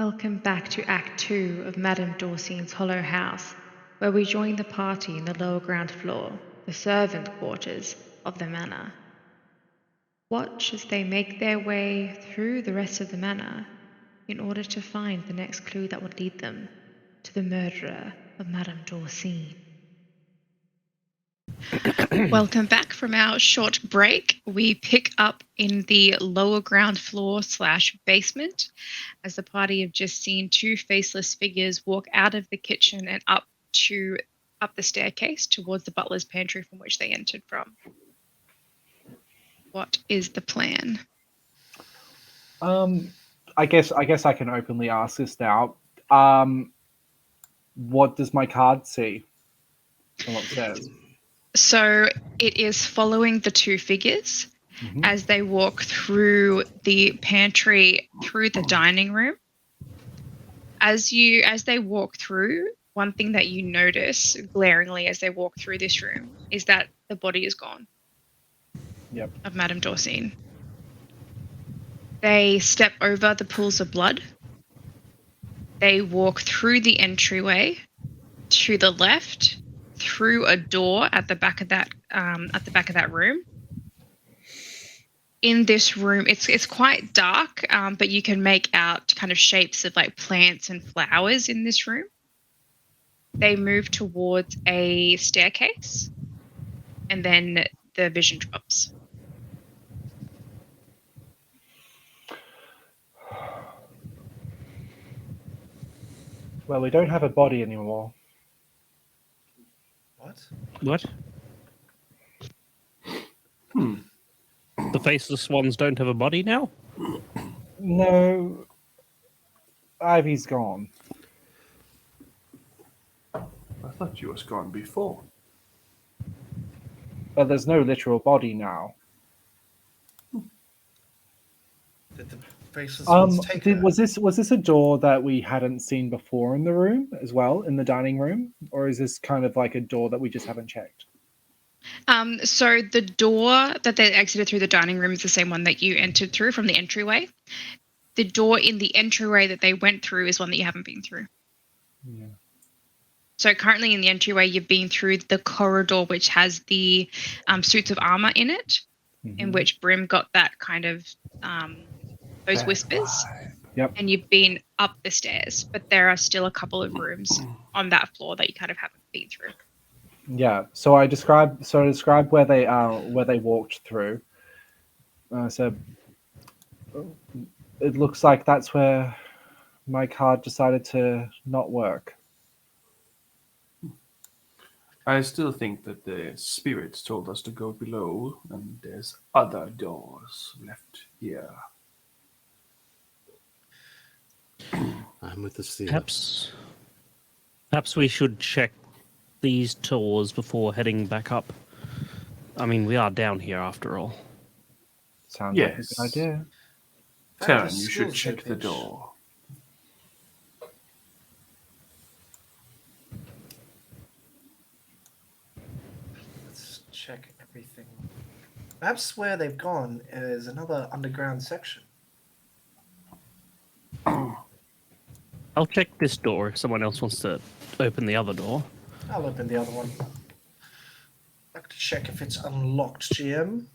Welcome back to Act 2 of Madame Dorcyne's Hollow House, where we join the party in the lower ground floor, the servant quarters of the manor. Watch as they make their way through the rest of the manor in order to find the next clue that would lead them to the murderer of Madame Dorcyne. Welcome back from our short break. We pick up in the lower ground floor / basement as the party have just seen two faceless figures walk out of the kitchen and up the staircase towards the butler's pantry from which they entered from. What is the plan? I guess I can openly ask this now. What does my card see? And what it says? So it is following the two figures as they walk through the pantry, through the dining room. As they walk through, one thing that you notice glaringly as they walk through this room is that the body is gone. Yep. Of Madame Dorcyne. They step over the pools of blood. They walk through the entryway to the left, through a door at the back of that room. In this room, it's quite dark, but you can make out kind of shapes of like plants and flowers in this room. They move towards a staircase, and then the vision drops. Well, we don't have a body anymore. What? The faceless ones don't have a body now? No. Ivy's gone. I thought she was gone before. But there's no literal body now. Did the faceless ones take her? Was this a door that we hadn't seen before in the room as well, in the dining room? Or is this kind of like a door that we just haven't checked? So the door that they exited through the dining room is the same one that you entered through from the entryway. The door in the entryway that they went through is one that you haven't been through. Yeah. So currently in the entryway, you've been through the corridor, which has the suits of armor in it, in which Brim got that kind of those whispers. Yep. And you've been up the stairs, but there are still a couple of rooms on that floor that you kind of haven't been through. Yeah. So I described where they walked through. So it looks like that's where my card decided to not work. I still think that the spirits told us to go below, and there's other doors left here. I'm with the seal. Perhaps we should check these doors before heading back up. I mean, we are down here after all. Sounds like a good idea. Taryn, you should check the door. Let's check everything. Perhaps where they've gone is another underground section. I'll check this door if someone else wants to open the other door. I'll open the other one. I'd like to check if it's unlocked, GM.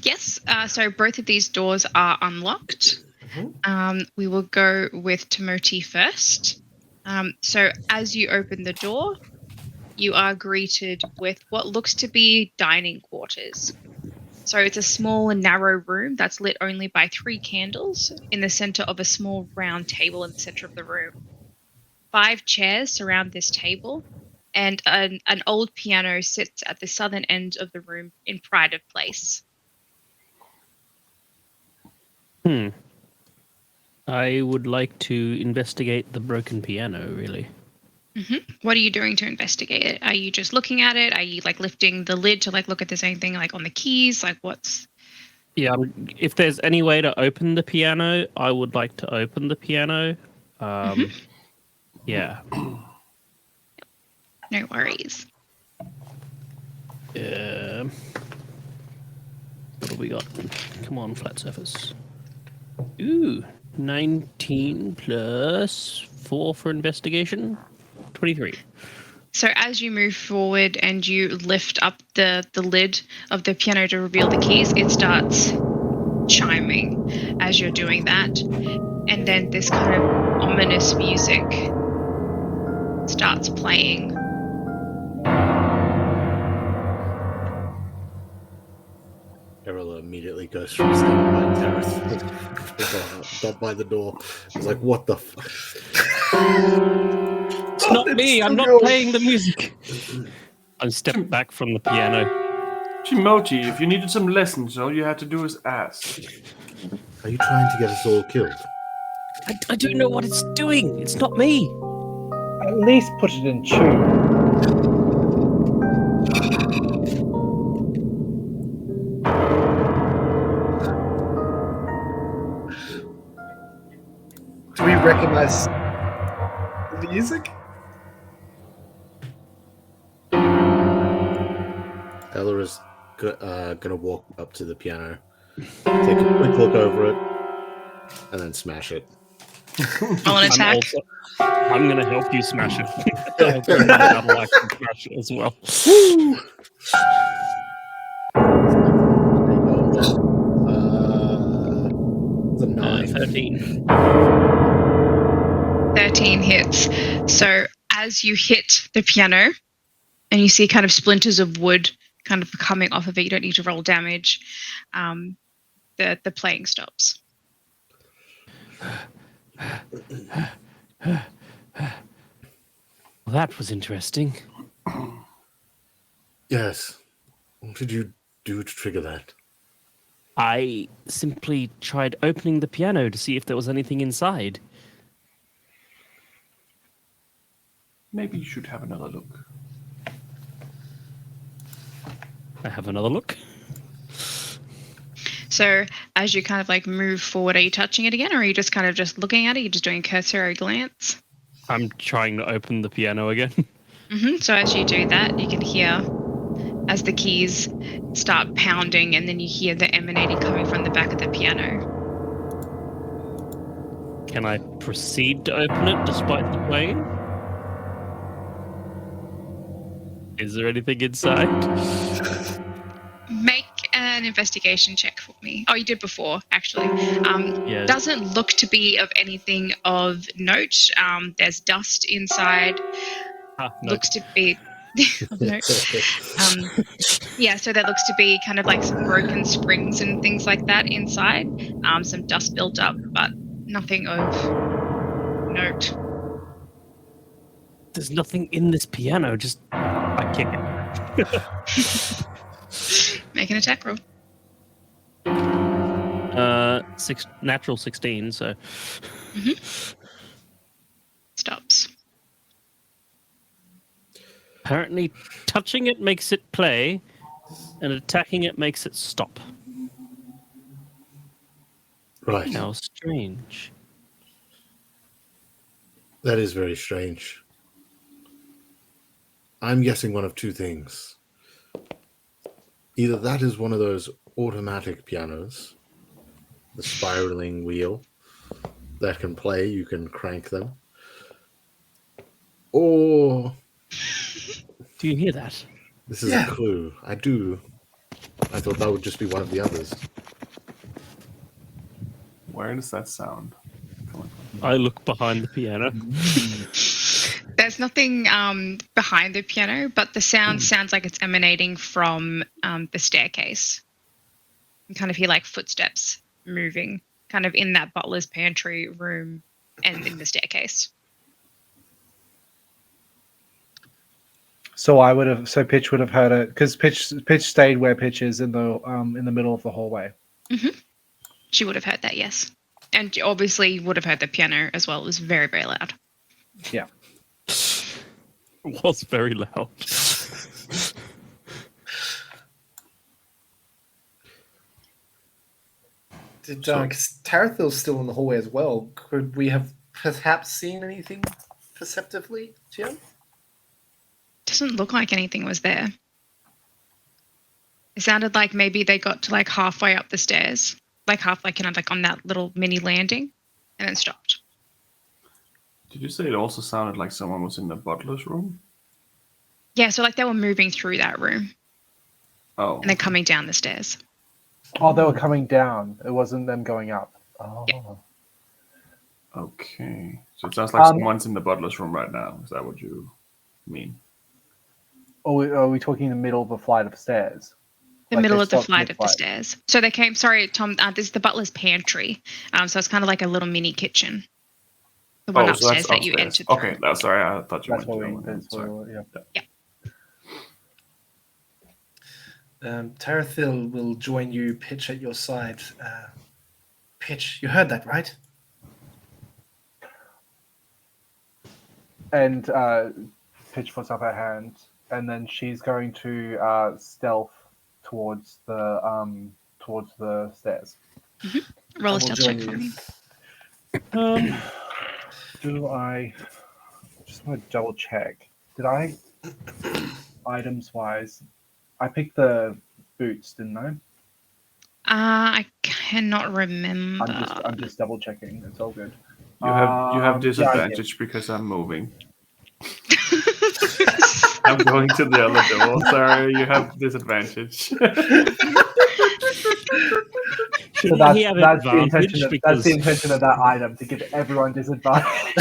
Yes. So both of these doors are unlocked. We will go with Timoti first. So as you open the door, you are greeted with what looks to be dining quarters. So it's a small and narrow room that's lit only by 3 candles in the center of a small round table in the center of the room. 5 chairs surround this table, and an old piano sits at the southern end of the room in pride of place. I would like to investigate the broken piano, really. What are you doing to investigate it? Are you just looking at it? Are you like lifting the lid to like look at there's anything like on the keys? Like what's... Yeah, if there's any way to open the piano, I would like to open the piano. Yeah. No worries. What have we got? Come on, flat surface. Ooh, 19 plus 4 for investigation. 23. So as you move forward and you lift up the lid of the piano to reveal the keys, it starts chiming as you're doing that. And then this kind of ominous music starts playing. Errol immediately goes from standing by Tareth. Not by the door. He's like, what the It's not me. I'm not playing the music. I stepped back from the piano. Chimochi, if you needed some lessons, all you had to do is ask. Are you trying to get us all killed? I don't know what it's doing. It's not me. At least put it in tune. Do we recognize the music? Ella is gonna walk up to the piano, take a quick look over it, and then smash it. I'll attack. I'm going to help you smash it. I'll go and double action smash it as well. The 9. 13. 13 hits. So as you hit the piano and you see kind of splinters of wood kind of coming off of it, you don't need to roll damage. The playing stops. Well, that was interesting. Yes. What did you do to trigger that? I simply tried opening the piano to see if there was anything inside. Maybe you should have another look. I have another look. So as you kind of like move forward, are you touching it again, or are you just kind of just looking at it? You're just doing a cursory glance? I'm trying to open the piano again. So as you do that, you can hear as the keys start pounding, and then you hear the emanating coming from the back of the piano. Can I proceed to open it despite the playing? Is there anything inside? Make an investigation check for me. Oh, you did before, actually. Yeah. Doesn't look to be of anything of note. There's dust inside. No. Looks to be of note. Yeah, so that looks to be kind of like some broken springs and things like that inside. Some dust built up, but nothing of note. There's nothing in this piano, just I kick it. Make an attack roll. Natural 16, so Stops. apparently touching it makes it play, and attacking it makes it stop. Right. How strange. That is very strange. I'm guessing one of two things. Either that is one of those automatic pianos, the spiraling wheel that can play, you can crank them. Or Do you hear that? this is a clue. I do. I thought that would just be one of the others. Where does that sound coming from? I look behind the piano. There's nothing behind the piano, but the sound sounds like it's emanating from the staircase. You kind of hear like footsteps moving kind of in that butler's pantry room and in the staircase. So Pitch would have heard it because Pitch stayed where Pitch is in the middle of the hallway. She would have heard that, yes. And obviously would have heard the piano as well. It was very, very loud. Yeah. It was very loud. Because Tarathil's still in the hallway as well. Could we have perhaps seen anything perceptively, Jim? Doesn't look like anything was there. It sounded like maybe they got to like halfway up the stairs, like on that little mini landing, and then stopped. Did you say it also sounded like someone was in the butler's room? Yeah, so like they were moving through that room Oh. and then coming down the stairs. Oh, they were coming down. It wasn't them going up. Oh. Yeah. Okay. So it sounds like someone's in the butler's room right now. Is that what you mean? Are we talking in the middle of a flight of stairs? The Like middle they of the stopped flight of the mid-flight? stairs. So they came, sorry, Tom, this is the butler's pantry. So it's kind of like a little mini kitchen. The one so that's upstairs that you upstairs. entered through. Okay, no, sorry, I thought you That's went what to we. the other That's one. what we. Yeah. Tarathil will join you, Pitch, at your side. Pitch, you heard that, right? And Pitch puts up her hand, and then she's going to stealth towards the stairs. Roll I a will stealth join check for you. me. Do I just want to double check? Did I items wise? I picked the boots, didn't I? I cannot remember. I'm just double checking. It's all good. You have disadvantage because I'm moving. I'm going to the other door. Sorry, you have disadvantage. So that's He have the intention. advantage That's because the intention of that item, to give everyone disadvantage.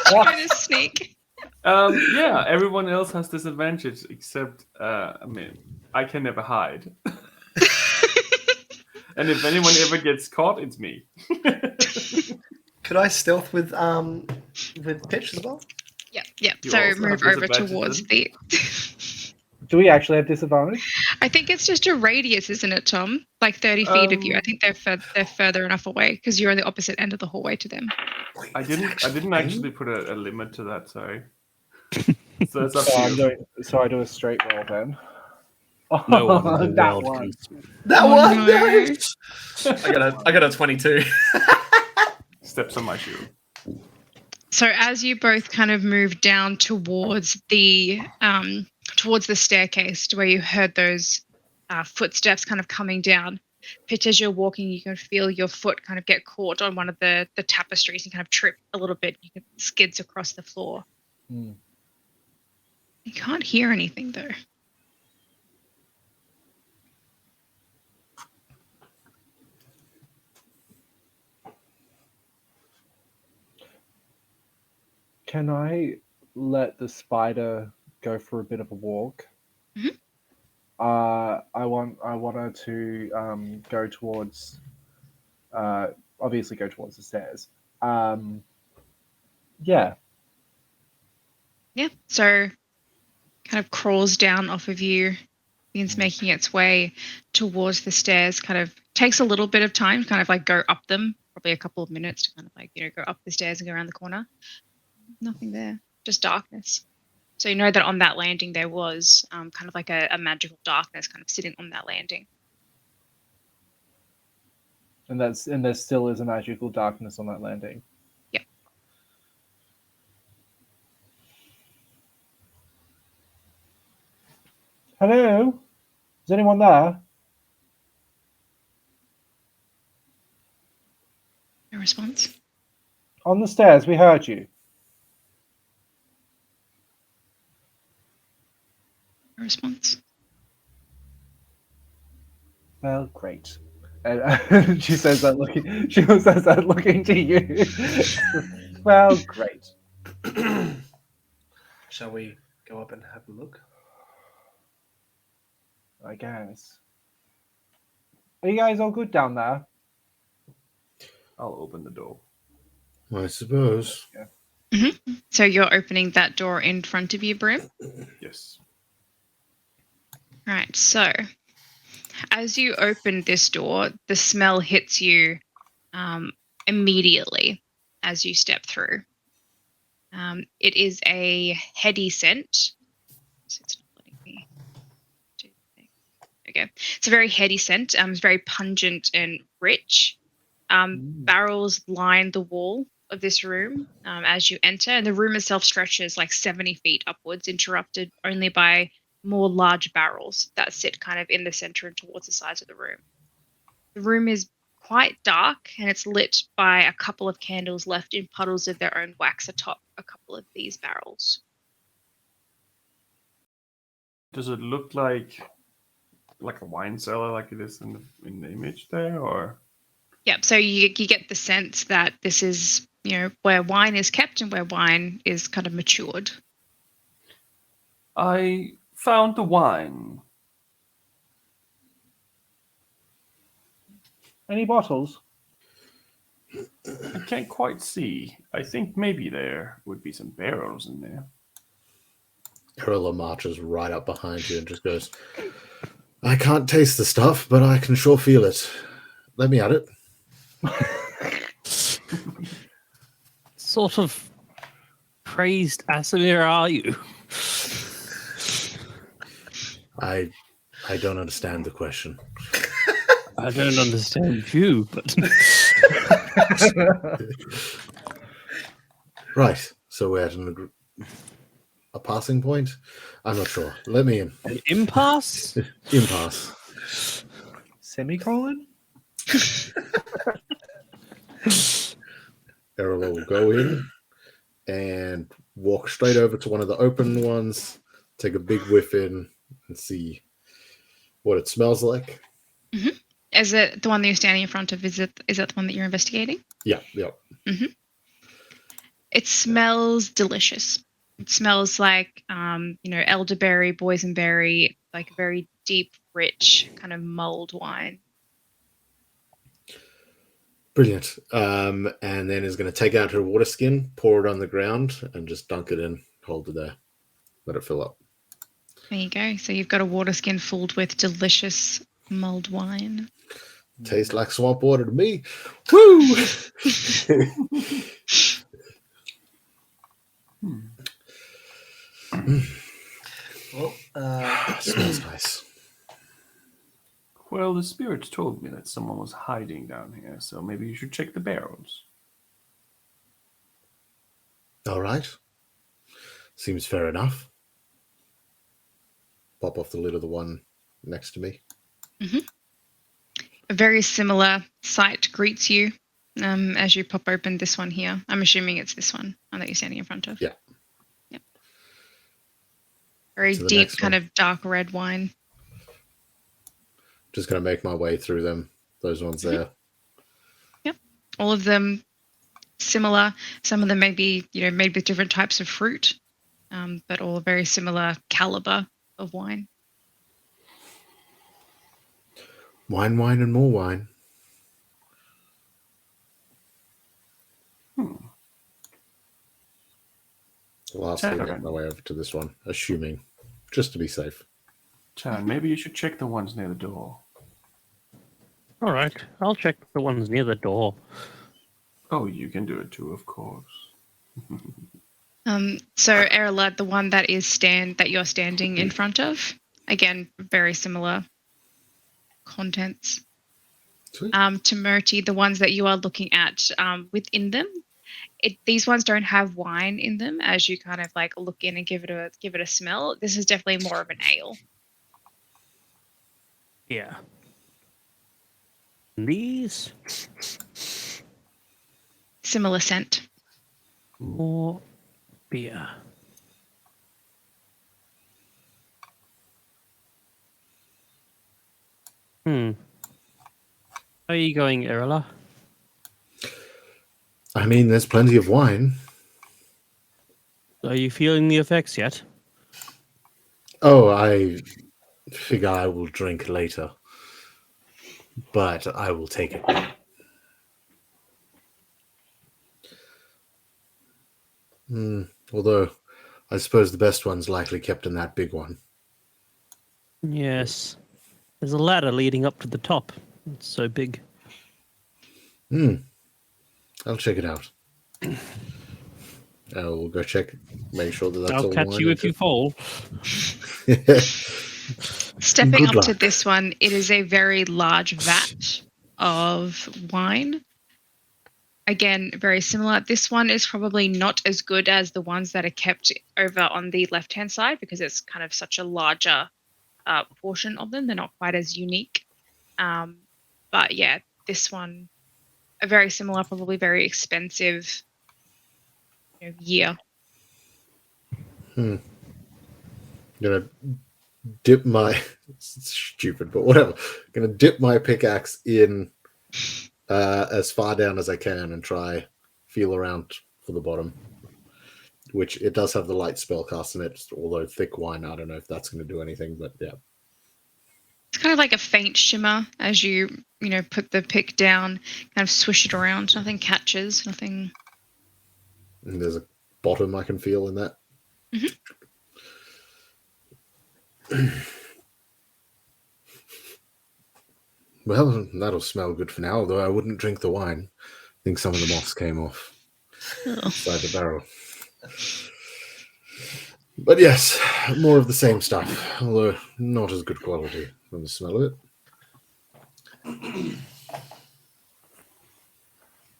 Trying to sneak. Yeah, everyone else has disadvantage except I can never hide. And if anyone ever gets caught, it's me. Could I stealth with Pitch as well? Yep. You So also move have over disadvantage towards then? the. Do we actually have disadvantage? I think it's just a radius, isn't it, Tom? Like 30 feet of you. I think they're further enough away because you're on the opposite end of the hallway to them. I didn't actually put a limit to that. Sorry. So it's up So to you. I do a straight roll then. no one in the That world one. can. That Oh, one! no. I got a 22. Steps on my shoe. So as you both kind of move down towards the staircase to where you heard those footsteps kind of coming down, Pitch, as you're walking, you can feel your foot kind of get caught on one of the tapestries and kind of trip a little bit. You can skids across the floor. Hmm. You can't hear anything though. Can I let the spider go for a bit of a walk? Mhm. I want her to go towards, obviously go towards the stairs. Yeah. Yeah. So kind of crawls down off of you, begins making its way towards the stairs, kind of takes a little bit of time to kind of like go up them, probably a couple of minutes to kind of like, go up the stairs and go around the corner. Nothing there, just darkness. So you know that on that landing there was kind of like a magical darkness kind of sitting on that landing. And there still is a magical darkness on that landing. Yep. Hello? Is anyone there? No response. On the stairs, we heard you. No response. Well, great. And she says that looking. She says that looking to you. Well, great. Shall we go up and have a look? I guess. Are you guys all good down there? I'll open the door. I suppose. So you're opening that door in front of you, Brim? Yes. Right, so as you open this door, the smell hits you immediately as you step through. It is a heady scent. So it's not letting me do the thing. Okay. It's a very heady scent. It's very pungent and rich. Barrels line the wall of this room as you enter, and the room itself stretches like 70 feet upwards, interrupted only by more large barrels that sit kind of in the center and towards the sides of the room. The room is quite dark, and it's lit by a couple of candles left in puddles of their own wax atop a couple of these barrels. Does it look like a wine cellar, like it is in the image there, or? Yep. So you get the sense that this is, where wine is kept and where wine is kind of matured. I found the wine. Any bottles? I can't quite see. I think maybe there would be some barrels in there. Erla marches right up behind you and just goes, I can't taste the stuff, but I can sure feel it. Let me at it. Sort of crazed Asimir are you? I don't understand the question. I don't understand you, but Right. So we're at a passing point? I'm not sure. Let me in. an impasse? Impasse. Semicolon? Erla will go in and walk straight over to one of the open ones, take a big whiff in, and see what it smells like. Mm-hmm. Is it the one that you're standing in front of? Is that the one that you're investigating? Yeah. Mm-hmm. It smells delicious. It smells like, elderberry, boysenberry, like a very deep, rich kind of mulled wine. Brilliant. And then is going to take out her water skin, pour it on the ground, and just dunk it in, hold it there, let it fill up. There you go. So you've got a water skin filled with delicious mulled wine. Tastes like swamp water to me. Woo! Well, Smells nice. Well, the spirits told me that someone was hiding down here, so maybe you should check the barrels. All right. Seems fair enough. Pop off the lid of the one next to me. Mm-hmm. A very similar sight greets you as you pop open this one here. I'm assuming it's this one that you're standing in front of. Yeah. Yep. Very To the deep, next kind one. of dark red wine. Just going to make my way through them. Those ones there. Yep. All of them similar. Some of them may be, made with different types of fruit, but all a very similar caliber of wine. Wine, and more wine. Lastly, make my way over to this one, assuming, just to be safe. Chan, maybe you should check the ones near the door. All right, I'll check the ones near the door. Oh, you can do it too, of course. So Erla, the one that you're standing in front of, again, very similar contents. Sweet. To Murti, the ones that you are looking at, within them, these ones don't have wine in them. As you kind of like look in and give it a smell, this is definitely more of an ale. Yeah. These Similar scent. more beer. How are you going, Erla? I mean, there's plenty of wine. Are you feeling the effects yet? Oh, I figure I will drink later. But I will take it. Although, I suppose the best one's likely kept in that big one. Yes. There's a ladder leading up to the top. It's so big. I'll check it out. I'll go check, make sure that that's all I'll catch wine you if you fall. Stepping Good up luck. to this one, it is a very large vat of wine. Again, very similar. This one is probably not as good as the ones that are kept over on the left-hand side because it's kind of such a larger portion of them. They're not quite as unique. But yeah, this one, a very similar, probably very expensive year. Gonna dip my it's stupid, but whatever. Gonna dip my pickaxe in as far down as I can and try feel around for the bottom. Which it does have the light spell cast in it, although thick wine, I don't know if that's going to do anything, but yeah. It's kind of like a faint shimmer as you put the pick down, kind of swish it around. Nothing catches, nothing. And there's a bottom I can feel in that. Well, that'll smell good for now, although I wouldn't drink the wine. I think some of the moss came off inside the barrel. But yes, more of the same stuff, although not as good quality from the smell of it.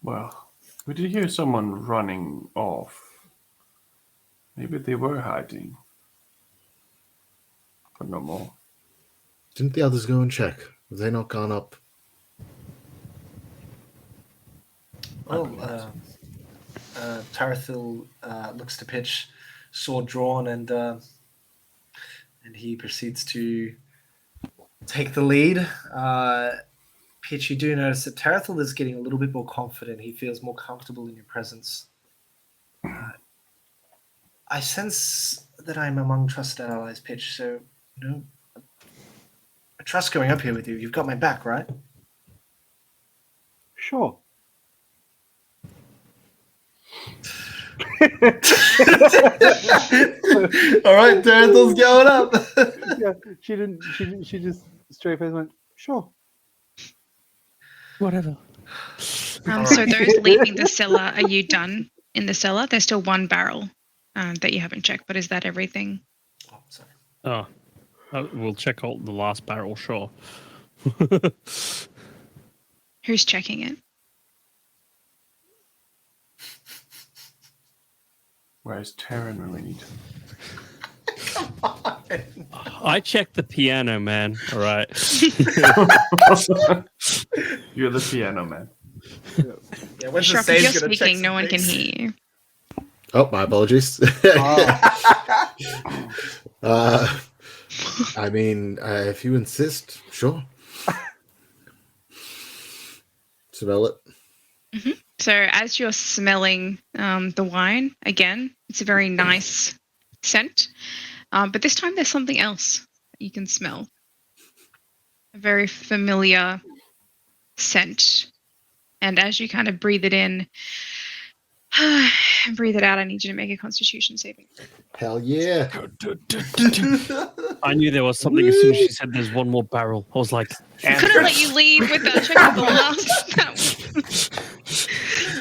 Well, we did hear someone running off. Maybe they were hiding. But no more. Didn't the others go and check? Have they not gone up? Well, Tarathiel looks to pitch, sword drawn, and he proceeds to take the lead. Pitch, you do notice that Tarathiel is getting a little bit more confident. He feels more comfortable in your presence. I sense that I'm among trusted allies, Pitch, so, I trust going up here with you. You've got my back, right? Sure. All right, Tarathiel's going up. Yeah, she didn't. She just straight face went, sure. Whatever. So those leaving the cellar, are you done in the cellar? There's still one barrel that you haven't checked, but is that everything? Oh, sorry. Oh, we'll check out the last barrel, sure. Who's checking it? Where's Taryn when we need him? Come on. I checked the piano, man. All right. You're the piano man. Yeah, when's the Sharp, if stage you're gonna check speaking, some no one can things? hear you. Oh, my apologies. I mean, if you insist, sure. Smell it. So as you're smelling the wine, again, it's a very nice scent. But this time there's something else that you can smell. A very familiar scent. And as you kind of breathe it in and breathe it out, I need you to make a constitution saving. Hell yeah. I knew there was something as soon as she said there's one more barrel. I was like, I couldn't let you leave without checking the last.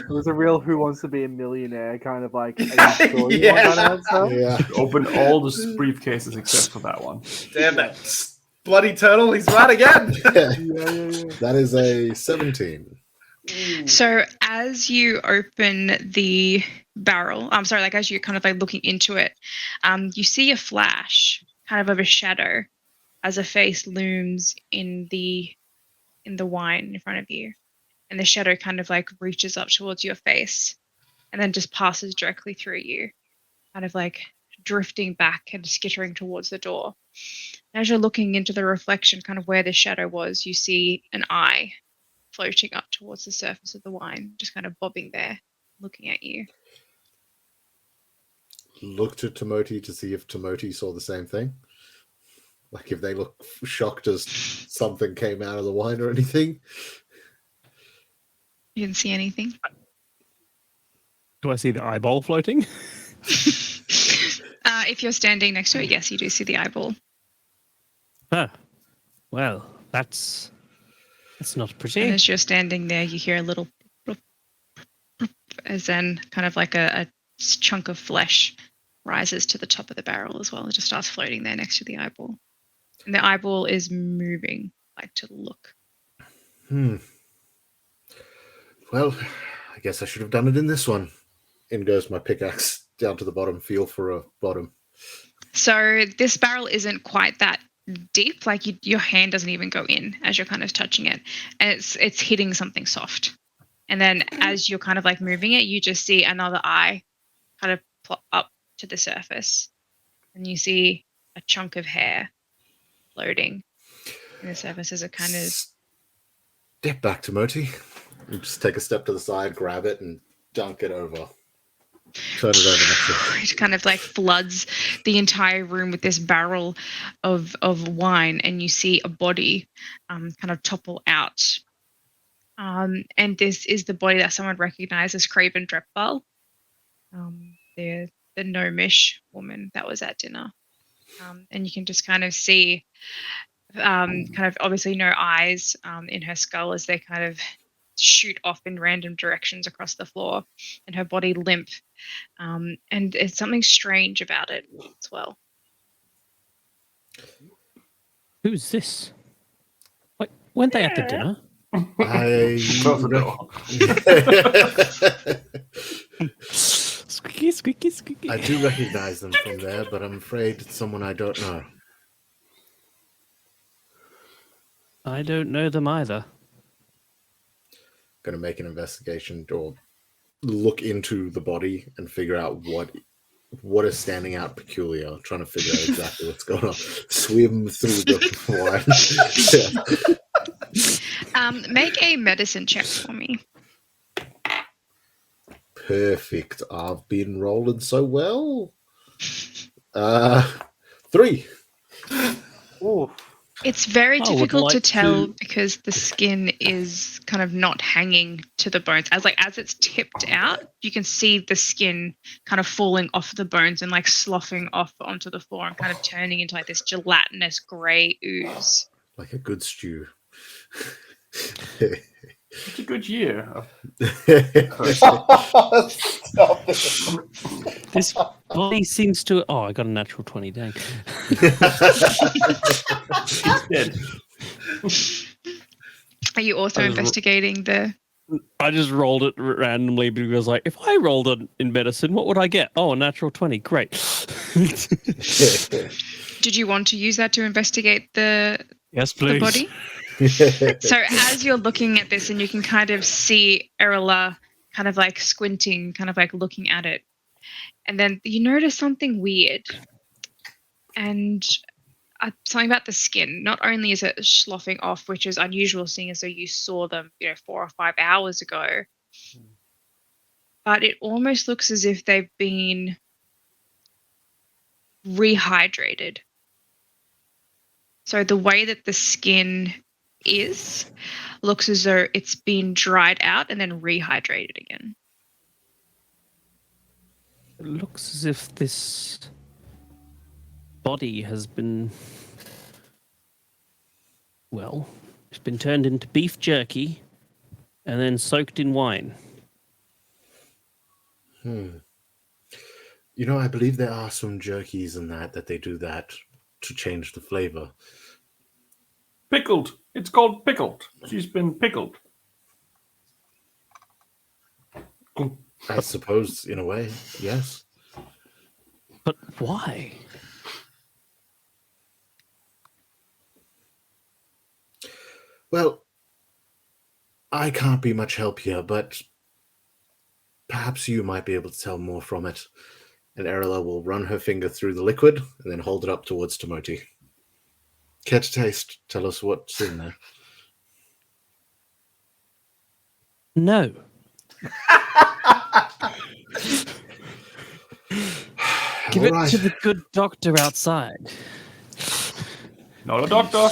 It was a real Who Wants to Be a Millionaire kind of like, are you sure you want that answer? Yeah. Open all the briefcases except for that one. Damn that bloody turtle, he's right again. Yeah. That is a 17. So as you open the barrel, as you're kind of like looking into it, you see a flash kind of a shadow as a face looms in the wine in front of you. And the shadow kind of like reaches up towards your face and then just passes directly through you, kind of like drifting back and skittering towards the door. And as you're looking into the reflection, kind of where the shadow was, you see an eye floating up towards the surface of the wine, just kind of bobbing there, looking at you. Looked at Timoti to see if Timoti saw the same thing. Like if they look shocked as something came out of the wine or anything. You didn't see anything? do I see the eyeball floating? If you're standing next to it, yes, you do see the eyeball. Ah, well, that's not pretty. And as you're standing there, you hear a little as then kind of like a chunk of flesh rises to the top of the barrel as well. It just starts floating there next to the eyeball. And the eyeball is moving, like to look. Well, I guess I should have done it in this one. In goes my pickaxe down to the bottom, feel for a bottom. So this barrel isn't quite that deep, like your hand doesn't even go in as you're kind of touching it, and it's hitting something soft. And then as you're kind of like moving it, you just see another eye kind of plop up to the surface, and you see a chunk of hair floating in the surface as it kind of... Step back, Timothy. You just take a step to the side, grab it, and dunk it over. Turn it over next to you. It kind of like floods the entire room with this barrel of wine, and you see a body kind of topple out. And this is the body that someone recognized as Craven Drepval, the gnomish woman that was at dinner. And you can just kind of see kind of obviously no eyes in her skull as they kind of shoot off in random directions across the floor, and her body limp. And it's something strange about it as well. Who's this? Wait, weren't they at the dinner? Close the door. Squeaky, squeaky, squeaky. I do recognize them from there, but I'm afraid it's someone I don't know. I don't know them either. Going to make an investigation or look into the body and figure out what is standing out peculiar. Trying to figure out exactly what's going on. Swim through the wine. Make a medicine check for me. Perfect. I've been rolling so well. 3. Oh. It's very I would difficult to like tell to- because the skin is kind of not hanging to the bones. As it's tipped out, you can see the skin kind of falling off the bones and like sloughing off onto the floor and kind of turning into like this gelatinous grey ooze. Like a good stew. It's a good year. Stop it. This body seems to... Oh, I got a natural 20, dang. Dead. Are you also I was- investigating the... I just rolled it randomly because, like, if I rolled it in medicine, what would I get? Oh, a natural 20. Great. Did you want to use that to investigate the Yes, the please. body? So as you're looking at this, and you can kind of see Erla kind of like squinting, kind of like looking at it, and then you notice something weird, and something about the skin. Not only is it sloughing off, which is unusual, seeing as though you saw them, 4 or 5 hours ago, but it almost looks as if they've been rehydrated. So the way that the skin looks as though it's been dried out and then rehydrated again. It looks as if this body has been... Well, it's been turned into beef jerky and then soaked in wine. You know, I believe there are some jerkies in that they do that to change the flavor. Pickled. It's called pickled. She's been pickled. I suppose, in a way, yes. But why? Well, I can't be much help here, but perhaps you might be able to tell more from it. And Erla will run her finger through the liquid and then hold it up towards Timothy. Care to taste? Tell us what's in there. No. Give it Alright. to the good doctor outside. Not a doctor.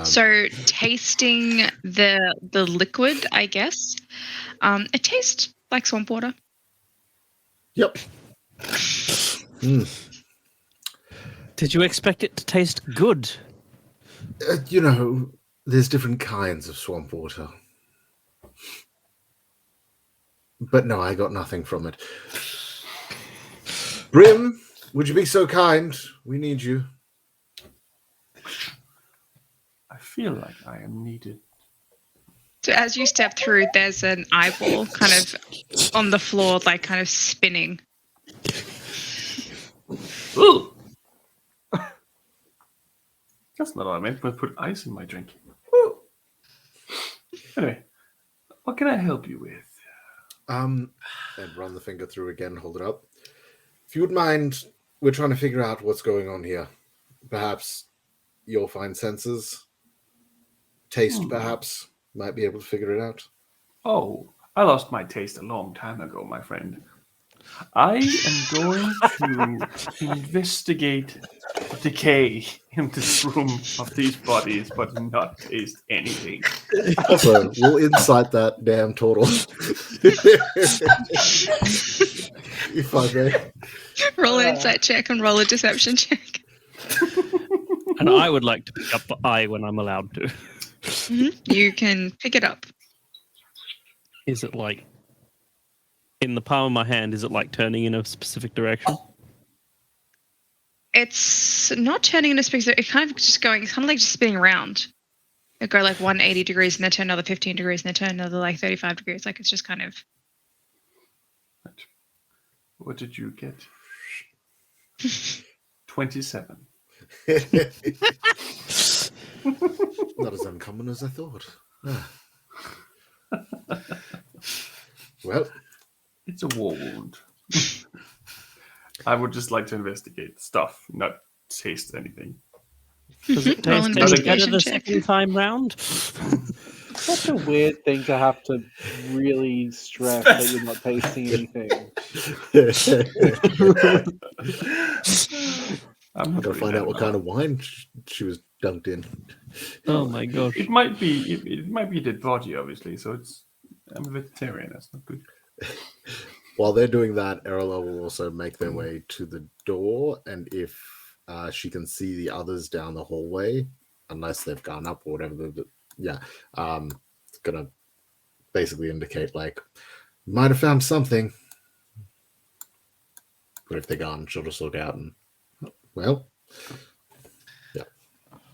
So tasting the liquid, I guess, it tastes like swamp water. Yep. Did you expect it to taste good? You know, there's different kinds of swamp water. But no, I got nothing from it. Brim, would you be so kind? We need you. I feel like I am needed. So as you step through, there's an eyeball kind of on the floor, like kind of spinning. Ooh. That's not what I meant, but put ice in my drink. Ooh. Anyway, what can I help you with? And run the finger through again, hold it up. If you would mind, we're trying to figure out what's going on here. Perhaps your fine senses, taste perhaps, might be able to figure it out. Oh, I lost my taste a long time ago, my friend. I am going to investigate decay in this room of these bodies, but not taste anything. Also, we'll incite that damn total. If I may. Roll an insight check and roll a deception check. And I would like to pick up the eye when I'm allowed to. You can pick it up. Is it like in the palm of my hand? Is it like turning in a specific direction? It's not turning in a specific. It's kind of just going. It's kind of like just spinning around. It go like 180 degrees and then turn another 15 degrees and then turn another like 35 degrees. Like it's just kind of. What did you get? 27. Not as uncommon as I thought. Well, It's a war wound. I would just like to investigate stuff, not taste anything. Does it Roll taste an any better investigation the check. second time round? Such a weird thing to have to really stress that you're not tasting anything. I'm I've got not to doing find that out what now. kind of wine she was dunked in. Oh my gosh. It might be. It might be a dead body, obviously. So it's. I'm a vegetarian. That's not good. While they're doing that, Erla will also make their way to the door, and if she can see the others down the hallway, unless they've gone up or whatever, it's gonna basically indicate like might have found something. But if they're gone, she'll just look out and well,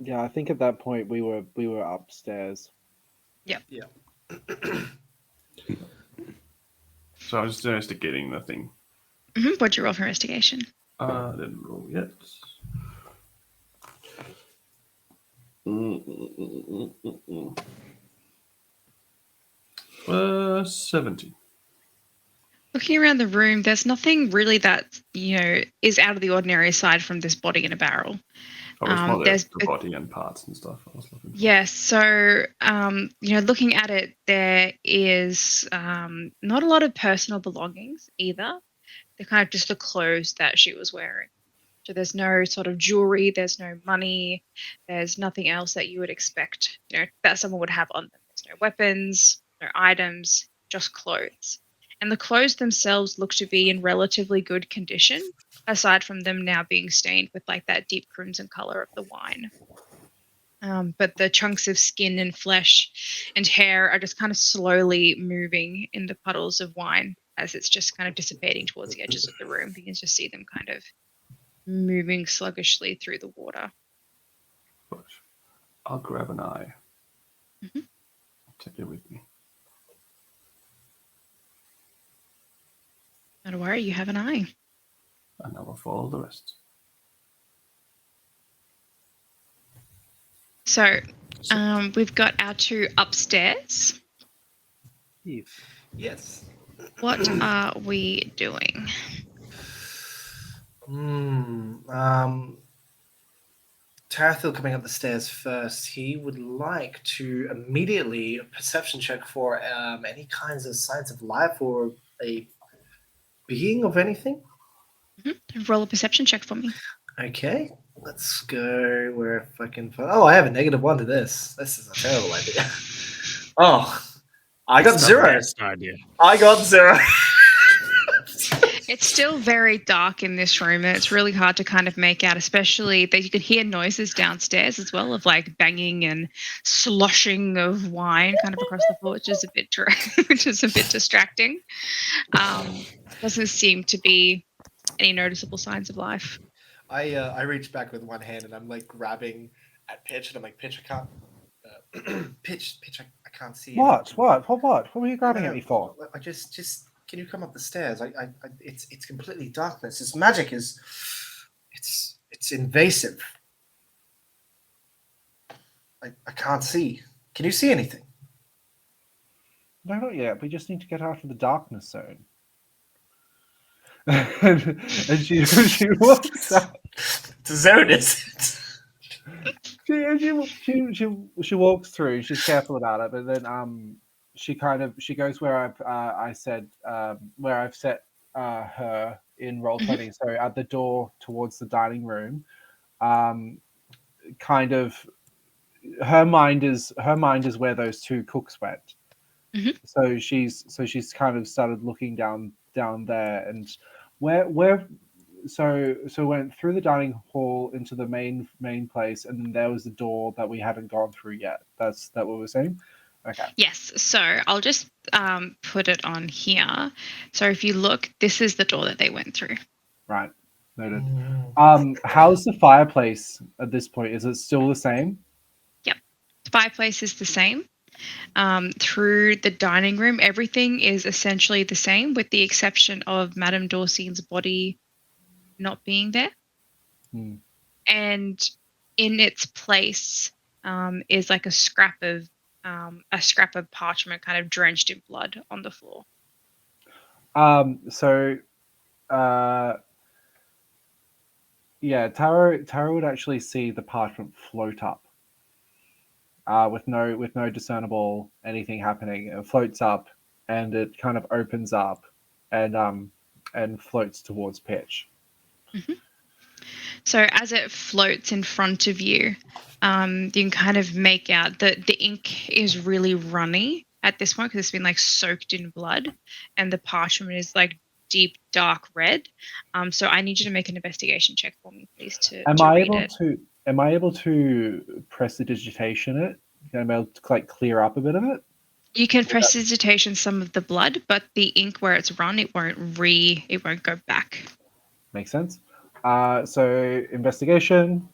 Yeah, I think at that point we were upstairs. So I was just investigating the thing. What'd you roll for investigation? Didn't roll yet. 17. Looking around the room, there's nothing really that is out of the ordinary aside from this body in a barrel. Oh, it's more there's the body and parts and stuff. I was looking for. Yes. So, looking at it, there is not a lot of personal belongings either. They're kind of just the clothes that she was wearing. So there's no sort of jewelry, there's no money, there's nothing else that you would expect, that someone would have on them. There's no weapons, no items, just clothes. And the clothes themselves look to be in relatively good condition, aside from them now being stained with like that deep crimson color of the wine. But the chunks of skin and flesh and hair are just kind of slowly moving in the puddles of wine as it's just kind of dissipating towards the edges of the room. You can just see them kind of moving sluggishly through the water. But I'll grab an eye. Take it with me. Not to worry, you have an eye. And I will follow the rest. So we've got our two upstairs. Yes. What are we doing? Tarathiel coming up the stairs first. He would like to immediately perception check for any kinds of signs of life or a being of anything. Roll a perception check for me. Okay, let's go where if I can find. Oh, I have a -1 to this. This is a terrible idea. Oh, I got 0. Idea. I got 0. It's still very dark in this room, and it's really hard to kind of make out, especially that you can hear noises downstairs as well of like banging and sloshing of wine kind of across the floor, which is a bit distracting. Doesn't seem to be any noticeable signs of life. I reach back with one hand and I'm like grabbing at Pitch and I'm like, Pitch, I can't. Pitch, I can't see. What? What were you grabbing at me for? I just can you come up the stairs? It's completely darkness. This magic is It's invasive. I can't see. Can you see anything? No, not yet. We just need to get out of the darkness zone. and she walks out. The zone is She walks through. She's careful about it, but then she goes where I've set her in role playing. So at the door towards the dining room, kind of her mind is where those two cooks went. Mhm. So she's kind of started looking down there, and where so went through the dining hall into the main place, and then there was the door that we hadn't gone through yet. That's that what we're saying? Okay. Yes. So I'll just put it on here. So if you look, this is the door that they went through. Right. Noted. How's the fireplace at this point? Is it still the same? Yep. The fireplace is the same. Through the dining room, everything is essentially the same, with the exception of Madame Dorcyne's body not being there. Hmm. And in its place is like a scrap of parchment, kind of drenched in blood on the floor. Yeah, Taro would actually see the parchment float up. With no discernible anything happening. It floats up and it kind of opens up and floats towards Pitch. Mm-hmm. So as it floats in front of you, you can kind of make out that the ink is really runny at this point because it's been like soaked in blood, and the parchment is like deep dark red. So I need you to make an investigation check for me, please, to read it. Am I able to prestidigitation it? Am I able to like clear up a bit of it? You can prestidigitation some of the blood, but the ink where it's run, it won't go back. Makes sense. So investigation.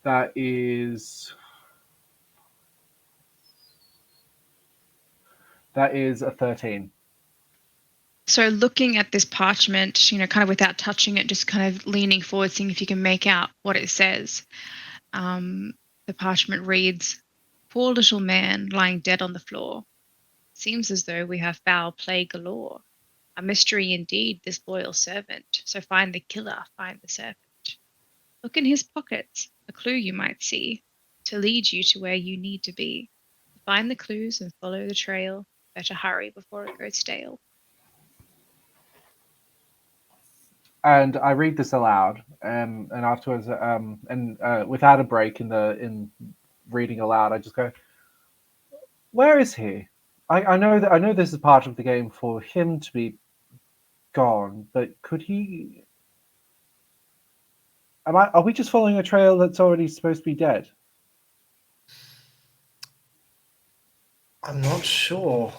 That is a 13. So looking at this parchment, kind of without touching it, just kind of leaning forward, seeing if you can make out what it says. The parchment reads, "Poor little man lying dead on the floor. Seems as though we have foul play galore. A mystery indeed, this loyal servant. So find the killer, find the serpent. Look in his pockets, a clue you might see, to lead you to where you need to be. Find the clues and follow the trail. Better hurry before it goes stale." And I read this aloud, and afterwards, without a break in reading aloud, I just go, "Where is he? I know this is part of the game for him to be gone, but could he? Are we just following a trail that's already supposed to be dead?" I'm not sure.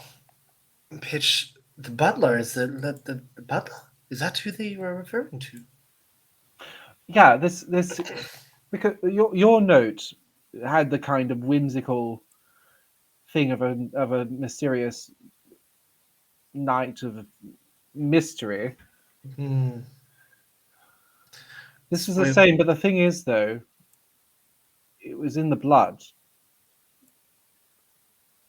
Pitch, the butler is the butler. Is that who they were referring to? Yeah, this because your note had the kind of whimsical thing of a mysterious night of mystery. Hmm. This is the same, but the thing is, though, it was in the blood.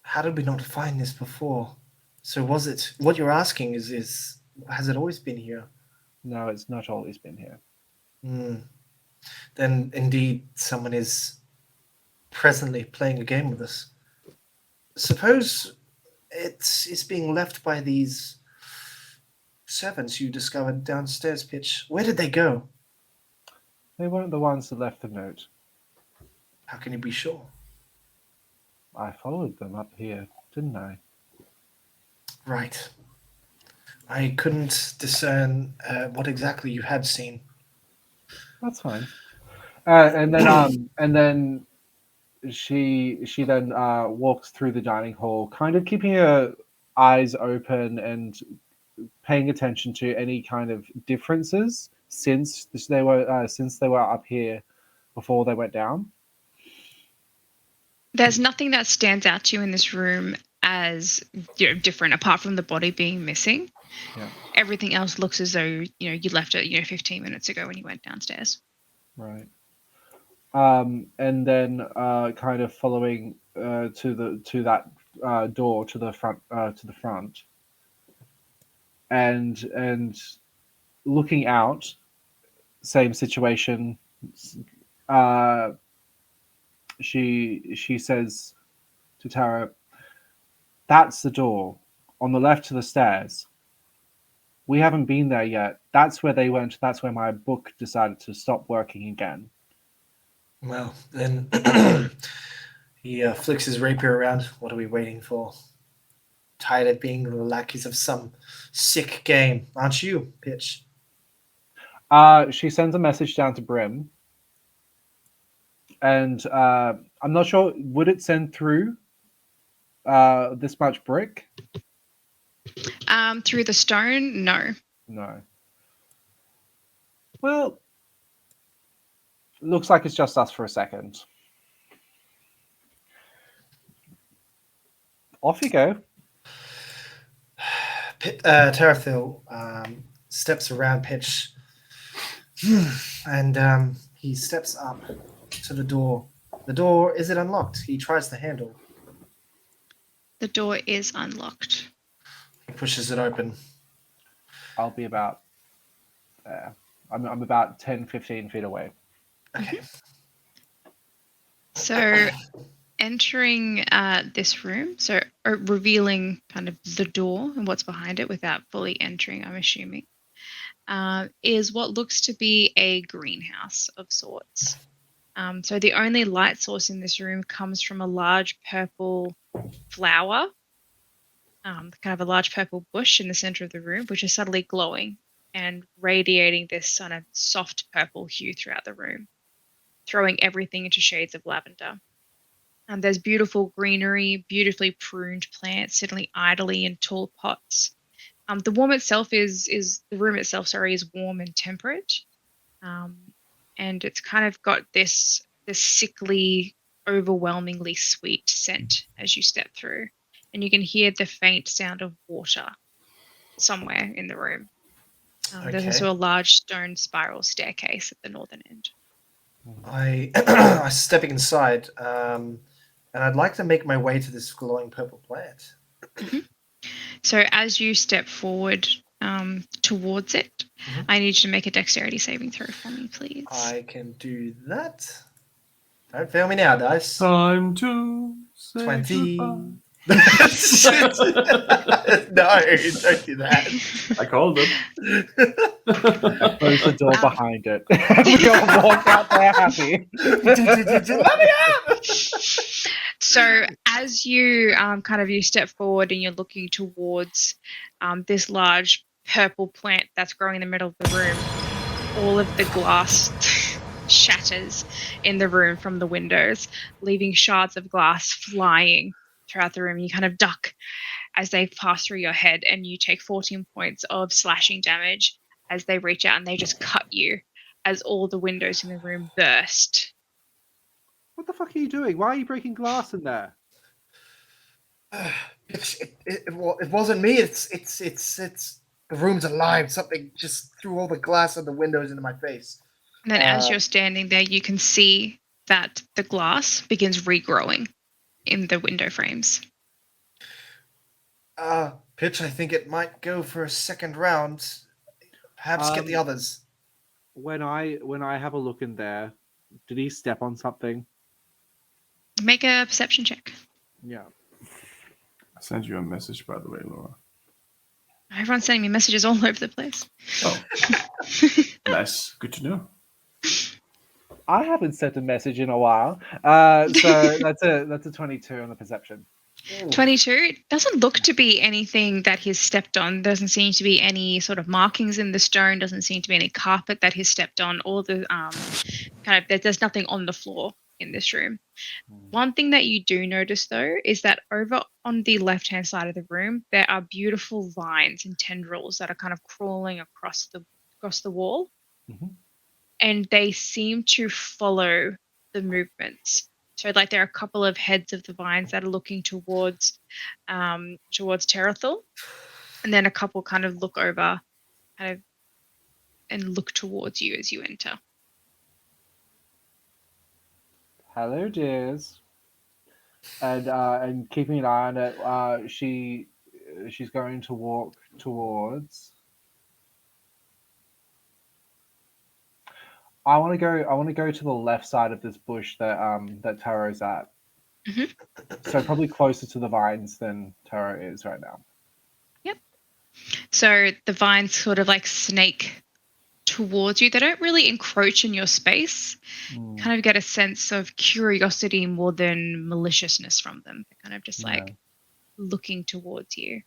How did we not find this before? So was it what you're asking is has it always been here? No, it's not always been here. Then indeed someone is presently playing a game with us. Suppose it's being left by these servants you discovered downstairs, Pitch. Where did they go? They weren't the ones that left the note. How can you be sure? I followed them up here, didn't I? Right. I couldn't discern what exactly you had seen. That's fine. And then she then walks through the dining hall, kind of keeping her eyes open and paying attention to any kind of differences since they were up here before they went down. There's nothing that stands out to you in this room as different, apart from the body being missing. Yeah. Everything else looks as though you left it 15 minutes ago when you went downstairs. Right. And then kind of following to that door to the front, and looking out, same situation. She says to Tara, "That's the door on the left to the stairs. We haven't been there yet. That's where they went. That's where my book decided to stop working again." Well, then he flicks his rapier around. What are we waiting for? Tired of being the lackeys of some sick game, aren't you, Pitch? She sends a message down to Brim, and I'm not sure, would it send through this much brick? Through the stone, no. No. Well, looks like it's just us for a second. Off you go. Terrathil steps around Pitch, and he steps up to the door. The door, is it unlocked? He tries the handle. The door is unlocked. He pushes it open. I'll be about there. I'm about 10, 15 feet away. Okay. So entering this room, so revealing kind of the door and what's behind it without fully entering, I'm assuming, is what looks to be a greenhouse of sorts. So the only light source in this room comes from a large purple flower, kind of a large purple bush in the center of the room, which is subtly glowing and radiating this kind of soft purple hue throughout the room, throwing everything into shades of lavender. There's beautiful greenery, beautifully pruned plants sitting idly in tall pots. The room itself is warm and temperate, and it's kind of got this sickly, overwhelmingly sweet scent as you step through, and you can hear the faint sound of water somewhere in the room. There's also a large stone spiral staircase at the northern end. I'm stepping inside, and I'd like to make my way to this glowing purple plant. Mm-hmm. So as you step forward towards it, I need you to make a dexterity saving throw for me, please. I can do that. Don't fail me now, dice. Time to say 20. goodbye. No, don't do that. I called them. Close the door behind it. We all walk out there happy. Let me out! So as you you step forward and you're looking towards this large purple plant that's growing in the middle of the room, all of the glass shatters in the room from the windows, leaving shards of glass flying throughout the room. You kind of duck as they pass through your head, and you take 14 points of slashing damage as they reach out and they just cut you as all the windows in the room burst. What the fuck are you doing? Why are you breaking glass in there? It wasn't me. It's the room's alive. Something just threw all the glass and the windows into my face. And then as you're standing there, you can see that the glass begins regrowing in the window frames. Pitch, I think it might go for a second round. Perhaps get the others. When I have a look in there, did he step on something? Make a perception check. Yeah. I sent you a message, by the way, Laura. Everyone's sending me messages all over the place. Oh, nice. Good to know. I haven't sent a message in a while. So that's a 22 on the perception. 22. It doesn't look to be anything that he's stepped on. Doesn't seem to be any sort of markings in the stone. Doesn't seem to be any carpet that he's stepped on. All the there's nothing on the floor in this room. One thing that you do notice though is that over on the left-hand side of the room, there are beautiful vines and tendrils that are kind of crawling across the wall, Mm-hmm. and they seem to follow the movements So like there are a couple of heads of the vines that are looking towards Terrathor, and then a couple kind of look over, kind of, and look towards you as you enter. Hello, dears. And keeping an eye on it, she's going to walk towards. I want to go to the left side of this bush that Taro's at. Mhm. So probably closer to the vines than Taro is right now. Yep. So the vines sort of like snake towards you. They don't really encroach in your space. Kind of get a sense of curiosity more than maliciousness from them. They're kind of just like looking towards you.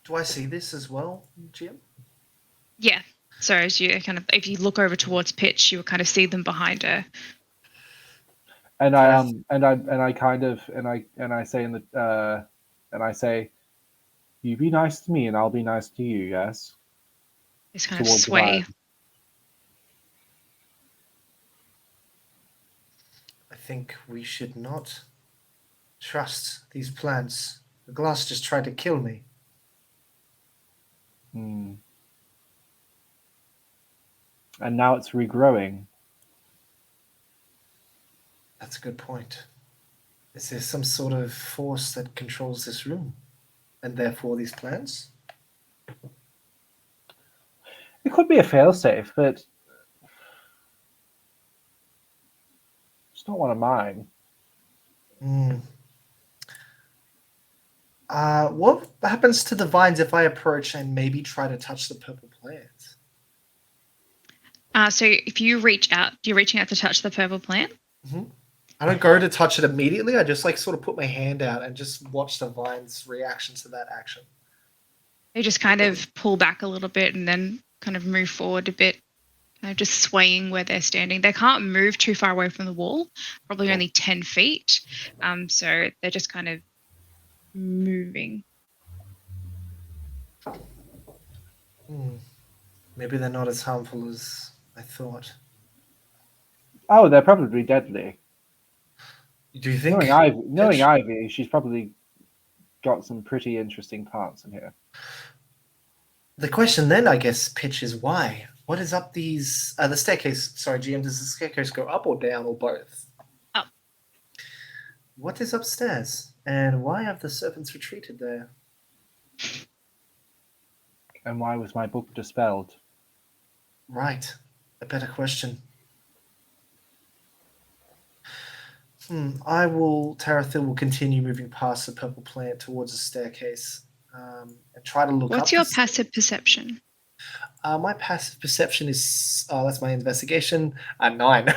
Do I see this as well, Jim? Yeah. So as you kind of, if you look over towards Pitch, you will kind of see them behind her. And I say, you be nice to me and I'll be nice to you, yes? Just kind of Towards the sway. vine. I think we should not trust these plants. The glass just tried to kill me. Hmm. And now it's regrowing. That's a good point. Is there some sort of force that controls this room? And therefore these plants? It could be a failsafe, but it's not one of mine. What happens to the vines if I approach and maybe try to touch the purple plant? So if you reach out, you're reaching out to touch the purple plant. Mm-hmm. I don't go to touch it immediately. I just like sort of put my hand out and just watch the vine's reaction to that action. They just kind of pull back a little bit and then kind of move forward a bit, kind of just swaying where they're standing. They can't move too far away from the wall, probably only 10 feet. So they're just kind of moving. Maybe they're not as harmful as I thought. Oh, they're probably deadly. Do you think? Knowing Ivy, she's probably got some pretty interesting plants in here. The question then, I guess, Pitch, is why? What is up the staircase? Sorry, GM, does the staircase go up or down or both? Up. What is upstairs? And why have the serpents retreated there? And why was my book dispelled? Right. A better question. Tarathill will continue moving past the purple plant towards the staircase and try to look up. What's your passive perception? My passive perception is, that's my investigation, 9.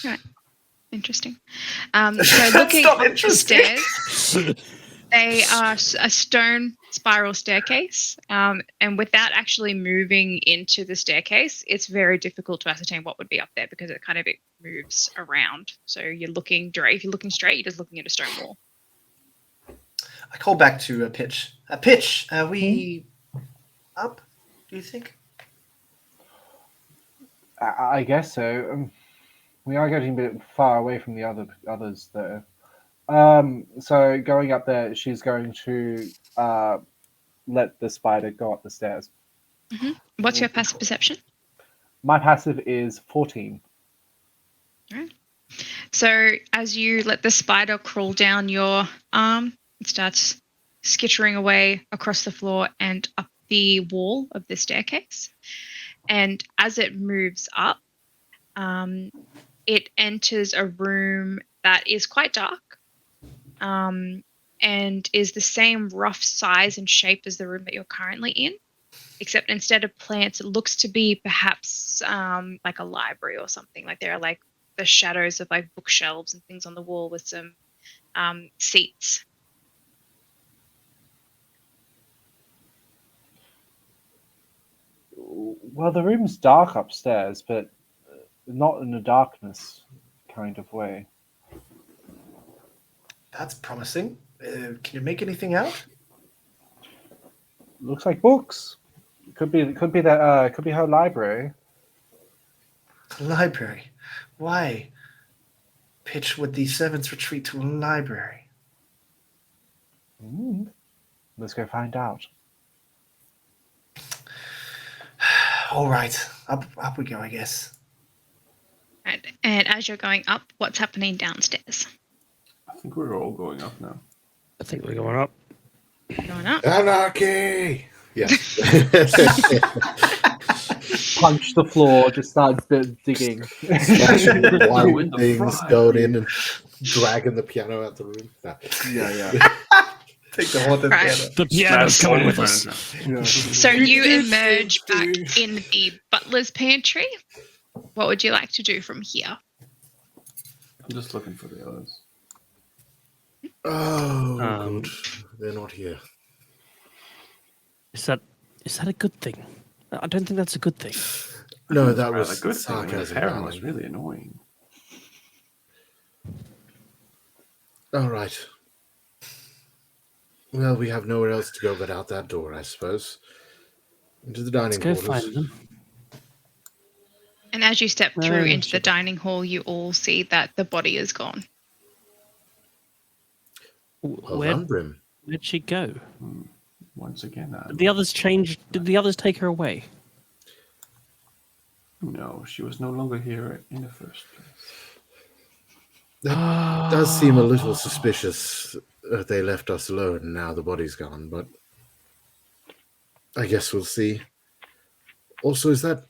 Right. Interesting. So looking up the stairs, they are a stone spiral staircase, and without actually moving into the staircase, it's very difficult to ascertain what would be up there because it moves around. So if you're looking straight, you're just looking at a stone wall. I call back to Pitch. Pitch, are we up, do you think? I guess so. We are getting a bit far away from the others, though. So going up there, she's going to let the spider go up the stairs. Mm-hmm. What's your passive perception? My passive is 14. All right. So as you let the spider crawl down your arm, it starts skittering away across the floor and up the wall of the staircase. And as it moves up, it enters a room that is quite dark. And is the same rough size and shape as the room that you're currently in, except instead of plants, it looks to be perhaps like a library or something. Like there are like the shadows of like bookshelves and things on the wall with some seats. Well, the room's dark upstairs, but not in a darkness kind of way. That's promising. Can you make anything out? Looks like books. Could be her library. Library. Why? Pitch would the servants retreat to a library? Let's go find out. All right, up we go, I guess. Right. And as you're going up, what's happening downstairs? I think we're all going up now. I think we're going up. Going up. Anarchy! Yes. Punch the floor, just start digging. Smashing In wild the things, fry. going in and dragging the piano out the room. No. Yeah. Take the haunted Right. piano. The piano's Smash coming all with the us. furniture. So you emerge back in the butler's pantry. What would you like to do from here? I'm just looking for the others. Oh, good. They're not here. Is that a good thing? I don't think that's a good thing. No, that Well, was a good thing. I mean, the sarcasm. parent was darling. really annoying. All right. Well, we have nowhere else to go but out that door, I suppose. Into the dining Let's go quarters. find them. And as you step through Oh, into the shit. dining hall, you all see that the body is gone. Well Where, done, Brim. where'd she go? Once again, Did the others change? Did the others take her away? no, she was no longer here in the first place. That does seem a little suspicious that they left us alone and now the body's gone, but I guess we'll see. Also, is that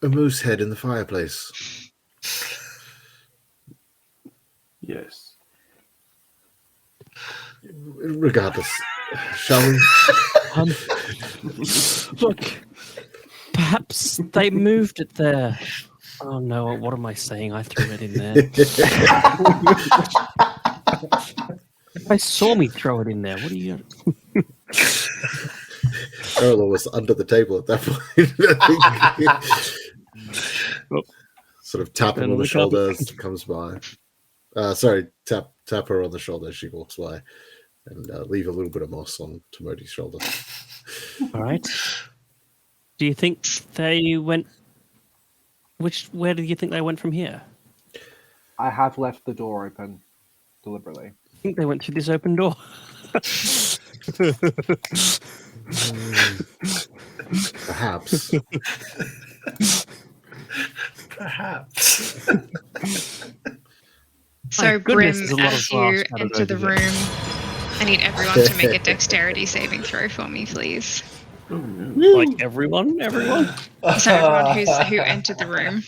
a moose head in the fireplace? Yes. Regardless, shall we? Look, perhaps they moved it there. Oh no! What am I saying? I threw it in there. They saw me throw it in there. What are you? Erla was under the table at that point. Sort of tap him And on the look up. shoulder as he comes by. Sorry, tap her on the shoulder as she walks by, and leave a little bit of moss on Timothy's shoulder. All right. Do you think they went? Where do you think they went from here? I have left the door open deliberately. I think they went through this open door. Perhaps. Perhaps. So, goodness, Brim, there's a lot of as glass you shattered enter the over there. room, I need everyone to make a dexterity saving throw for me, please. Oh, no. Like everyone. So everyone who entered the room.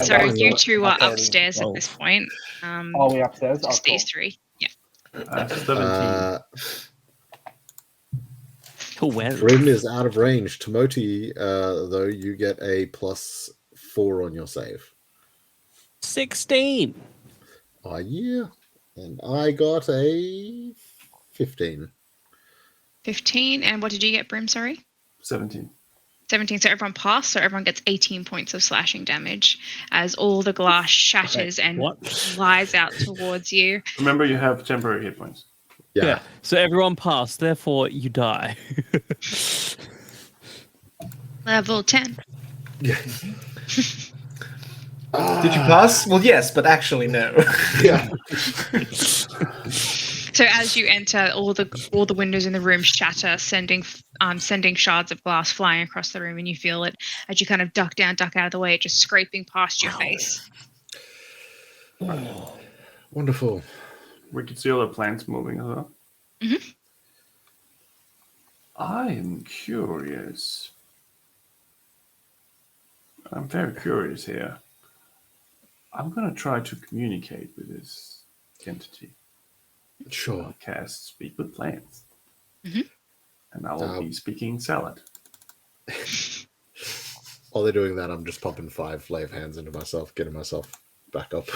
So you two are upstairs at this point. Are we upstairs? Just Oh, these three. Yeah. 17. Cool. Where? Brim is out of range. Timothy, though, you get a +4 on your save. 16. Oh, yeah. And I got a 15. 15. And what did you get, Brim? Sorry? 17. 17. So everyone passed. So everyone gets 18 points of slashing damage as all the glass shatters and what? flies out towards you. Remember, you have temporary hit points. Yeah. So everyone passed. Therefore, you die. Level 10. Did you pass? Well, yes, but actually, no. Yeah. So as you enter, all the windows in the room shatter, sending shards of glass flying across the room, and you feel it as you kind of duck out of the way, just scraping past your face. Wonderful. We can see all the plants moving as well. Mhm. I am curious. I'm very curious here. I'm going to try to communicate with this entity. Sure. I'll cast Speak with Plants. Mhm. And I will be speaking salad. While they're doing that, I'm just popping 5 flave hands into myself, getting myself back up.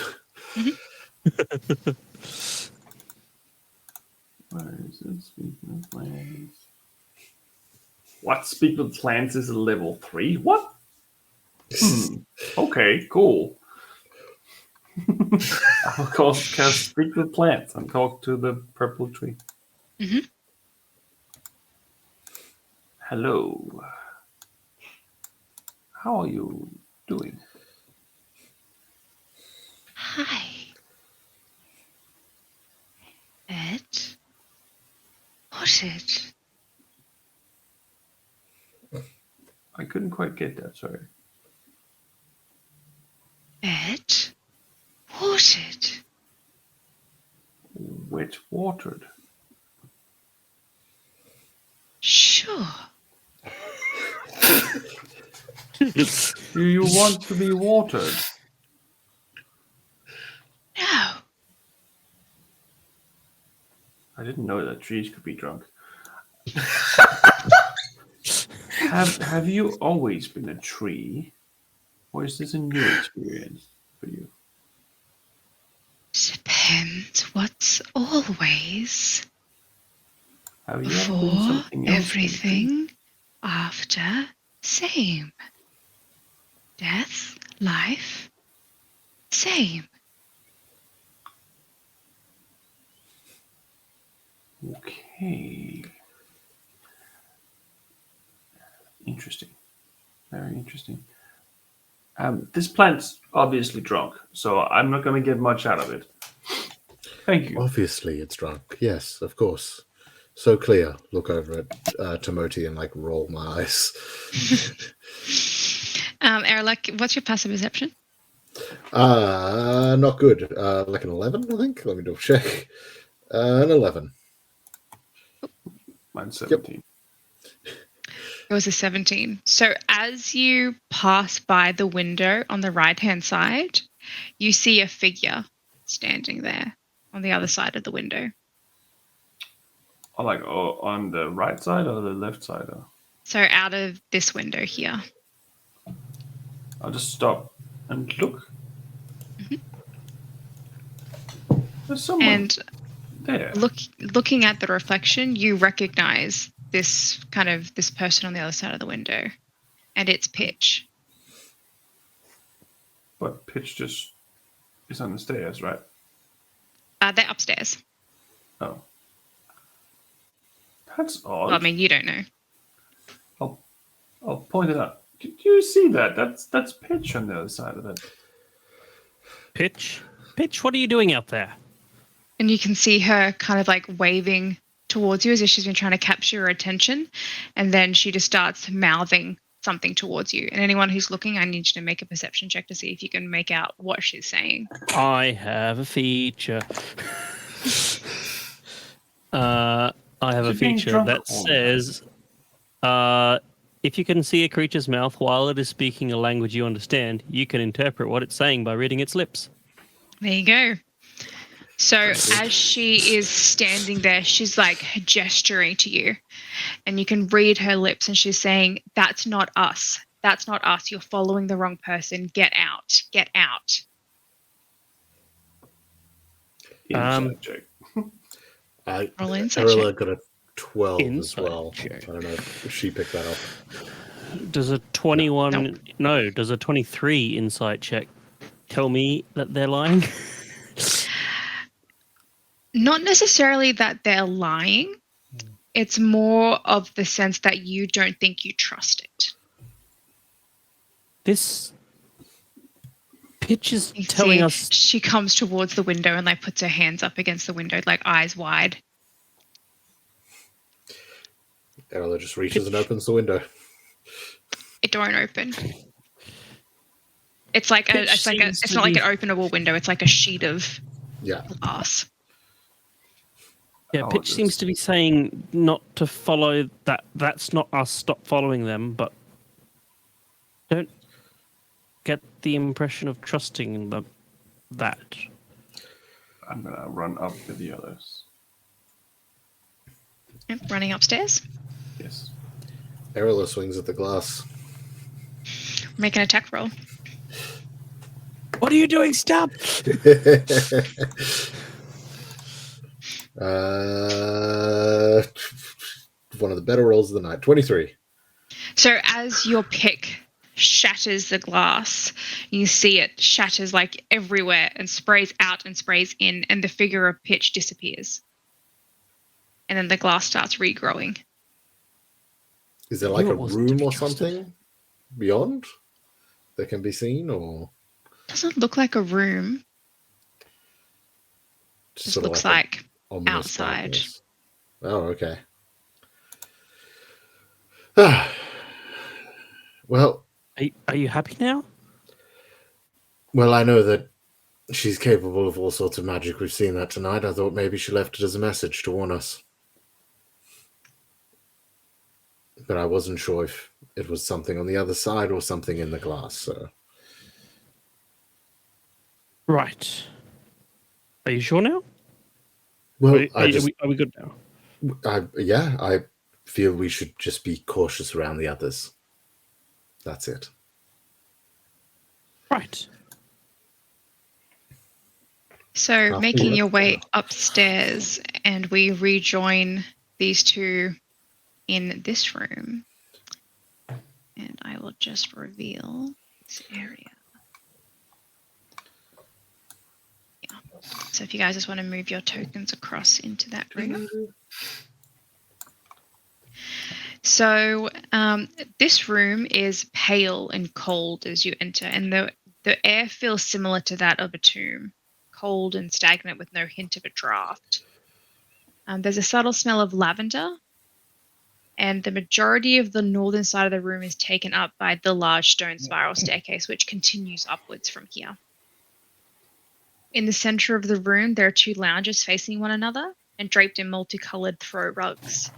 Where is it? Speak with Plants. What? Speak with Plants is a level 3? What? Okay, cool. I'll cast Speak with Plants and talk to the purple tree. Mhm. How are you doing? Hi. Ed? What it? I couldn't quite get that, sorry. Ed? Watered? Wet watered. Sure. Do you want to be watered? No. I didn't know that trees could be drunk. Have you always been a tree? Or is this a new experience for you? Depends what's always. Have you ever been Before, something else? than a tree? everything. After, same. Death, life, same. Okay. Interesting. Very interesting. This plant's obviously drunk, so I'm not going to get much out of it. Thank you. Obviously, it's drunk. Yes, of course. So clear. Look over at Timoti and like roll my eyes. Erlich, what's your passive perception? Not good. Like an 11, I think. Let me double check. An 11. Mine's 17. It was a 17. So as you pass by the window on the right-hand side, you see a figure standing there on the other side of the window. On the right side or the left side? So out of this window here. I'll just stop and look. There's someone And there. looking at the reflection, you recognize this person on the other side of the window. And it's Pitch. But Pitch just is on the stairs, right? They're upstairs. Oh. That's odd. Well, I mean, you don't know. I'll point it out. Do you see that? That's Pitch on the other side of it. Pitch, what are you doing out there? And you can see her kind of like waving towards you as if she's been trying to capture your attention. And then she just starts mouthing something towards you. And anyone who's looking, I need you to make a perception check to see if you can make out what she's saying. I have a feature. I have a Is it being feature drunk that all the says, if you can see a creature's mouth while it is speaking a language you understand, you can interpret what it's saying by reading its lips. There you go. So as she is standing there, she's like gesturing to you, and you can read her lips, and she's saying, "That's not us. That's not us. You're following the wrong person. Get out. Get out." Inside check. Roll insight Arilla check. got a 12 as Inside well. check. I don't know if she picked that up. Does a 21... Nope. No, does a 23 insight check tell me that they're lying? Not necessarily that they're lying. It's more of the sense that you don't think you trust it. This Pitch is You telling see, us... she comes towards the window and like puts her hands up against the window, like eyes wide. Arilla just reaches and opens the window. It don't open. It's like Pitch it's seems not to like be- an openable window. It's like a sheet of Yeah. glass. Yeah, Oh, Pitch this- seems to be saying not to follow that. That's not us. Stop following them, but don't get the impression of trusting them. That. I'm gonna run up with the others. Yep, running upstairs. Yes. Arilla swings at the glass. Make an attack roll. What are you doing? Stop! One of the better rolls of the night. 23. So as your pick shatters the glass, you see it shatters like everywhere and sprays out and sprays in, and the figure of Pitch disappears. And then the glass starts regrowing. Is there like knew a it wasn't to room be or trusted. something beyond? that can be seen, or Doesn't look like a room. Just sort of looks like like an ominous outside. darkness? Oh, okay. Well, Are you happy now? well, I know that she's capable of all sorts of magic. We've seen that tonight. I thought maybe she left it as a message to warn us. But I wasn't sure if it was something on the other side or something in the glass, so... Right. Are you sure now? Well, Are we good now? I feel we should just be cautious around the others. That's it. Right. So, After making you. your way upstairs, and we rejoin these two in this room. And I will just reveal this area. Yeah. So, if you guys just want to move your tokens across into that room. So, this room is pale and cold as you enter, and the air feels similar to that of a tomb, cold and stagnant with no hint of a draft. There's a subtle smell of lavender, and the majority of the northern side of the room is taken up by the large stone spiral staircase, which continues upwards from here. In the center of the room, there are two lounges facing one another and draped in multicolored throw rugs.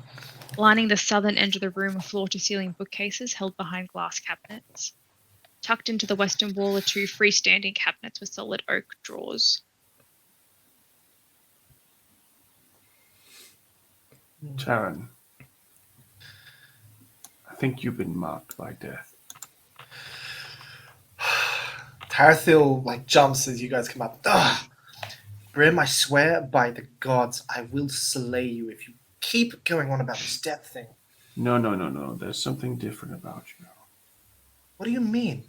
Lining the southern end of the room are floor-to-ceiling bookcases held behind glass cabinets. Tucked into the western wall are two freestanding cabinets with solid oak drawers. Taryn, I think you've been marked by death. Tarathil like jumps as you guys come up. Ugh! Brim, I swear by the gods, I will slay you if you keep going on about this death thing. No. There's something different about you. What do you mean?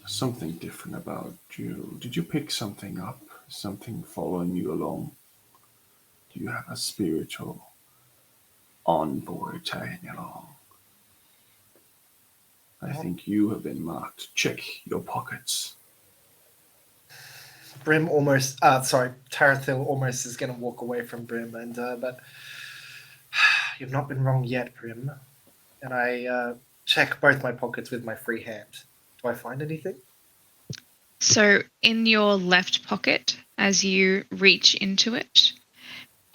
Something different about you. Did you pick something up? Something following you along? Do you have a spiritual envoy tagging along? I think you have been marked. Check your pockets. Brim almost, Tarathil almost is going to walk away from Brim, but you've not been wrong yet, Brim. And I check both my pockets with my free hand. Do I find anything? So in your left pocket, as you reach into it,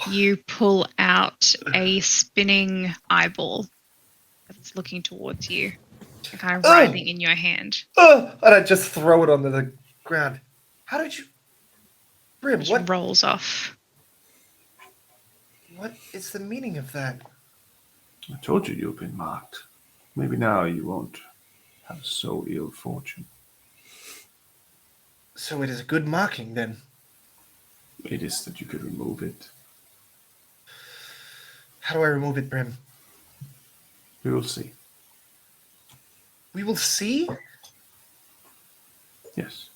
you pull out a spinning eyeball that's looking towards you, and kind of writhing in your hand. Oh! And I just throw it onto the ground. How did you... Brim, Which what rolls off. is the meaning of that? I told you you've been marked. Maybe now you won't have so ill fortune. So it is a good marking, then? It is that you could remove it. How do I remove it, Brim? We will see. We will see? Yes.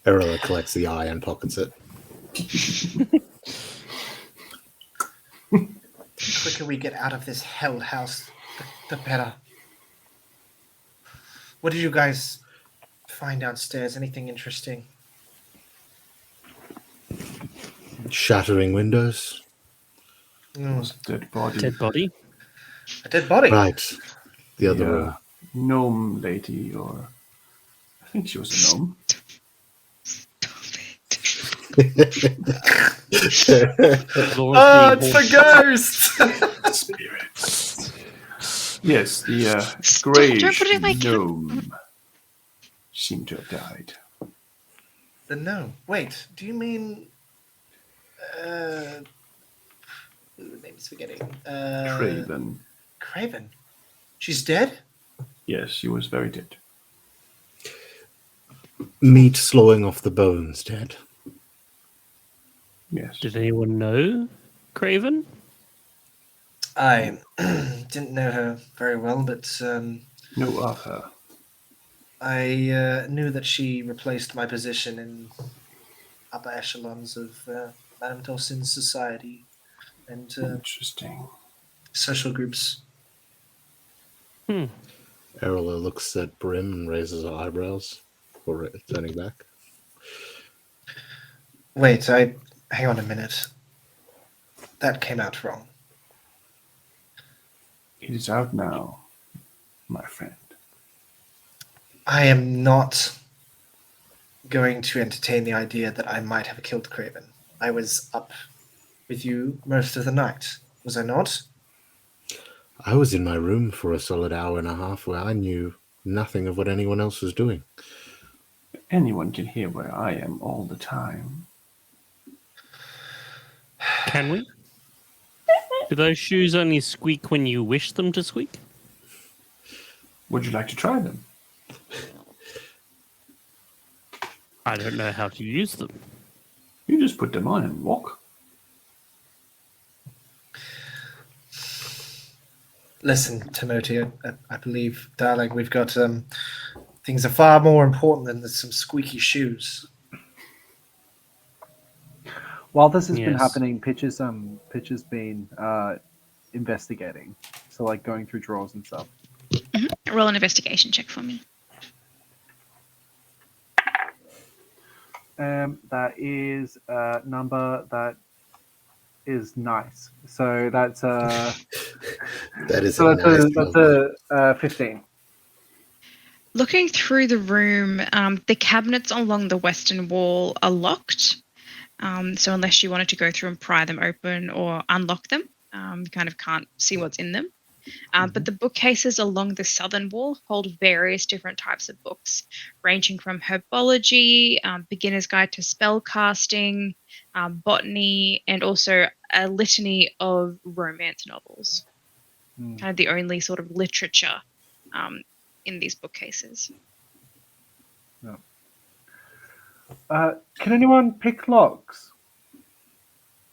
Erila collects the eye and pockets it. The quicker we get out of this hell house, the better. What did you guys find downstairs? Anything interesting? Shattering windows. It was a dead body. Dead body? A dead body? Right. The other room. Gnome lady, or... I think she was a gnome. Oh, it's the ghost! Spirits. Yes, the grey Don't put it in my gnome seemed to have died. The gnome. Wait, do you mean... the name's forgetting. Craven. Craven? She's dead? Yes, she was very dead. Meat slowing off the bones, dead. Yes. Did anyone know Craven? I didn't know her very well, but Know of her. I knew that she replaced my position in upper echelons of Madame Dorcyne's society and Interesting. social groups. Erla looks at Brim and raises her eyebrows before turning back. Wait, hang on a minute. That came out wrong. It is out now, my friend. I am not going to entertain the idea that I might have killed Craven. I was up with you most of the night, was I not? I was in my room for a solid hour and a half where I knew nothing of what anyone else was doing. Anyone can hear where I am all the time. Can we? Do those shoes only squeak when you wish them to squeak? Would you like to try them? I don't know how to use them. You just put them on and walk. Listen, Timothy, I believe, darling, we've got things are far more important than some squeaky shoes. While this has been Yes. happening, Pitcher's been investigating, so like going through drawers and stuff. Roll an investigation check for me. That is a number that is nice. So that's That is so a that's nice number. a 15. Looking through the room, the cabinets along the western wall are locked. So unless you wanted to go through and pry them open or unlock them, you kind of can't see what's in them. But the bookcases along the southern wall hold various different types of books, ranging from herbology, beginner's guide to spell casting, botany, and also a litany of romance novels. Kind of the only sort of literature in these bookcases. Can anyone pick locks?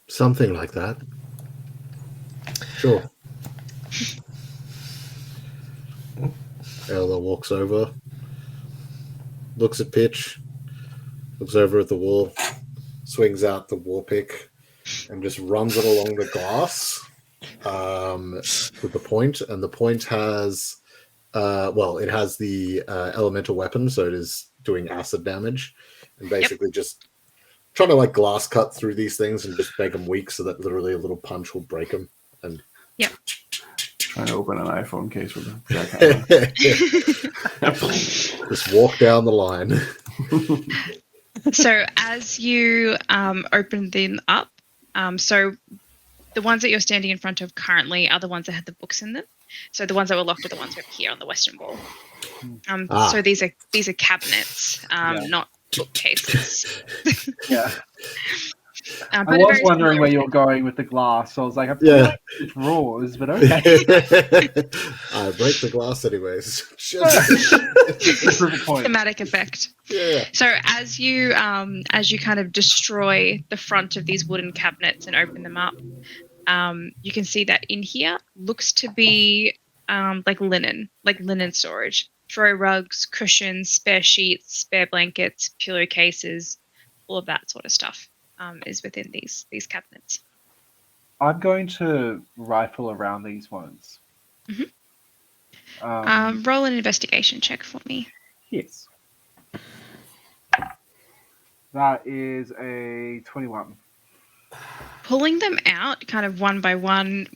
Something like that. Sure. Erla walks over, looks at Pitch, looks over at the wall, swings out the war pick, and just runs it along the glass with the point. And the point has, it has the elemental weapon, so it is doing acid damage, and basically just trying to like glass cut through these things and just make them weak, so that literally a little punch will break them. And Trying to open an iPhone case with a jackhammer. just walk down the line. So as you open them up, so the ones that you're standing in front of currently are the ones that had the books in them. So the ones that were locked are the ones over here on the western wall. So these are cabinets, not bookcases. Yeah. But I a was very wondering similar where you were going with the glass. So I was like, I'm like drawers, but okay. I break the glass anyways. Prove a point. thematic effect. Yeah. So as you kind of destroy the front of these wooden cabinets and open them up, you can see that in here looks to be like linen storage. Throw rugs, cushions, spare sheets, spare blankets, pillowcases, all of that sort of stuff is within these cabinets. I'm going to rifle around these ones. Roll an investigation check for me. Yes. That is a 21. Pulling them out kind of one by one,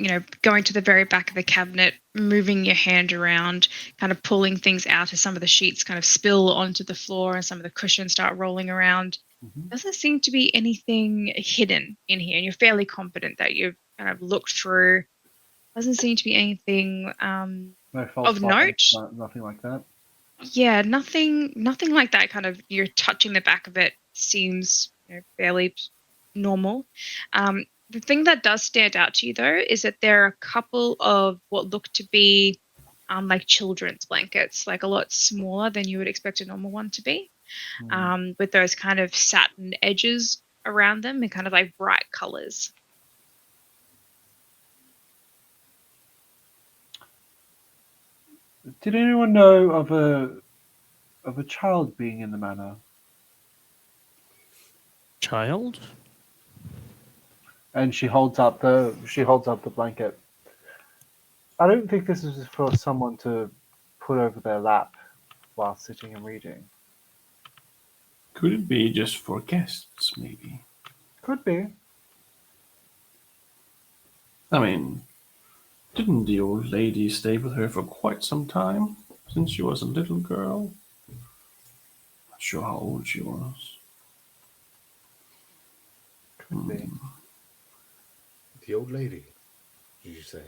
going to the very back of the cabinet, moving your hand around, kind of pulling things out as some of the sheets kind of spill onto the floor and some of the cushions start rolling around. Doesn't seem to be anything hidden in here, and you're fairly confident that you've kind of looked through. Doesn't seem to be anything No false of note. Nothing like that. Yeah, nothing like that. Kind of you're touching the back of it seems fairly normal. The thing that does stand out to you though is that there are a couple of what look to be like children's blankets, like a lot smaller than you would expect a normal one to be, with those kind of satin edges around them and kind of like bright colors. Did anyone know of a child being in the manor? Child? And she holds up the blanket. I don't think this is for someone to put over their lap while sitting and reading. Could it be just for guests, maybe? Could be. I mean, didn't the old lady stay with her for quite some time? Since she was a little girl? Not sure how old she was. Could be. The old lady, did you say?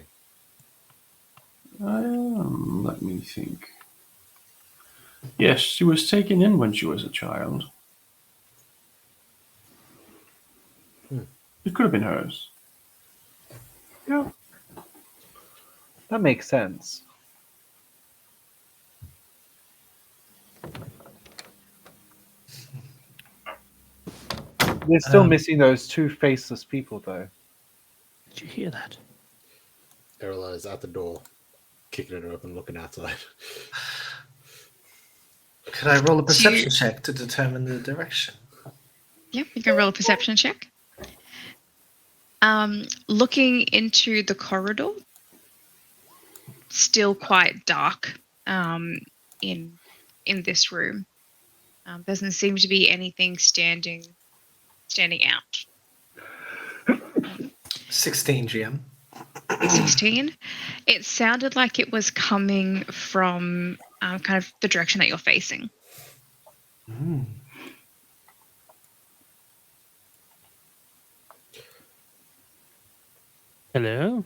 Let me think. Yes, she was taken in when she was a child. It could have been hers. Yeah. That makes sense. We're still missing those two faceless people, though. Did you hear that? Erla is at the door, kicking it open, looking outside. Could I roll a perception check to determine the direction? Yep, you can roll a perception check. Looking into the corridor, still quite dark in this room. Doesn't seem to be anything standing out. 16 GM. 16. It sounded like it was coming from kind of the direction that you're facing. Hello?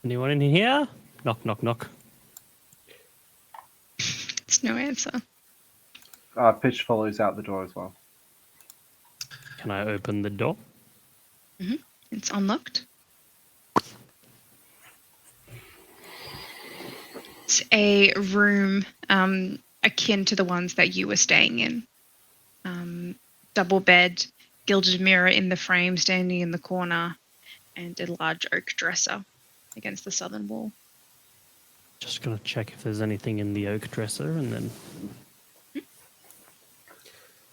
Anyone in here? Knock, knock, knock. It's no answer. Pitch follows out the door as well. Can I open the door? It's unlocked. It's a room akin to the ones that you were staying in. Double bed, gilded mirror in the frame standing in the corner, and a large oak dresser against the southern wall. Just gonna check if there's anything in the oak dresser and then...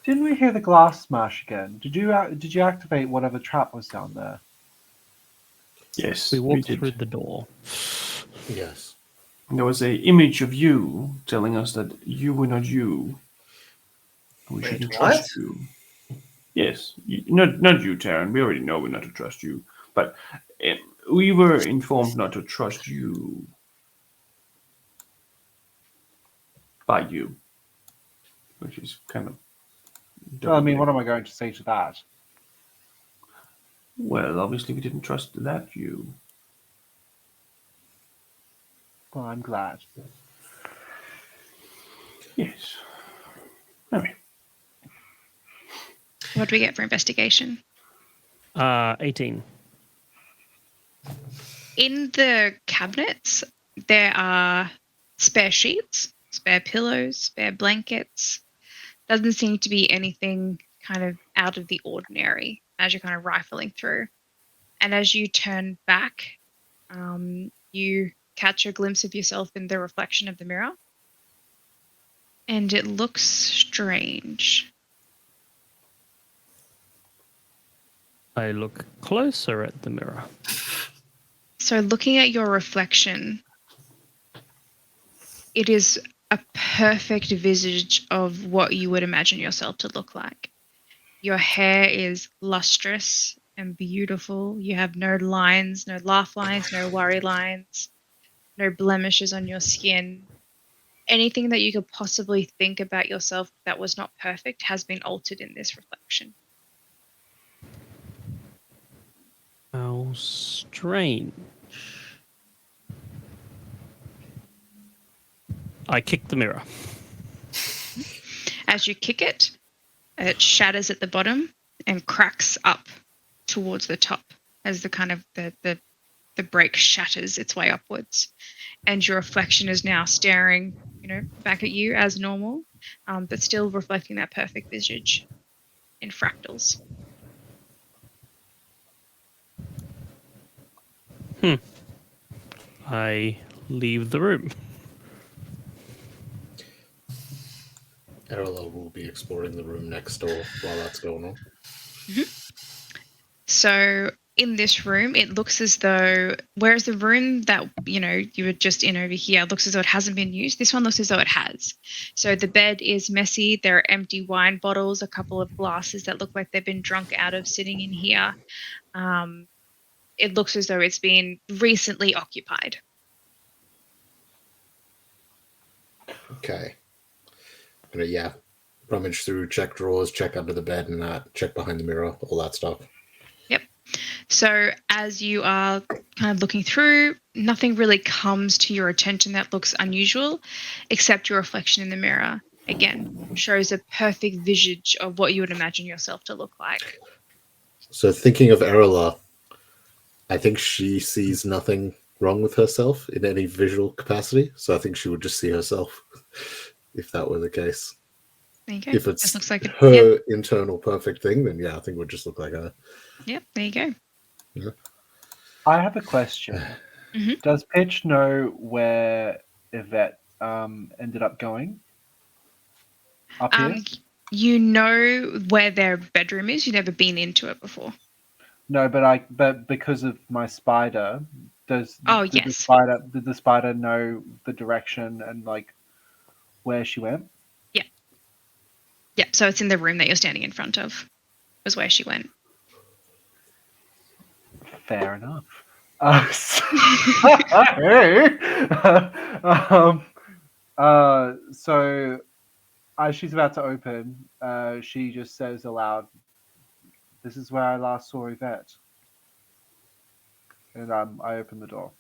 Didn't we hear the glass smash again? Did you activate whatever trap was down there? Yes, We walked did. through the door. Yes. There was a image of you telling us that you were not you. We Wait, shouldn't what? trust you. Yes, not you, Taryn. We already know we're not to trust you. But we were informed not to trust you. By you. Which is kind of... Well, I mean, what am I going to say to that? Well, obviously we didn't trust that you. Well, I'm glad. Yes. Anyway. What do we get for investigation? 18. In the cabinets, there are spare sheets, spare pillows, spare blankets. Doesn't seem to be anything kind of out of the ordinary as you're kind of rifling through. And as you turn back, you catch a glimpse of yourself in the reflection of the mirror. And it looks strange. I look closer at the mirror. So looking at your reflection, it is a perfect visage of what you would imagine yourself to look like. Your hair is lustrous and beautiful. You have no lines, no laugh lines, no worry lines, no blemishes on your skin. Anything that you could possibly think about yourself that was not perfect has been altered in this reflection. How strange. I kick the mirror. As you kick it, it shatters at the bottom and cracks up towards the top as the kind of the break shatters its way upwards. And your reflection is now staring, back at you as normal, but still reflecting that perfect visage in fractals. I leave the room. Erla will be exploring the room next door while that's going on. So in this room, it looks as though, whereas the room that, you were just in over here looks as though it hasn't been used, this one looks as though it has. So the bed is messy. There are empty wine bottles, a couple of glasses that look like they've been drunk out of sitting in here. It looks as though it's been recently occupied. Okay. Gonna rummage through, check drawers, check under the bed, and check behind the mirror, all that stuff. Yep. So as you are kind of looking through, nothing really comes to your attention that looks unusual, except your reflection in the mirror. Again, shows a perfect visage of what you would imagine yourself to look like. So thinking of Erla, I think she sees nothing wrong with herself in any visual capacity. So I think she would just see herself if that were the case. There you go. If it's just looks like her internal perfect thing, then I think it would just look like her. Yep, there you go. Yeah. I have a question. Mhm. Does Pitch know where Yvette ended up going? Up here? You know where their bedroom is. You've never been into it before. No, but because of my spider, did yes. the spider know the direction and like where she went? Yep, so it's in the room that you're standing in front of, was where she went. Fair enough. So as she's about to open, she just says aloud, "This is where I last saw Yvette." And I open the door.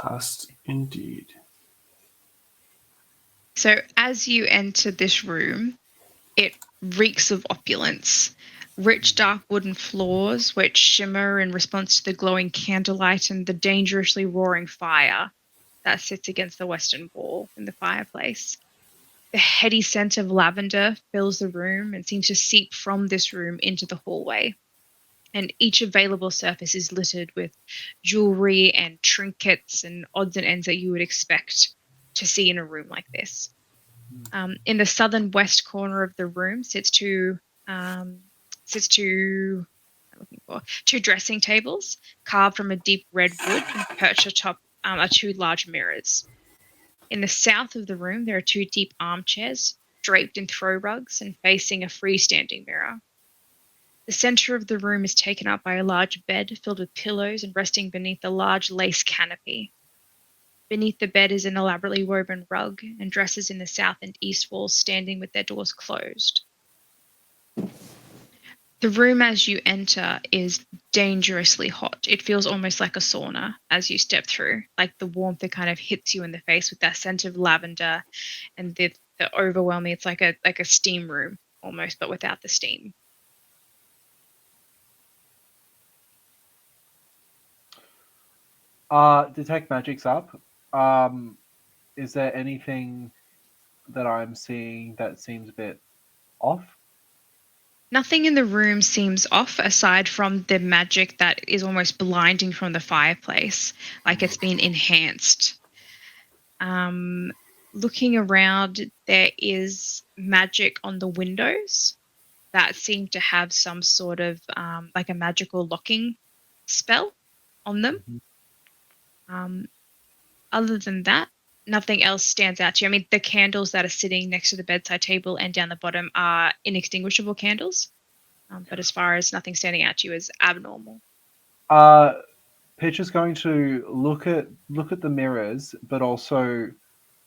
Last indeed. So as you enter this room, it reeks of opulence. Rich dark wooden floors which shimmer in response to the glowing candlelight and the dangerously roaring fire that sits against the western wall in the fireplace. The heady scent of lavender fills the room and seems to seep from this room into the hallway. And each available surface is littered with jewelry and trinkets and odds and ends that you would expect to see in a room like this. In the southern west corner of the room sits two dressing tables carved from a deep red wood and perched atop are two large mirrors. In the south of the room, there are two deep armchairs draped in throw rugs and facing a freestanding mirror. The center of the room is taken up by a large bed filled with pillows and resting beneath a large lace canopy. Beneath the bed is an elaborately woven rug and dresses in the south and east walls standing with their doors closed. The room as you enter is dangerously hot. It feels almost like a sauna as you step through, like the warmth that kind of hits you in the face with that scent of lavender and the overwhelming, it's like a steam room almost, but without the steam. Detect Magic's up. Is there anything that I'm seeing that seems a bit off? Nothing in the room seems off aside from the magic that is almost blinding from the fireplace, like it's been enhanced. Looking around, there is magic on the windows that seem to have some sort of like a magical locking spell on them. Other than that, nothing else stands out to you. I mean, the candles that are sitting next to the bedside table and down the bottom are inextinguishable candles. But as far as nothing standing out to you as abnormal. Pitch is going to look at the mirrors, but also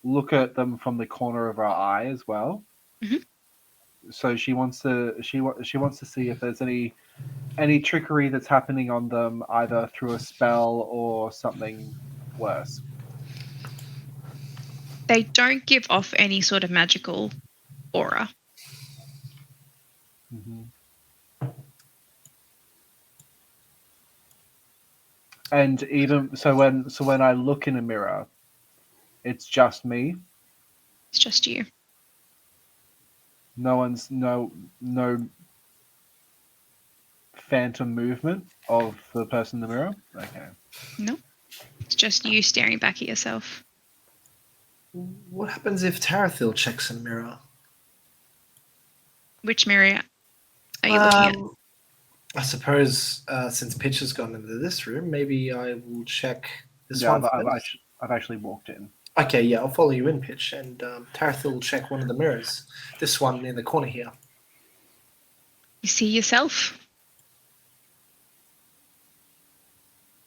look at them from the corner of her eye as well. Mhm. So she wants to see if there's any trickery that's happening on them, either through a spell or something worse. They don't give off any sort of magical aura. Mm-hmm. And even so, when I look in a mirror, it's just me. It's just you. No one's no phantom movement of the person in the mirror. Okay. No, it's just you staring back at yourself. What happens if Tarathil checks a mirror? Which mirror are you looking at? I suppose since Pitch has gone into this room, maybe I will check this Yeah, one first. I've actually walked in. Okay, yeah, I'll follow you in, Pitch, and Taratha will check one of the mirrors. This one in the corner here. You see yourself.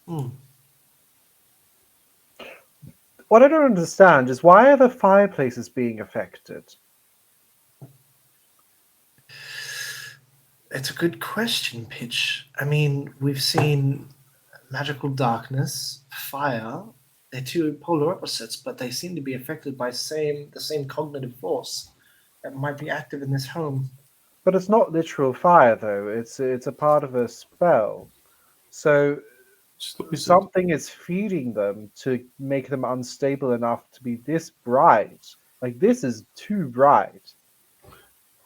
Hmm. What I don't understand is why are the fireplaces being affected? It's a good question, Pitch. I mean, we've seen magical darkness, fire. They're two polar opposites, but they seem to be affected by the same cognitive force that might be active in this home. But it's not literal fire, though. It's a part of a spell. So It's the wizard. something is feeding them to make them unstable enough to be this bright. Like, this is too bright.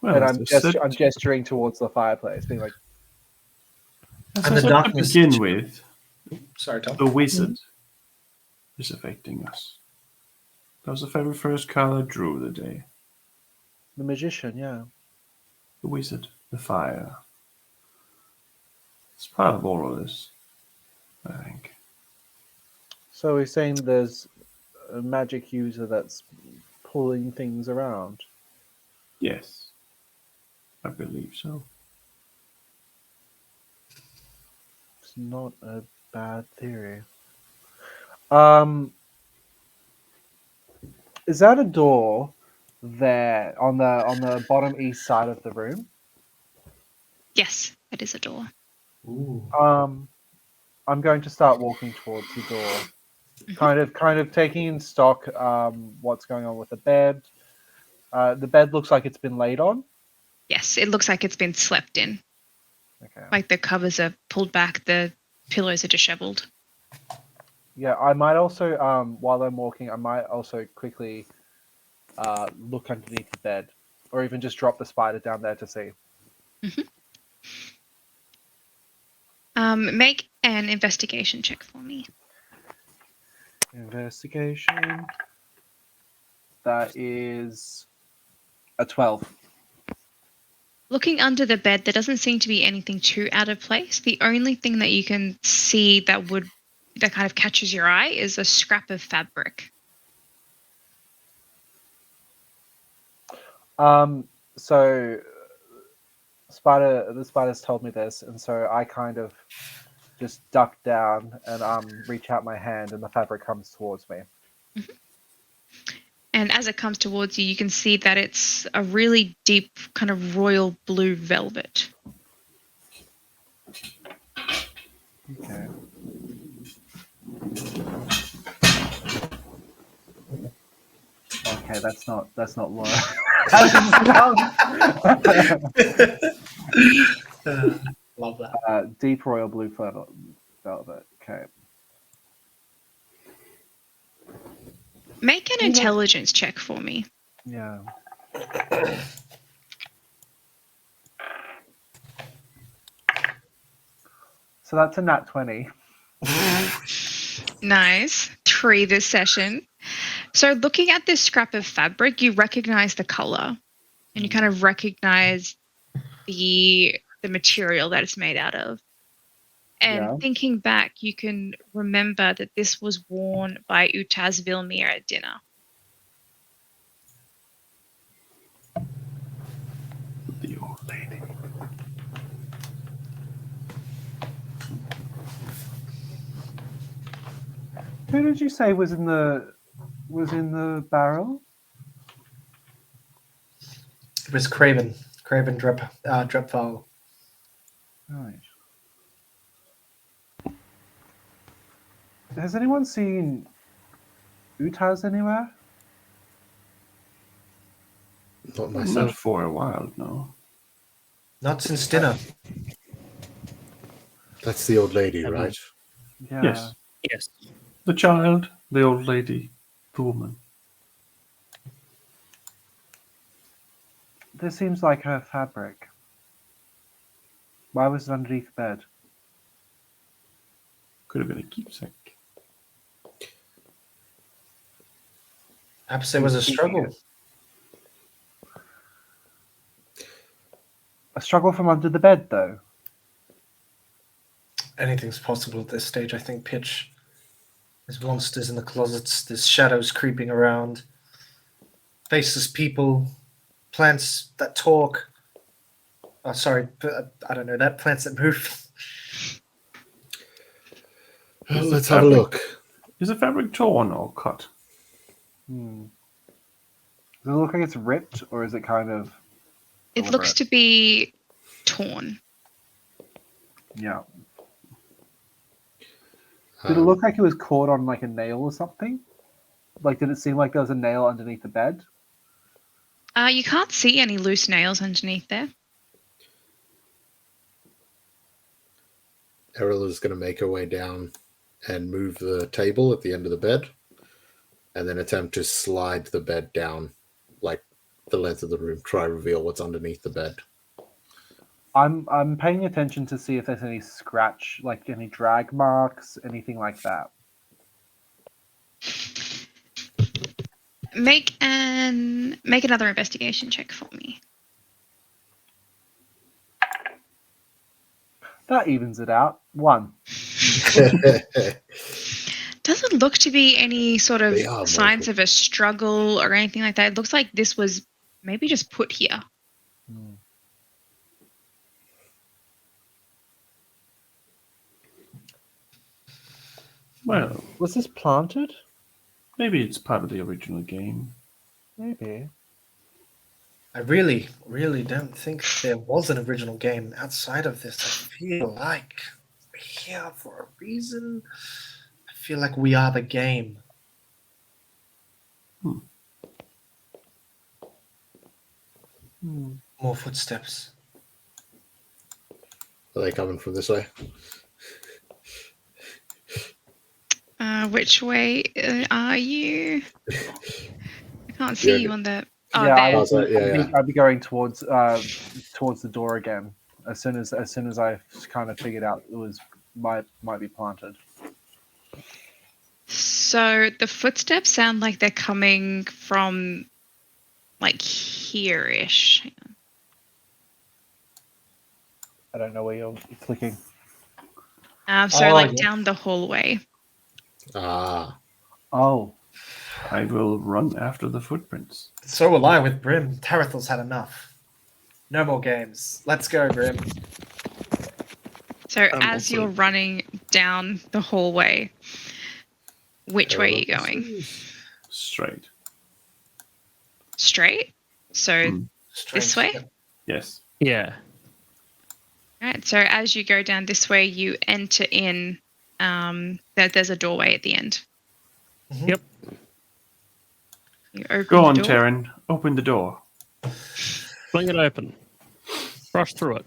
Well, And as I said- I'm gesturing towards the fireplace, being like, as And I the said to darkness- begin with, Sorry, Tom. the wizard is affecting us. That was the very first card I drew of the day. the magician, yeah. The wizard, the fire. It's part of all of this, I think. So he's saying there's a magic user that's pulling things around. Yes, I believe so. It's not a bad theory. Is that a door there on the bottom east side of the room? Yes, it is a door. Ooh. I'm going to start walking towards the door, kind of taking in stock what's going on with the bed. The bed looks like it's been laid on. Yes, it looks like it's been slept in. Okay. Like the covers are pulled back, the pillows are disheveled. Yeah, I might also, while I'm walking, I might also quickly look underneath the bed, or even just drop the spider down there to see. Make an investigation check for me. Investigation. That is a 12. Looking under the bed, there doesn't seem to be anything too out of place. The only thing that you can see that kind of catches your eye is a scrap of fabric. So the spider's told me this, and so I kind of just duck down and reach out my hand, and the fabric comes towards me. And as it comes towards you, you can see that it's a really deep kind of royal blue velvet. Okay. Okay, that's not Laura. Love that. Deep royal blue velvet. Okay. Make an intelligence check for me. Yeah. So that's a nat 20. Nice. 3 this session. So looking at this scrap of fabric, you recognize the color and you kind of recognize the material that it's made out of. And Yeah. thinking back, you can remember that this was worn by Utaz Vilmir at dinner. The old lady. Who did you say was in the barrel? It was Craven Drepfall. Right. Has anyone seen Utaz anywhere? Not Not myself. for a while, no. Not since dinner. That's the old lady, right? Yeah. Yes. Yes. The child, the old lady, the woman. This seems like her fabric. Why was it underneath the bed? Could have been a keepsake. Perhaps there was a struggle. A struggle from under the bed, though. Anything's possible at this stage, I think, Pitch. There's monsters in the closets, there's shadows creeping around, faceless people, plants that talk. Oh, sorry, I don't know that. Plants that move. Well, let's have a look. Is the fabric torn or cut? Does it look like it's ripped, or is it kind of... It looks to be torn. Yeah. Did it look like it was caught on like a nail or something? Like, did it seem like there was a nail underneath the bed? You can't see any loose nails underneath there. Errol is going to make her way down and move the table at the end of the bed, and then attempt to slide the bed down like the length of the room, try to reveal what's underneath the bed. I'm paying attention to see if there's any scratch, like any drag marks, anything like that. Make another investigation check for me. That evens it out. 1. Doesn't look to be any sort of They are signs mortal. of a struggle or anything like that. It looks like this was maybe just put here. Well, Was this planted? maybe it's part of the original game. Maybe. I really, really don't think there was an original game outside of this. I feel like we're here for a reason. I feel like we are the game. More footsteps. Are they coming from this way? Which way are you? I can't see Yeah. you on the... Oh, Yeah, there. I'd be going towards the door again as soon as I kind of figured out it was might be planted. So the footsteps sound like they're coming from like here-ish. Hang on. I don't know where you're clicking. So Oh, like yeah. down the hallway. Ah, Oh, I will run after the footprints. So will I with Brim. Tarathal's had enough. No more games. Let's go, Brim. So as also- you're running down the hallway, which way are you going? Straight. Straight? So this way? Yes. Yeah. Right. So as you go down this way, you enter in. There's a doorway at the end. Yep. You open Go the on, door. Taryn. Open the door. Fling it open. Rush through it.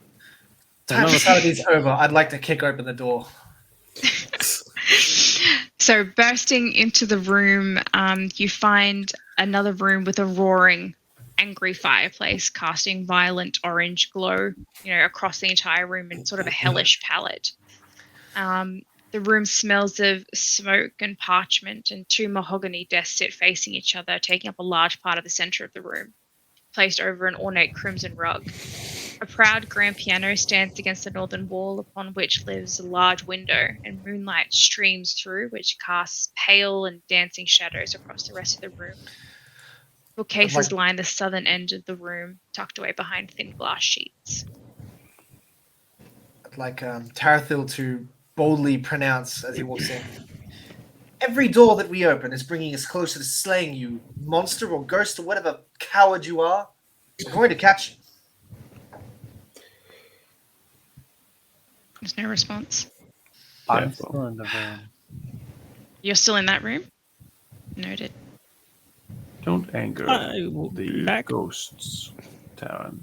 Time for Saturday's over. I'd like to kick open the door. So bursting into the room, you find another room with a roaring, angry fireplace casting violent orange glow, across the entire room in sort of a hellish palette. The room smells of smoke and parchment, and 2 mahogany desks sit facing each other, taking up a large part of the center of the room, placed over an ornate crimson rug. A proud grand piano stands against the northern wall, upon which lives a large window, and moonlight streams through, which casts pale and dancing shadows across the rest of the room. Bookcases line the southern end of the room, tucked away behind thin glass sheets. I'd like Tarathil to boldly pronounce as he walks in. Every door that we open is bringing us closer to slaying you, monster or ghost or whatever coward you are. We're going to catch you. There's no response. I'm Careful. still in the room. You're still in that room? Noted. Don't anger I will the black- ghosts, Taryn.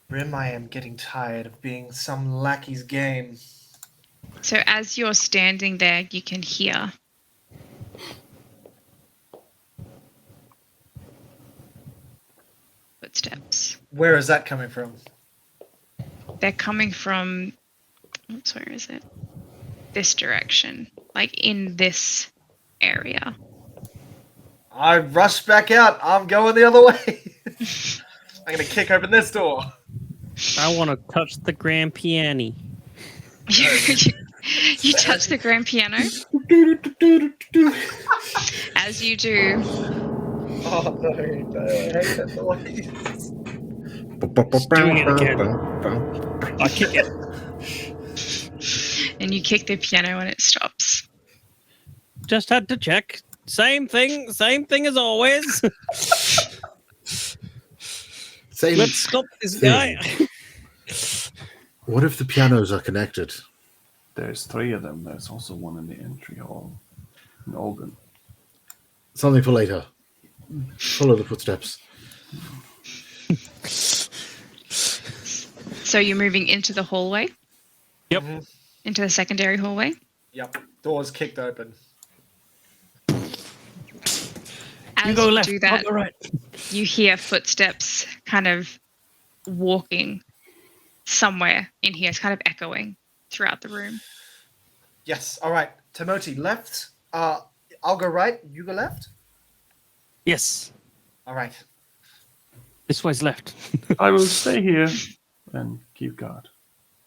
Brim, I am getting tired of being some lackey's game. So as you're standing there, you can hear footsteps. Where is that coming from? They're coming from, where is it? This direction, like in this area. I rush back out. I'm going the other way. I'm going to kick open this door. I want to touch the grand piano. You touch the grand piano. As you do, Oh no, I hate that noise. doing it again. I kick it. and you kick the piano and it stops. Just had to check. Same thing as always. Same Let's stop this thing. guy. What if the pianos are connected? There's 3 of them. There's also one in the entry hall. An organ. Something for later. Follow the footsteps. So you're moving into the hallway, Yep. into the secondary hallway. Yep. Doors kicked open. As You go left. do I'll that, go right. you hear footsteps kind of walking somewhere in here. It's kind of echoing throughout the room. Yes. All right. Timoti, left. I'll go right. You go left. Yes. All right. This way's left. I will stay here and keep guard.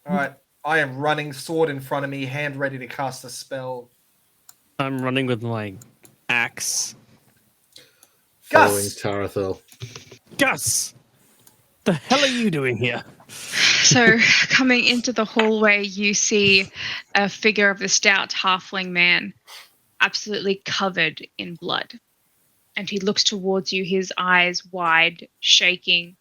All right. I am running, sword in front of me, hand ready to cast a spell. I'm running with my axe. Following Gus! Tarathel. Gus! The hell are you doing here? So, coming into the hallway, you see a figure of a stout halfling man, absolutely covered in blood. And he looks towards you, his eyes wide, shaking.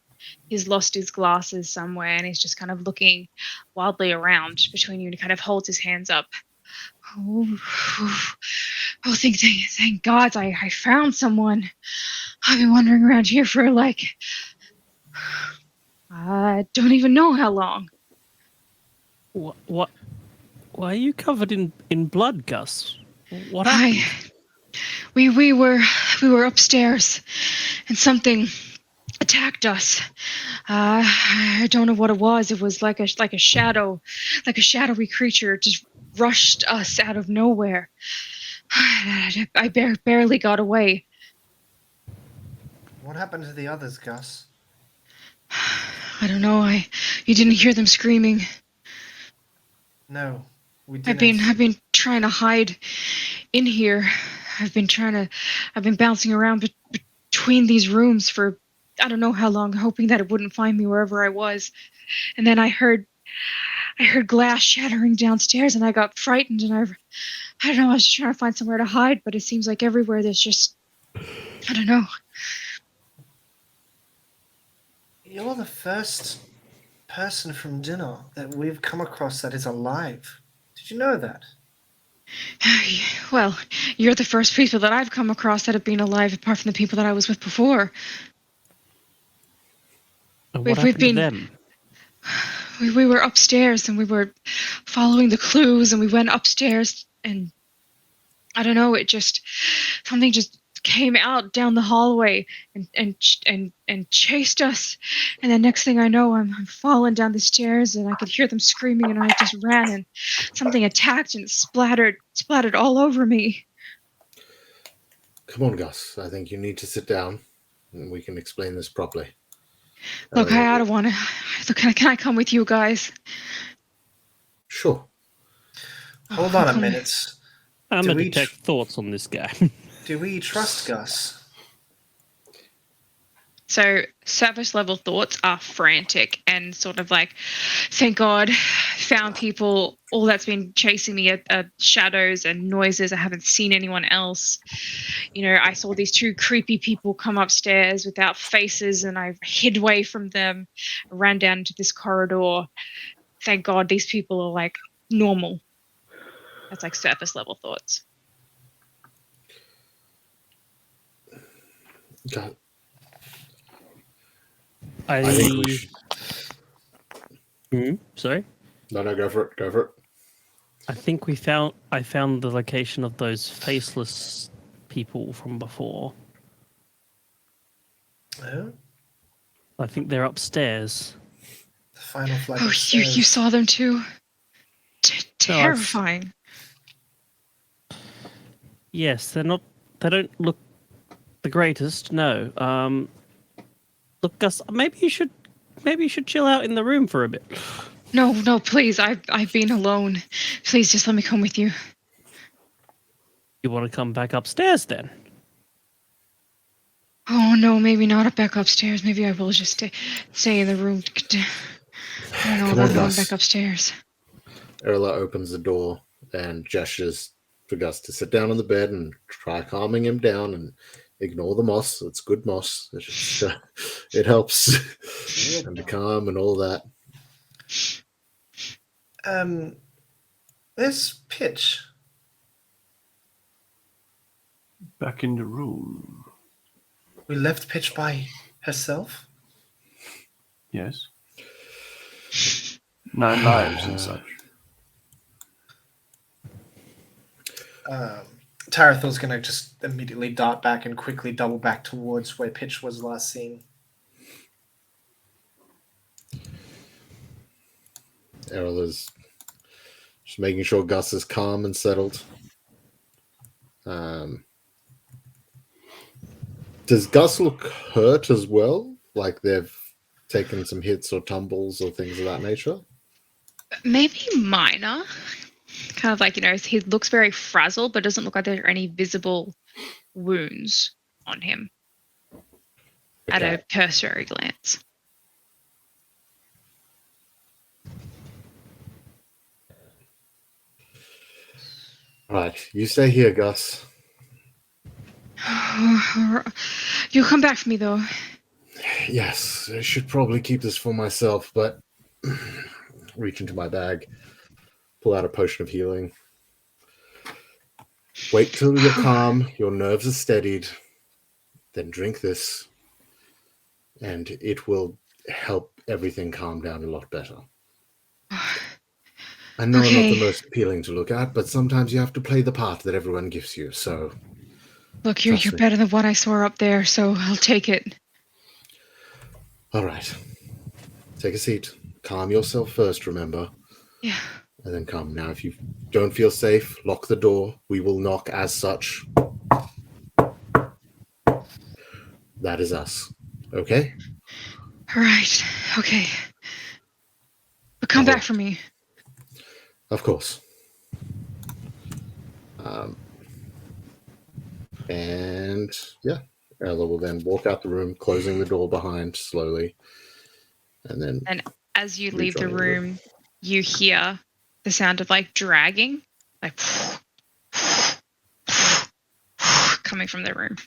He's lost his glasses somewhere, and he's just kind of looking wildly around between you, and he kind of holds his hands up. Oh, thank God I found someone. I've been wandering around here for I don't even know how long. What? Why are you covered in blood, Gus? What happened? We were upstairs, and something attacked us. I don't know what it was. It was like a shadow, like a shadowy creature just rushed us out of nowhere. I barely got away. What happened to the others, Gus? I don't know. You didn't hear them screaming. No, we didn't. I've been trying to hide in here. I've been bouncing around between these rooms for I don't know how long, hoping that it wouldn't find me wherever I was. And then I heard glass shattering downstairs, and I got frightened. And I don't know. I was just trying to find somewhere to hide, but it seems like everywhere there's just I don't know. You're the first person from dinner that we've come across that is alive. Did you know that? Well, you're the first people that I've come across that have been alive, apart from the people that I was with before. And We've what happened to been- them? We were upstairs, and we were following the clues, and we went upstairs, and I don't know, something just came out down the hallway and chased us. And the next thing I know, I'm falling down the stairs, and I could hear them screaming, and I just ran, and something attacked and splattered all over me. Come on, Gus. I think you need to sit down and we can explain this properly. Look, I don't want to. Look, can I come with you guys? Sure. Hold on a come- minute. I'm Do gonna we detect thoughts on this guy. Do we trust Gus? So surface level thoughts are frantic and sort of like, thank God, found people. All that's been chasing me are shadows and noises. I haven't seen anyone else. I saw these 2 creepy people come upstairs without faces, and I hid away from them, ran down into this corridor. Thank God these people are like normal. That's like surface level thoughts. God, I I think we should... Sorry? No, go for it. Go for it. I think I found the location of those faceless people from before. Oh, I think they're upstairs. the final flight. Oh, you saw them too? No, I've- Terrifying. Yes, they don't look the greatest, no. Look, Gus, maybe you should maybe you should chill out in the room for a bit. No, please. I've been alone. Please, just let me come with you. You want to come back upstairs then? Oh no, maybe not back upstairs. Maybe I will just stay in the room. I don't know Come about on, going Gus. back upstairs. Erla opens the door and gestures for Gus to sit down on the bed and try calming him down and ignore the moss. It's good moss. It helps and to calm and all that. There's Pitch. Back in the room. We left Pitch by herself. Yes. 9 lives and such. Tarathal's going to just immediately dart back and quickly double back towards where Pitch was last seen. Errol is just making sure Gus is calm and settled. Does Gus look hurt as well? Like they've taken some hits or tumbles or things of that nature? Maybe minor. Kind of like, he looks very frazzled, but doesn't look like there are any visible wounds on him at a cursory glance. Right, you stay here, Gus. You'll come back for me, though. Yes, I should probably keep this for myself, but reach into my bag, pull out a potion of healing. Wait till you're calm, your nerves are steadied, then drink this, and it will help everything calm down a lot better. I know I'm not the most appealing to look at, but sometimes you have to play the part that everyone gives you, so... Look, you're better than what I saw up there, so I'll take it. All right. Take a seat. Calm yourself first, remember? Yeah. And then come. Now, if you don't feel safe, lock the door. We will knock as such. That is us. Okay? All right. Okay. But come back for me. Of course. And yeah, Ella will then walk out the room, closing the door behind slowly. And as you leave the room, you hear the sound of dragging, coming from the room.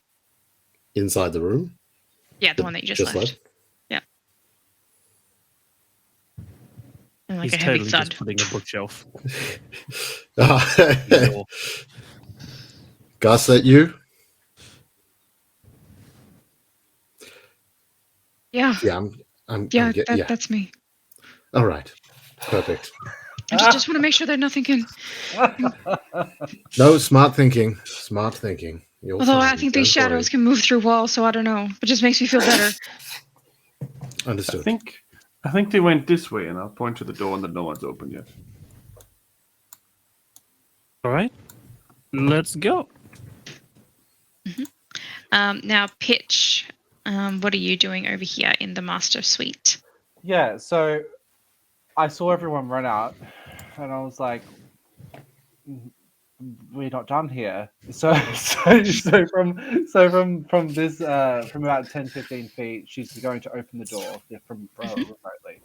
Inside the room? Yeah, the one that you just left. Yeah. And He's a heavy totally thud. just putting a bookshelf. Gus, that you? Yeah. Yeah, that's me. All right. Perfect. I just want to make sure that nothing can... No, smart thinking. Smart thinking. Although I think these shadows can move through walls, so I don't know. It just makes me feel better. Understood. I think they went this way, and I'll point to the door, and that no one's opened yet. All right. Let's go. Mm-hmm. Now, Pitch, what are you doing over here in the master suite? Yeah, so I saw everyone run out, and I was like, "We're not done here." So from this from about 10-15 feet, she's going to open the door from remotely.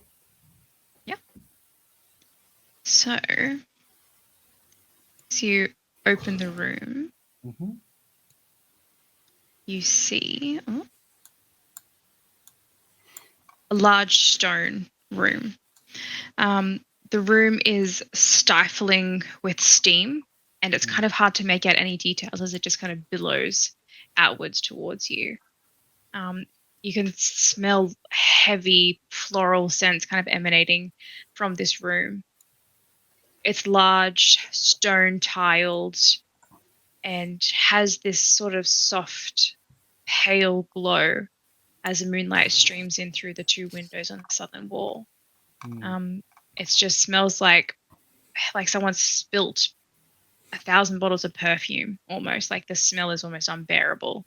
Yeah. So you open the room. Mm-hmm. You see a large stone room. The room is stifling with steam, and it's kind of hard to make out any details as it just kind of billows outwards towards you. You can smell heavy floral scents kind of emanating from this room. It's large, stone tiled, and has this sort of soft, pale glow as the moonlight streams in through the 2 windows on the southern wall. It just smells like someone spilt 1,000 bottles of perfume, almost. Like the smell is almost unbearable.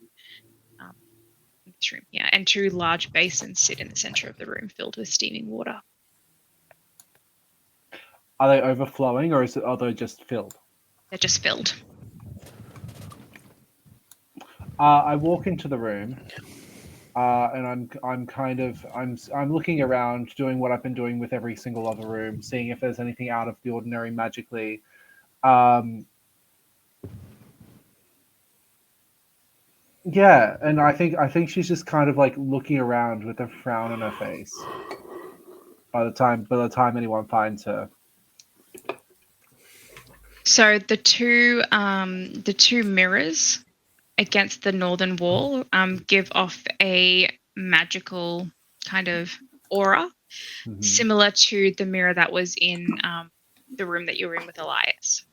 this room here, and 2 large basins sit in the center of the room filled with steaming water. Are they overflowing, or are they just filled? They're just filled. I walk into the room, and I'm looking around, doing what I've been doing with every single other room, seeing if there's anything out of the ordinary magically. Yeah, and I think she's just kind of like looking around with a frown on her face. By the time anyone finds her. So the two mirrors against the northern wall give off a magical kind of aura, similar to the mirror that was in the room that you were in with Elias.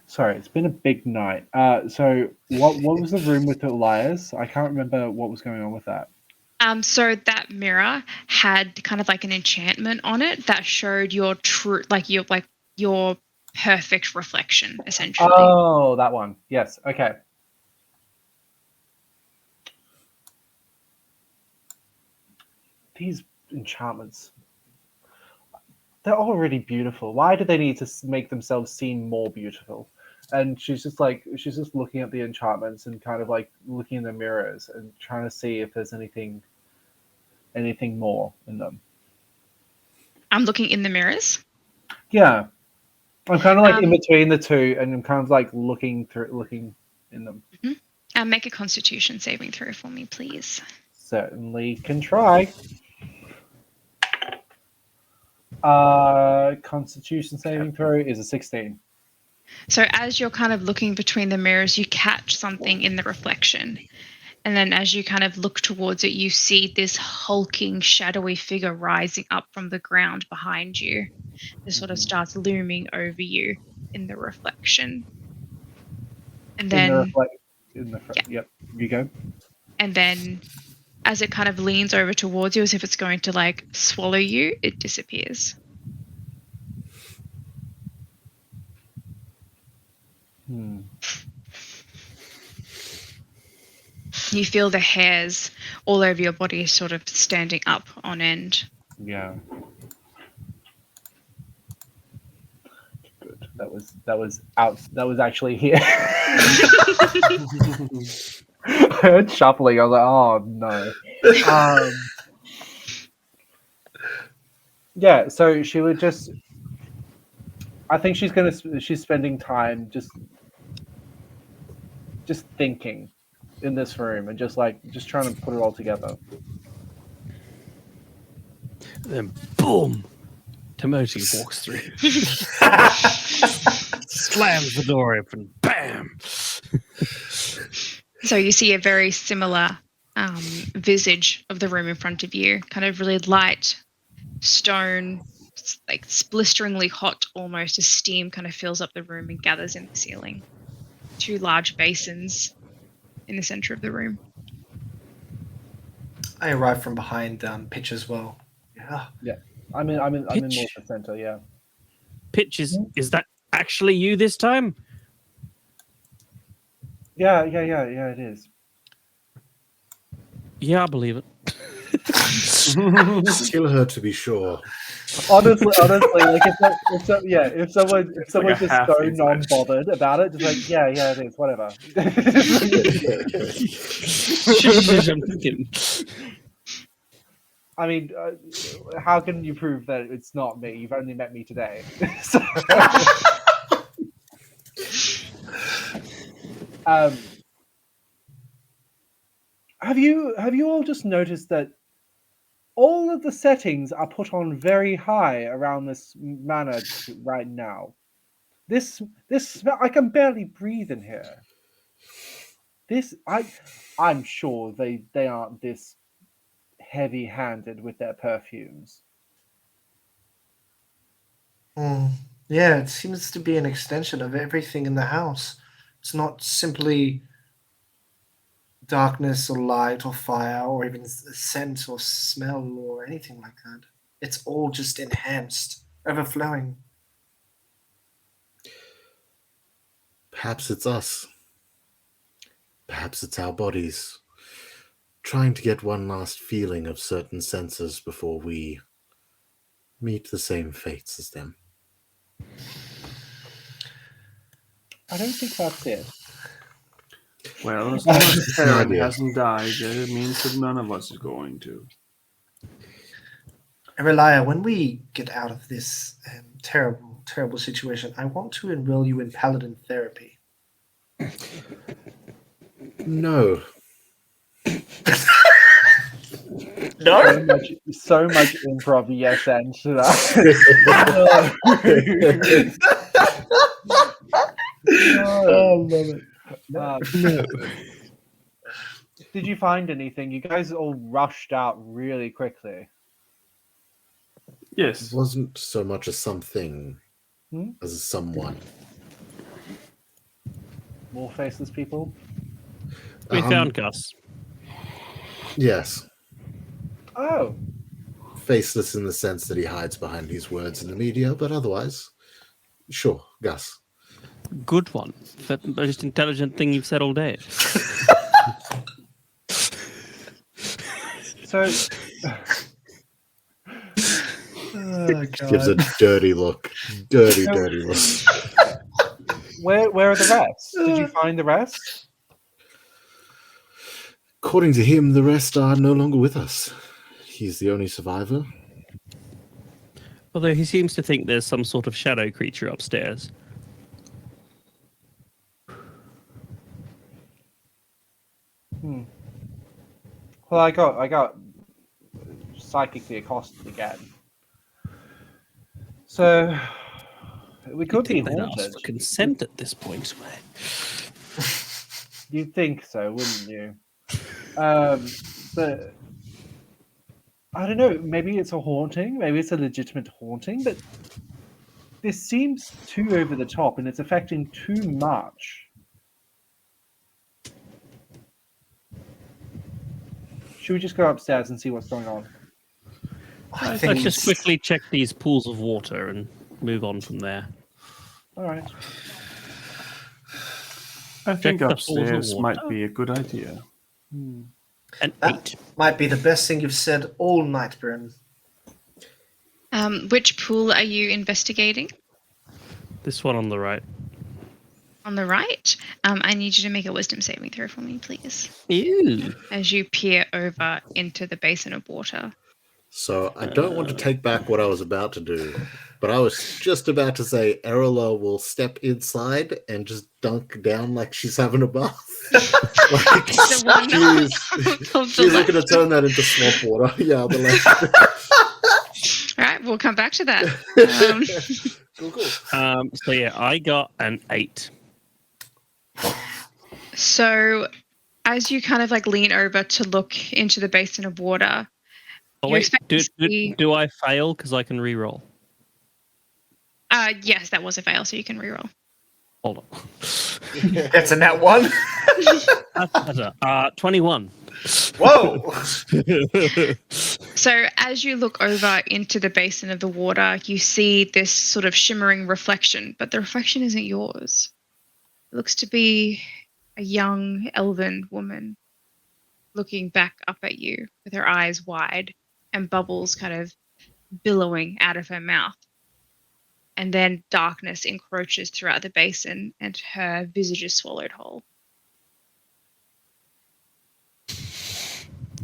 Sorry, it's been a big night. So what was the room with Elias? I can't remember what was going on with that. So that mirror had kind of like an enchantment on it that showed your true, your perfect reflection, essentially. Oh, that one. Yes. Okay. These enchantments. They're already beautiful. Why do they need to make themselves seem more beautiful? And she's just looking at the enchantments and kind of like looking in the mirrors and trying to see if there's anything more in them. I'm looking in the mirrors. Yeah, I'm kind of like in between the two, and I'm kind of like looking in them. Make a Constitution saving throw for me, please. Certainly can try. Constitution saving throw is a 16. So as you're kind of looking between the mirrors, you catch something in the reflection. And then as you kind of look towards it, you see this hulking, shadowy figure rising up from the ground behind you. It sort of starts looming over you in the reflection. And then... Yep, you go. And then as it kind of leans over towards you as if it's going to like swallow you, it disappears. You feel the hairs all over your body sort of standing up on end. Yeah. Good. That was actually here. I heard shuffling. I was like, oh no. Yeah, so she would just. I think she's spending time just thinking in this room and just trying to put it all together. Then boom, Timothy walks through, slams the door open, bam. So you see a very similar visage of the room in front of you, kind of really light stone, like blisteringly hot almost, as steam kind of fills up the room and gathers in the ceiling. 2 large basins in the center of the room. I arrive from behind Pitch as well. Yeah. I'm in more the center, yeah. Pitch, is that actually you this time? Yeah, it is. Yeah, I believe it. Kill her to be sure. Honestly, like if someone's just so non-bothered about it, just like yeah, it is, whatever. I mean, how can you prove that it's not me? You've only met me today. So, have you all just noticed that all of the settings are put on very high around this manor right now? This I can barely breathe in here. I'm sure they aren't this heavy-handed with their perfumes. Yeah, it seems to be an extension of everything in the house. It's not simply darkness or light or fire or even scent or smell or anything like that. It's all just enhanced, overflowing. Perhaps it's us. Perhaps it's our bodies trying to get one last feeling of certain senses before we meet the same fates as them. I don't think that's it. Well, as long as It's an Karen idea. hasn't died, it means that none of us is going to. Relia, when we get out of this terrible, terrible situation, I want to enroll you in paladin therapy. No. No? So much improv, yes, and to that. Oh, love it. No. Did you find anything? You guys all rushed out really quickly. It Yes. wasn't so much a something Hmm? as a someone. More faceless people? We found Gus. Yes. Oh, Faceless in the sense that he hides behind his words in the media, but otherwise, sure, Gus. Good one. The most intelligent thing you've said all day. so Oh, Gives a God. dirty look. Dirty look. where are the rest? Did you find the rest? According to him, the rest are no longer with us. He's the only survivor. Although he seems to think there's some sort of shadow creature upstairs. Well, I got psychically accosted again. So we could be They'd ask haunted. for consent at this point. You'd think so, wouldn't you? But I don't know. Maybe it's a haunting. Maybe it's a legitimate haunting. But this seems too over the top, and it's affecting too much. Should we just go upstairs and see what's going on? I Let's think just quickly check these pools of water and move on from there. All right. I think the pools of upstairs water. might be a good idea. An That 8. might be the best thing you've said all night, Bryn. Which pool are you investigating? This one on the right. On the right. I need you to make a wisdom saving throw for me, please. Ew. As you peer over into the basin of water. So I don't want to take back what I was about to do, but I was just about to say Erila will step inside and just dunk down like she's having a bath. Like, The one of she's the looking to left. turn that into swamp water. Yeah, the left. All right, we'll come back to that. Cool. So yeah, I got an 8. So as you kind of like lean over to look into the basin of water, Oh You wait, expect to see- do I fail because I can re-roll? yes, that was a fail, so you can reroll. Hold on. That's a nat one. That's better. 21. Whoa. So as you look over into the basin of the water, you see this sort of shimmering reflection, but the reflection isn't yours. It looks to be a young elven woman looking back up at you with her eyes wide and bubbles kind of billowing out of her mouth. And then darkness encroaches throughout the basin and her visage is swallowed whole.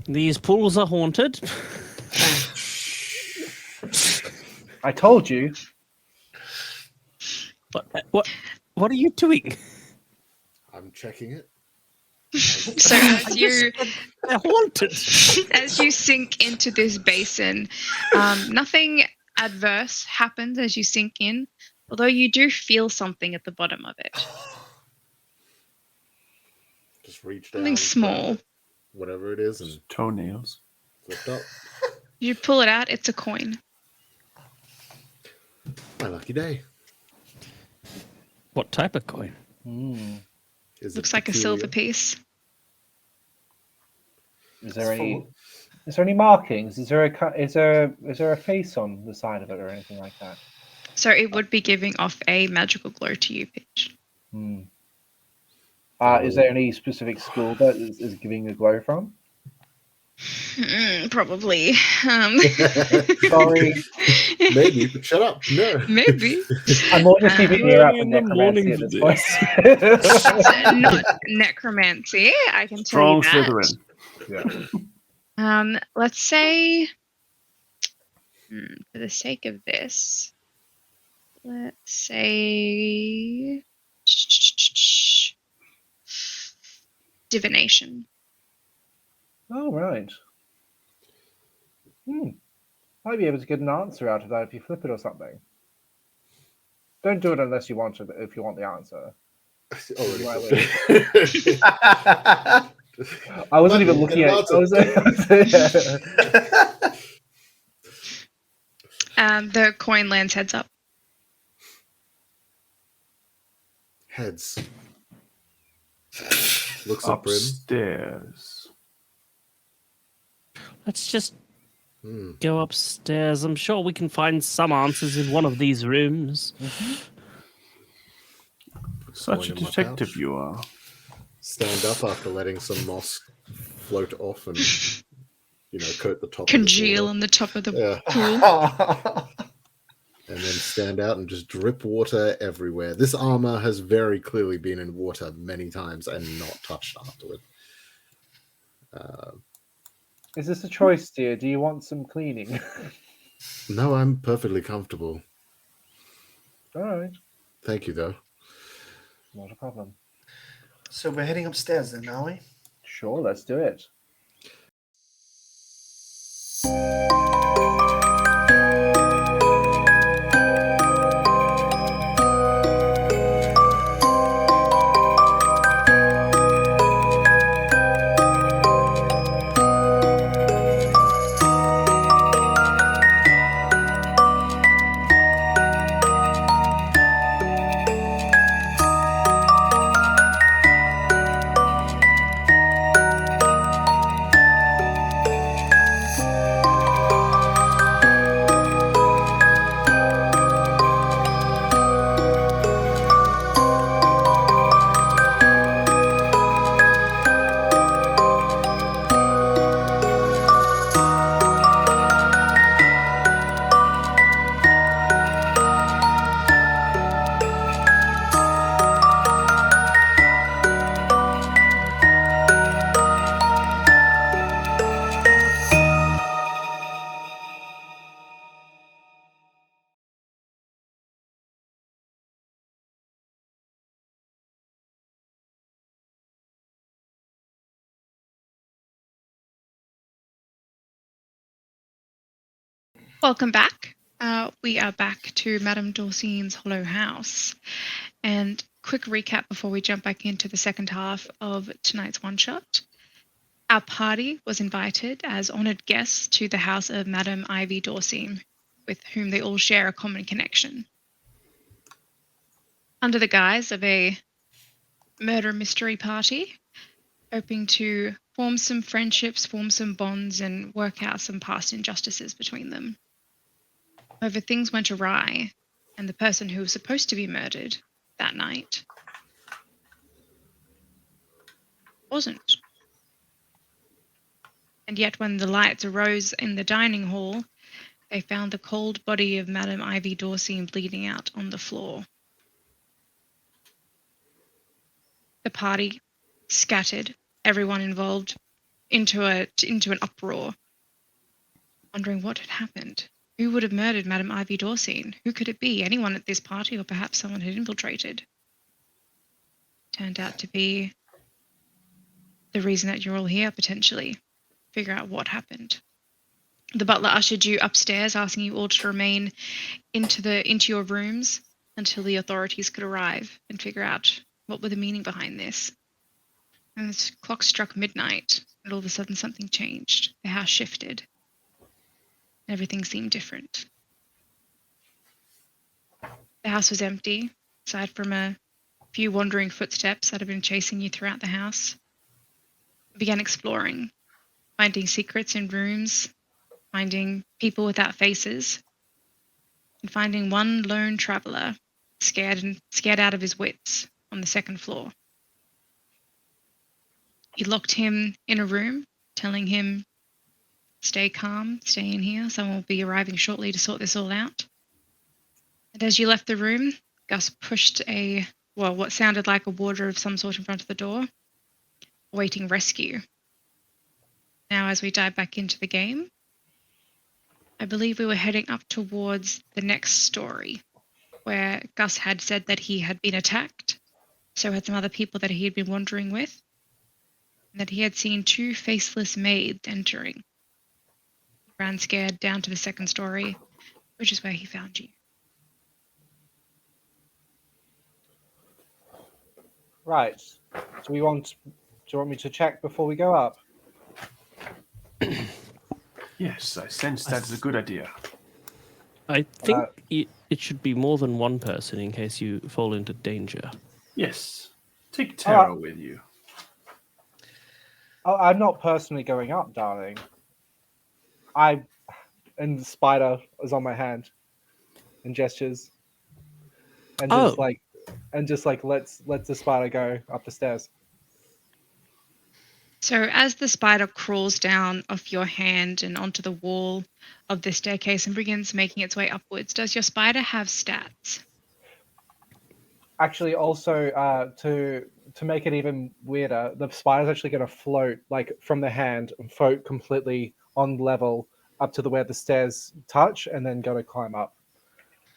These pools are haunted. I told you. What are you doing? I'm checking it. So as you They're haunted. as you sink into this basin, nothing adverse happens as you sink in, although you do feel something at the bottom of it. Just reach down. Something small. Whatever it is, and Toenails. lift up. You pull it out, it's a coin. My lucky day. What type of coin? Is it Looks like a silver peculiar? piece. Is there any markings? Is there a face on the side of it or anything like that? So it would be giving off a magical glow to you, Pitch. Is there any specific school that is giving a glow from? Probably. Sorry. Maybe, but shut up. No. Maybe. I'm more just keeping Um, an ear out early for in the necromancy morning at for this point. It's not necromancy, I can tell Strong you that. Slytherin. Yeah. Let's say, for the sake of this, let's say divination. Oh, right. Might be able to get an answer out of that if you flip it or something. Don't do it unless you want to, if you want the answer. Already Right, flipped it. I wasn't Money, even looking get an at The coin lands heads up. Heads. Looks up Brim. Upstairs. Let's just go upstairs. I'm sure we can find some answers in one of these rooms. Such a Going in my detective pouch. you are. Stand up after letting some moss float off and, coat the top Congeal of on the top of the the pool. water. And then stand out and just drip water everywhere. This armor has very clearly been in water many times and not touched afterward. Is this a choice, dear? Do you want some cleaning? No, I'm perfectly comfortable. All right. Thank you, though. Not a problem. So we're heading upstairs then, are we? Sure, let's do it. Welcome back. We are back to Madame Dorcyne's Hollow House. And quick recap before we jump back into the second half of tonight's one-shot. Our party was invited as honoured guests to the house of Madame Ivy Dorcyne, with whom they all share a common connection. Under the guise of a murder mystery party, hoping to form some friendships, form some bonds, and work out some past injustices between them. However, things went awry, and the person who was supposed to be murdered that night wasn't. And yet when the lights arose in the dining hall, they found the cold body of Madame Ivy Dorcyne bleeding out on the floor. The party scattered, everyone involved, into an uproar, wondering what had happened. Who would have murdered Madame Ivy Dorcyne? Who could it be? Anyone at this party, or perhaps someone had infiltrated? Turned out to be the reason that you're all here, potentially. Figure out what happened. The butler ushered you upstairs, asking you all to remain into your rooms until the authorities could arrive and figure out what were the meaning behind this. And the clock struck midnight, and all of a sudden something changed. The house shifted. Everything seemed different. The house was empty, aside from a few wandering footsteps that had been chasing you throughout the house. You began exploring, finding secrets in rooms, finding people without faces, and finding one lone traveler scared out of his wits on the second floor. You locked him in a room, telling him, stay calm, stay in here. Someone will be arriving shortly to sort this all out. And as you left the room, Gus pushed what sounded like a warder of some sort in front of the door, awaiting rescue. Now, as we dive back into the game, I believe we were heading up towards the next story, where Gus had said that he had been attacked, so had some other people that he had been wandering with, and that he had seen 2 faceless maids entering. He ran scared down to the second story, which is where he found you. Right. Do you want me to check before we go up? Yes, I sense that's a good idea. I think it should be more than one person in case you fall into danger. Yes. Take Tara with you. Oh, I'm not personally going up, darling. And the spider is on my hand and gestures. And just lets the spider go up the stairs. So as the spider crawls down off your hand and onto the wall of the staircase and begins making its way upwards, does your spider have stats? Actually, also to make it even weirder, the spider's actually going to float from the hand and float completely on level up to where the stairs touch, and then go to climb up.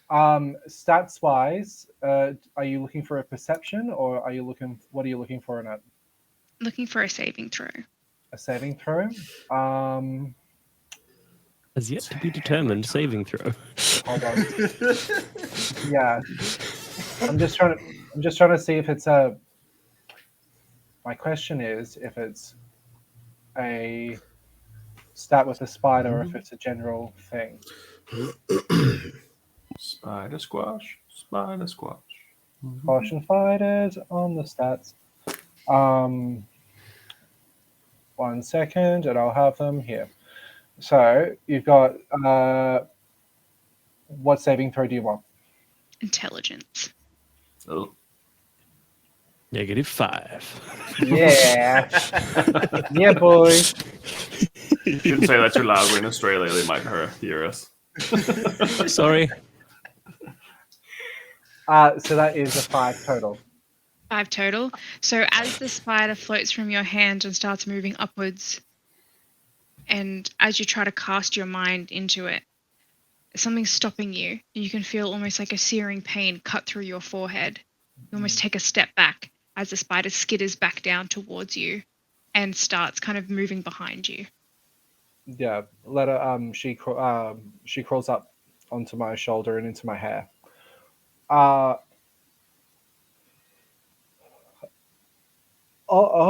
Stats wise, are you looking for a perception, or what are you looking for in it? Looking for a saving throw. A saving throw? Has yet to be determined saving throw. Hold on. Yeah. I'm just trying to see if it's a. My question is if it's a stat with a spider or if it's a general thing. Spider squash, spider squash. Caution fighters on the stats. 1 second, and I'll have them here. So you've got what saving throw do you want? Intelligence. Oh. -5. Yeah. Yeah, boy. You shouldn't say that too loud. We're in Australia. They might hear us. Sorry. So that is a 5 total. 5 total. So as the spider floats from your hand and starts moving upwards, and as you try to cast your mind into it, something's stopping you. You can feel almost like a searing pain cut through your forehead. You almost take a step back as the spider skitters back down towards you and starts kind of moving behind you. Yeah, let her. She crawls up onto my shoulder and into my hair. All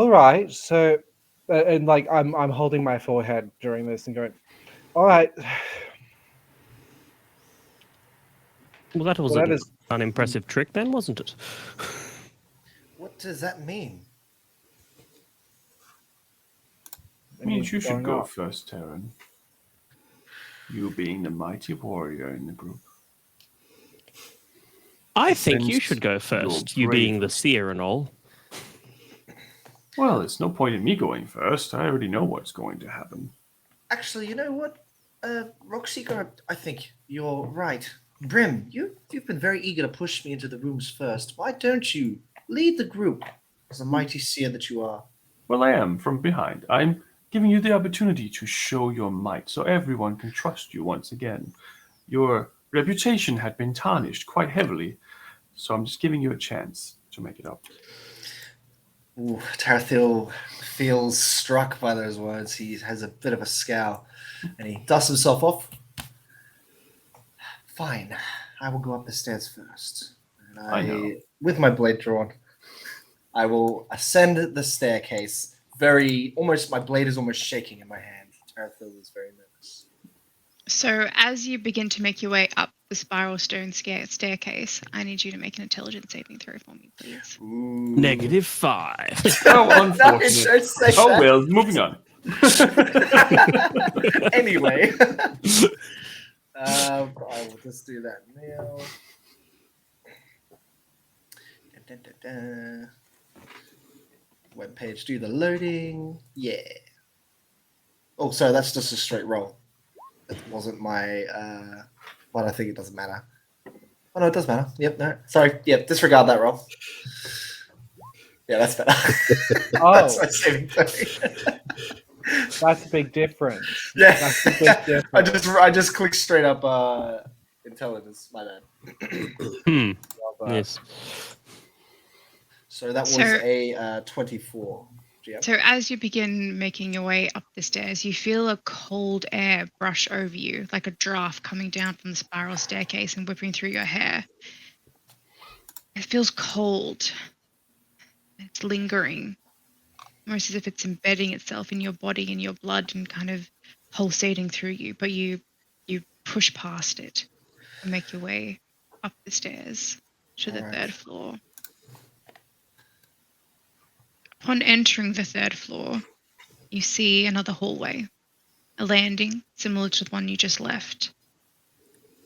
right. So, and I'm holding my forehead during this and going, all right. Well, that was an unimpressive trick then, wasn't it? What does that mean? It means you should going go up. first, Terran. You being the mighty warrior in the group. I think you Sensed should go your first, you being the bravery. seer and all. Well, it's no point in me going first. I already know what's going to happen. Actually, you know what? Rockseeker, I think you're right. Brim, you've been very eager to push me into the rooms first. Why don't you lead the group as a mighty seer that you are? Well, I am from behind. I'm giving you the opportunity to show your might so everyone can trust you once again. Your reputation had been tarnished quite heavily, so I'm just giving you a chance to make it up. Ooh, Tarathiel feels struck by those words. He has a bit of a scowl, and he dusts himself off. Fine, I will go up the stairs first. And I know. With my blade drawn, I will ascend the staircase. My blade is almost shaking in my hand. Tarathiel is very nervous. So as you begin to make your way up the spiral stone staircase, I need you to make an intelligence saving throw for me, please. Ooh. -5. How No, unfortunate. don't say Oh, that. well, moving on. Anyway, I will just do that now. webpage, do the loading. Yeah. Oh, sorry, that's just a straight roll. It wasn't my. Well, I think it doesn't matter. Oh no, it does matter. Yep. No. Sorry. Yep. Disregard that roll. Yeah, that's better. Oh. That's my saving throw. That's a big difference. Yeah. That's a big difference. I just clicked straight up intelligence. My bad. Hmm. Well done. Yes. So that was So- a 24. GM. So as you begin making your way up the stairs, you feel a cold air brush over you, like a draft coming down from the spiral staircase and whipping through your hair. It feels cold. It's lingering, almost as if it's embedding itself in your body and your blood and kind of pulsating through you. But you push past it and make your way up the stairs to the Alright. third floor. Upon entering the third floor, you see another hallway, a landing similar to the one you just left,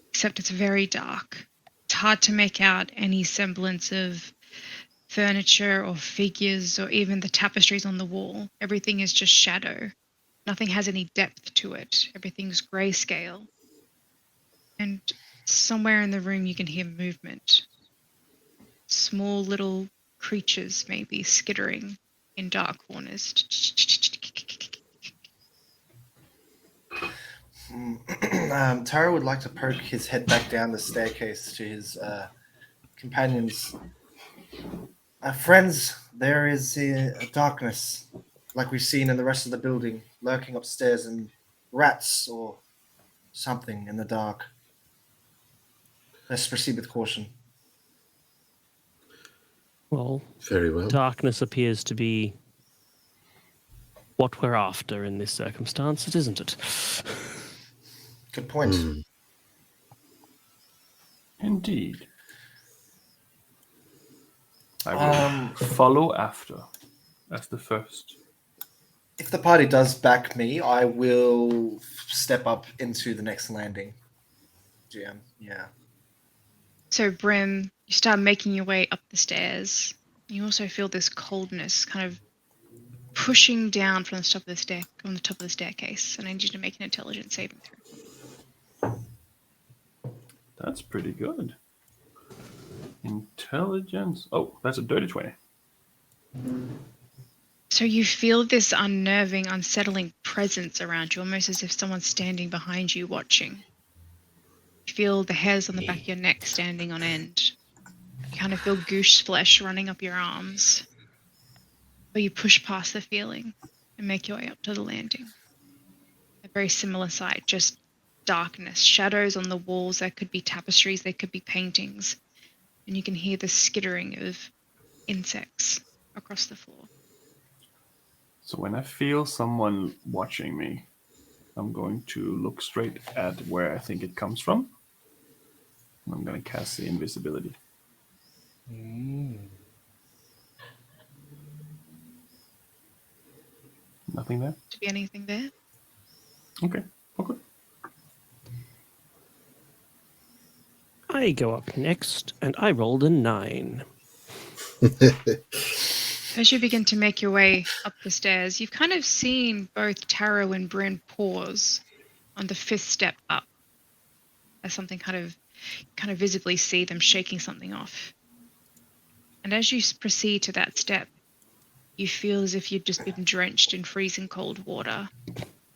except it's very dark. It's hard to make out any semblance of furniture or figures or even the tapestries on the wall. Everything is just shadow. Nothing has any depth to it. Everything's grayscale. And somewhere in the room you can hear movement. Small little creatures maybe skittering in dark corners. Taro would like to poke his head back down the staircase to his companions. Friends, there is a darkness, like we've seen in the rest of the building, lurking upstairs, and rats or something in the dark. Let's proceed with caution. Well, Very well. darkness appears to be what we're after in this circumstance, isn't it? Good point. Indeed. I will follow after as the first. If the party does back me, I will step up into the next landing. GM, yeah. So, Brim, you start making your way up the stairs. You also feel this coldness kind of pushing down from the top of the staircase. And I need you to make an intelligence saving throw. That's pretty good. Intelligence. Oh, that's a dirty 20. So you feel this unnerving, unsettling presence around you, almost as if someone's standing behind you watching. You feel the hairs on the back of your neck standing on end. You kind of feel goose flesh running up your arms. But you push past the feeling and make your way up to the landing. A very similar sight, just darkness, shadows on the walls. There could be tapestries, there could be paintings. And you can hear the skittering of insects across the floor. So when I feel someone watching me, I'm going to look straight at where I think it comes from. And I'm going to cast the invisibility. Nothing there? To be anything there? Okay. Okay. I go up next, and I rolled a 9. As you begin to make your way up the stairs, you've kind of seen both Taro and Bryn pause on the 5th step up, as something kind of visibly see them shaking something off. And as you proceed to that step, you feel as if you've just been drenched in freezing cold water.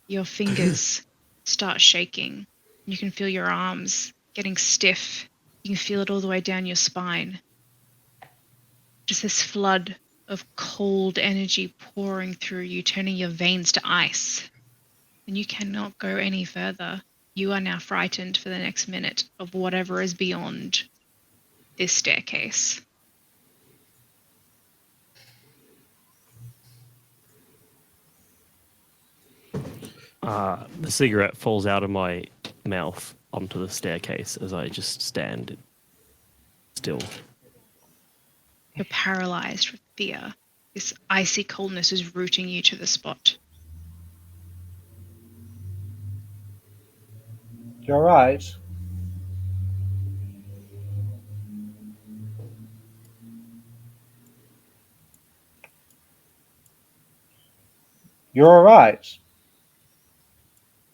Your fingers start shaking. You can feel your arms getting stiff. You can feel it all the way down your spine. Just this flood of cold energy pouring through you, turning your veins to ice. And you cannot go any further. You are now frightened for the next minute of whatever is beyond this staircase. The cigarette falls out of my mouth onto the staircase as I just stand still. You're paralyzed with fear. This icy coldness is rooting you to the spot. You're right. You're all right.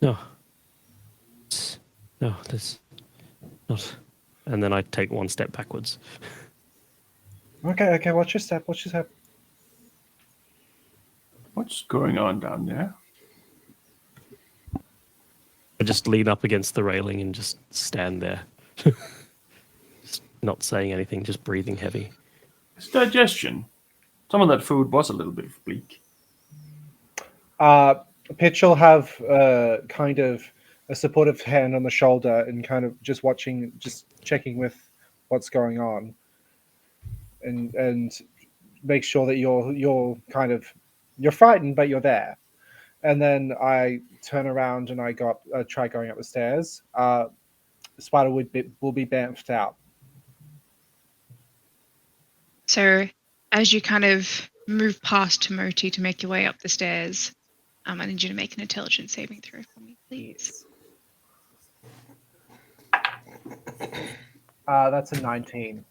No. No, there's not. And then I take one step backwards. Okay. Watch your step. What's going on down there? I just lean up against the railing and just stand there. Just not saying anything, just breathing heavy. It's digestion. Some of that food was a little bit bleak. Pitch will have kind of a supportive hand on the shoulder and kind of just checking with what's going on, and make sure that you're frightened, but you're there. And then I turn around and I try going up the stairs. Spider will be bamfed out. So as you kind of move past Timoti to make your way up the stairs, I need you to make an intelligence saving throw for me, please. That's a 19.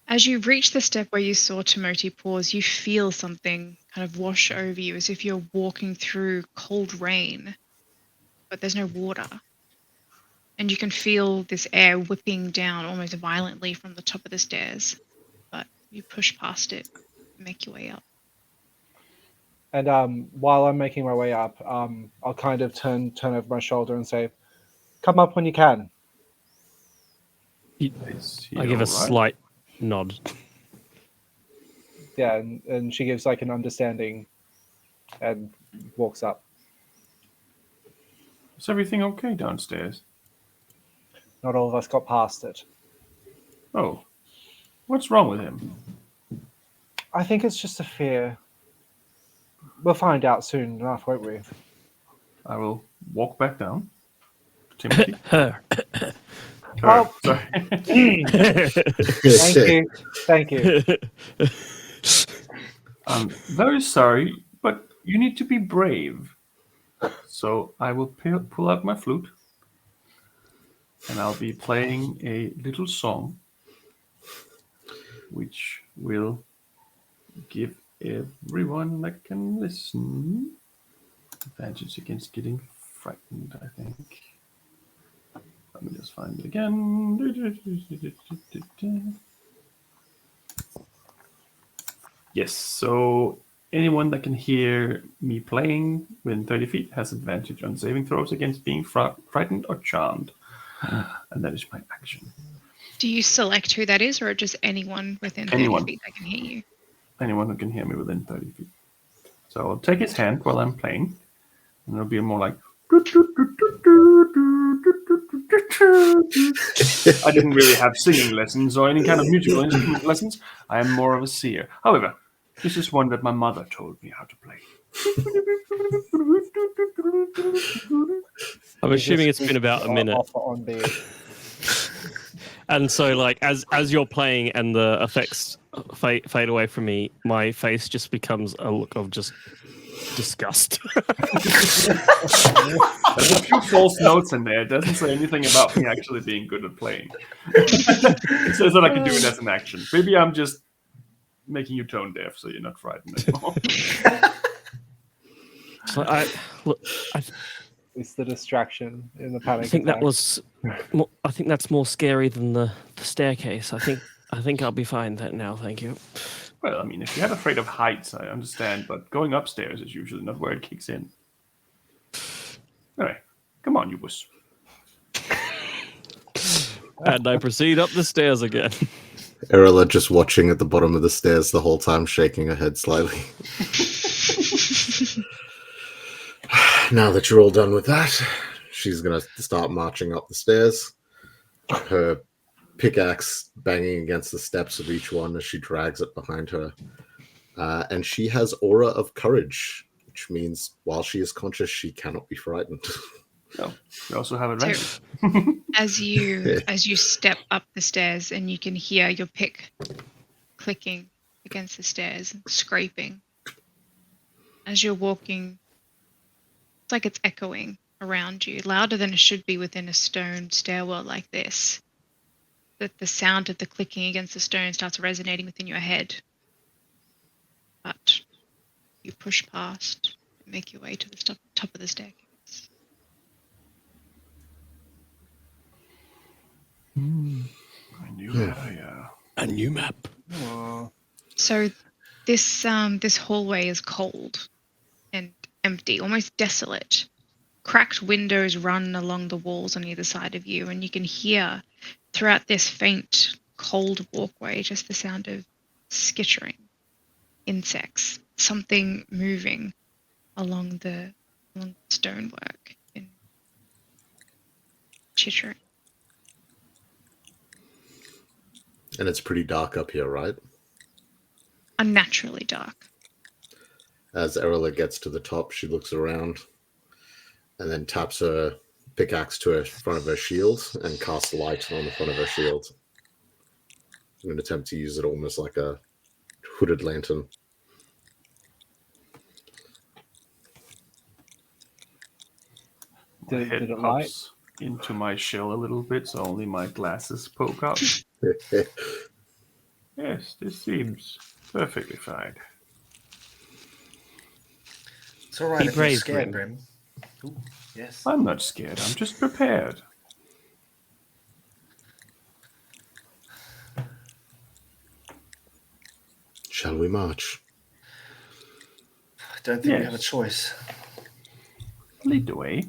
As you reach the step where you saw Timoti pause, you feel something kind of wash over you as if you're walking through cold rain, but there's no water. And you can feel this air whipping down almost violently from the top of the stairs, but you push past it and make your way up. And while I'm making my way up, I'll kind of turn over my shoulder and say, "Come up when you can." I give a slight nod. Yeah, and she gives like an understanding and walks up. Is everything okay downstairs? Not all of us got past it. Oh, what's wrong with him? I think it's just a fear. We'll find out soon enough, won't we? I will walk back down. Timothy. Her. Oh. Sorry. Thank you. I'm very sorry, but you need to be brave. So I will pull out my flute, and I'll be playing a little song, which will give everyone that can listen advantage against getting frightened, I think. Let me just find it again. Yes, so anyone that can hear me playing within 30 feet has advantage on saving throws against being frightened or charmed. And that is my action. Do you select who that is, or just anyone within 30 feet that can hear you? Anyone who can hear me within 30 feet. So I'll take his hand while I'm playing, and it'll be more like... I didn't really have singing lessons or any kind of musical instrument lessons. I am more of a seer. However, this is one that my mother told me how to play. I'm assuming it's been about a minute. And so, like, as you're playing and the effects fade away from me, my face just becomes a look of just disgust. There's a few false notes in there. It doesn't say anything about me actually being good at playing. It says that I can do it as an action. Maybe I'm just making you tone deaf so you're not frightened anymore. So it's the distraction in the panic. I think that was. I think that's more scary than the staircase. I think I'll be fine now. Thank you. Well, I mean, if you're afraid of heights, I understand, but going upstairs is usually not where it kicks in. Anyway, come on, you wuss. And I proceed up the stairs again. Erila just watching at the bottom of the stairs the whole time, shaking her head slightly. Now that you're all done with that, she's going to start marching up the stairs. Her pickaxe banging against the steps of each one as she drags it behind her. And she has aura of courage, which means while she is conscious, she cannot be frightened. No, we also have advantage. So, as you step up the stairs and you can hear your pick clicking against the stairs, scraping. As you're walking, it's like it's echoing around you, louder than it should be within a stone stairwell like this. That the sound of the clicking against the stone starts resonating within your head. But You push past, make your way to the top of the staircase. A new area. A new map. Aw. So this hallway is cold and empty, almost desolate. Cracked windows run along the walls on either side of you, and you can hear throughout this faint, cold walkway just the sound of skittering insects, something moving along the stonework and chittering. And it's pretty dark up here, right? Unnaturally dark. As Erla gets to the top, she looks around and then taps her pickaxe to her front of her shield and casts light on the front of her shield. In an attempt to use it almost like a hooded lantern. My Did head it light? pops into my shell a little bit, so only my glasses poke up. Yes, this seems perfectly fine. It's all right Be if you're brave, scared, Brim. Brim. Ooh, yes. I'm not scared. I'm just prepared. Shall we march? I don't think we have a Yes. choice. Lead the way.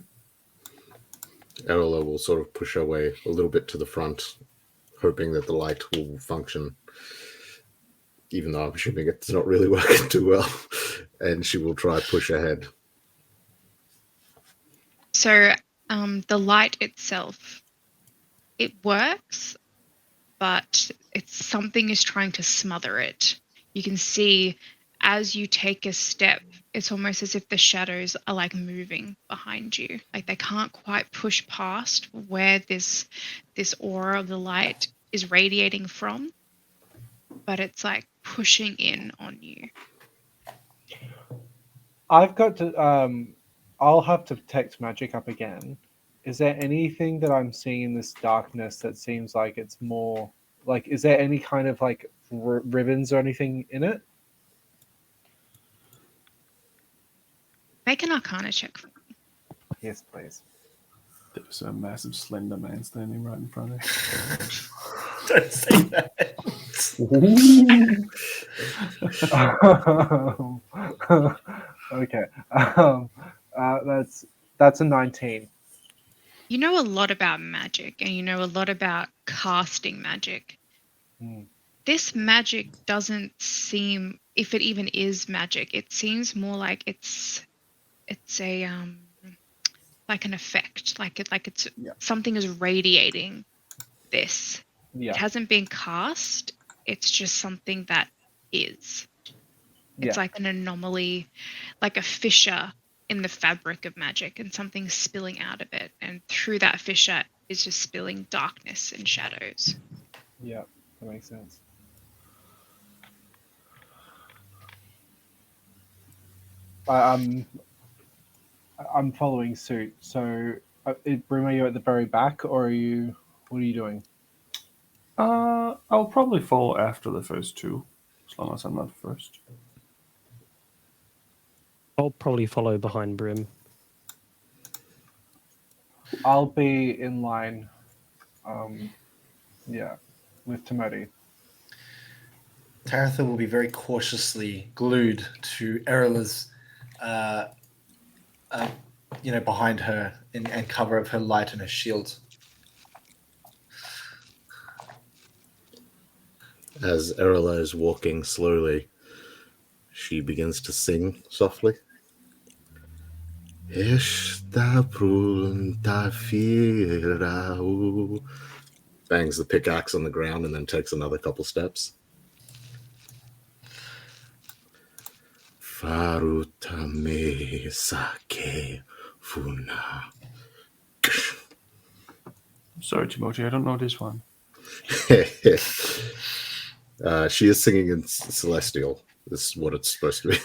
Erla will sort of push her way a little bit to the front, hoping that the light will function, even though I'm assuming it's not really working too well. And she will try to push ahead. So the light itself, it works, but something is trying to smother it. You can see as you take a step, it's almost as if the shadows are like moving behind you. Like they can't quite push past where this aura of the light is radiating from, but it's like pushing in on you. I've got to. I'll have to text magic up again. Is there anything that I'm seeing in this darkness that seems like it's more like? Is there any kind of like ribbons or anything in it? Make an Arcana check for me. Yes, please. There's a massive slender man standing right in front of you. Don't say that. Okay. That's a 19. You know a lot about magic, and you know a lot about casting magic. This magic doesn't seem, if it even is magic, it seems more like it's a like an effect, like it's something is radiating this. Yeah. It hasn't been cast. It's just something that is. It's like an anomaly, like a fissure in the fabric of magic, and something spilling out of it, and through that fissure is just spilling darkness and shadows. Yeah, that makes sense. I'm following suit. So, Brim, are you at the very back, or are you? What are you doing? I'll probably follow after the first two, as long as I'm not first. I'll probably follow behind Brim. I'll be in line. With Timothy. Taratha will be very cautiously glued to Erla's, behind her and cover of her light and her shield. As Erla is walking slowly, she begins to sing softly. Esta pronta firau. Bangs the pickaxe on the ground and then takes another couple steps. Faruta me sake funa. I'm sorry, Timothy, I don't know this one. She is singing in Celestial. This is what it's supposed to be.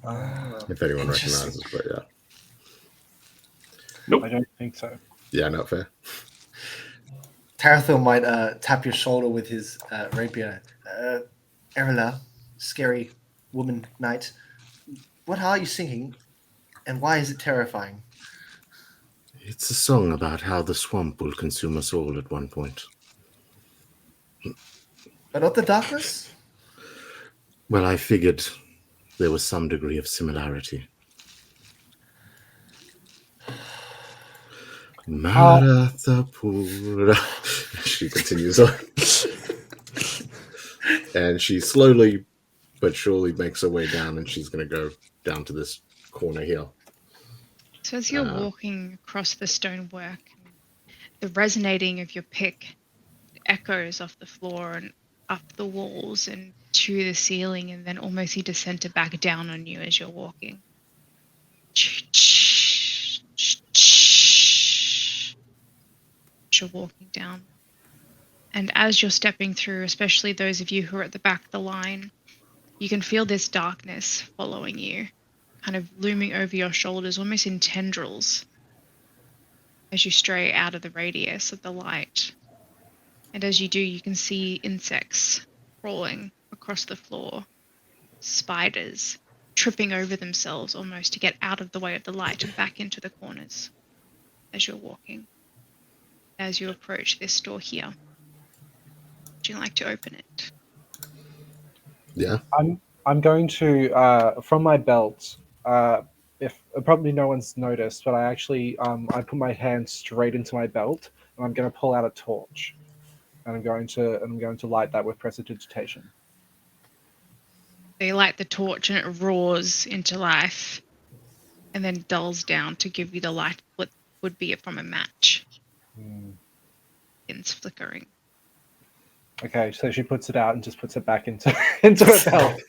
If anyone recognizes, but yeah. Nope. I don't think so. Yeah, not fair. Taratha might tap your shoulder with his rapier. Erla, scary woman knight, what are you singing, and why is it terrifying? It's a song about how the swamp will consume us all at one point. But not the darkness? Well, I figured there was some degree of similarity. Marathapura. She continues on. And she slowly but surely makes her way down, and she's going to go down to this corner here. So as you're walking across the stonework, the resonating of your pick echoes off the floor and up the walls and to the ceiling, and then almost you descend back down on you as you're walking. As you're walking down. And as you're stepping through, especially those of you who are at the back of the line, you can feel this darkness following you, kind of looming over your shoulders, almost in tendrils, as you stray out of the radius of the light. And as you do, you can see insects crawling across the floor, spiders tripping over themselves almost to get out of the way of the light and back into the corners as you're walking. As you approach this door here, would you like to open it? Yeah. I'm going to from my belt. If probably no one's noticed, but I actually I put my hand straight into my belt, and I'm going to pull out a torch, and I'm going to light that with prestidigitation. They light the torch and it roars into life, and then dulls down to give you the light what would be from a match. It's flickering. Okay, so she puts it out and just puts it back into into her belt.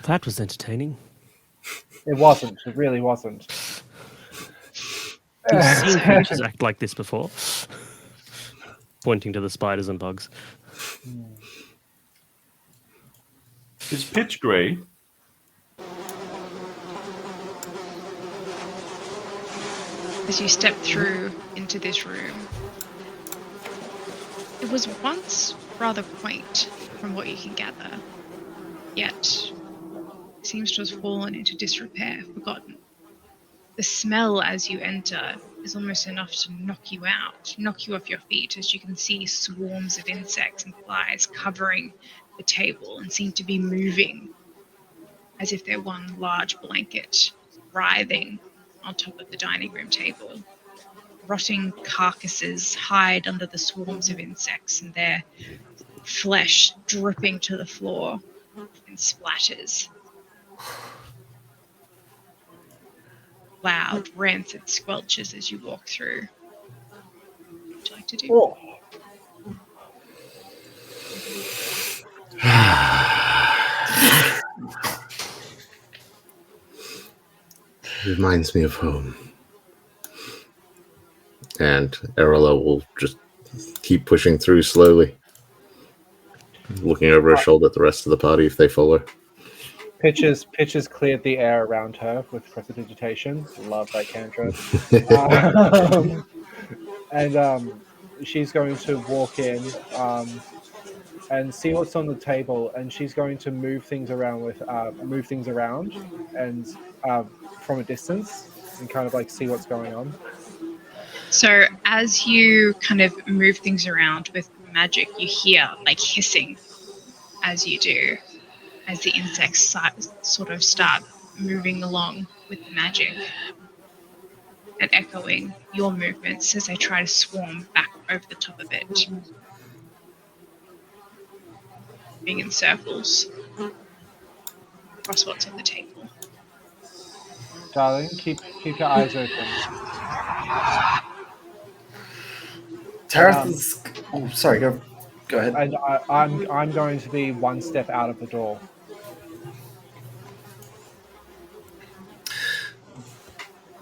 That was entertaining. It wasn't. It really wasn't. You've seen creatures act like this before. Pointing to the spiders and bugs. It's pitch grey. As you step through into this room, it was once rather quaint from what you can gather, yet seems to have fallen into disrepair, forgotten. The smell as you enter is almost enough to knock you out, knock you off your feet, as you can see swarms of insects and flies covering the table and seem to be moving as if they're one large blanket, writhing on top of the dining room table. Rotting carcasses hide under the swarms of insects, and their flesh dripping to the floor in splatters. Loud, rancid squelches as you walk through. What would you like to do? Oh. Reminds me of home. And Erla will just keep pushing through slowly, looking over her shoulder at the rest of the party if they follow. Pitches cleared the air around her with prestidigitation. Love that cantrip. And she's going to walk in and see what's on the table, and she's going to move things around and from a distance and kind of like see what's going on. So as you kind of move things around with magic, you hear like hissing as you do, as the insects sort of start moving along with the magic and echoing your movements as they try to swarm back over the top of it, moving in circles across what's on the table. Darling, keep your eyes open. Tarathal's... Oh, sorry, go ahead. And I'm going to be one step out of the door.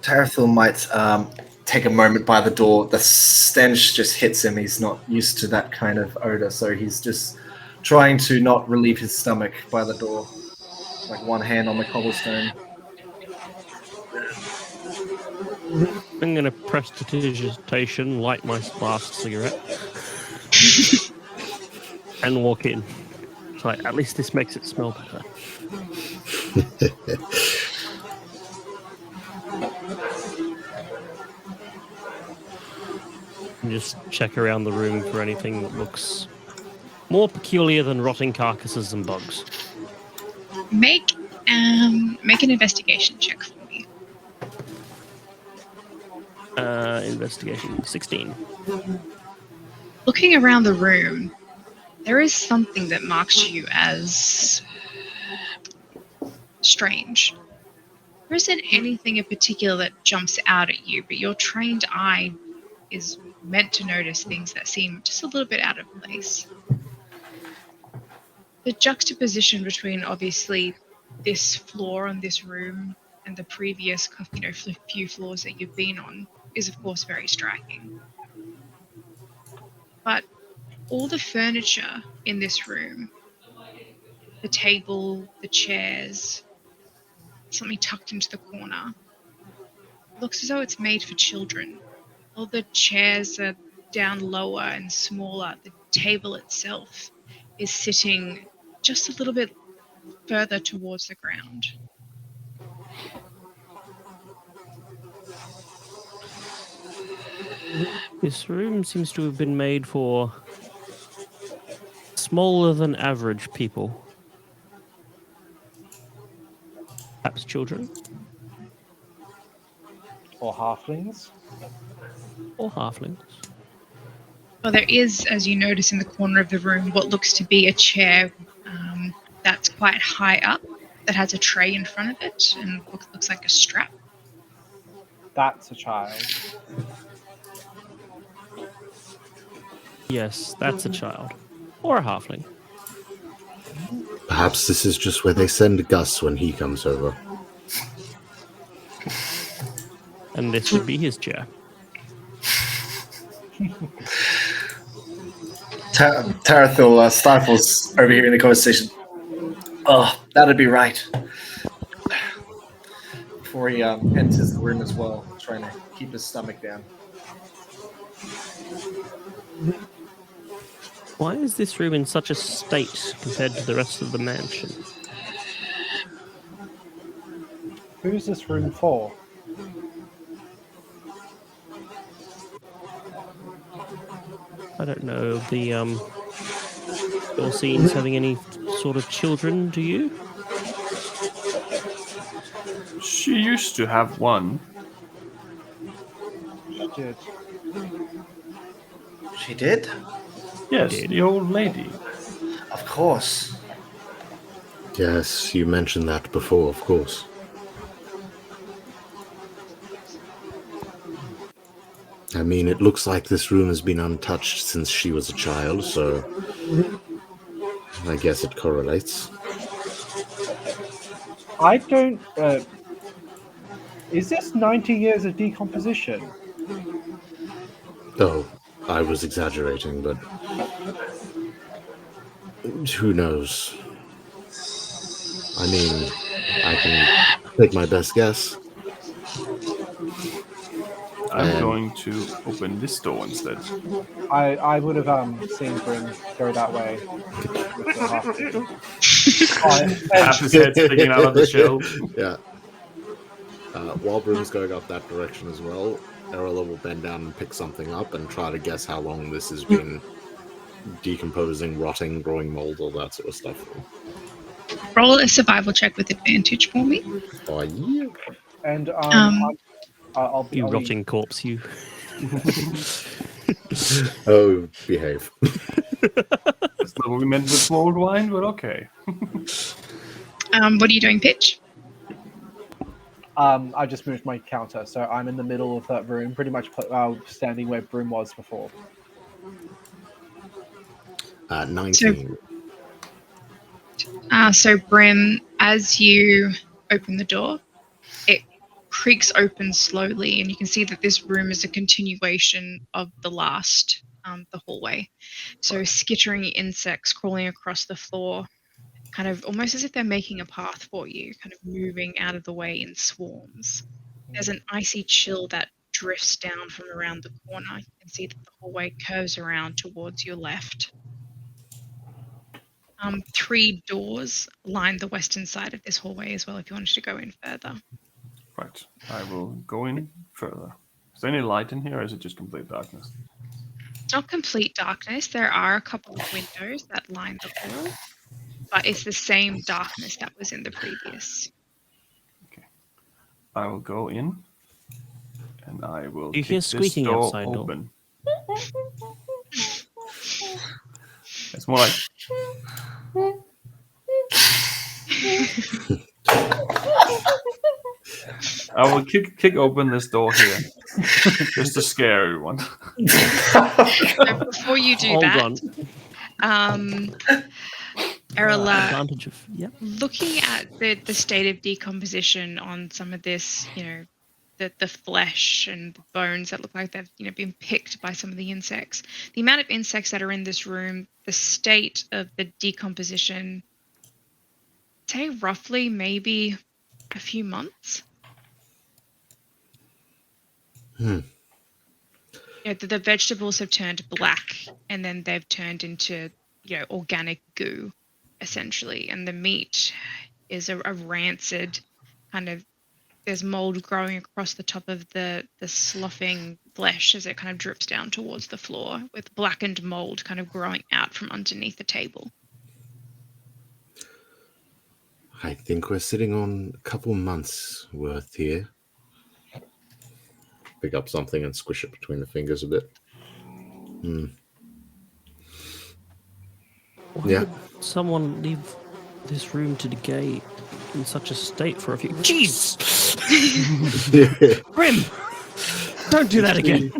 Tarathil might take a moment by the door. The stench just hits him. He's not used to that kind of odor, so he's just trying to not relieve his stomach by the door, like one hand on the cobblestone. I'm going to prestidigitation, light my last cigarette, and walk in. Like, at least this makes it smell better. And just check around the room for anything that looks more peculiar than rotting carcasses and bugs. Make an investigation check for me. Investigation 16. Looking around the room, there is something that marks you as strange. There isn't anything in particular that jumps out at you, but your trained eye is meant to notice things that seem just a little bit out of place. The juxtaposition between obviously this floor on this room and the previous, few floors that you've been on is of course very striking. But all the furniture in this room, the table, the chairs, something tucked into the corner, looks as though it's made for children. All the chairs are down lower and smaller. The table itself is sitting just a little bit further towards the ground. This room seems to have been made for smaller than average people. Perhaps children Or halflings. or halflings. Well, there is, as you notice in the corner of the room, what looks to be a chair that's quite high up, that has a tray in front of it and looks like a strap. That's a child. Yes, that's a child. Or a halfling. Perhaps this is just where they send Gus when he comes over. And this would be his chair. Tarathil stifles overhearing the conversation. Oh, that'd be right. Before he enters the room as well, trying to keep his stomach down. Why is this room in such a state compared to the rest of the mansion? Who's this room for? I don't know. The Dorcyne's having any sort of children, do you? She used to have one. She did. She did? Yes, the old lady. Of course. Yes, you mentioned that before, of course. I mean, it looks like this room has been untouched since she was a child, so I guess it correlates. I don't. Is this 90 years of decomposition? Oh, I was exaggerating, but who knows? I mean, I can take my best guess. I'm going to open this door instead. I would have seen Grim go that way. Half his head sticking out of the shell. Yeah. While Brim's going up that direction as well, Erla will bend down and pick something up and try to guess how long this has been decomposing, rotting, growing mold, all that sort of stuff. Roll a survival check with advantage for me. Oh, yeah. And I'll be You rotting corpse, you. Oh, behave. That's not what we meant with mulled wine, but okay. What are you doing, Pitch? I just moved my counter, so I'm in the middle of that room, pretty much standing where Brim was before. 19. So Brim, as you open the door, it creaks open slowly, and you can see that this room is a continuation of the last, the hallway. So skittering insects crawling across the floor, kind of almost as if they're making a path for you, kind of moving out of the way in swarms. There's an icy chill that drifts down from around the corner. You can see that the hallway curves around towards your left. 3 doors line the western side of this hallway as well if you wanted to go in further. Right. I will go in further. Is there any light in here, or is it just complete darkness? Not complete darkness. There are a couple of windows that line the hall, but it's the same darkness that was in the previous. I will go in, and I will Do you kick hear this squeaking door outside door? open. It's more like I will kick open this door here, just to scare everyone. So before you do Hold that, on. Erla, Advantage of looking at the state of decomposition on some of this, the flesh and the bones that look like they've been picked by some of the insects, the amount of insects that are in this room, the state of the decomposition, say roughly maybe a few months. The vegetables have turned black, and then they've turned into organic goo essentially, and the meat is a rancid kind of, there's mold growing across the top of the sloughing flesh as it kind of drips down towards the floor, with blackened mold kind of growing out from underneath the table. I think we're sitting on a couple months worth here. Pick up something and squish it between the fingers a bit. Why Yeah. would someone leave this room to decay in such a state for a few... Jeez! Grim! Don't do that again.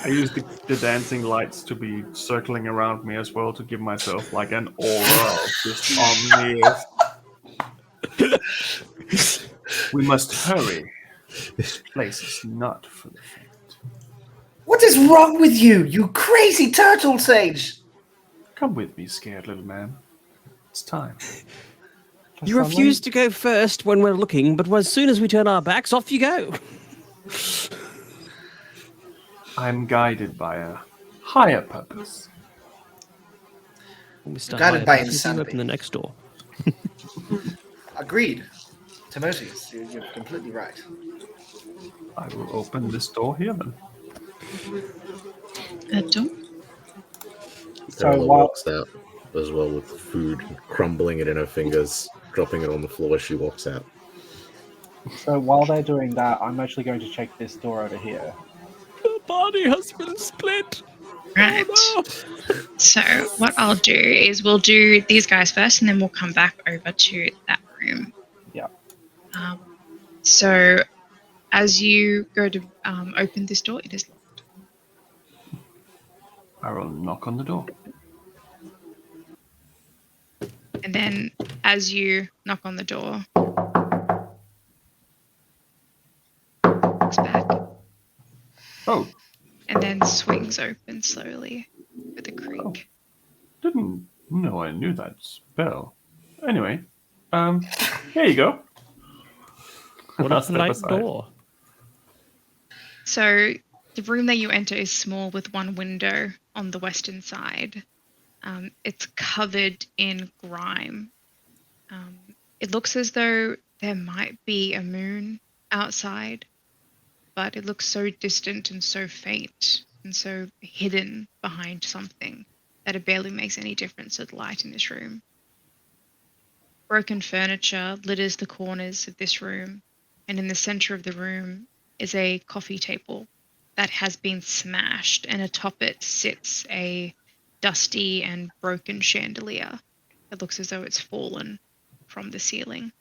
I use the dancing lights to be circling around me as well, to give myself like an aura of just omnious. We must hurry. This place is not for the faint. What is wrong with you, you crazy turtle sage? Come with me, scared little man. It's time. You refuse to go first when we're looking, but as soon as we turn our backs, off you go. I'm guided by a higher purpose. Mr. Guided by Hyde, you insanity. open the next door. Agreed. Timotheus, you're completely right. I will open this door here then. That door? Erla walks out as well with food, crumbling it in her fingers, dropping it on the floor as she walks out. So while they're doing that, I'm actually going to check this door over here. The body has been split. Right. Oh, no. So what I'll do is we'll do these guys first, and then we'll come back over to that room. Yeah. So as you go to open this door, it is locked. I will knock on the door. And then as you knock on the door, it's back. Oh, And then swings open slowly with a creak. Oh. Didn't know I knew that spell. Anyway, here you go. What I'll is the step night aside. door? So the room that you enter is small with one window on the western side. It's covered in grime. It looks as though there might be a moon outside, but it looks so distant and so faint and so hidden behind something that it barely makes any difference to the light in this room. Broken furniture litters the corners of this room, and in the center of the room is a coffee table that has been smashed, and atop it sits a dusty and broken chandelier. It looks as though it's fallen from the ceiling.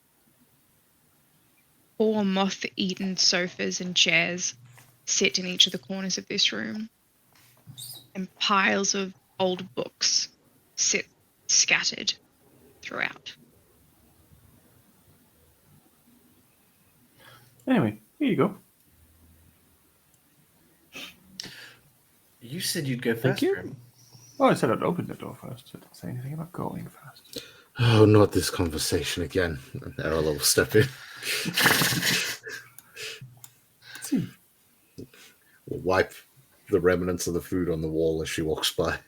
4 moth-eaten sofas and chairs sit in each of the corners of this room, and piles of old books sit scattered throughout. Anyway, here you go. You said you'd go Thank first, you. Grim. Well, I said I'd open the door first. I didn't say anything about going first. Oh, not this conversation again. And Erla will step in. See. Will wipe the remnants of the food on the wall as she walks by.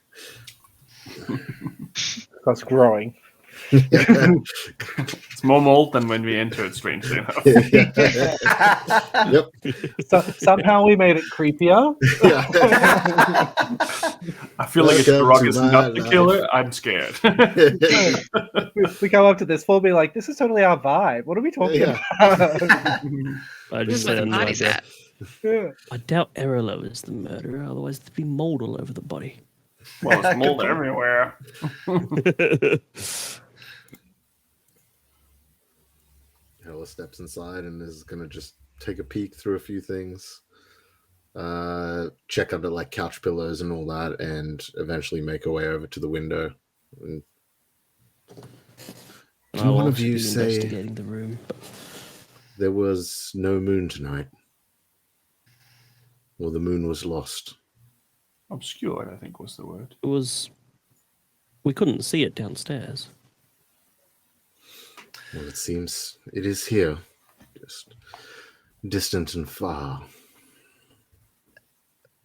That's growing. It's more mold than when we entered, strangely enough. Yep. So somehow we made it creepier. Yeah. I feel like if the Welcome rock to is my not the life. killer, I'm scared. We come up to this floor, be like, "This is totally our vibe. What are we talking Yeah. about?" I This just is where the say party's at. Yeah. I doubt Erilo is the murderer, otherwise there'd be mold all over the body. Well, there's mold Good point. everywhere. Hella steps inside and is gonna just take a peek through a few things, check under like couch pillows and all that, and eventually make her way over to the window. And can I'll one of also you be say investigating the room. there was no moon tonight, or the moon was lost? Obscured, I think was the word. It was. We couldn't see it downstairs. Well, it seems it is here, just distant and far.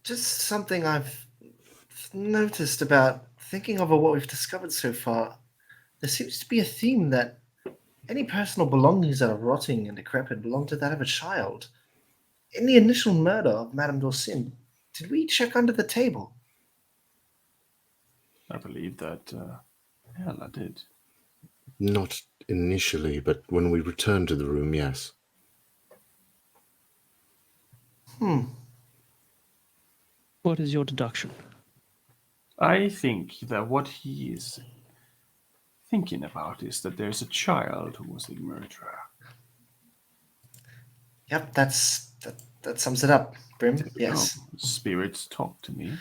Just something I've noticed about thinking over what we've discovered so far. There seems to be a theme that any personal belongings that are rotting and decrepit belong to that of a child. In the initial murder of Madame Dorcyne, did we check under the table? I believe that. I did. Not initially, but when we returned to the room, yes. What is your deduction? I think that what he is thinking about is that there's a child who was the murderer. Yep, that sums it up, Brim. Yes. Oh, spirits talk to me,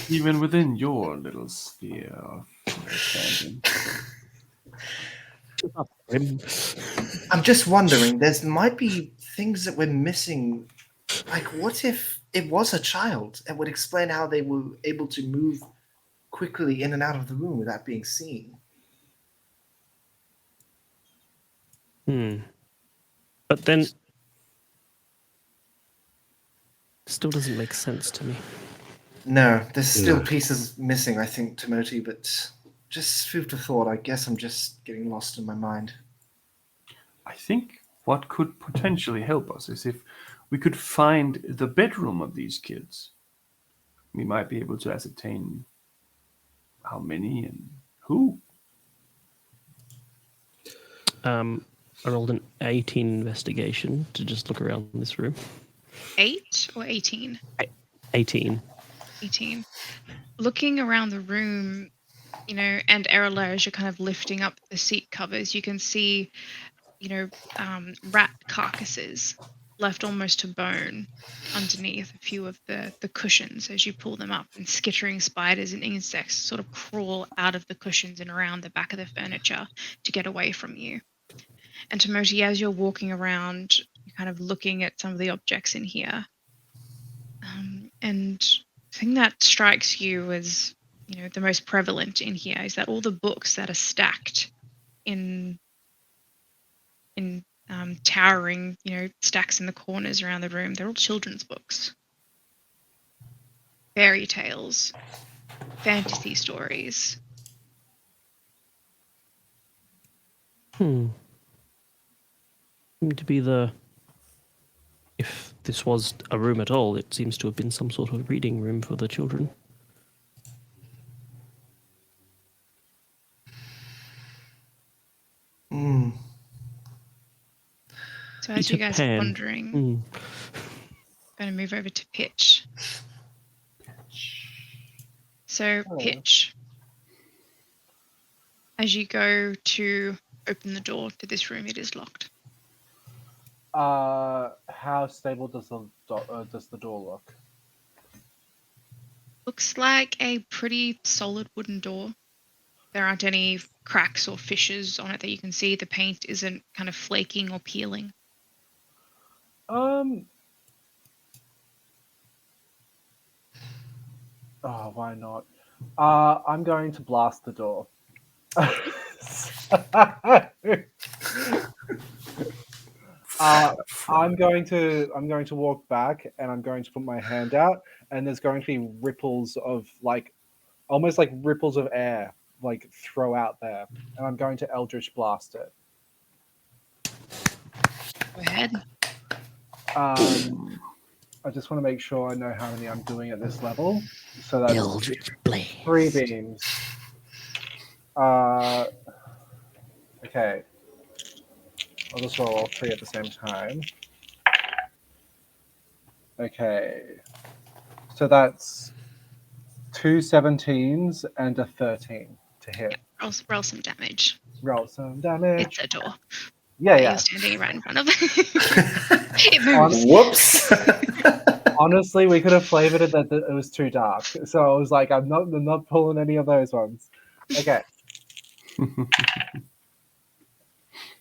even within your little sphere of understanding. I'm just wondering, there might be things that we're missing. Like, what if it was a child? It would explain how they were able to move quickly in and out of the room without being seen. But then, it still doesn't make sense to me. No, there's still No. pieces missing, I think, Timothy, but just food for thought. I guess I'm just getting lost in my mind. I think what could potentially help us is if we could find the bedroom of these kids. We might be able to ascertain how many and who. I rolled an 18 investigation to just look around this room. 8 or 18? 18. 18. Looking around the room, and Erila, as you're kind of lifting up the seat covers, you can see, rat carcasses left almost to bone underneath a few of the cushions as you pull them up, and skittering spiders and insects sort of crawl out of the cushions and around the back of the furniture to get away from you. And Timothy, as you're walking around, you're kind of looking at some of the objects in here. And the thing that strikes you as, the most prevalent in here is that all the books that are stacked in towering, stacks in the corners around the room, they're all children's books. Fairy tales, fantasy stories. Seemed to be if this was a room at all, it seems to have been some sort of reading room for the children. So as you guys are wondering, I'm going to move over to Pitch. So Pitch, as you go to open the door to this room, it is locked. How stable does the door look? Looks like a pretty solid wooden door. There aren't any cracks or fissures on it that you can see. The paint isn't kind of flaking or peeling. Oh, why not? I'm going to blast the door. I'm going to walk back, and I'm going to put my hand out, and there's going to be ripples of almost like ripples of air like throw out there, and I'm going to Eldritch Blast it. Go ahead. I just want to make sure I know how many I'm doing at this level. So that's Eldritch Blade. 3 beams. Okay. I'll just roll all 3 at the same time. Okay. So that's 2 17s and a 13 to hit. Roll some damage. Roll some damage. It's a door Yeah, that yeah. you're standing right in front of. It moves. Whoops. Honestly, we could have flavored it that it was too dark. So I was like, I'm not pulling any of those ones. Okay.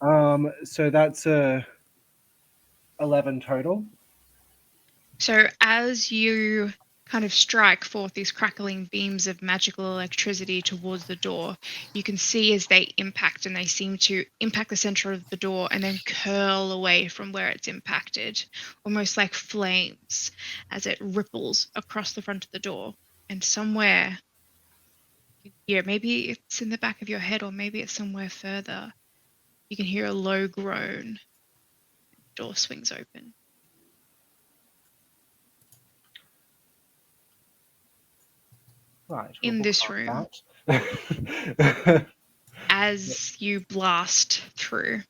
So that's 11 total. So as you kind of strike forth these crackling beams of magical electricity towards the door, you can see as they impact, and they seem to impact the center of the door and then curl away from where it's impacted, almost like flames as it ripples across the front of the door. And somewhere, maybe it's in the back of your head or maybe it's somewhere further, you can hear a low groan. The door swings open. Right. In we'll this mark room. that. As you blast through,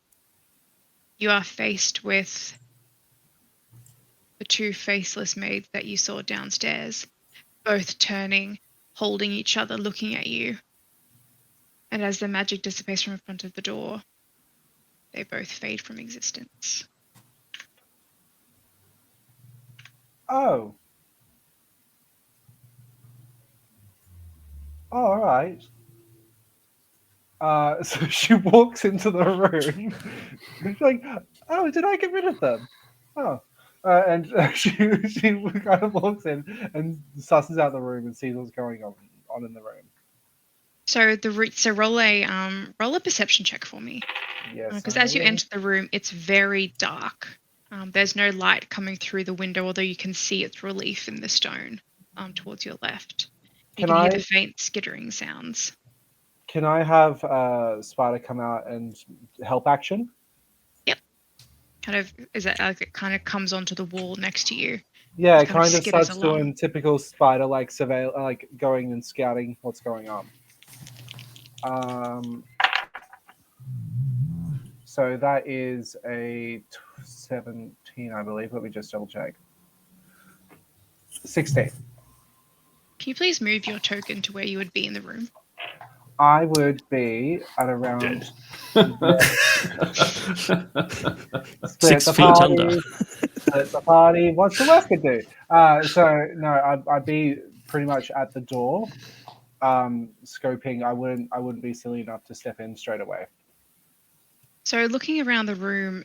you are faced with the 2 faceless maids that you saw downstairs, both turning, holding each other, looking at you. And as the magic dissipates from in front of the door, they both fade from existence. Oh. Oh, all right. So she walks into the room. She's like, "Oh, did I get rid of them?" Oh, and she kind of walks in and susses out the room and sees what's going on in the room. So roll a perception check for me, Yes. because I as you will. enter the room, it's very dark. There's no light coming through the window, although you can see its relief in the stone towards your left. You can hear the faint skittering sounds. Can I have Spider come out and help action? Yep. Kind of, is it like it kind of comes onto the wall next to you? Yeah, It it kind of skitters starts along. doing typical Spider like surveil, like going and scouting what's going on. So that is a 17, I believe. Let me just double check. 16. Can you please move your token to where you would be in the room? I would be at around split 6 the feet party, under. split the party. What's the Wesker do? So no, I'd be pretty much at the door, scoping. I wouldn't be silly enough to step in straight away. So looking around the room,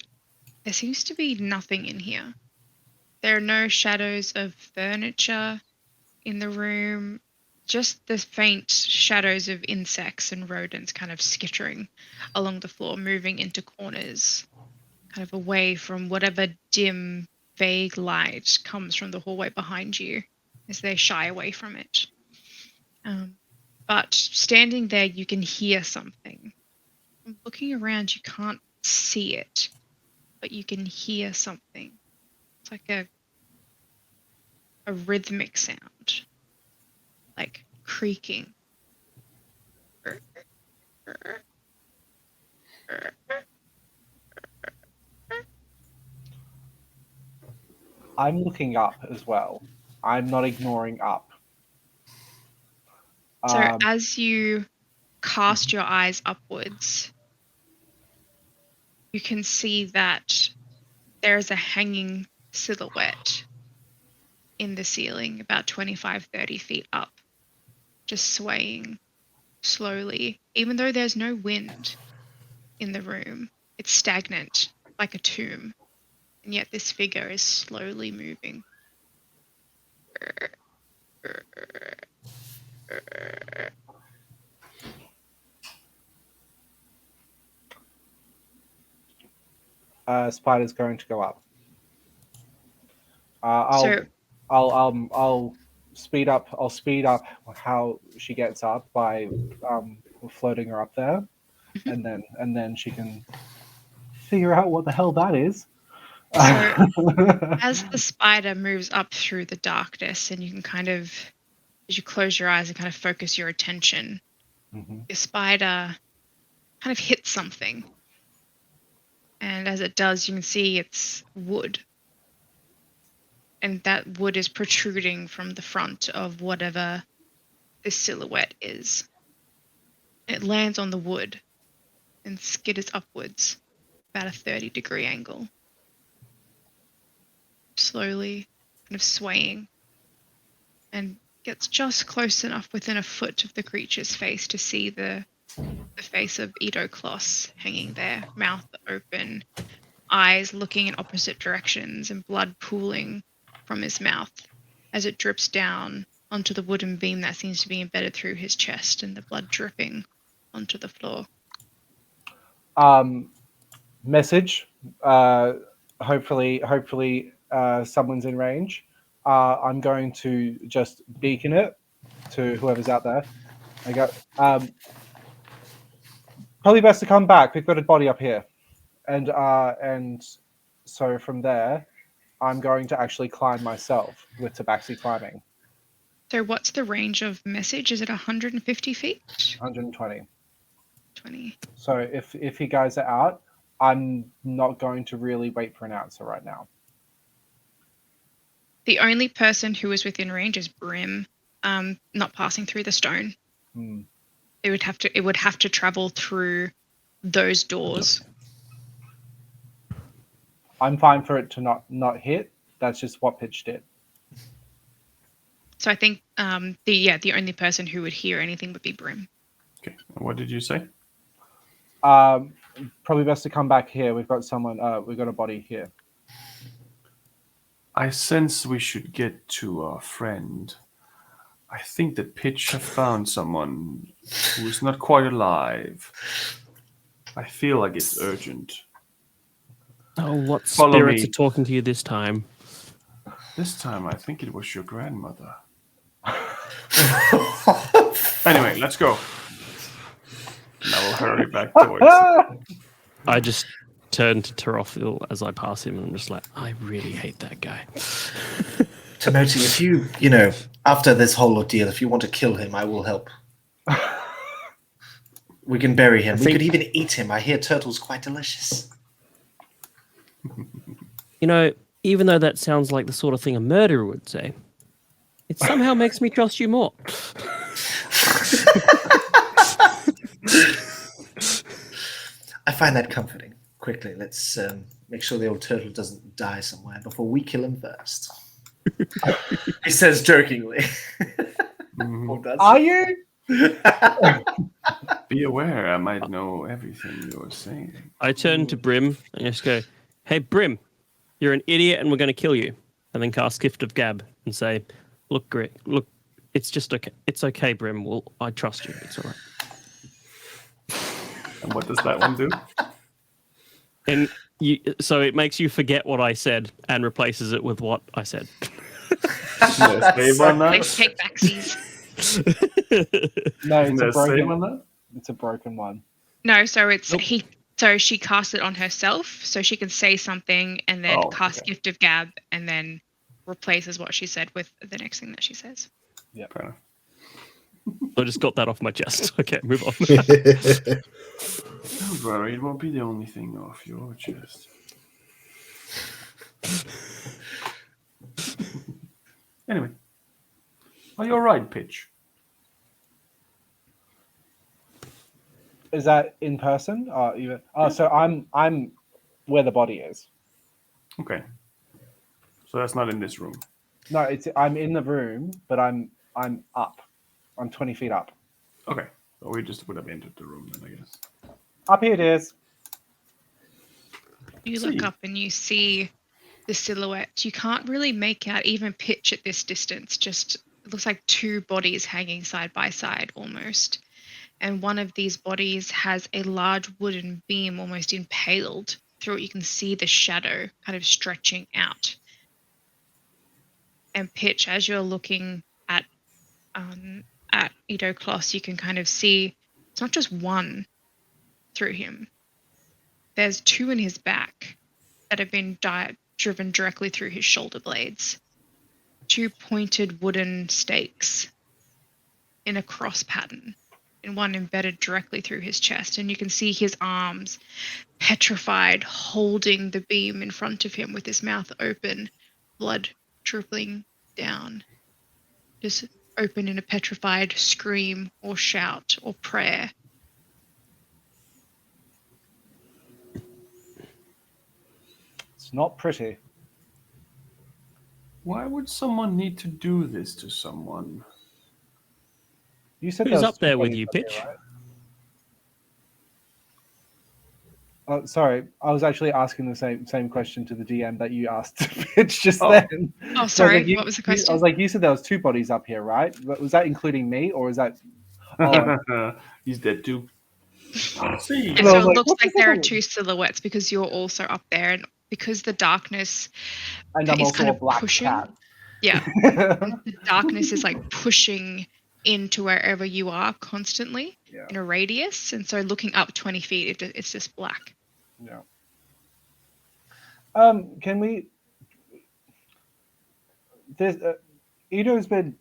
there seems to be nothing in here. There are no shadows of furniture in the room, just the faint shadows of insects and rodents kind of skittering along the floor, moving into corners, kind of away from whatever dim, vague light comes from the hallway behind you as they shy away from it. But standing there, you can hear something. Looking around, you can't see it, but you can hear something. It's like a rhythmic sound, like creaking. I'm looking up as well. I'm not ignoring up. So as you cast your eyes upwards, you can see that there's a hanging silhouette in the ceiling about 25, 30 feet up, just swaying slowly. Even though there's no wind in the room, it's stagnant, like a tomb. And yet this figure is slowly moving. Spider's going to go up. I'll speed up. I'll speed up how she gets up by floating her up there, and then she can figure out what the hell that is. As the spider moves up through the darkness, and you can kind of, as you close your eyes and kind of focus your attention, the spider kind of hits something. And as it does, you can see it's wood. And that wood is protruding from the front of whatever this silhouette is. It lands on the wood and skitters upwards about a 30-degree angle. Slowly kind of swaying, and gets just close enough within a foot of the creature's face to see the face of Idoklos hanging there, mouth open, eyes looking in opposite directions, and blood pooling from his mouth as it drips down onto the wooden beam that seems to be embedded through his chest, and the blood dripping onto the floor. Message. Hopefully, someone's in range. I'm going to just beacon it to whoever's out there. I go. Probably best to come back. We've got a body up here, and so from there, I'm going to actually climb myself with Tabaxi climbing. So what's the range of message? Is it 150 feet? 120. 20. So if you guys are out, I'm not going to really wait for an answer right now. The only person who is within range is Brim, not passing through the stone. It would have to travel through those doors. I'm fine for it to not hit. That's just what Pitch did. So I think the only person who would hear anything would be Brim. Okay. What did you say? Probably best to come back here. We've got someone. We've got a body here. I sense we should get to our friend. I think that Pitch have found someone who is not quite alive. I feel like it's urgent. Oh, what Follow spirits me. are talking to you this time? This time I think it was your grandmother. Anyway, let's go. And I will hurry back towards it. I just turn to Terophil as I pass him, and I'm just like, I really hate that guy. Timothy, if you after this whole ordeal, if you want to kill him, I will help. We can bury him. We could even eat him. I hear turtles quite delicious. Even though that sounds like the sort of thing a murderer would say, it somehow makes me trust you more. I find that comforting. Quickly, let's make sure the old turtle doesn't die somewhere before we kill him first. He says jokingly. Are you? Be aware, I might know everything you're saying. I turn to Brim and just go, hey, Brim, you're an idiot and we're going to kill you. And then cast Gift of Gab and say, look, it's just okay. It's okay, Brim. I trust you. It's all right. And what does that one do? And so it makes you forget what I said and replaces it with what I said. Save on that? Take backsies. No, it's a Save broken on that? It's a broken one. No, so it's So she casts it on herself, so she can say something and then cast Gift of Gab, and then replaces what she said with the next thing that she says. Yeah, fair enough. I just got that off my chest. Okay, move on. Don't worry, it won't be the only thing off your chest. Anyway, are you alright, Pitch? Is that in person? So I'm where the body is. Okay. So that's not in this room. No, I'm in the room, but I'm up. I'm 20 feet up. Okay. So we just would have entered the room then, I guess. Up here it is. You look up and you see the silhouette. You can't really make out even Pitch at this distance. Just it looks like two bodies hanging side by side almost. And one of these bodies has a large wooden beam almost impaled. Through it you can see the shadow kind of stretching out. And Pitch, as you're looking at Idoklos, you can kind of see It's not just one through him. There's 2 in his back that have been driven directly through his shoulder blades. 2 pointed wooden stakes in a cross pattern, and one embedded directly through his chest. And you can see his arms petrified, holding the beam in front of him with his mouth open, blood dripping down. Just open in a petrified scream or shout or prayer. It's not pretty. Why would someone need to do this to someone? You said Who's was up there 2 with bodies you, up here, Pitch? right? Oh, sorry, I was actually asking the same question to the DM that you asked Pitch just Oh. then. Oh, So I sorry. was like, What was the I question? was like, you said there was 2 bodies up here, right? But was that including me, or is that? Oh, He's dead too. See, And Well, I so was it like, looks what's like the there are second 2 silhouettes because you're also up there, and because the darkness and I'm is also kind a of black pushing. cat. Yeah, the darkness is like pushing into wherever you are constantly Yeah. in a radius, and so looking up 20 feet, it's just black. Yeah. Can we? There's Ido's been.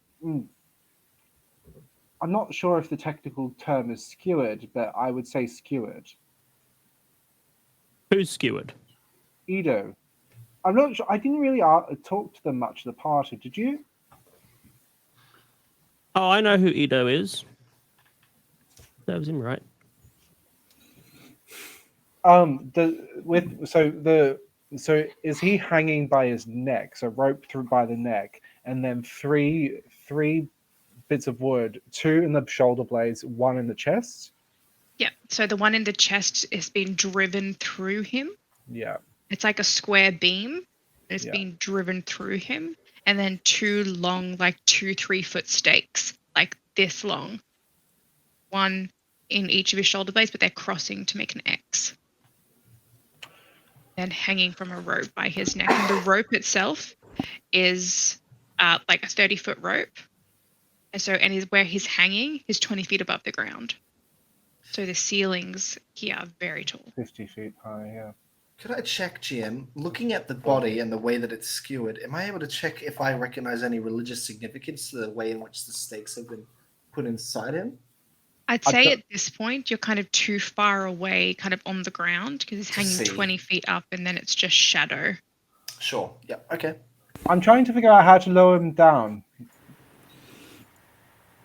I'm not sure if the technical term is skewered, but I would say skewered. Who's skewered? Ido. I'm not sure. I didn't really talk to them much at the party. Did you? Oh, I know who Edo is. That was him, right? So is he hanging by his neck? So rope through by the neck, and then three bits of wood, 2 in the shoulder blades, 1 in the chest. Yeah, so the one in the chest is being driven through him. Yeah. It's like a square beam, and it's Yeah. being driven through him, and then 2 long, like 2-3 foot stakes, like this long. 1 in each of his shoulder blades, but they're crossing to make an X. Then hanging from a rope by his neck. And the rope itself is like a 30-foot rope. And so, where he's hanging is 20 feet above the ground. So the ceilings here are very tall. 50 feet high, yeah. Could I check, GM? Looking at the body and the way that it's skewered, am I able to check if I recognize any religious significance to the way in which the stakes have been put inside him? I'd say at this point, you're kind of too far away, kind of on the ground, because he's hanging see. 20 feet up and then it's just shadow. Sure. Yeah. Okay. I'm trying to figure out how to lower him down.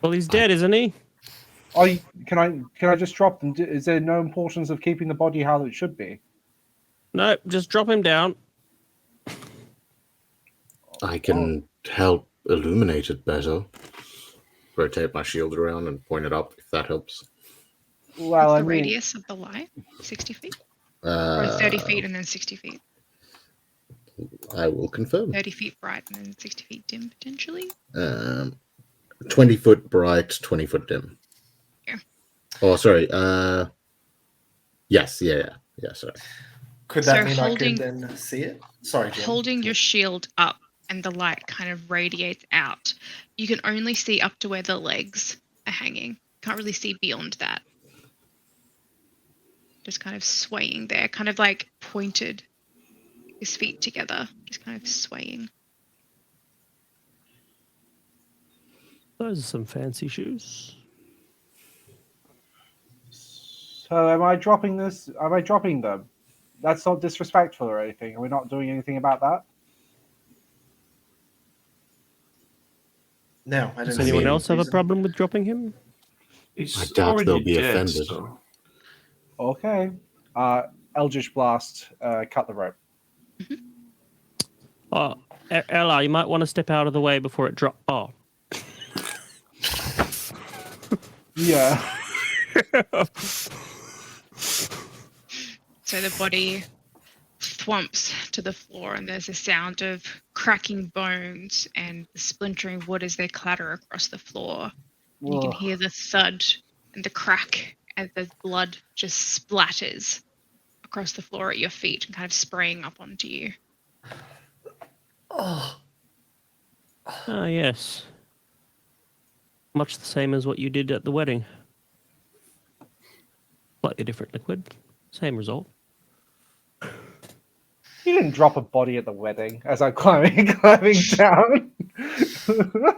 Well, he's dead, isn't he? Can I just drop them? Is there no importance of keeping the body how it should be? No, just drop him down. I can help illuminate it better. Rotate my shield around and point it up if that helps. Well, What's I the mean, radius of the light? 60 feet? Or 30 feet and then 60 feet? I will confirm. 30 feet bright and then 60 feet dim, potentially? 20 foot bright, 20 foot dim. Yeah. Oh, sorry. Yes, yeah, sorry. Could that So mean holding- I could then see it? Sorry, Jim. Holding your shield up and the light kind of radiates out. You can only see up to where the legs are hanging. Can't really see beyond that. Just kind of swaying there, kind of like pointed his feet together, just kind of swaying. Those are some fancy shoes. so am I dropping this? Am I dropping them? That's not disrespectful or anything. Are we not doing anything about that? No, I don't Does see anyone any else have a reason. problem with dropping him? he's I doubt already they'll be dead, offended. so- Okay. Eldritch Blast, cut the rope. Oh, Ella, you might want to step out of the way before it drops. Oh, Yeah. So the body thwumps to the floor and there's a sound of cracking bones and the splintering wood as they clatter across the floor. You can Ugh. hear the thud and the crack as the blood just splatters across the floor at your feet and kind of spraying up onto you. Oh, ah, yes. Much the same as what you did at the wedding. Slightly different liquid. Same result. You didn't drop a body at the wedding as I'm climbing down.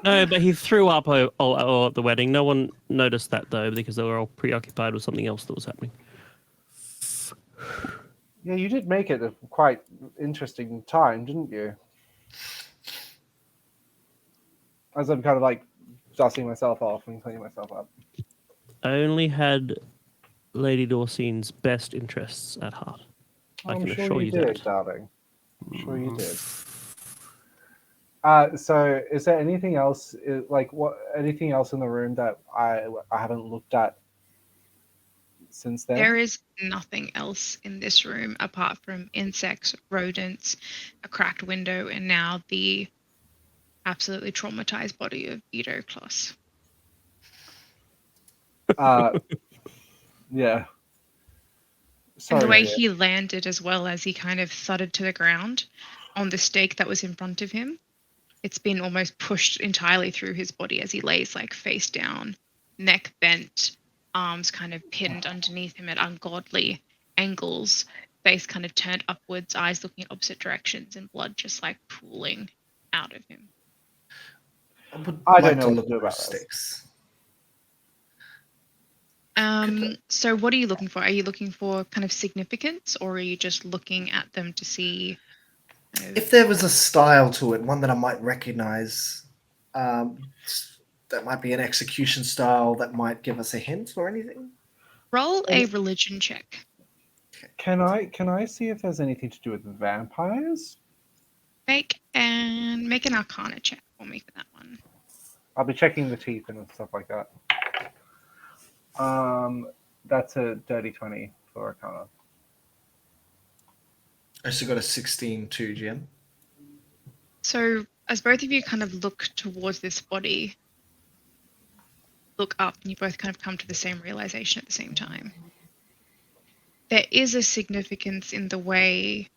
No, but he threw up all at the wedding. No one noticed that, though, because they were all preoccupied with something else that was happening. Yeah, you did make it a quite interesting time, didn't you? As I'm kind of like dusting myself off and cleaning myself up. I only had Lady Dorcyne's best interests at heart. I can assure you did, that. darling. I'm sure you did. So, is there anything else, anything else in the room that I haven't looked at since then? There is nothing else in this room apart from insects, rodents, a cracked window, and now the absolutely traumatized body of Edo Kloss. Yeah. And the Sorry, way dear. he landed as well, as he kind of thudded to the ground on the stake that was in front of him, it's been almost pushed entirely through his body as he lays like face down, neck bent, arms kind of pinned underneath him at ungodly angles, face kind of turned upwards, eyes looking in opposite directions, and blood just like pooling out of him. I don't know what to do about this. sticks. So what are you looking for? Are you looking for kind of significance, or are you just looking at them to see? If there was a style to it, one that I might recognize, that might be an execution style that might give us a hint or anything. Roll a religion check. Can I see if there's anything to do with vampires? Make an Arcana check for me for that one. I'll be checking the teeth and stuff like that. That's a dirty 20 for Arcana. I still got a 16 too, Jim. So as both of you kind of look towards this body, look up, and you both kind of come to the same realization at the same time. There is a significance in the way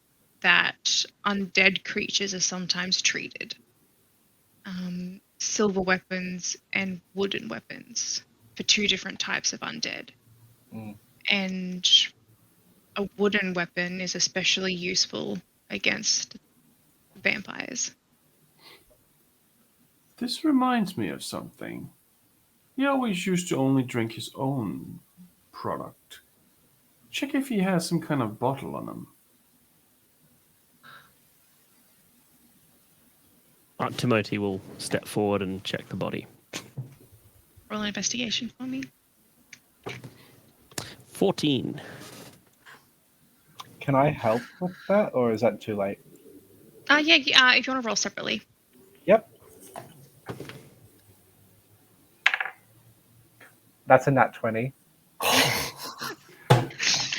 that undead creatures are sometimes treated. Silver weapons and wooden weapons for two different types of undead. And a wooden weapon is especially useful against vampires. This reminds me of something. He always used to only drink his own product. Check if he has some kind of bottle on him. Timothy will step forward and check the body. Roll an investigation for me. 14. Can I help with that, or is that too late? Yeah, if you want to roll separately. Yep. That's a nat 20.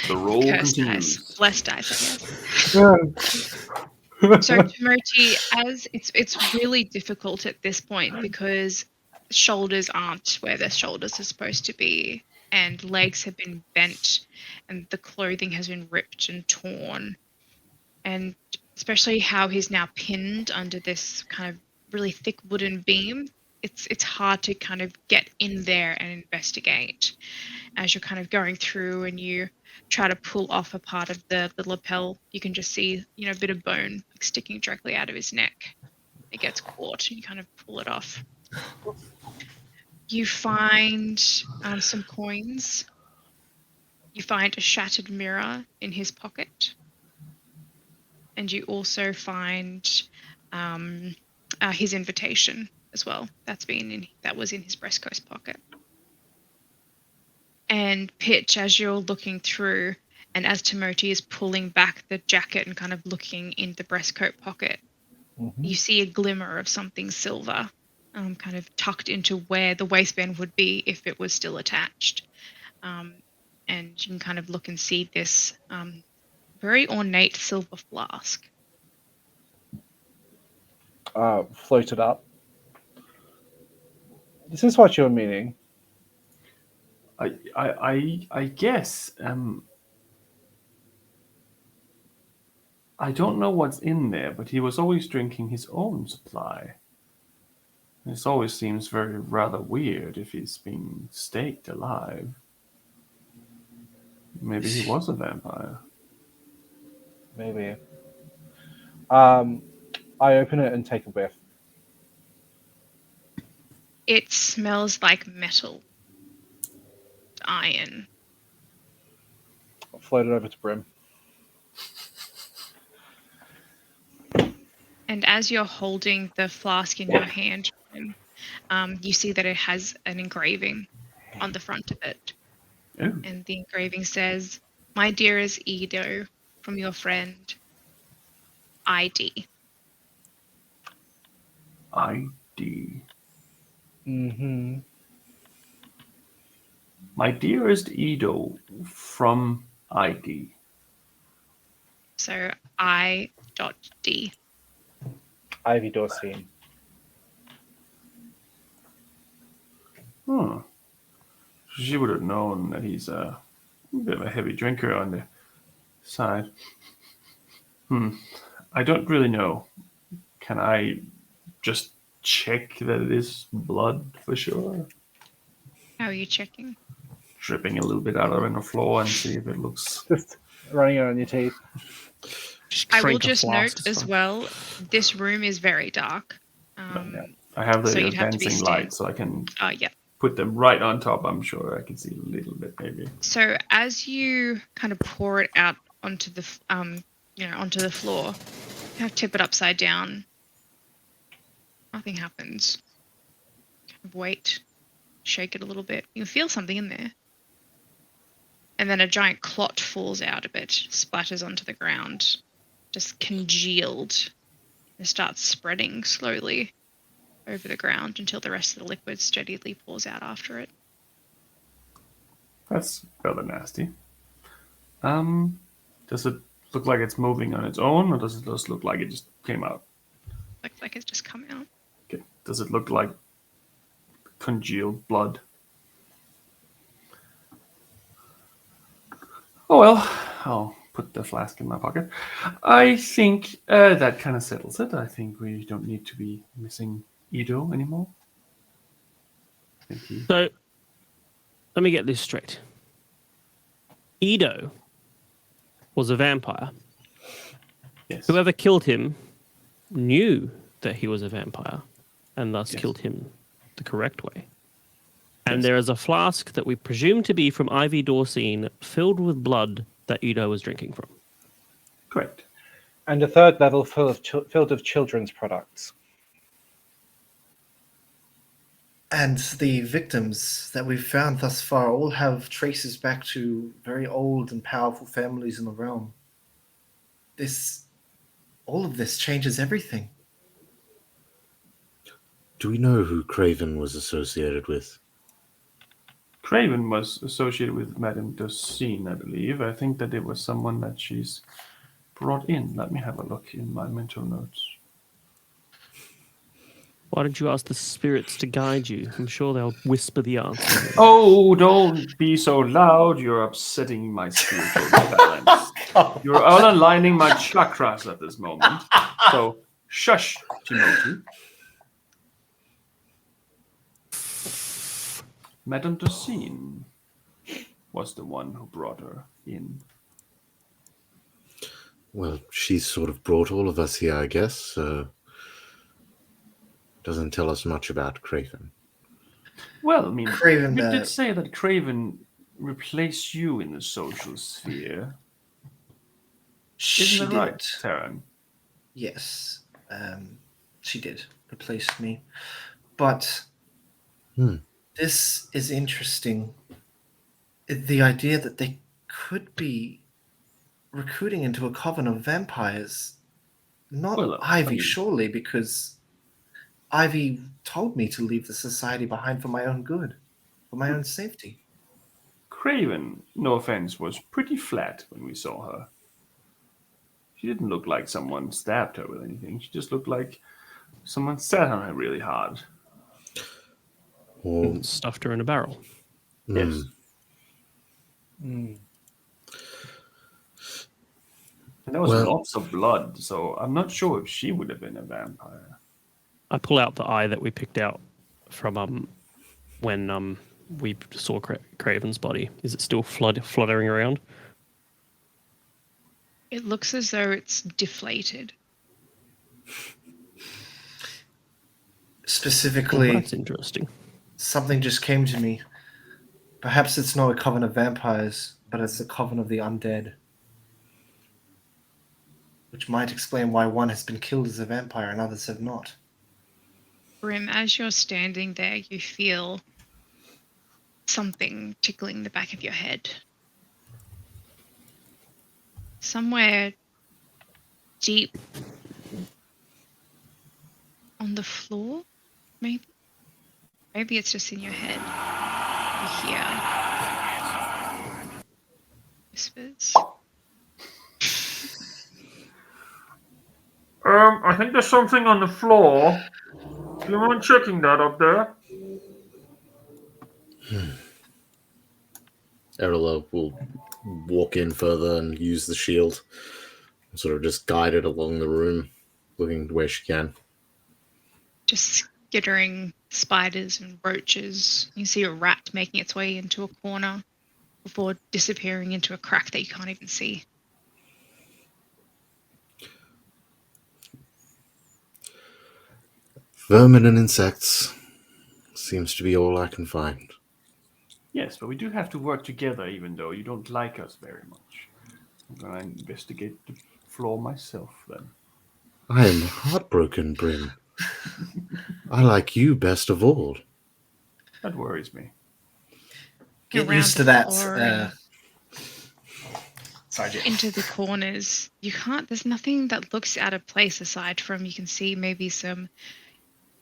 The roll Curse continues. dice. Blessed dice, I guess. Yeah. So, Timothy, as it's really difficult at this point because shoulders aren't where their shoulders are supposed to be, and legs have been bent, and the clothing has been ripped and torn, and especially how he's now pinned under this kind of really thick wooden beam. It's hard to kind of get in there and investigate. As you're kind of going through and you try to pull off a part of the lapel, you can just see, a bit of bone like sticking directly out of his neck. It gets caught and you kind of pull it off. You find some coins. You find a shattered mirror in his pocket. And you also find his invitation as well. That was in his breast coat pocket. And Pitch, as you're looking through, and as Timothy is pulling back the jacket and kind of looking in the breast coat pocket, you see a glimmer of something silver, kind of tucked into where the waistband would be if it was still attached. And you can kind of look and see this very ornate silver flask. Floated up. This is what you're meaning. I guess. I don't know what's in there, but he was always drinking his own supply. This always seems rather weird if he's being staked alive. Maybe he was a vampire. Maybe. I open it and take a whiff. It smells like metal. Iron. I'll float it over to Brim. And as you're holding the flask in your hand, you see that it has an engraving on the front of it. Oh. And the engraving says, "My dearest Edo, from your friend, ID." ID. Mm-hmm. My dearest Edo from ID. So I.D. Ivy Dorcyne. Hmm. She would have known that he's a bit of a heavy drinker on the side. I don't really know. Can I just check that it is blood for sure? How are you checking? Dripping a little bit out on the floor and see if it looks. Just running it on your teeth. Just I will crank a just flask, note it's as fine. well, this room is very dark. Yeah. I have the So you'd have to be dancing stand- light, so I can Yeah. put them right on top. I'm sure I can see a little bit, maybe. So as you kind of pour it out onto the onto the floor, kind of tip it upside down. Nothing happens. Kind of wait, shake it a little bit. You feel something in there. And then a giant clot falls out of it, splatters onto the ground, just congealed. It starts spreading slowly over the ground until the rest of the liquid steadily pours out after it. That's rather nasty. Does it look like it's moving on its own, or does it just look like it just came out? Looks like it's just come out. Okay. Does it look like congealed blood? Oh well, I'll put the flask in my pocket. I think that kind of settles it. I think we don't need to be missing Edo anymore. Thank you. So, let me get this straight. Edo was a vampire. Yes. Whoever killed him knew that he was a vampire and thus Yes. killed him the correct way. And Yes. there is a flask that we presume to be from Ivy Dorcyne filled with blood that Edo was drinking from. Correct. And a third level filled of children's products. And the victims that we've found thus far all have traces back to very old and powerful families in the realm. All of this changes everything. Do we know who Craven was associated with? Craven was associated with Madame Dorcyne, I believe. I think that it was someone that she's brought in. Let me have a look in my mental notes. Why don't you ask the spirits to guide you? I'm sure they'll whisper the answer. Oh, don't be so loud. You're upsetting my spiritual balance. You're aligning my chakras at this moment. So, shush, Timothy. Madame Dorcyne was the one who brought her in. Well, she's sort of brought all of us here, I guess. Doesn't tell us much about Craven. Well, I mean, Craven, you did say that Craven replaced you in the social sphere. She Isn't that right, did. Taryn? Yes, she did replace me. But this is interesting. The idea that they could be recruiting into a coven of vampires. Not Well, Ivy, I mean- surely, because Ivy told me to leave the society behind for my own good, for my own safety. Craven, no offense, was pretty flat when we saw her. She didn't look like someone stabbed her with anything. She just looked like someone sat on her really hard. Or, Stuffed her in a barrel. Yes. Mm. And there was Well- lots of blood, so I'm not sure if she would have been a vampire. I pull out the eye that we picked out from when we saw Craven's body? Is it still fluttering around? It looks as though it's deflated. Specifically, That's interesting. something just came to me. Perhaps it's not a coven of vampires, but it's a coven of the undead. Which might explain why one has been killed as a vampire and others have not. Brim, as you're standing there, you feel something tickling the back of your head. Somewhere deep on the floor, maybe? Maybe it's just in your head. You hear whispers. I think there's something on the floor. Do you mind checking that up there? Erla will walk in further and use the shield. Sort of just guide it along the room, looking where she can. Just skittering spiders and roaches. You see a rat making its way into a corner before disappearing into a crack that you can't even see. Vermin and insects seems to be all I can find. Yes, but we do have to work together, even though you don't like us very much. I'm going to investigate the floor myself, then. I am heartbroken, Brim. I like you best of all. That worries me. Get Around used to the that. floor and Sorry, Jay. into the corners. You can't, there's nothing that looks out of place aside from you can see maybe some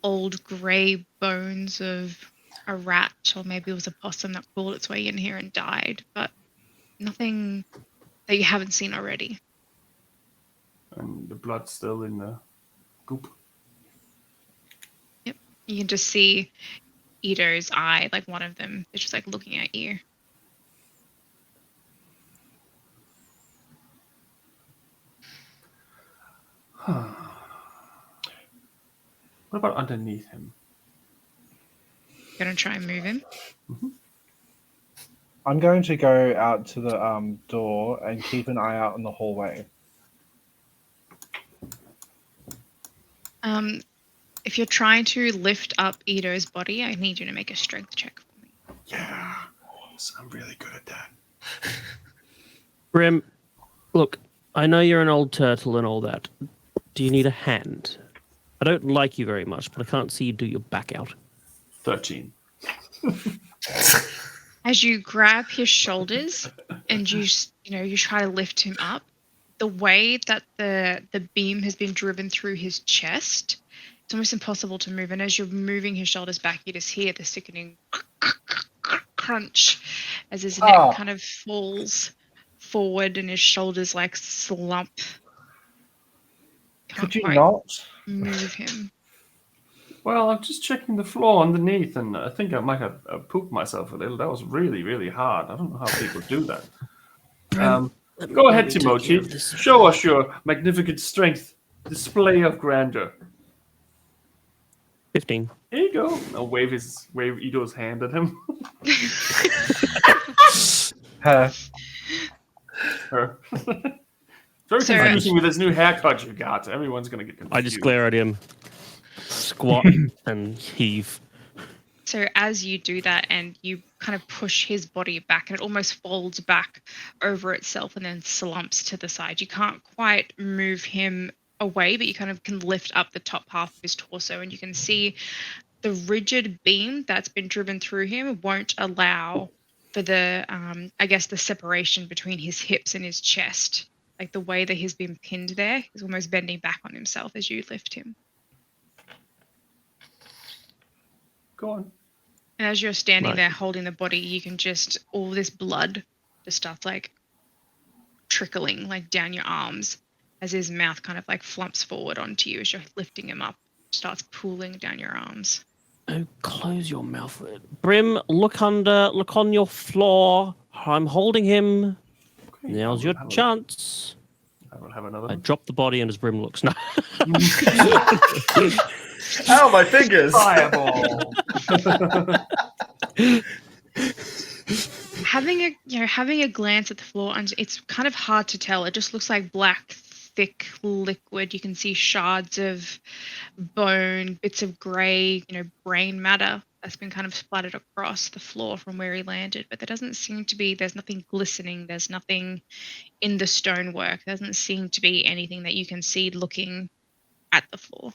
old grey bones of a rat, or maybe it was a possum that crawled its way in here and died, but nothing that you haven't seen already. And the blood's still in the goop. You can just see Ito's eye, like one of them is just like looking at you. What about underneath him? Gonna try and move him. I'm going to go out to the door and keep an eye out on the hallway. If you're trying to lift up Ito's body, I need you to make a strength check for me. Yeah. I'm really good at that. Brim, look, I know you're an old turtle and all that. Do you need a hand? I don't like you very much, but I can't see you do your back out. 13. As you grab his shoulders and you try to lift him up, the way that the beam has been driven through his chest, it's almost impossible to move. And as you're moving his shoulders back, you just hear the sickening crunch as his neck kind of falls forward and his shoulders like slump. Could you quite not? move him? Well, I'm just checking the floor underneath, and I think I might have pooped myself a little. That was really, really hard. I don't know how people do that. Go ahead, Timothy. Show us your magnificent strength. Display of grandeur. 15. Here you go. I'll wave Ito's hand at him. Her. Her. Very confusing with this new haircut you got. Everyone's going to get confused. I just glare at him, squat, and heave. So as you do that and you kind of push his body back and it almost folds back over itself and then slumps to the side. You can't quite move him away, but you kind of can lift up the top half of his torso and you can see the rigid beam that's been driven through him won't allow for the, the separation between his hips and his chest. Like the way that he's been pinned there, he's almost bending back on himself as you lift him. Go on. And as you're standing Right. there holding the body, you can just, all this blood just starts like trickling like down your arms as his mouth kind of like flumps forward onto you as you're lifting him up. Starts pooling down your arms. Oh, close your mouth. Brim, look on your floor. I'm holding him. Okay, Now's your chance. I will have another I one. drop the body and as Brim looks. No. Ow, my fingers! Fireball. having a glance at the floor, and it's kind of hard to tell. It just looks like black, thick liquid. You can see shards of bone, bits of grey, brain matter that's been kind of splattered across the floor from where he landed. But there doesn't seem to be. There's nothing glistening. There's nothing in the stonework. There doesn't seem to be anything that you can see looking at the floor.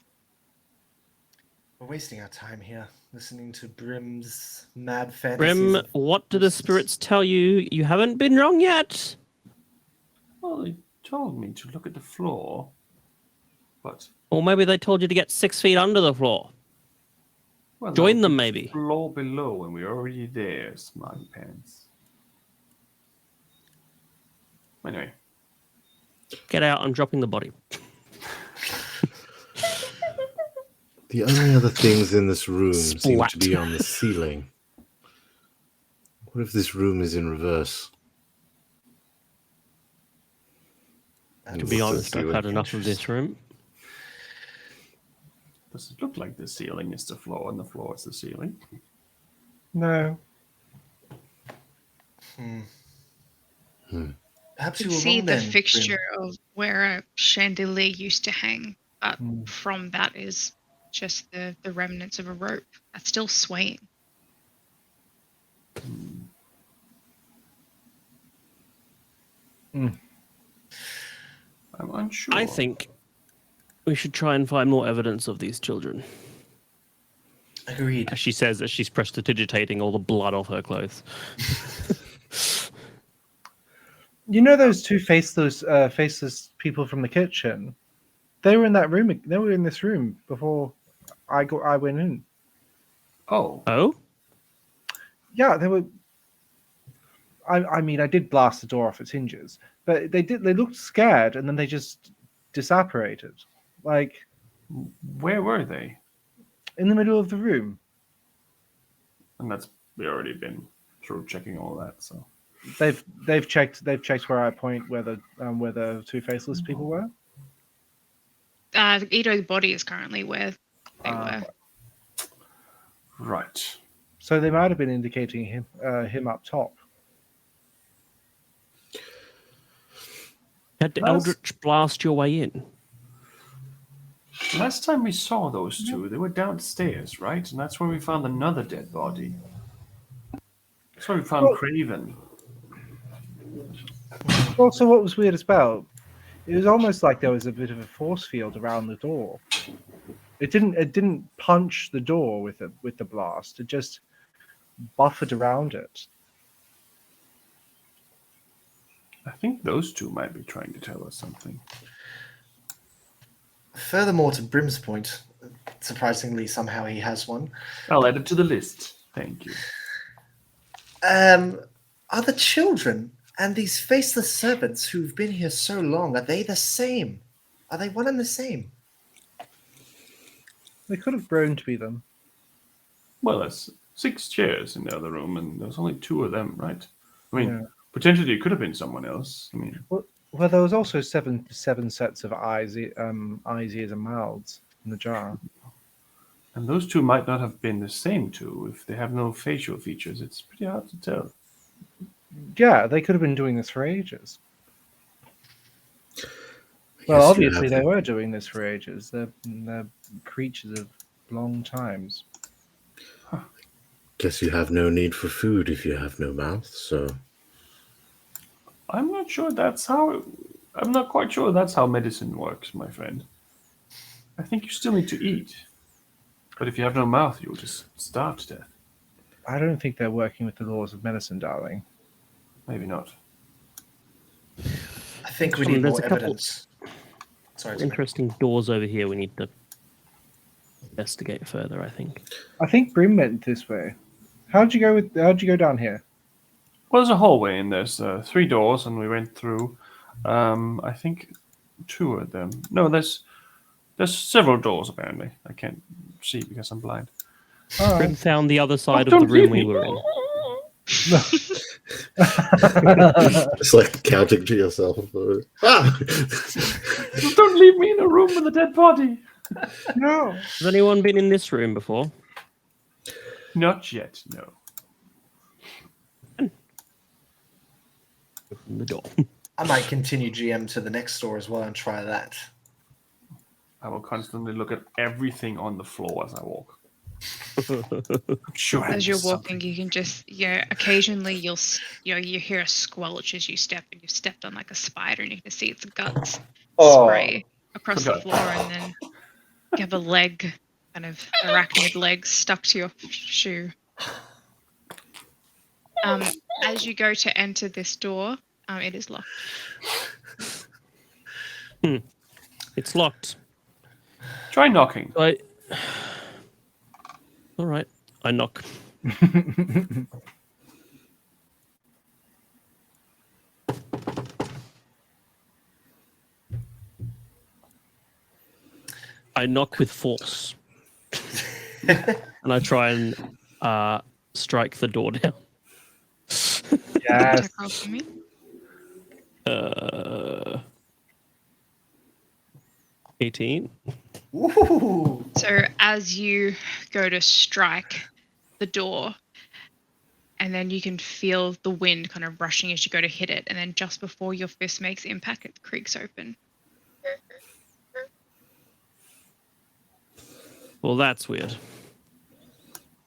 We're wasting our time here, listening to Brim's mad fantasies. Brim, what do the spirits tell you? You haven't been wrong yet. Well, they told me to look at the floor, but Or maybe they told you to get 6 feet under the floor. well, Join no, them, it's maybe. Floor below, and we're already there, smarty pants. Anyway, Get out, I'm dropping the body. The only other things in this room seem Splat. to be on the ceiling. What if this room is in reverse? To be honest, I've had enough of this room. does it look like the ceiling is the floor and the floor is the ceiling? No. Perhaps You you can were see wrong the then, fixture Brim. of where a chandelier used to hang, but from that is just the remnants of a rope that's still swaying. I'm unsure. I think we should try and find more evidence of these children. Agreed. As she says, as she's prestidigitating all the blood off her clothes. You know those two faceless people from the kitchen? They were in that room. They were in this room before I went in. Oh, Oh? Yeah, they were. I mean, I did blast the door off its hinges, but they looked scared, and then they just disapparated, like where were they? in the middle of the room. And we already been through checking all that. So They've checked where I point where the two faceless people were. Ito's body is currently where they were. right. So they might have been indicating him up top. Had the Eldritch blast your way in? Last time we saw those two, they were downstairs, right? And that's where we found another dead body. That's where we found Craven. Also, what was weird about it was almost like there was a bit of a force field around the door. It didn't punch the door with the blast. It just buffered around it. I think those two might be trying to tell us something. Furthermore, to Brim's point, surprisingly, somehow he has one. I'll add it to the list. Thank you. Are the children and these faceless servants who've been here so long, are they the same? Are they one and the same? They could have grown to be them. Well, there's 6 chairs in the other room, and there's only 2 of them, right? I mean, Yeah. potentially it could have been someone else. I mean, Well, there was also seven sets of eyes, ears, and mouths in the jar. and those 2 might not have been the same 2 if they have no facial features. It's pretty hard to tell. Yeah, they could have been doing this for ages. Yes, Well, you obviously have they the- were doing this for ages. They're creatures of long times. Guess you have no need for food if you have no mouth, so I'm not sure that's how. I'm not quite sure that's how medicine works, my friend. I think you still need to eat. But if you have no mouth, you'll just starve to death. I don't think they're working with the laws of medicine, darling. Maybe not. I think we need There's more a couple- evidence. Sorry, sorry. Interesting doors over here we need to investigate further, I think. I think Brim went this way. How'd you go down here? Well, there's a hallway and there's 3 doors, and we went through. I think 2 of them. No, there's several doors apparently. I can't see because I'm blind. All Brim right. found the other side of don't the room leave we me. were in. it's like counting to yourself. Ah! Don't leave me in a room with a dead body. No. Has anyone been in this room before? Not yet, no. Open the door. I might continue GM to the next door as well and try that. I will constantly look at everything on the floor as I walk. Sure. As you're walking, you can just, occasionally you hear a squelch as you step, and you've stepped on like a spider, and you can see its guts spray across the floor, and then you have a leg, kind of arachnid leg, stuck to your shoe. As you go to enter this door, it is locked. It's locked. Try knocking. All right. I knock. I knock with force. And I try and strike the door down. Yes. Attack roll for me. 18. Ooh. So as you go to strike the door, and then you can feel the wind kind of rushing as you go to hit it, and then just before your fist makes impact, it creaks open. Well, that's weird.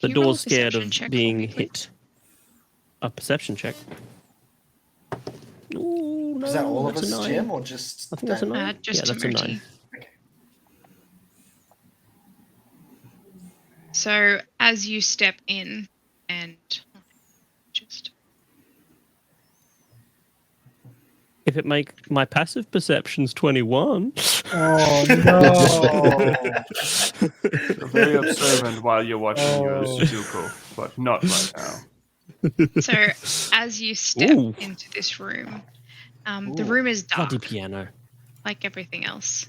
The Can you roll a door's scared perception of check for being me, please? hit. A perception check. Ooh, no, Is that all of that's us, a 9. Jim, or just? I think that's a Dan? 9. Just yeah, that's a 9. Timothy. Okay. So as you step in and just If it make my passive perception's 21. Oh no! You're very observant while you're watching your Oh. Sudoku, but not right now. so as you step Ooh. into this room, the Ooh. room is dark, Bloody piano. like everything else.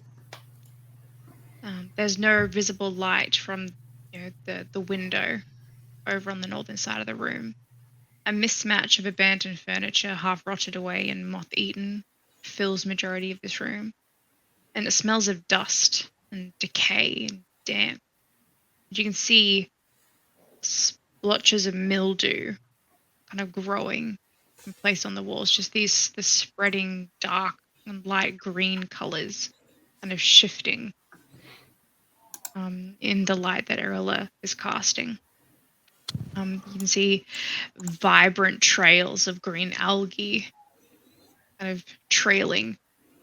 There's no visible light from the window over on the northern side of the room. A mismatch of abandoned furniture, half rotted away and moth-eaten, fills majority of this room. And it smells of dust and decay and damp. You can see splotches of mildew kind of growing in place on the walls. Just the spreading dark and light green colors kind of shifting in the light that Arilla is casting. You can see vibrant trails of green algae kind of trailing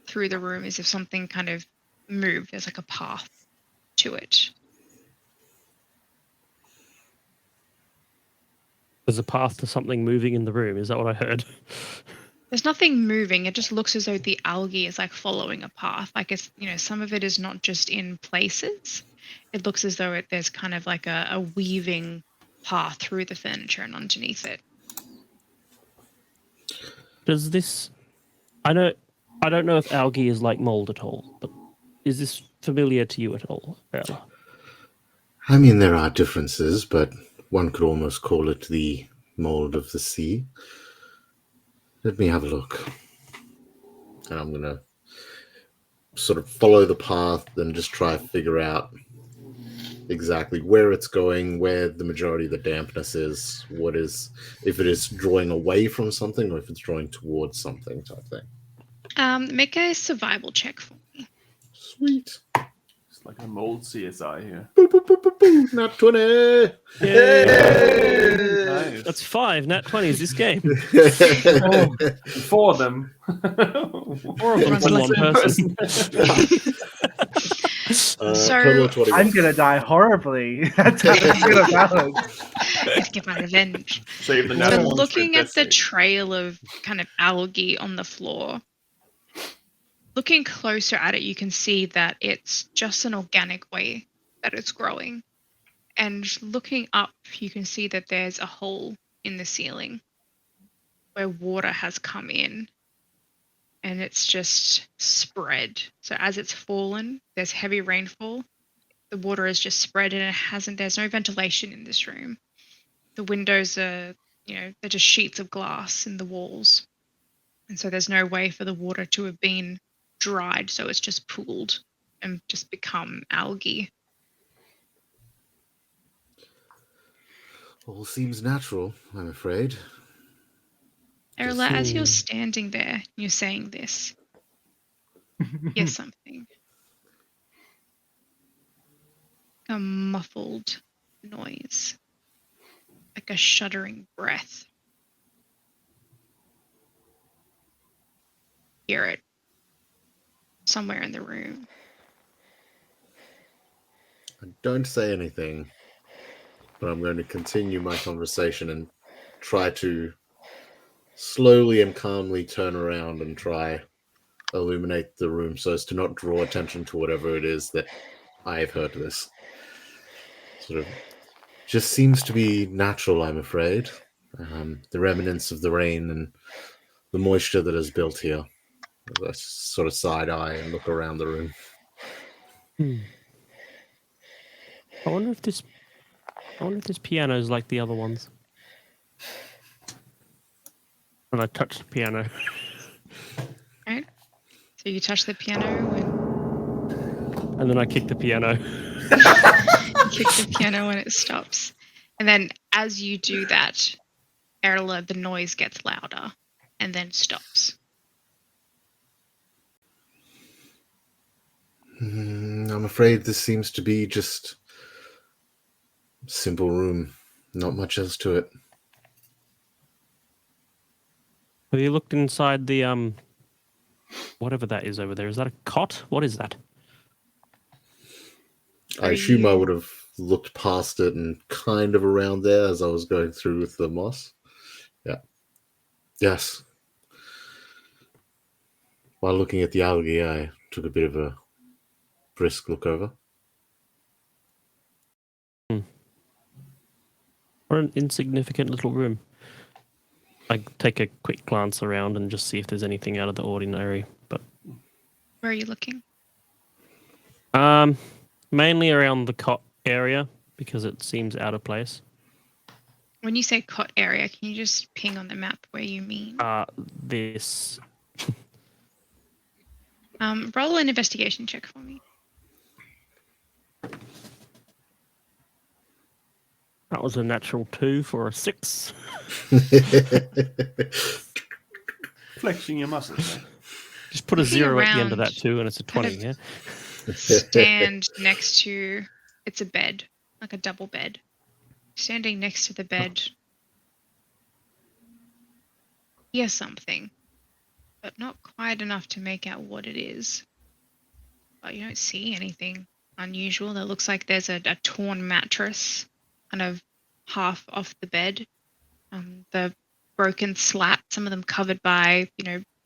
through the room as if something kind of moved. There's like a path to it. There's a path to something moving in the room. Is that what I heard? There's nothing moving. It just looks as though the algae is like following a path. Like it's, some of it is not just in places. It looks as though there's kind of like a weaving path through the furniture and underneath it. Does this... I don't know if algae is like mold at all, but is this familiar to you at all, Ella? I mean, there are differences, but one could almost call it the mold of the sea. Let me have a look. And I'm going to sort of follow the path and just try to figure out exactly where it's going, where the majority of the dampness is, if it is drawing away from something or if it's drawing towards something type thing. Make a survival check for me. Sweet. It's like a mold CSI here. Boop, boop, boop, boop, boop. Nat 20. Nice. That's 5 nat 20s this game. Four of them. 4 of them from one person. So, I'm gonna die horribly. That's how it's gonna balance. let's get my revenge. Save the So nat ones for looking at the investigate. trail of kind of algae on the floor, looking closer at it, you can see that it's just an organic way that it's growing. And looking up, you can see that there's a hole in the ceiling where water has come in and it's just spread. So as it's fallen, there's heavy rainfall. The water is just spread and there's no ventilation in this room. The windows are, they're just sheets of glass in the walls. And so there's no way for the water to have been dried. So it's just pooled and just become algae. All seems natural, I'm afraid. Erla, as you're Hmm. standing there, you're saying this. Hear something. A muffled noise. Like a shuddering breath. Hear it. Somewhere in the room. I don't say anything, but I'm going to continue my conversation and try to slowly and calmly turn around and try illuminate the room so as to not draw attention to whatever it is that I've heard this. Sort of just seems to be natural, I'm afraid. The remnants of the rain and the moisture that is built here. I sort of side eye and look around the room. I wonder if this piano is like the other ones. And I touched the piano. Right? So you touch the piano And then I kick the piano. you kick the piano when it stops. And then as you do that, Erla, the noise gets louder and then stops. I'm afraid this seems to be just a simple room. Not much else to it. Have you looked inside the whatever that is over there? Is that a cot? What is that? I Are assume I you- would have looked past it and kind of around there as I was going through with the moss. Yeah. Yes. While looking at the algae, I took a bit of a brisk look over. What an insignificant little room. I take a quick glance around and just see if there's anything out of the ordinary. But Where are you looking? mainly around the cot area because it seems out of place. When you say cot area, can you just ping on the map where you mean? This Roll an investigation check for me. that was a natural 2 for a 6. Flexing your muscles, mate. Just put a Looking 0 at the end of that around, 2 and it's a 20, kind yeah? Stand next to, it's a bed, like a double bed. Standing next to the bed, hear something, but not quite enough to make out what it is. But you don't see anything unusual. It looks like there's a torn mattress kind of half off the bed. The broken slat, some of them covered by,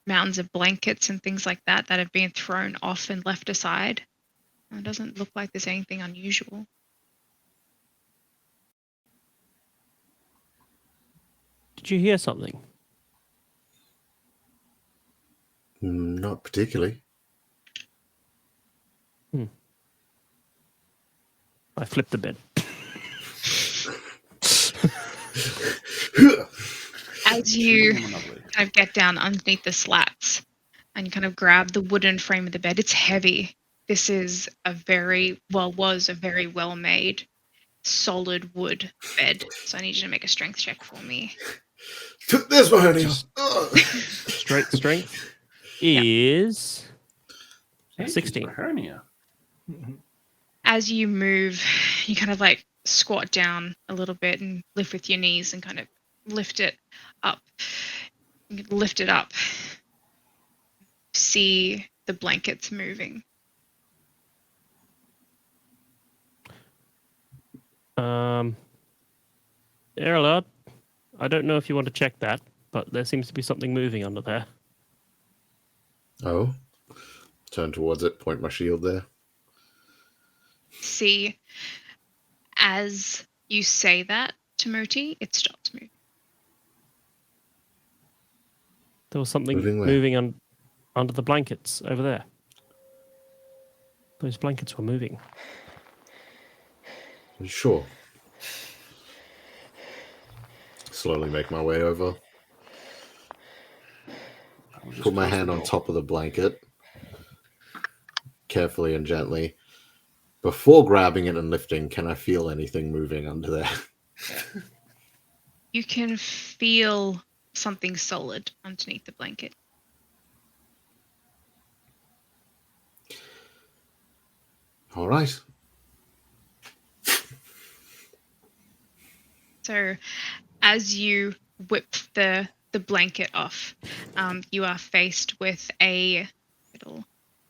mountains of blankets and things like that have been thrown off and left aside. It doesn't look like there's anything unusual. Did you hear something? Not particularly. I flipped the bed. As you kind of get down underneath the slats and you kind of grab the wooden frame of the bed, it's heavy. This is was a very well-made, solid wood bed. So I need you to make a strength check for me. There's my hernia. Strength is Hey, 16. hernia. As you move, you kind of like squat down a little bit and lift with your knees and kind of lift it up. You can lift it up. See the blankets moving. Erla, I don't know if you want to check that, but there seems to be something moving under there. Oh. Turn towards it, point my shield there. See, as you say that to Moti, it stops moving. There was something Moving where? moving under the blankets over there. Those blankets were moving. Are you sure? Slowly make my way over. Put my hand on top of the blanket. Carefully and gently. Before grabbing it and lifting, can I feel anything moving under there? You can feel something solid underneath the blanket. All right. So as you whip the blanket off, you are faced with a little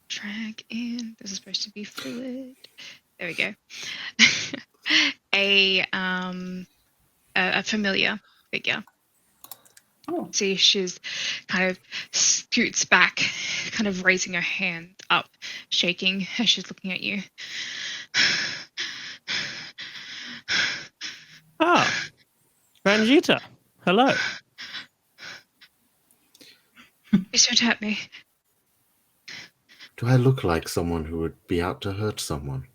drag in. This is supposed to be fluid. There we go. a familiar figure. Oh. See, she's kind of scoots back, kind of raising her hand up, shaking as she's looking at you. Ah, Ranjita. Hello. Please don't hurt me. Do I look like someone who would be out to hurt someone?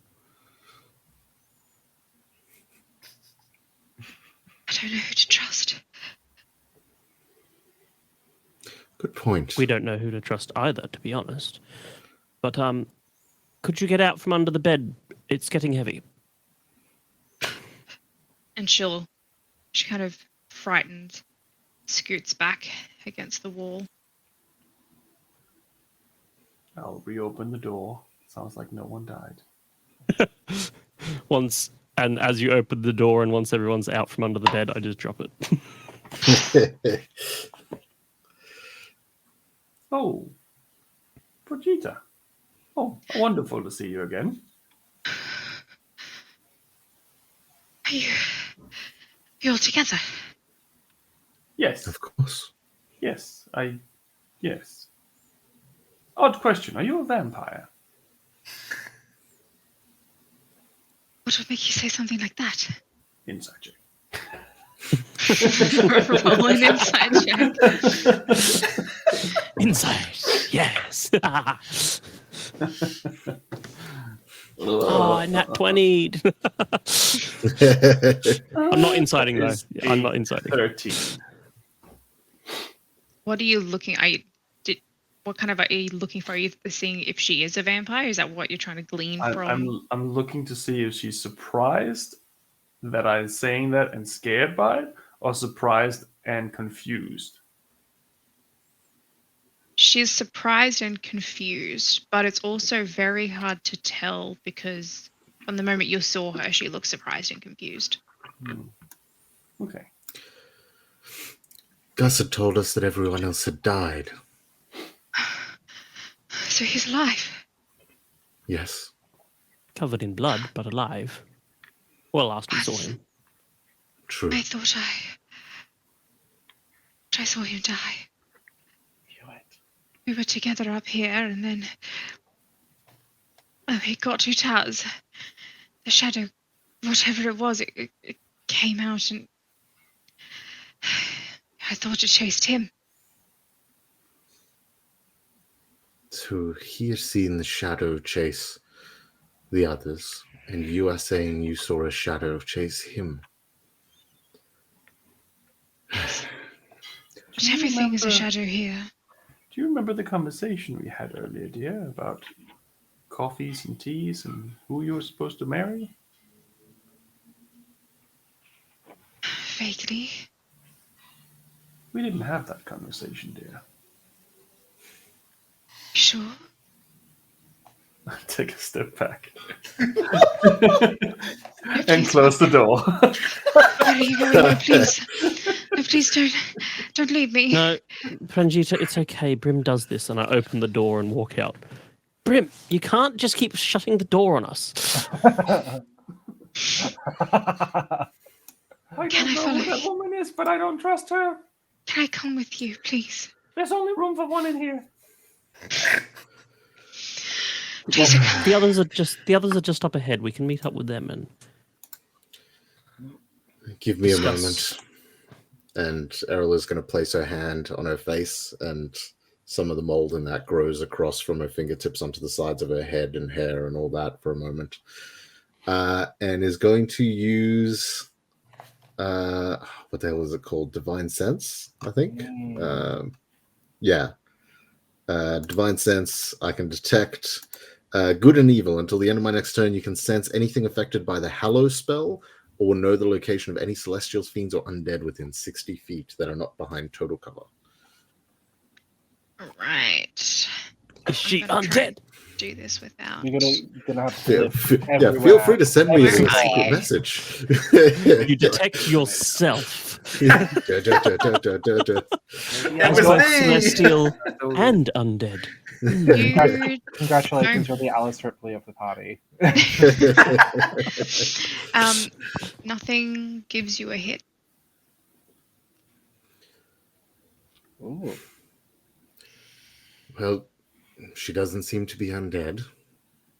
I don't know who to trust. Good point. We don't know who to trust either, to be honest. But could you get out from under the bed? It's getting heavy. And she kind of frightened, scoots back against the wall. I'll reopen the door. Sounds like no one died. And as you open the door and once everyone's out from under the bed, I just drop it. Oh, Brigitte. Oh, wonderful to see you again. Are you all together? Yes. Of course. Yes. Yes. Odd question. Are you a vampire? What would make you say something like that? Inside check. Roll an inside check. Inside, yes. Oh, nat 20. I'm not inciting though. I'm not inciting. 13. What are you looking? What kind of are you looking for? Are you seeing if she is a vampire? Is that what you're trying to glean from? I'm looking to see if she's surprised that I'm saying that and scared by it, or surprised and confused. She's surprised and confused, but it's also very hard to tell because from the moment you saw her, she looked surprised and confused. Okay. Gus had told us that everyone else had died. So he's alive. Yes. Covered in blood, but alive. Well, last we saw him. True. I thought I saw him die. We were together up here, and then it got to Taz. The shadow, whatever it was, it came out, and I thought it chased him. So he has seen the shadow chase the others, and you are saying you saw a shadow chase him. But everything is a shadow here. Do you remember the conversation we had earlier, dear, about coffees and teas and who you were supposed to marry? Vaguely. We didn't have that conversation, dear. Sure. I take a step back and close the door. No, please. No, please don't leave me. No, Pranjita, it's okay. Brim does this, and I open the door and walk out. Brim, you can't just keep shutting the door on us. I Can I don't know follow who that you? woman is, but I don't trust her. Can I come with you, please? There's only room for one in here. Jessica. The others are just up ahead. We can meet up with them and Give me discuss. a moment. And Errol is going to place her hand on her face, and some of the mold in that grows across from her fingertips onto the sides of her head and hair and all that for a moment. And is going to use what the hell is it called? Divine Sense, I think. Divine Sense. I can detect good and evil. Until the end of my next turn, you can sense anything affected by the Hallow spell or know the location of any celestials, fiends, or undead within 60 feet that are not behind total cover. All right. Is she I'm gonna try undead? and do this without. You're gonna have to live Feel everywhere. free to send me a everywhere. secret message. You detect yourself It as was both me! celestial and undead. You, Congratulations, you're the Alice Ripley of the party. nothing gives you a hit. Ooh. Well, she doesn't seem to be undead.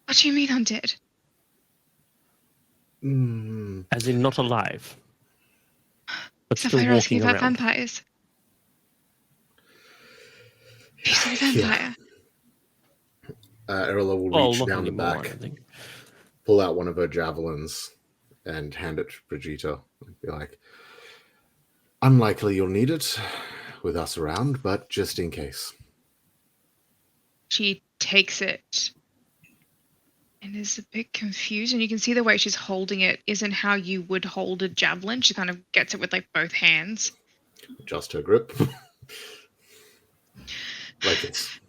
What do you mean undead? As in not alive. But So still we're asking walking about around. vampires. You said a vampire. Erla will Well, reach not down the anymore, I back, don't think. pull out one of her javelins, and hand it to Brigitte. And be like, unlikely you'll need it with us around, but just in case. She takes it and is a bit confused. And you can see the way she's holding it isn't how you would hold a javelin. She kind of gets it with like both hands. Just her grip. Like this.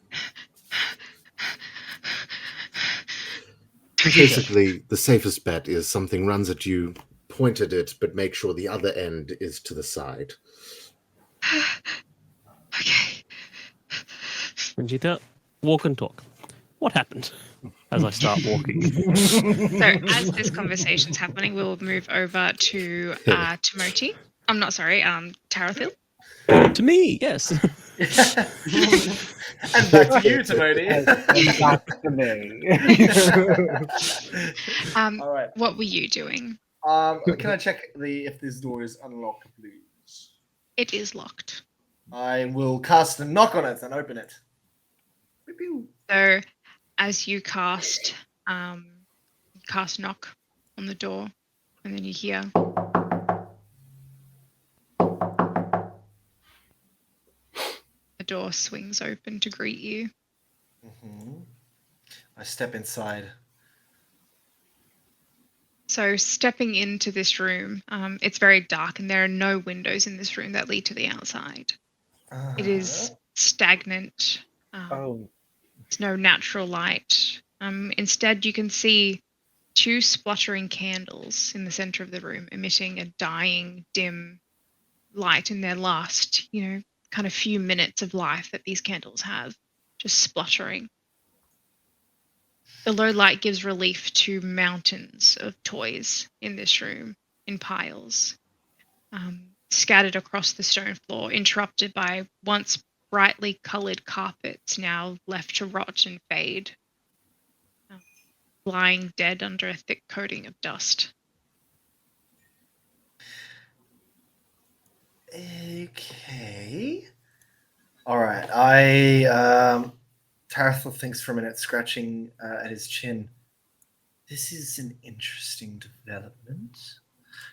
Basically, the safest bet is something runs at you, point at it, but make sure the other end is to the side. Okay. Brigitte, walk and talk. What happened? As I start walking. So as this conversation's happening, we'll move over to Timoti. I'm not sorry, Tarathil. To me, yes. And back to you, Timoti. Back to me. All right. What were you doing? Can I check if this door is unlocked, please? It is locked. I will cast a knock on it and open it. Pew-pew. So as you cast knock on the door, and then you hear the door swings open to greet you. I step inside. So stepping into this room, it's very dark and there are no windows in this room that lead to the outside. It is stagnant. Oh. There's no natural light. Instead, you can see two spluttering candles in the center of the room emitting a dying, dim light in their last, kind of few minutes of life that these candles have, just spluttering. The low light gives relief to mountains of toys in this room, in piles, scattered across the stone floor, interrupted by once brightly colored carpets now left to rot and fade, lying dead under a thick coating of dust. Okay. All right. Tarathil thinks for a minute, scratching at his chin. This is an interesting development.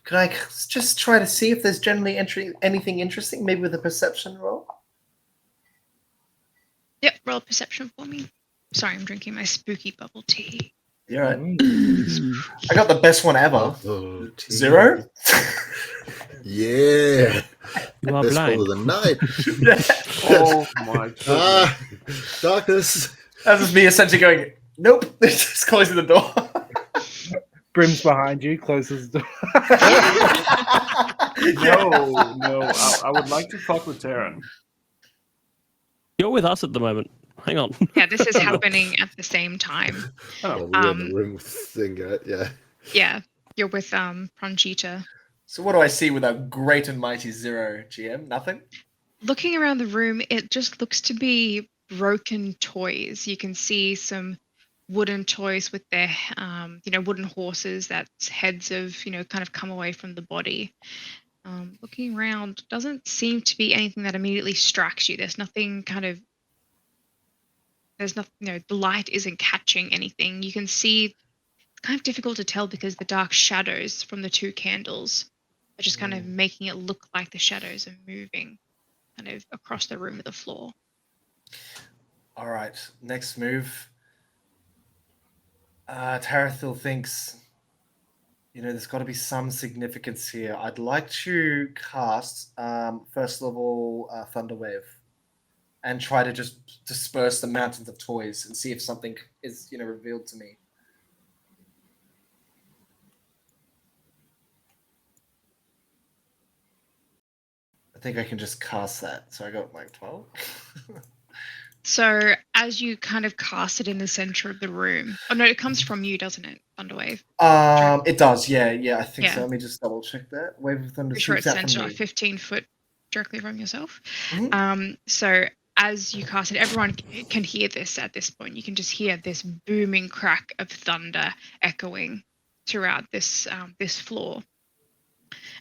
Could I just try to see if there's generally anything interesting, maybe with a perception roll? Yep, roll a perception for me. Sorry, I'm drinking my spooky bubble tea. You're right. I got the best one ever. 0? Yeah. You are Best blind. roll of the night. Oh my god. That's Darkness. just me essentially going, nope, just closing the door. Brim's behind you, closes the door. No, I would like to fuck with Terran. You're with us at the moment. Hang on. Yeah, this is happening at the same time. Oh, we're in the room with Singer, yeah. Yeah, you're with Pranjita. So what do I see with a great and mighty 0, GM? Nothing? Looking around the room, it just looks to be broken toys. You can see some wooden toys with their, wooden horses that's heads have, kind of come away from the body. Looking around, doesn't seem to be anything that immediately strikes you. There's nothing the light isn't catching anything. You can see, it's kind of difficult to tell because the dark shadows from the two candles are just kind of making it look like the shadows are moving kind of across the room or the floor. All right, next move. Tarathil thinks, there's got to be some significance here. I'd like to cast first level Thunder Wave and try to just disperse the mountains of toys and see if something is, revealed to me. I think I can just cast that. So I got like 12. So as you kind of cast it in the center of the room, oh no, it comes from you, doesn't it, Thunderwave? It does, yeah, I think Yeah. so. Let me just double check that. Wave of Thunder Pretty sure shoots it's out from centered me. like 15 foot directly from yourself. Mhm. So as you cast it, everyone can hear this at this point. You can just hear this booming crack of thunder echoing throughout this this floor.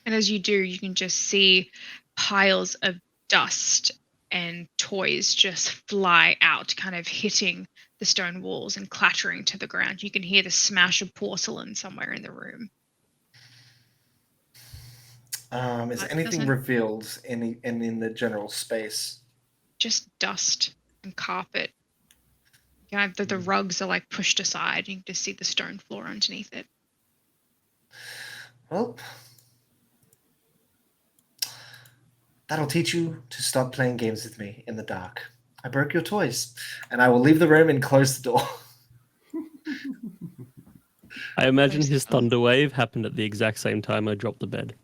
And as you do, you can just see piles of dust and toys just fly out, kind of hitting the stone walls and clattering to the ground. You can hear the smash of porcelain somewhere in the room. Is anything revealed in the general space? Just dust and carpet. Yeah, the rugs are like pushed aside. You can just see the stone floor underneath it. Well, that'll teach you to stop playing games with me in the dark. I broke your toys, and I will leave the room and close the door. I imagine his thunder wave happened at the exact same time I dropped the bed.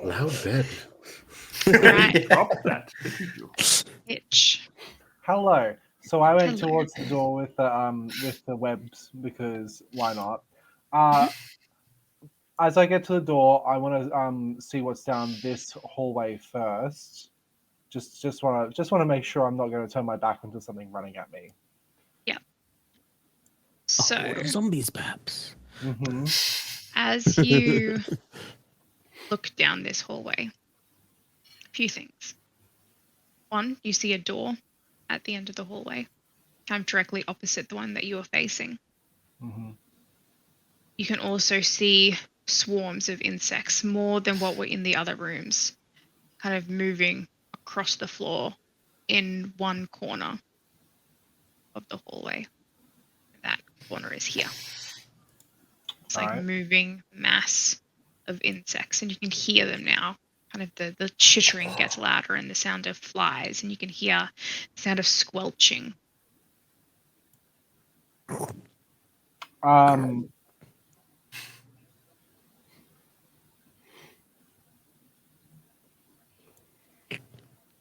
Loud bed. Right. Drop that. Itch. Hello. So I went Hello. towards the door with the webs because why not? As I get to the door, I want to see what's down this hallway first. Just want to make sure I'm not going to turn my back into something running at me. So, A horde of zombies, perhaps. Mm-hmm. as you look down this hallway, a few things. One, you see a door at the end of the hallway, kind of directly opposite the one that you are facing. Mm-hmm. You can also see swarms of insects, more than what were in the other rooms, kind of moving across the floor in one corner of the hallway. That corner is here. It's like Alright. moving mass of insects, and you can hear them now. Kind of the chittering gets louder, and the sound of flies, and you can hear the sound of squelching.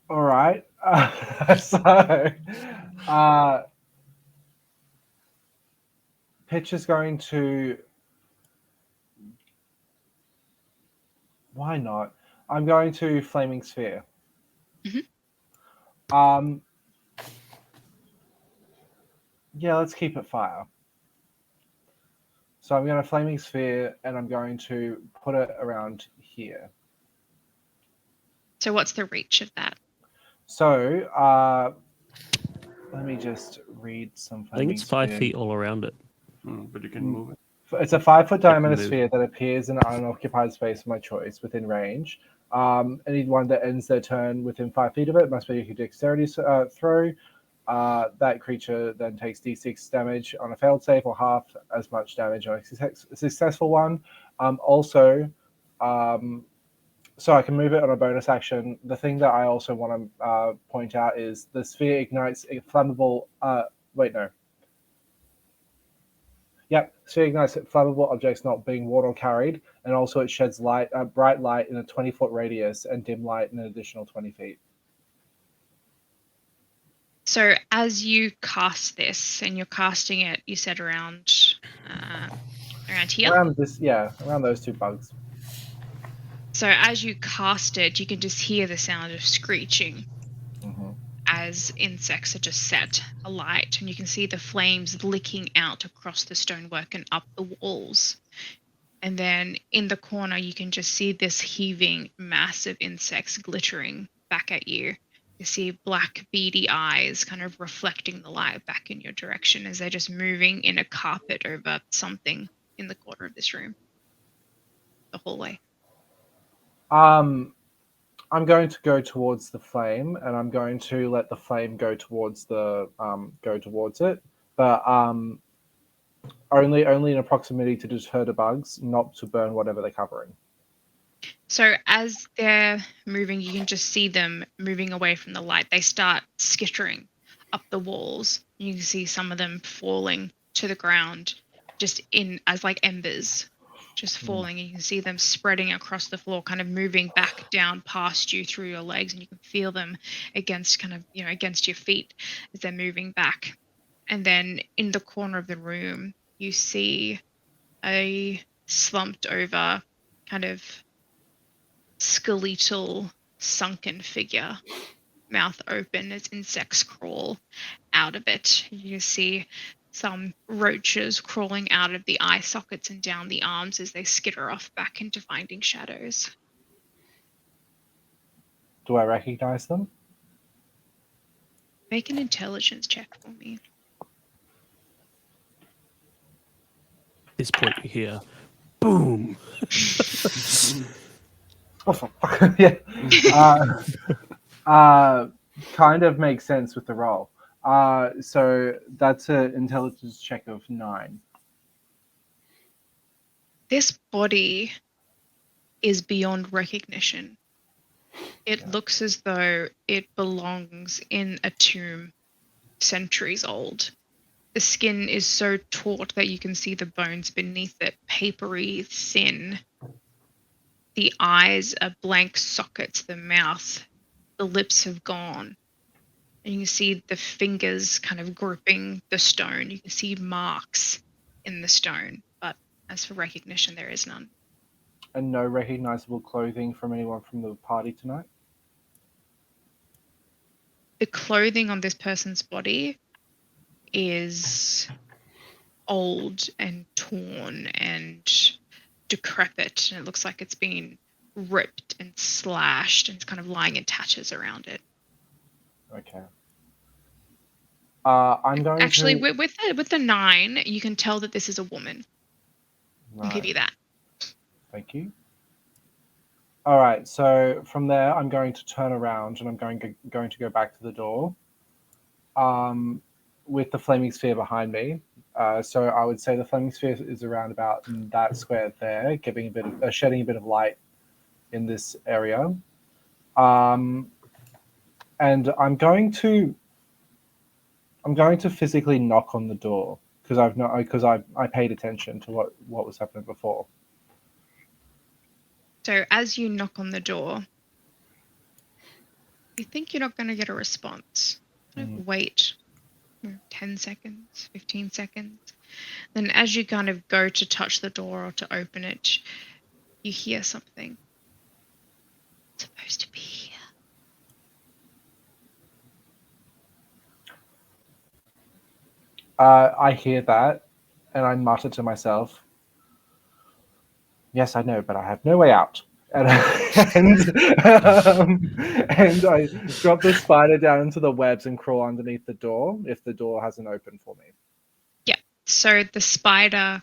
All right. So, Pitch is going to. Why not? I'm going to Flaming Sphere. Yeah, let's keep it fire. So I'm going to Flaming Sphere, and I'm going to put it around here. So what's the reach of that? So, let me just read some. I think it's 5 feet all around it. But you can move it. It's a 5-foot diameter move. sphere that appears in an unoccupied space of my choice within range. Anyone that ends their turn within 5 feet of it must make a dexterity throw. That creature then takes d6 damage on a failed save or half as much damage on a successful one. So I can move it on a bonus action. The thing that I also want to point out is the sphere ignites a flammable. Sphere ignites flammable objects not being worn or carried, and also it sheds bright light in a 20-foot radius and dim light in an additional 20 feet. So as you cast this, and you're casting it, you said around here? Around those two bugs. So as you cast it, you can just hear the sound of screeching as insects are just set alight, and you can see the flames licking out across the stonework and up the walls. And then in the corner, you can just see this heaving mass of insects glittering back at you. You see black beady eyes kind of reflecting the light back in your direction as they're just moving in a carpet over something in the corner of this room, the hallway. I'm going to go towards the flame, and I'm going to let the flame go towards it. But Only in a proximity to deter the bugs, not to burn whatever they're covering. So as they're moving, you can just see them moving away from the light. They start skittering up the walls. You can see some of them falling to the ground, just in as like embers, just falling. And you can see them spreading across the floor, kind of moving back down past you through your legs, and you can feel them against against your feet as they're moving back. And then in the corner of the room, you see a slumped over kind of skeletal sunken figure, mouth open as insects crawl out of it. You see some roaches crawling out of the eye sockets and down the arms as they skitter off back into finding shadows. Do I recognize them? Make an intelligence check for me. At this point, you hear, boom. Oh, fuck. Yeah. Kind of makes sense with the roll. So that's an intelligence check of 9. This body is beyond recognition. It looks as though it belongs in a tomb centuries old. The skin is so taut that you can see the bones beneath it, papery, thin. The eyes are blank sockets, the mouth, the lips have gone. And you can see the fingers kind of gripping the stone. You can see marks in the stone, but as for recognition, there is none. And no recognizable clothing from anyone from the party tonight? The clothing on this person's body is old and torn and decrepit, and it looks like it's been ripped and slashed and it's kind of lying in tatters around it. Okay. I'm going Actually, to... with the 9, you can tell that this is a woman. I'll give you that. Thank you. All right, so from there, I'm going to turn around and I'm going to go back to the door with the flaming sphere behind me. So I would say the flaming sphere is around about that square there, giving a bit of shedding a bit of light in this area. And I'm going to physically knock on the door because I paid attention to what was happening before. So as you knock on the door, you think you're not going to get a response. Wait 10 seconds, 15 seconds. Then as you kind of go to touch the door or to open it, you hear something. It's supposed to be here. I hear that, and I mutter to myself, "Yes, I know, but I have no way out." And I drop the spider down into the webs and crawl underneath the door if the door hasn't opened for me. Yeah. So the spider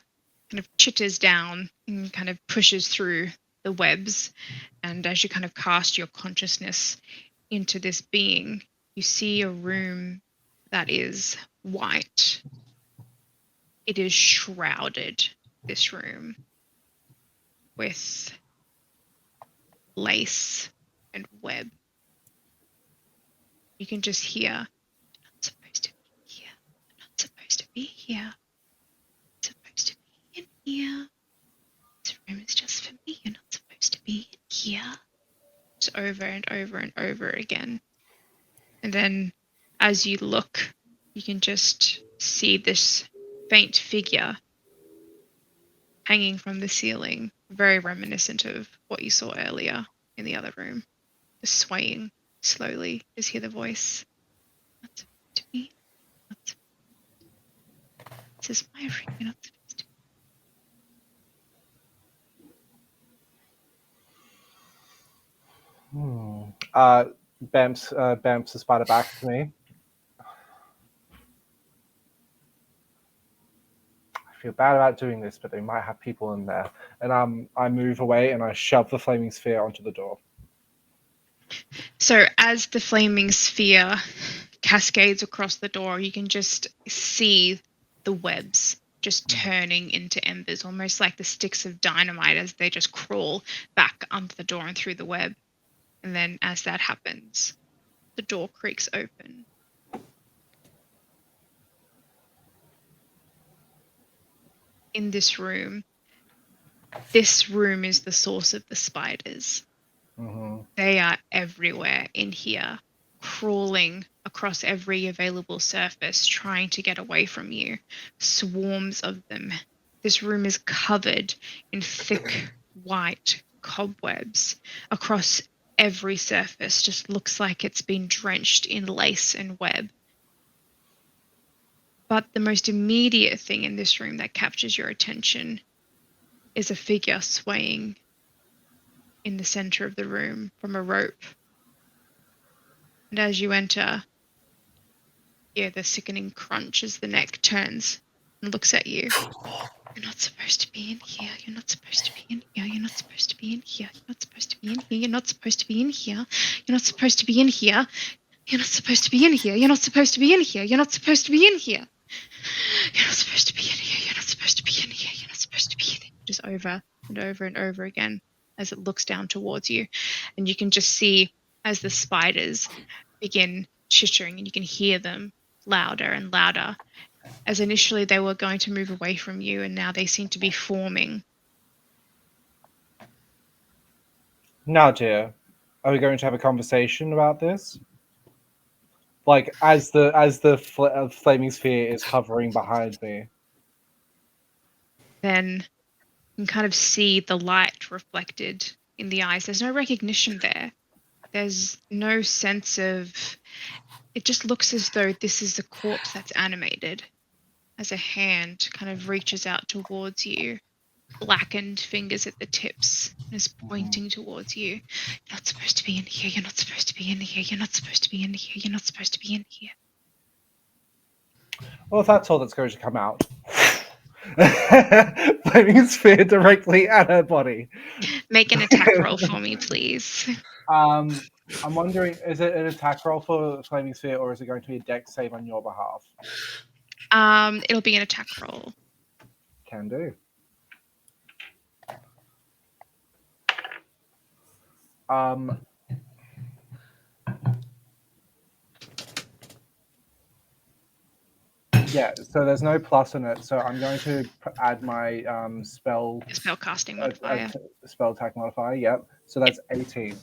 kind of chitters down and kind of pushes through the webs. And as you kind of cast your consciousness into this being, you see a room that is white. It is shrouded, this room, with lace and web. You can just hear, "I'm not supposed to be here. I'm not supposed to be here. I'm supposed to be in here. This room is just for me. You're not supposed to be in here." It's over and over and over again. And then as you look, you can just see this faint figure hanging from the ceiling, very reminiscent of what you saw earlier in the other room. Just swaying slowly. Just hear the voice. "Not supposed to be. Not supposed. This is my room. You're not supposed to be." Bamps the spider back to me. I feel bad about doing this, but they might have people in there. And I move away and I shove the flaming sphere onto the door. So as the flaming sphere cascades across the door, you can just see the webs just turning into embers, almost like the sticks of dynamite as they just crawl back under the door and through the web. And then as that happens, the door creaks open. In this room is the source of the spiders. Mm-hmm. They are everywhere in here, crawling across every available surface, trying to get away from you. Swarms of them. This room is covered in thick white cobwebs across every surface. Just looks like it's been drenched in lace and web. But the most immediate thing in this room that captures your attention is a figure swaying in the center of the room from a rope. And as you enter, you hear the sickening crunch as the neck turns and looks at you. You're not supposed to be in here. You're not supposed to be in here. You're not supposed to be in here. You're not supposed to be in here. You're not supposed to be in here. You're not supposed to be in here. You're not supposed to be in here. You're not supposed to be in here. You're not supposed to be in here. You're not supposed to be in here. You're not supposed to be in here. You're not supposed to be in here. Just over and over and over again as it looks down towards you. And you can just see as the spiders begin chittering, and you can hear them louder and louder. As initially they were going to move away from you, and now they seem to be forming. Now, dear, are we going to have a conversation about this? Like, as the flaming sphere is hovering behind me. Then you can kind of see the light reflected in the eyes. There's no recognition there. There's no sense of... It just looks as though this is a corpse that's animated. As a hand kind of reaches out towards you, blackened fingers at the tips, and is pointing towards you. You're not supposed to be in here. You're not supposed to be in here. You're not supposed to be in here. You're not supposed to be in here. Well, if that's all that's going to come out. Flaming sphere directly at her body. Make an attack roll for me, please. I'm wondering, is it an attack roll for flaming sphere, or is it going to be a dex save on your behalf? It'll be an attack roll. Can do. Yeah, so there's no plus in it, so I'm going to add my spell Casting modifier. spell attack modifier. Yep. So that's 18.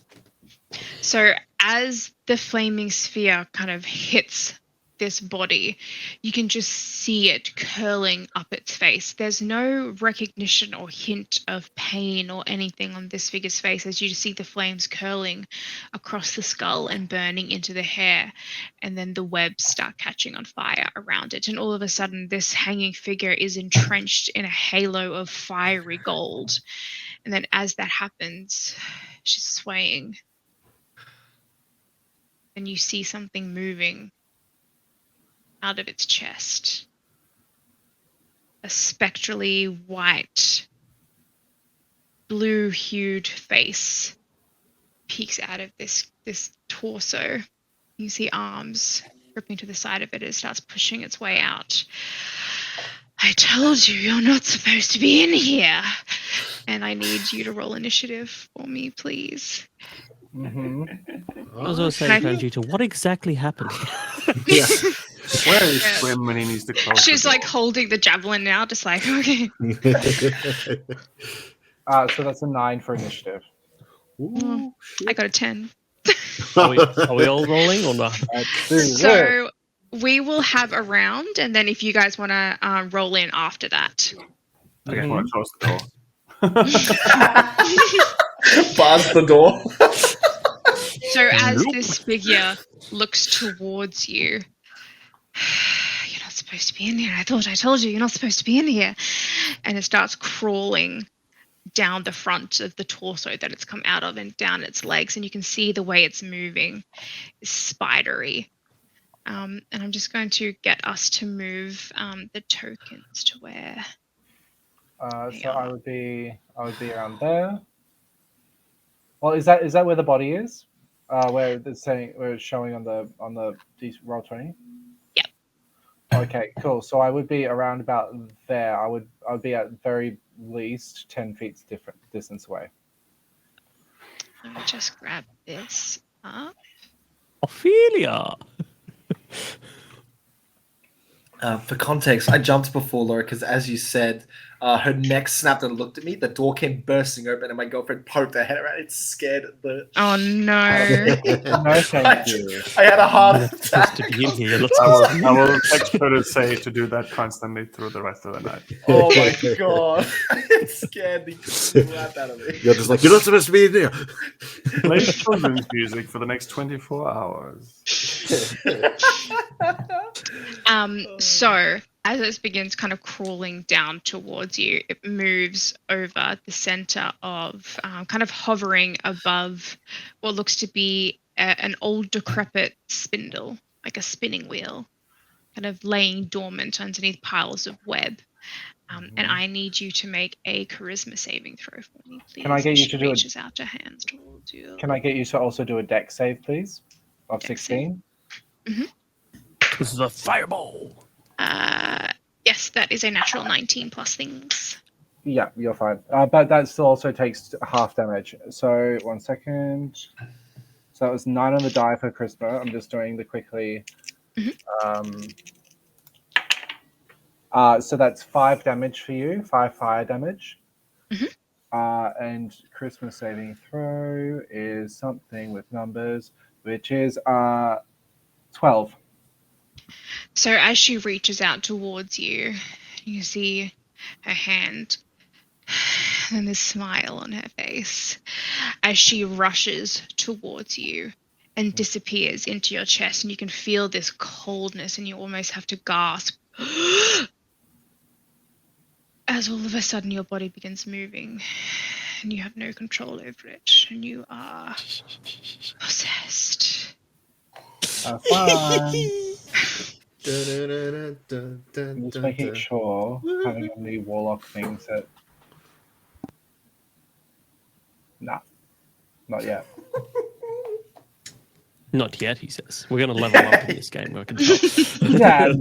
So as the flaming sphere kind of hits this body, you can just see it curling up its face. There's no recognition or hint of pain or anything on this figure's face, as you just see the flames curling across the skull and burning into the hair, and then the webs start catching on fire around it. And all of a sudden, this hanging figure is entrenched in a halo of fiery gold. And then as that happens, she's swaying. And you see something moving out of its chest. A spectrally white, blue-hued face peeks out of this torso. You see arms gripping to the side of it as it starts pushing its way out. I told you, you're not supposed to be in here. And I need you to roll initiative for me, please. Mm-hmm. I was also saying, Franjita, what exactly happened? Yeah. Where is Swim when he needs to close? She's like holding the javelin now, just like, okay. So that's a 9 for initiative. Ooh, I got a 10. Are we all rolling or not? So we will have a round, and then if you guys want to roll in after that. I just want to close the door. Bars the door. So as this figure looks towards you, you're not supposed to be in here. I told you, you're not supposed to be in here. And it starts crawling down the front of the torso that it's come out of and down its legs. And you can see the way it's moving is spidery. And I'm just going to get us to move the tokens to where. So I would be around there. Well, is that where the body is? Where it's showing on the roll 20? Yep. Okay, cool. So I would be around about there. I'd be at very least 10 feet different distance away. Let me just grab this up. Ophelia. For context, I jumped before Laura because, as you said, her neck snapped and looked at me. The door came bursting open, and my girlfriend poked her head around. It scared the. Oh no. No, thank you. I had a heart You're not supposed to attack. be in here. You're not I supposed to be will, I in will here. text her to say to do that constantly through the rest of the night. Oh my god! It scared the crap out of me. You're just like, you're not supposed to be in here. Play children's music for the next 24 hours. So as it begins kind of crawling down towards you, it moves over the center of kind of hovering above what looks to be an old decrepit spindle, like a spinning wheel, kind of laying dormant underneath piles of web. And I need you to make a charisma saving throw for me, please. Can I get you to do it? Reaches out her hands towards you. Can I get you to also do a deck save, please? Of Dex 16? This is a fireball. Yes, that is a natural 19 plus things. Yeah, you're fine. But that still also takes half damage. So 1 second. So that was 9 on the die for charisma. I'm just doing the quickly. So that's 5 damage for you, 5 fire damage. And charisma saving throw is something with numbers, which is 12. So as she reaches out towards you, you see her hand and the smile on her face as she rushes towards you and disappears into your chest, and you can feel this coldness and you almost have to gasp as all of a sudden your body begins moving and you have no control over it and you are possessed. Fine. I'm just making sure, having on the warlock things that. Nah, not yet. Not yet, he says. We're going to level up in this game. I can tell. Yeah.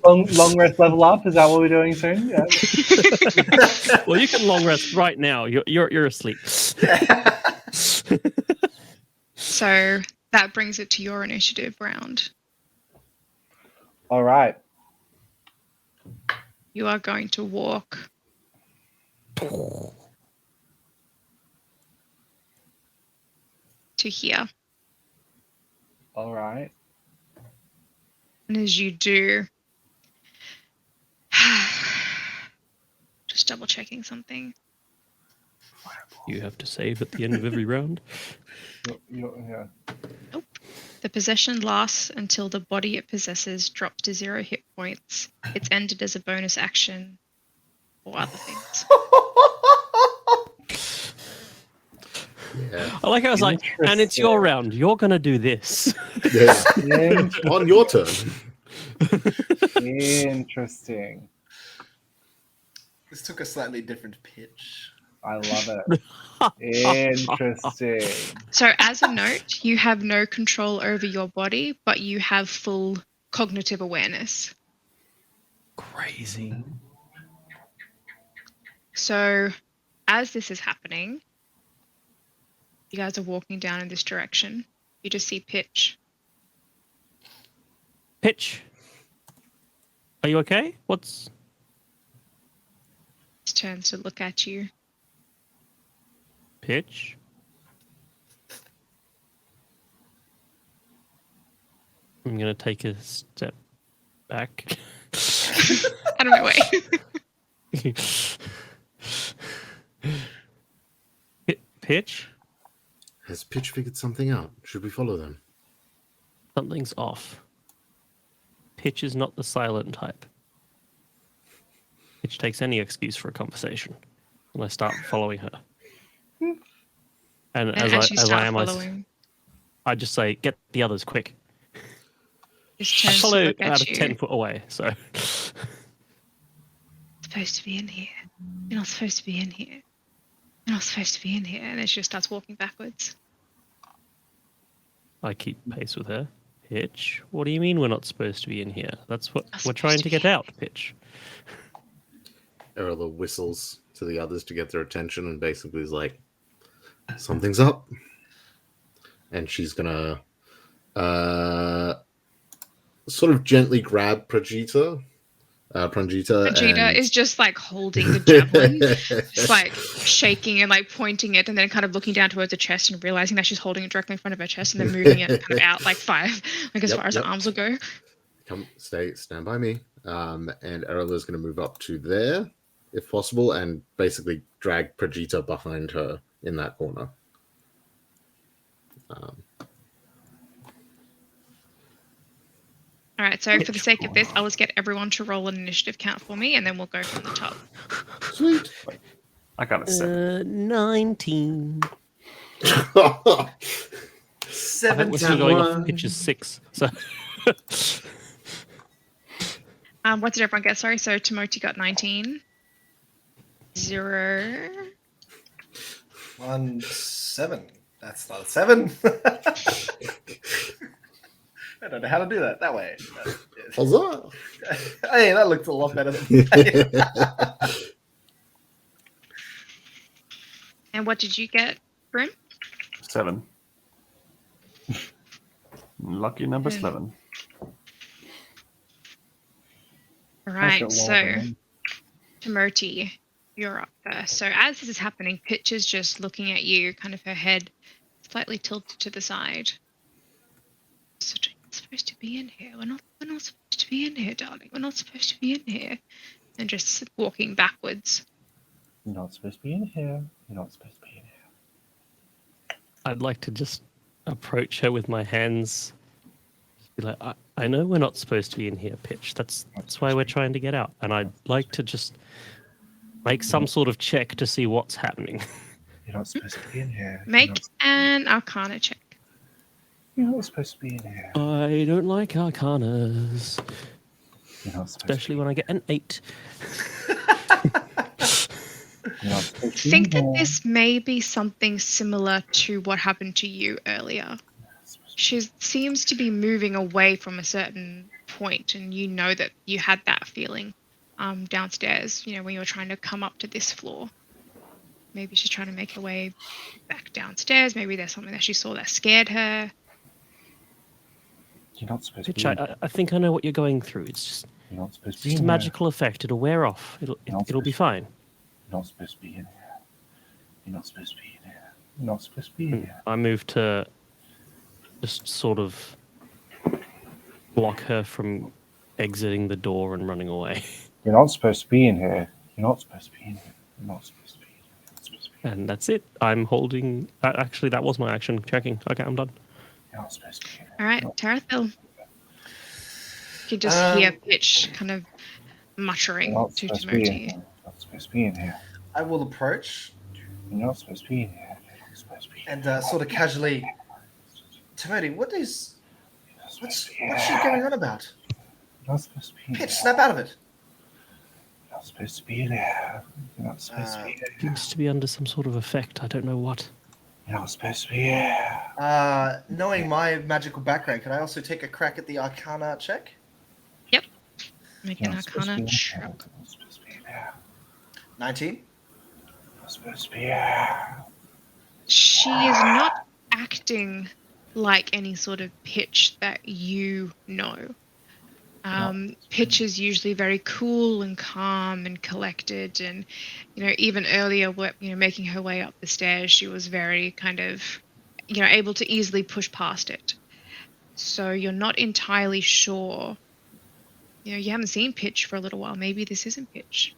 Long rest level up. Is that what we're doing soon? Yeah. Well, you can long rest right now. You're asleep. So that brings it to your initiative round. All right. You are going to walk to here. All right. And as you do, just double checking something. You have to save at the end of every round. Yeah. Nope. The possession lasts until the body it possesses drops to 0 hit points. It's ended as a bonus action or other things. Yeah. I like how I was like, and it's your round. You're going to do this. Yeah. On your turn. Interesting. This took a slightly different pitch. I love it. Interesting. So as a note, you have no control over your body, but you have full cognitive awareness. Crazy. So as this is happening, you guys are walking down in this direction. You just see Pitch. Pitch. Are you okay? What's... He turns to look at you. Pitch? I'm going to take a step back. Out of my way. Pitch? Has Pitch figured something out? Should we follow them? Something's off. Pitch is not the silent type. Pitch takes any excuse for a conversation. And I start following her. And as you I start am, following, I just say, get the others quick. just I turns to follow look about at you. 10 foot away, so... Supposed to be in here. You're not supposed to be in here. You're not supposed to be in here. And then she just starts walking backwards. I keep pace with her. Pitch? What do you mean we're not supposed to be in here? That's what Not we're trying supposed to to get be. out, Pitch. Erla whistles to the others to get their attention and basically is like, something's up. And she's gonna sort of gently grab Pranjita. Vegeta is just like holding the javelin, just like shaking and like pointing it, and then kind of looking down towards her chest and realizing that she's holding it directly in front of her chest, and then moving it kind of out like as Yep, far as her arms will go. Stand by me. And Erla's going to move up to there, if possible, and basically drag Pranjita behind her in that corner. All right, so for the sake of this, I'll just get everyone to roll an initiative count for me, and then we'll go from the top. Sweet. I got a 7. 19. I think we're still going off Pitch's 6. So What did everyone get? Sorry, so Timoti got 19. 0. 1, 7. That's not a 7. I don't know how to do that way. Huzzah! Hey, that looked a lot better than And what did you get, Brim? 7. Lucky number 7. All right, so Timoti, you're up first. So as this is happening, Pitch is just looking at you, kind of her head slightly tilted to the side. So you're not supposed to be in here. We're not supposed to be in here, darling. We're not supposed to be in here. And just walking backwards. You're not supposed to be in here. You're not supposed to be in here. I'd like to just approach her with my hands. Just be like, I know we're not supposed to be in here, Pitch. That's why we're trying to get out. And I'd like to just make some sort of check to see what's happening. You're not supposed to be in here. Make an Arcana check. You're not supposed to be in here. I don't like arcanas, You're not supposed especially when I get an 8. You're not supposed I to be think in that here. this may be something similar to what happened to you earlier. She seems to be moving away from a certain point, and you know that you had that feeling downstairs, when you were trying to come up to this floor. Maybe she's trying to make her way back downstairs. Maybe there's something that she saw that scared her. You're not supposed to Pitch, be in here. I think I know what you're going through. It's You're not supposed to just be a in here. magical effect. It'll wear off. It'll be fine. You're not supposed to be in here. You're not supposed to be in here. You're not supposed to be in here. I move to just sort of block her from exiting the door and running away. You're not supposed to be in here. You're not supposed to be in here. You're not supposed to be in here. You're not supposed to be in here. And that's it. I'm holding... actually, that was my action. Checking. Okay, I'm done. You're not supposed to be in here. All right, You're not- Tarathil. You can just hear Pitch kind of muttering You're not to supposed to be in Timoti. here. You're not supposed to be in here. I will approach You're not supposed to be in here. You're not supposed to be in here. and sort of casually, Timoti, what's she going on about? You're not supposed to be in Pitch, here. snap out of it. You're not supposed to be in here. You're not supposed to be in here. Seems to be under some sort of effect. I don't know what. You're not supposed to be here. Knowing my magical background, can I also take a crack at the Arcana check? Make You're an not supposed to be Arcana in check. here. You're not supposed to be in here. 19. You're not supposed to be here. She is not acting like any sort of Pitch that you know. Pitch is usually very cool and calm and collected, and even earlier, making her way up the stairs, she was very kind of, able to easily push past it. So you're not entirely sure. You haven't seen Pitch for a little while. Maybe this isn't Pitch.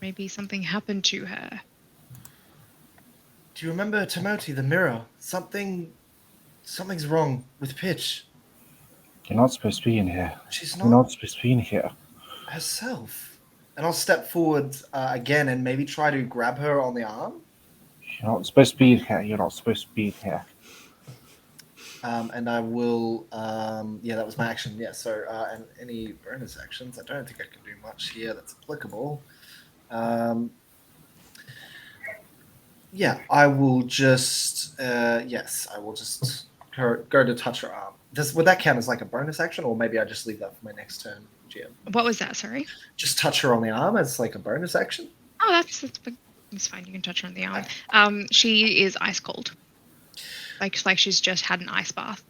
Maybe something happened to her. Do you remember Timoti, the mirror? Something's wrong with Pitch. You're not supposed to be in here. She's You're not not supposed to be in here. herself. And I'll step forward again and maybe try to grab her on the arm. You're not supposed to be in here. You're not supposed to be in here. And I will, that was my action. Yeah, so, and any bonus actions, I don't think I can do much here that's applicable. I will just, I will just go to touch her arm. Would that count as like a bonus action, or maybe I just leave that for my next turn, GM? What was that? Sorry. Just touch her on the arm as like a bonus action. Oh, that's fine. You can touch her on the arm. She is ice cold. Like she's just had an ice bath.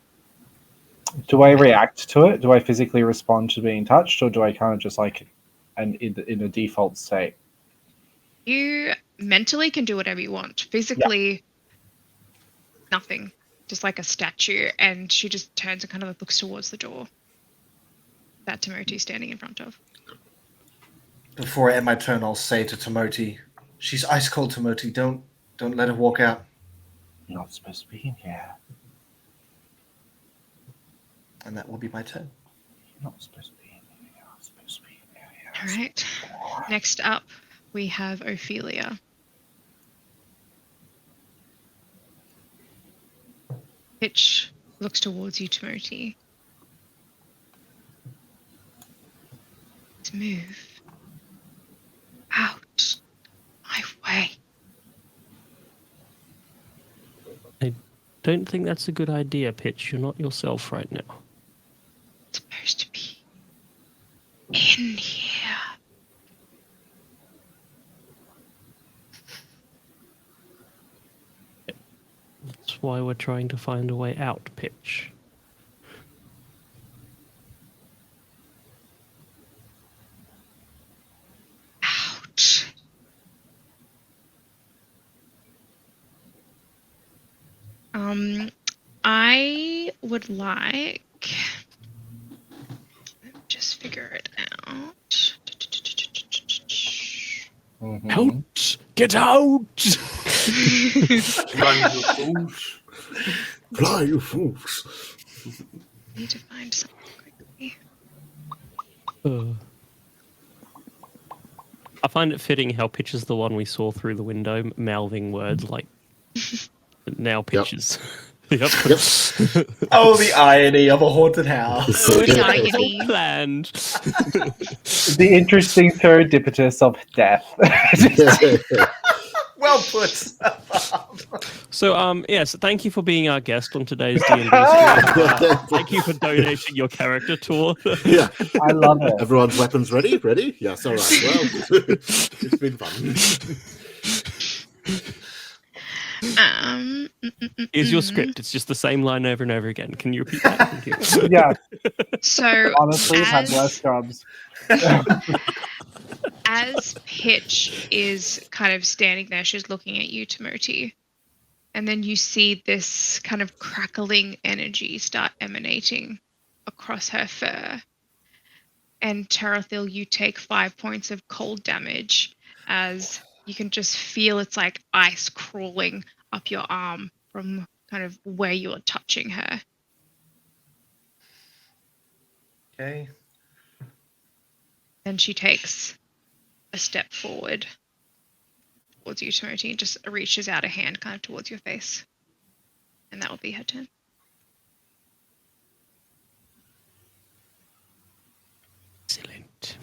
Do I react to it? Do I physically respond to being touched, or do I kind of just like in a default state? You mentally can do whatever you want. Physically, nothing. Just like a statue, and she just turns and kind of looks towards the door that Timothy's standing in front of. Before I end my turn, I'll say to Timothy, "She's ice cold, Timothy. Don't let her walk out." You're not supposed to be in here. And that will be my turn. You're not supposed to be in here. You're not supposed to be in here. All right. Next up, we have Ophelia. Pitch looks towards you, Timothy. Let's move out my way. I don't think that's a good idea, Pitch. You're not yourself right now. It's supposed to be in here. That's why we're trying to find a way out, Pitch. Out. I would like... Just figure it out. Mhm. Out! Get out! Run, you fools. Fly, you fools. Need to find something quickly. I find it fitting how Pitch is the one we saw through the window, mouthing words like now Pitches. Yep. Oh, the irony of a haunted house. Oh, the agony. Planned. The interesting serendipitous of death. Well put. So, yes, thank you for being our guest on today's D&D stream. Thank you for donating your character tour. Yeah. I love it. Everyone's weapons ready? Ready? Yes, all right. Well, it's been fun. Here's your script. It's just the same line over and over again. Can you repeat that? Thank you. Yeah, So, honestly, I've had worse jobs. as Pitch is kind of standing there, she's looking at you, Timothy. And then you see this kind of crackling energy start emanating across her fur. And Terathil, you take 5 points of cold damage as you can just feel it's like ice crawling up your arm from kind of where you're touching her. Okay. Then she takes a step forward towards you, Timothy, and just reaches out a hand kind of towards your face. And that will be her turn. Excellent.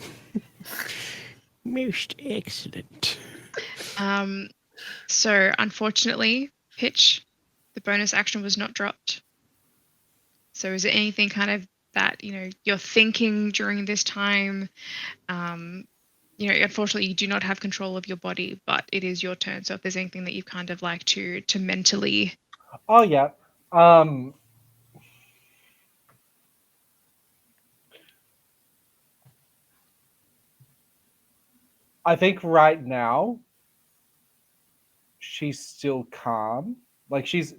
Most excellent. So unfortunately, Pitch, the bonus action was not dropped. So is there anything kind of that, you're thinking during this time? Unfortunately, you do not have control of your body, but it is your turn. So if there's anything that you kind of like to mentally... Oh, yeah. I think right now she's still calm. Like she's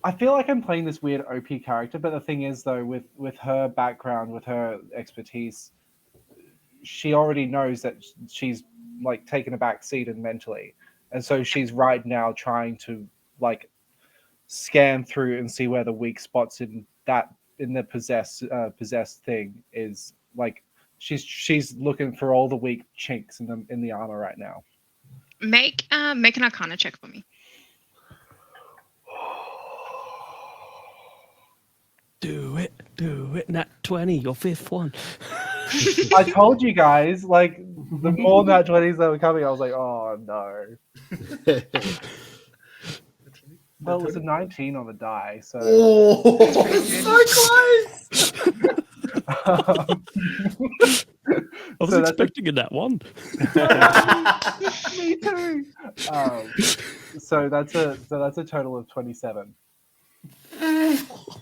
I feel like I'm playing this weird OP character, but the thing is though, with her background, with her expertise, she already knows that she's like taken a back seat and mentally. And so she's right now trying to like scan through and see where the weak spots in the possessed thing is. Like she's looking for all the weak chinks in the armor right now. Make an Arcana check for me. Do it. Nat 20, your fifth one. I told you guys, like the more Nat 20s that were coming, I was like, oh no. Well, it was a 19 on the die, so. Oh, So close. I was So that's expecting in that one. Me too. So that's a total of 27.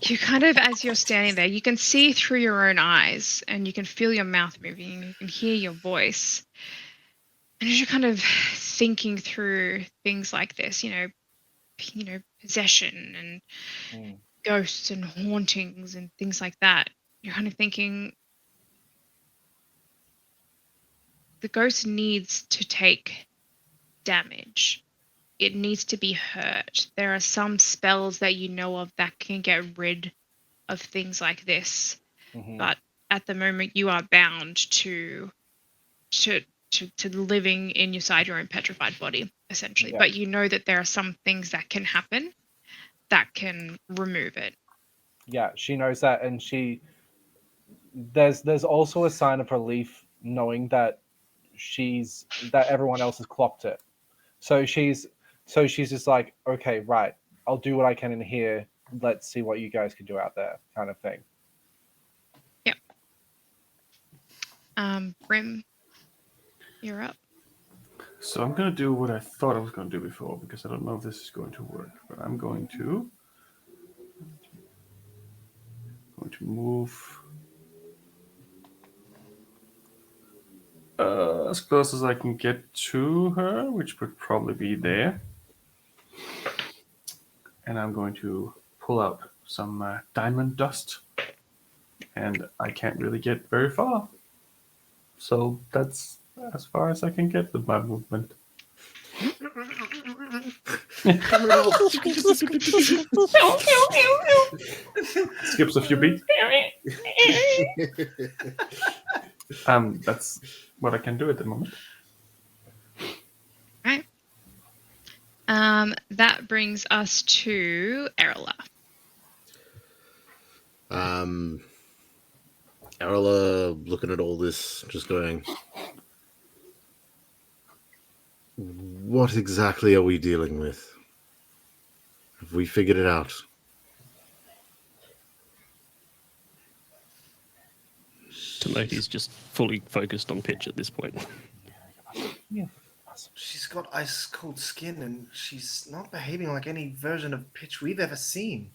You kind of, as you're standing there, you can see through your own eyes, and you can feel your mouth moving, and you can hear your voice. And as you're kind of thinking through things like this, possession and Mm. ghosts and hauntings and things like that, you're kind of thinking the ghost needs to take damage. It needs to be hurt. There are some spells that you know of that can get rid of things like this, Mhm. but at the moment you are bound to living inside your own petrified body, essentially. Yeah. But you know that there are some things that can happen that can remove it. Yeah, she knows that, and there's also a sign of relief knowing that that everyone else has clocked it. So she's just like, okay, right, I'll do what I can in here. Let's see what you guys can do out there, kind of thing. Brim, you're up. So I'm going to do what I thought I was going to do before, because I don't know if this is going to work. But I'm going to move as close as I can get to her, which would probably be there. And I'm going to pull out some diamond dust. And I can't really get very far. So that's as far as I can get with my movement. Skips a few beats. That's what I can do at the moment. Right. That brings us to Erla. Arla looking at all this, just going, what exactly are we dealing with? Have we figured it out? Timothy's just fully focused on pitch at this point. She's got ice cold skin, and she's not behaving like any version of Pitch we've ever seen.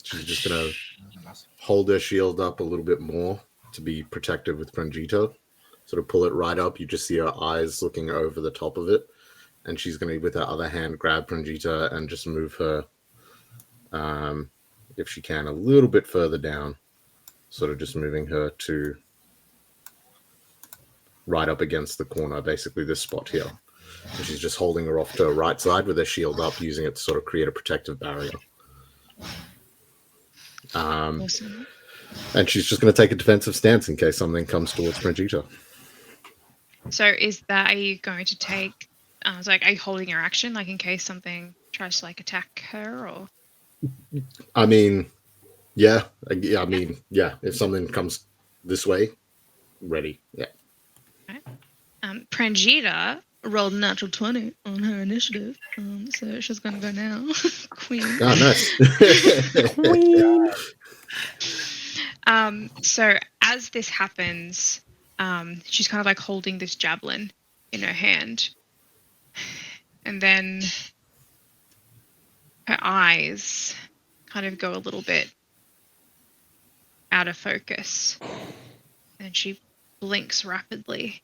She's just going to hold her shield up a little bit more to be protective with Prangita. Sort of pull it right up. You just see her eyes looking over the top of it. And she's going to, with her other hand, grab Prangita and just move her, if she can, a little bit further down. Sort of just moving her to right up against the corner, basically this spot here. And she's just holding her off to her right side with her shield up, using it to sort of create a protective barrier. Awesome. And she's just going to take a defensive stance in case something comes towards Prangita. So are you going to take, are you holding your action, like in case something tries to attack her, or? I mean, yeah. If something comes this way, ready. Yeah. Right. Prangita rolled a natural 20 on her initiative, so she's going to go now. Queen. Oh, nice. Queen. So as this happens, she's kind of holding this javelin in her hand, and then her eyes kind of go a little bit out of focus, and she blinks rapidly,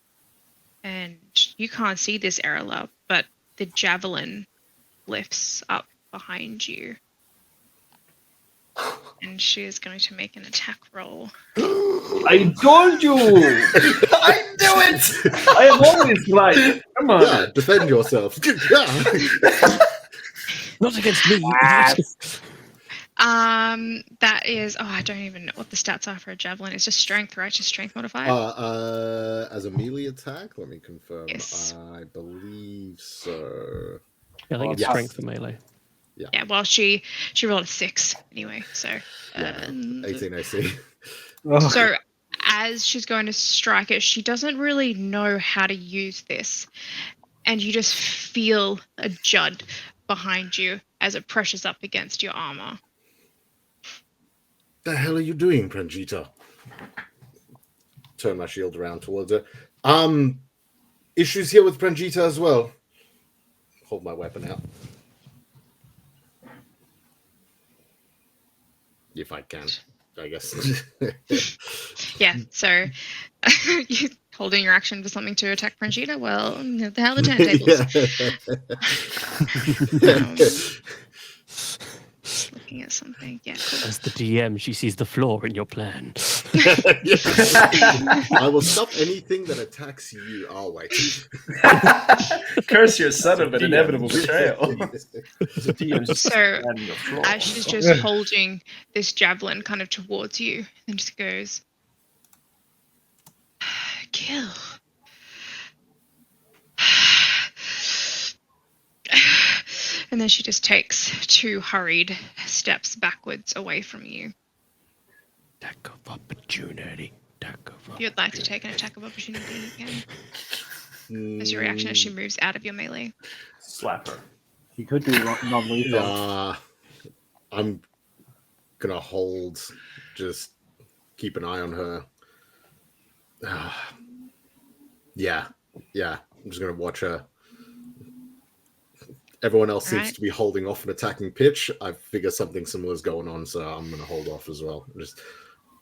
and you can't see this, Erla, but the javelin lifts up behind you. And she is going to make an attack roll. I told you! I knew it! I am always right. Come on. Yeah, defend yourself. Not against me. That is, I don't even know what the stats are for a javelin. It's just strength, right? Just strength modifier. As a melee attack, let me confirm. Yes. I believe so. I think it's Yes. strength for melee. Yeah, well, she rolled a 6 anyway, so. 18 AC. So as she's going to strike it, she doesn't really know how to use this. and you just feel a jud behind you as it pressures up against your armor. The hell are you doing, Pranjita? Turn my shield around towards her. Issues here with Pranjita as well. Hold my weapon out. If I can, I guess. Yeah, so you holding your action for something to attack Pranjita? Well, the hell the turntables. Looking at something. Yeah, cool. As the DM, she sees the flaw in your plan. I will stop anything that attacks you. Oh, wait. Curse your son of an inevitable betrayal. So, as she's just holding this javelin kind of towards you, and just goes, kill. And then she just takes 2 hurried steps backwards away from you. Attack of opportunity. If you'd like to take an attack of opportunity, you can. As your reaction as she moves out of your melee. Slap her. You could do non-lethal. I'm gonna hold. Just keep an eye on her. Yeah. I'm just gonna watch her. Everyone else seems to be holding off and attacking pitch. I figure something similar is going on, so I'm gonna hold off as well. Just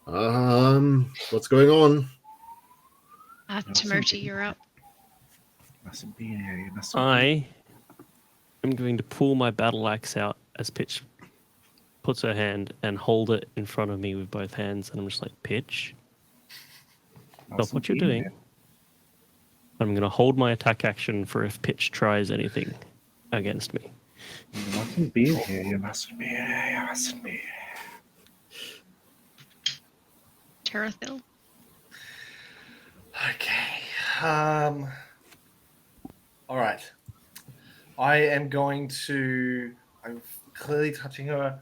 what's going on? Timurti, you're up. Mustn't be in here. I am going to pull my battle axe out as Pitch puts her hand and hold it in front of me with both hands, and I'm just like, Pitch, stop what you're doing. I'm going to hold my attack action for if Pitch tries anything against me. You mustn't be here. You mustn't be here. You mustn't be here. Terathil. Okay. All right. I am going to. I'm clearly touching her.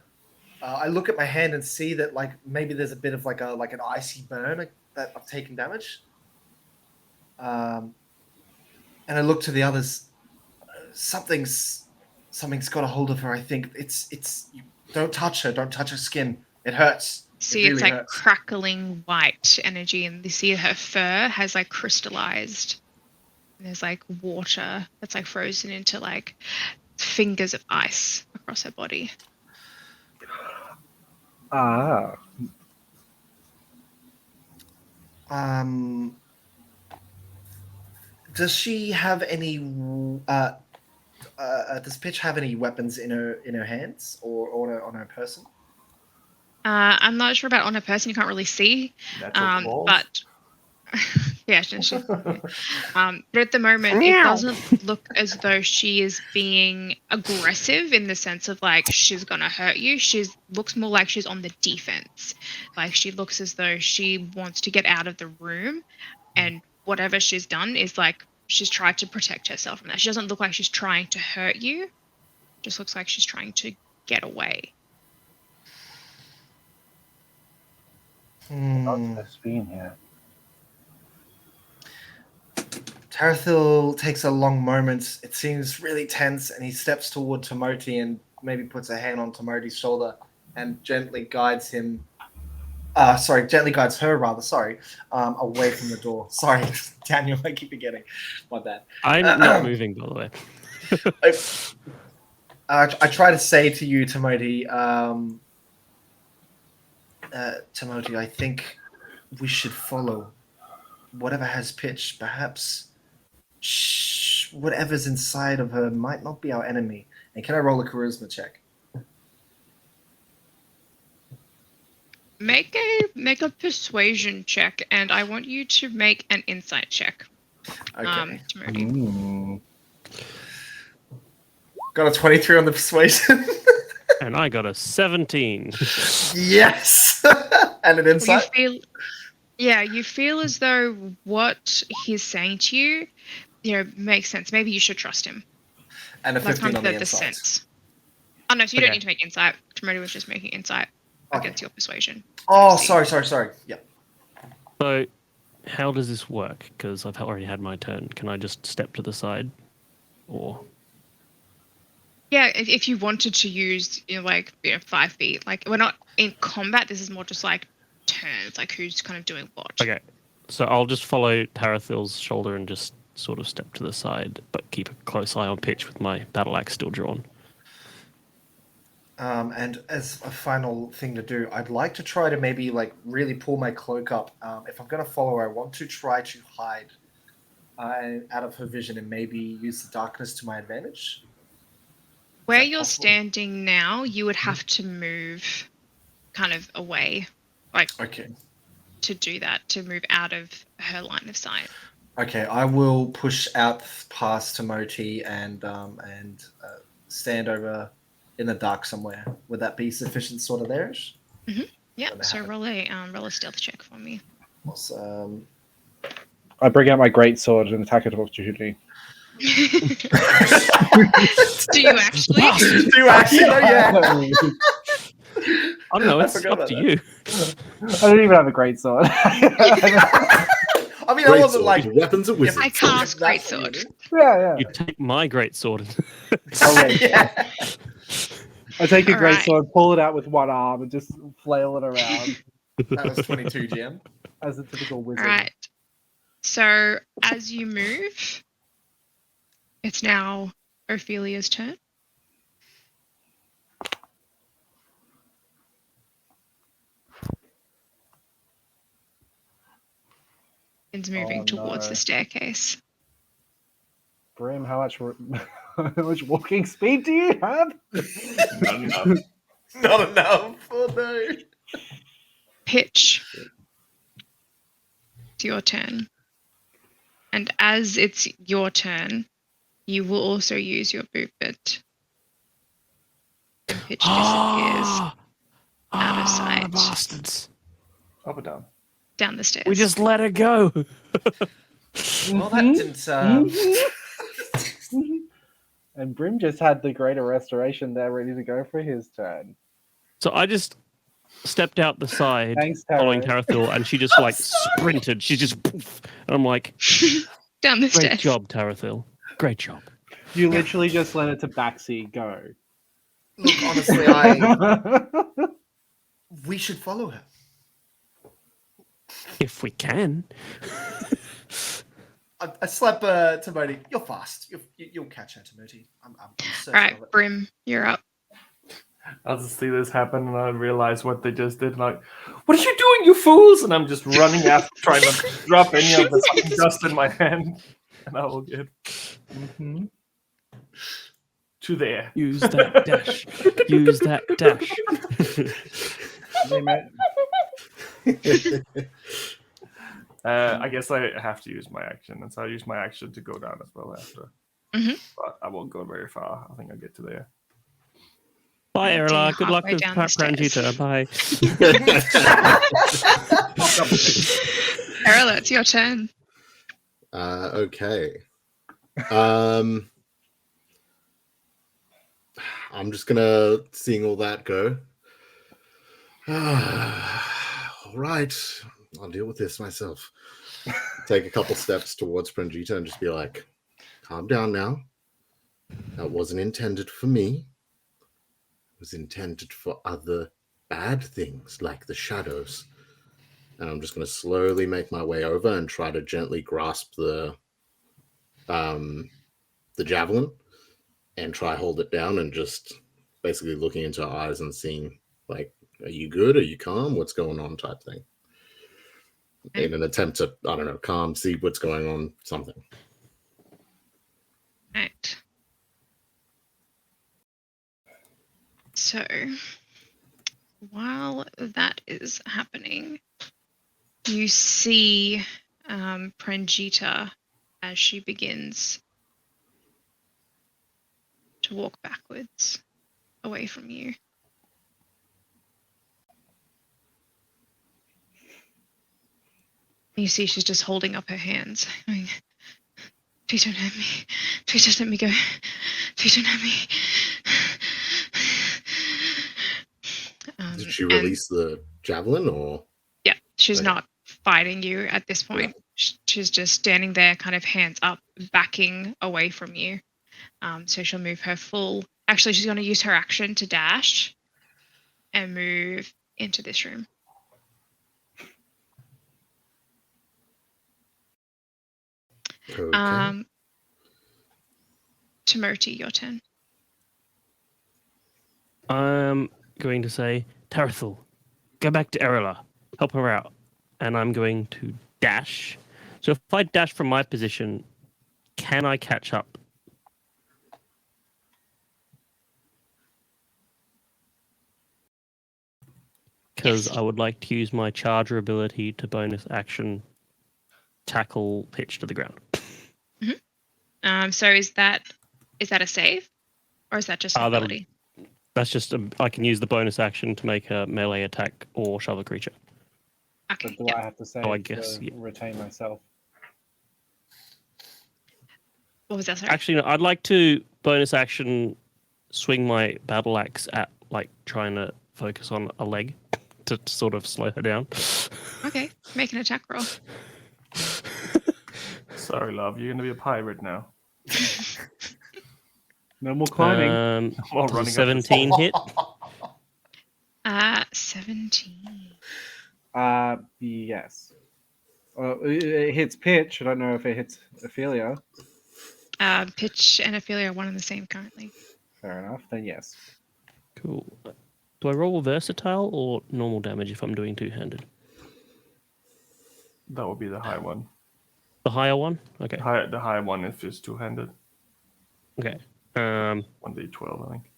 I look at my hand and see that like maybe there's a bit of like an icy burn that I've taken damage. And I look to the others. Something's got a hold of her. I think it's. Don't touch her. Don't touch her skin. It hurts. See, it's really like hurts. crackling white energy, and you see her fur has like crystallized. And there's like water that's like frozen into like fingers of ice across her body. Does she have any? Does Pitch have any weapons in her hands or on her person? I'm not sure about on her person. You can't really see, but yeah. But at the moment, it doesn't look as though she is being aggressive in the sense of like she's gonna hurt you. Looks more like she's on the defense. Like she looks as though she wants to get out of the room, and whatever she's done is like she's tried to protect herself from that. She doesn't look like she's trying to hurt you. Just looks like she's trying to get away. Not being here. Tarathil takes a long moment. It seems really tense, and he steps toward Timoti and maybe puts a hand on Timoti's shoulder and gently guides him. Gently guides her, rather. Away from the door. Sorry, Daniel, I keep forgetting. My bad. I'm not moving, by the way. I try to say to you, Timoti, Timoti, I think we should follow whatever has Pitch. Perhaps whatever's inside of her might not be our enemy. And can I roll a charisma check? Make a persuasion check, and I want you to make an insight check. Okay. Timoti. Got a 23 on the persuasion. And I got a 17. Yes. And an insight. You feel as though what he's saying to you, makes sense. Maybe you should trust him. And a 15 on the insight. sense. Oh no, so you don't need to make insight. Timoti was just making insight against your persuasion. Oh, sorry. Yeah. So, how does this work? Because I've already had my turn. Can I just step to the side? Or Yeah, if you wanted to use, 5 feet. Like, we're not in combat. This is more just like turns, like who's kind of doing what. okay, so I'll just follow Tarathil's shoulder and just sort of step to the side, but keep a close eye on Pitch with my battle axe still drawn. And as a final thing to do, I'd like to try to maybe really pull my cloak up. If I'm going to follow her, I want to try to hide out of her vision and maybe use the darkness to my advantage. Where you're standing now, you would have to move kind of away, Okay. to do that, to move out of her line of sight. Okay, I will push out past Timoti and stand over in the dark somewhere. Would that be sufficient sort of there? Mm-hmm. Yeah, so roll a stealth check for me. Awesome. I bring out my greatsword and attack of opportunity. Do you actually? Do you actually? Yeah. I don't know, it's up to you. I don't even have a greatsword. I mean, I wasn't like weapons of wizards. I cast greatsword. Yeah. You take my greatsword. Yeah. I take a All right. greatsword, pull it out with one arm, and just flail it around That was 22, GM. as a typical wizard. All right. So as you move, it's now Ophelia's turn. It's moving towards no. the staircase. Brim, how much walking speed do you have? Not enough. Not enough. Oh no. Pitch. It's your turn. And as it's your turn, you will also use your movement. And Pitch disappears out of sight. Bastards. Up or down? Down the stairs. We just let her go. Well, that didn't. And Brim just had the greater restoration there ready to go for his turn. So I just stepped out the side, Thanks, following Taro. Tarathil, and she just sprinted. She just poof, and I'm like, Down the great stairs. job, Tarathil. Great job. You literally just let it to backseat go. Look, honestly, we should follow her. If we can. I slap Timoti. You're fast. You'll catch her, Timoti. I'm certain All right, of it. Brim, you're up. I'll just see this happen and I realize what they just did. And like, what are you doing, you fools? And I'm just running after, trying to drop any of the fucking dust in my hand. And I will get to there. Use that dash. Use that dash. I guess I have to use my action. And so I use my action to go down as well after. Mhm. But I won't go very far. I think I'll get to there. Bye, So Erla. you're Good luck halfway with down the Prangita. Bye. Erla, it's your turn. Okay. I'm just gonna seeing all that go. All right, I'll deal with this myself. Take a couple steps towards Prangita and just be like, calm down now. That wasn't intended for me. It was intended for other bad things like the shadows. And I'm just going to slowly make my way over and try to gently grasp the javelin and try hold it down and just basically looking into her eyes and seeing, like, are you good? Are you calm? What's going on type thing. In an attempt to, I don't know, calm, see what's going on, something. Right. So, while that is happening, you see Prangita as she begins to walk backwards away from you. You see she's just holding up her hands, going, please don't hurt me. Please just let me go. Please don't hurt me. Did she release the javelin or? Yeah, she's Okay. not fighting you at this point. She's just standing there, kind of hands up, backing away from you. So she'll move her full. Actually, she's going to use her action to dash and move into this room. Okay. Timoti, your turn. I'm going to say, Tarathil, go back to Erila. Help her out. And I'm going to dash. So if I dash from my position, can I catch up? Because Yes. I would like to use my charger ability to bonus action tackle pitch to the ground. So is that a save, or is that just an that'll- ability? That's just I can use the bonus action to make a melee attack or shove a creature. Okay. But do Yep. I have to say I guess, to yeah. retain myself? What was that? Sorry. Actually, no, I'd like to bonus action swing my battle axe at trying to focus on a leg to sort of slow her down. Okay. Make an attack roll. Sorry, love. You're going to be a pirate now. No more climbing. While Does a running up the 17 hit? 17. Yes. It hits pitch. I don't know if it hits Ophelia. Pitch and Ophelia are one and the same currently. Fair enough. Then yes. Cool. Do I roll versatile or normal damage if I'm doing two-handed? That would be the high one. The higher one? Okay. The high one if it's two-handed. Okay. 1d12, I think.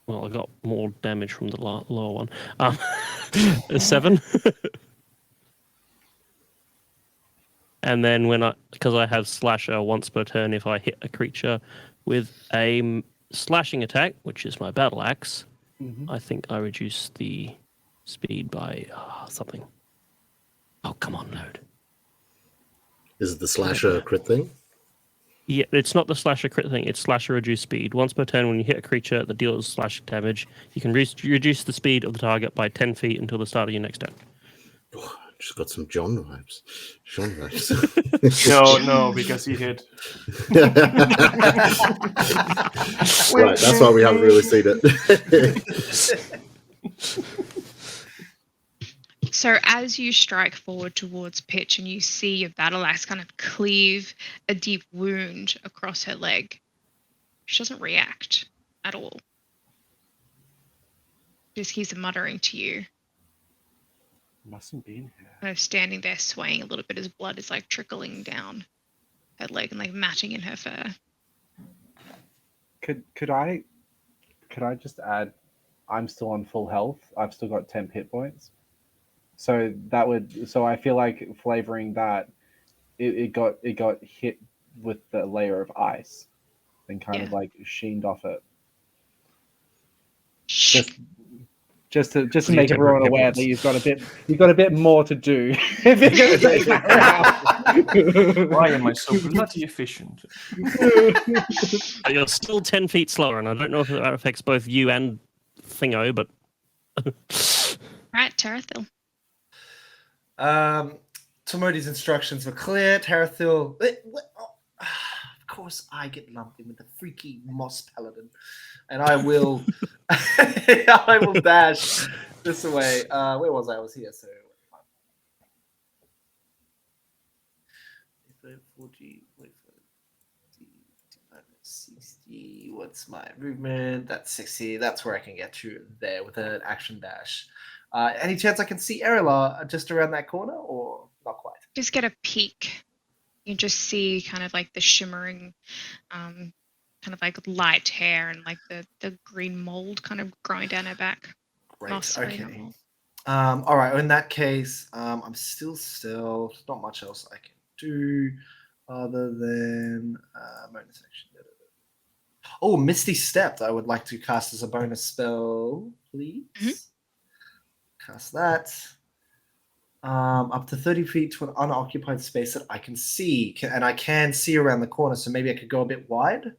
Well, I got more damage from the lower one. A 7. And then because I have slasher once per turn, if I hit a creature with a slashing attack, which is my battle axe, I think I reduce the speed by something. Oh, come on, load. Is it the slasher crit thing? Yeah, it's not the slasher crit thing. It's slasher reduced speed. Once per turn, when you hit a creature that deals slash damage, you can reduce the speed of the target by 10 feet until the start of your next turn. Oh, just got some John vibes. John vibes. No, because he hit. Right, that's why we haven't really seen it. So as you strike forward towards Pitch and you see your battle axe kind of cleave a deep wound across her leg, she doesn't react at all. Just keeps muttering to you, Mustn't be in here. kind of standing there swaying a little bit as blood is trickling down her leg and matting in her fur. Could I just add? I'm still on full health. I've still got 10 hit points. So I feel like flavoring that, it got hit with the layer of ice, and kind of sheened off it. Just to So make you take everyone hit aware points. that you've got a bit more to do if you're going to take that route. Why am I so bloody efficient? You're still 10 feet slower, and I don't know if that affects both you and Thingo, but... Right, Tarathil. Tomoti's instructions were clear. Tarathil. Of course, I get lumped in with the freaky moss paladin, and I will. I will dash this away. Where was I? I was here. So. 40, 60. What's my movement? That's 60. That's where I can get to there with an action dash. Any chance I can see Erila just around that corner, or not quite? Just get a peek. You just see kind of the shimmering, kind of light hair and the green mold kind of growing down her back. Great. Moss, sorry, not Okay. mold. All right. In that case, I'm still. There's not much else I can do other than bonus action. Oh, Misty Step! I would like to cast as a bonus spell, please. Cast that. Up to 30 feet to an unoccupied space that I can see, and I can see around the corner. So maybe I could go a bit wide,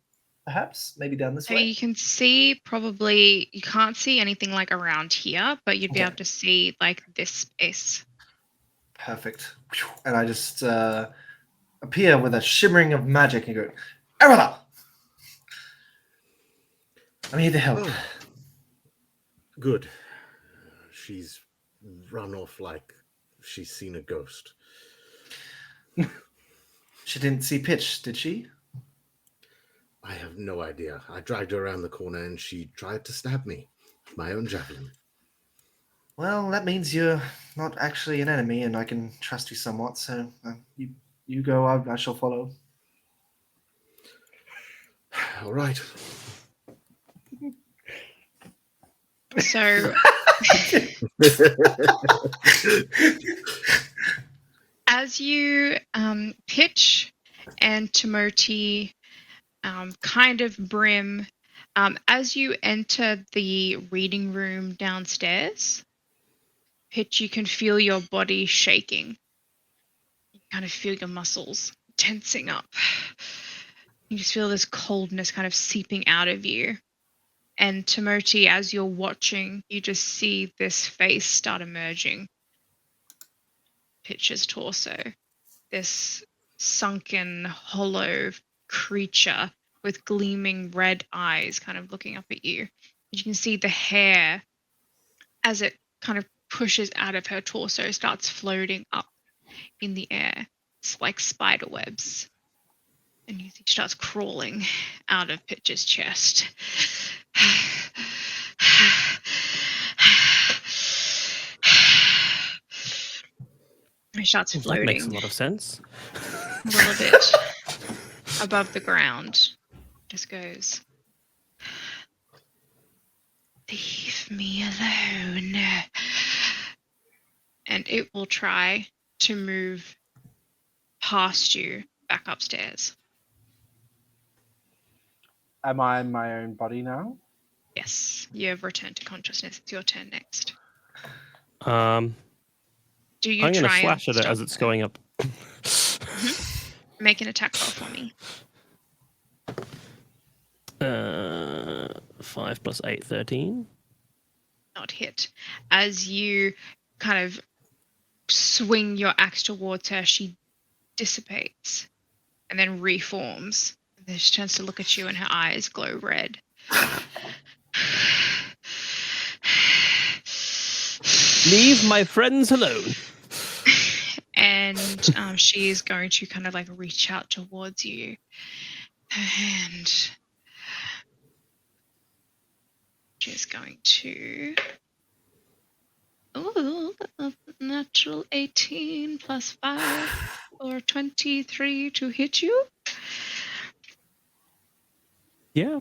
perhaps. Maybe down this So way. you can see you can't see anything around here, but you'd be able to see this space. Perfect. And I just appear with a shimmering of magic and go, Erila! I'm here to help. Oh, good. She's run off like she's seen a ghost. She didn't see Pitch, did she? I have no idea. I dragged her around the corner and she tried to stab me. My own javelin. Well, that means you're not actually an enemy, and I can trust you somewhat. So you go. I shall follow. All right. So as you Pitch and Timoti, kind of Brim, as you enter the reading room downstairs, Pitch, you can feel your body shaking. You kind of feel your muscles tensing up. You just feel this coldness kind of seeping out of you. And Timoti, as you're watching, you just see this face start emerging. Pitch's torso. This sunken, hollow creature with gleaming red eyes kind of looking up at you. You can see the hair, as it kind of pushes out of her torso, starts floating up in the air. It's like spider webs. And you see she starts crawling out of Pitch's chest. It starts floating. That makes a lot of sense. A little bit above the ground. Just goes, leave me alone. And it will try to move past you back upstairs. Am I in my own body now? Yes, you have returned to consciousness. It's your turn next. Do you I'm going to try flash and at it stop as it's going up. Make an attack roll for me. 5 plus 8, 13. Not hit. As you kind of swing your axe towards her, she dissipates and then reforms. And then she turns to look at you and her eyes glow red. Leave my friends alone. And she is going to kind of like reach out towards you. Her hand. She's going to... Ooh, natural 18 plus 5 or 23 to hit you. Yeah.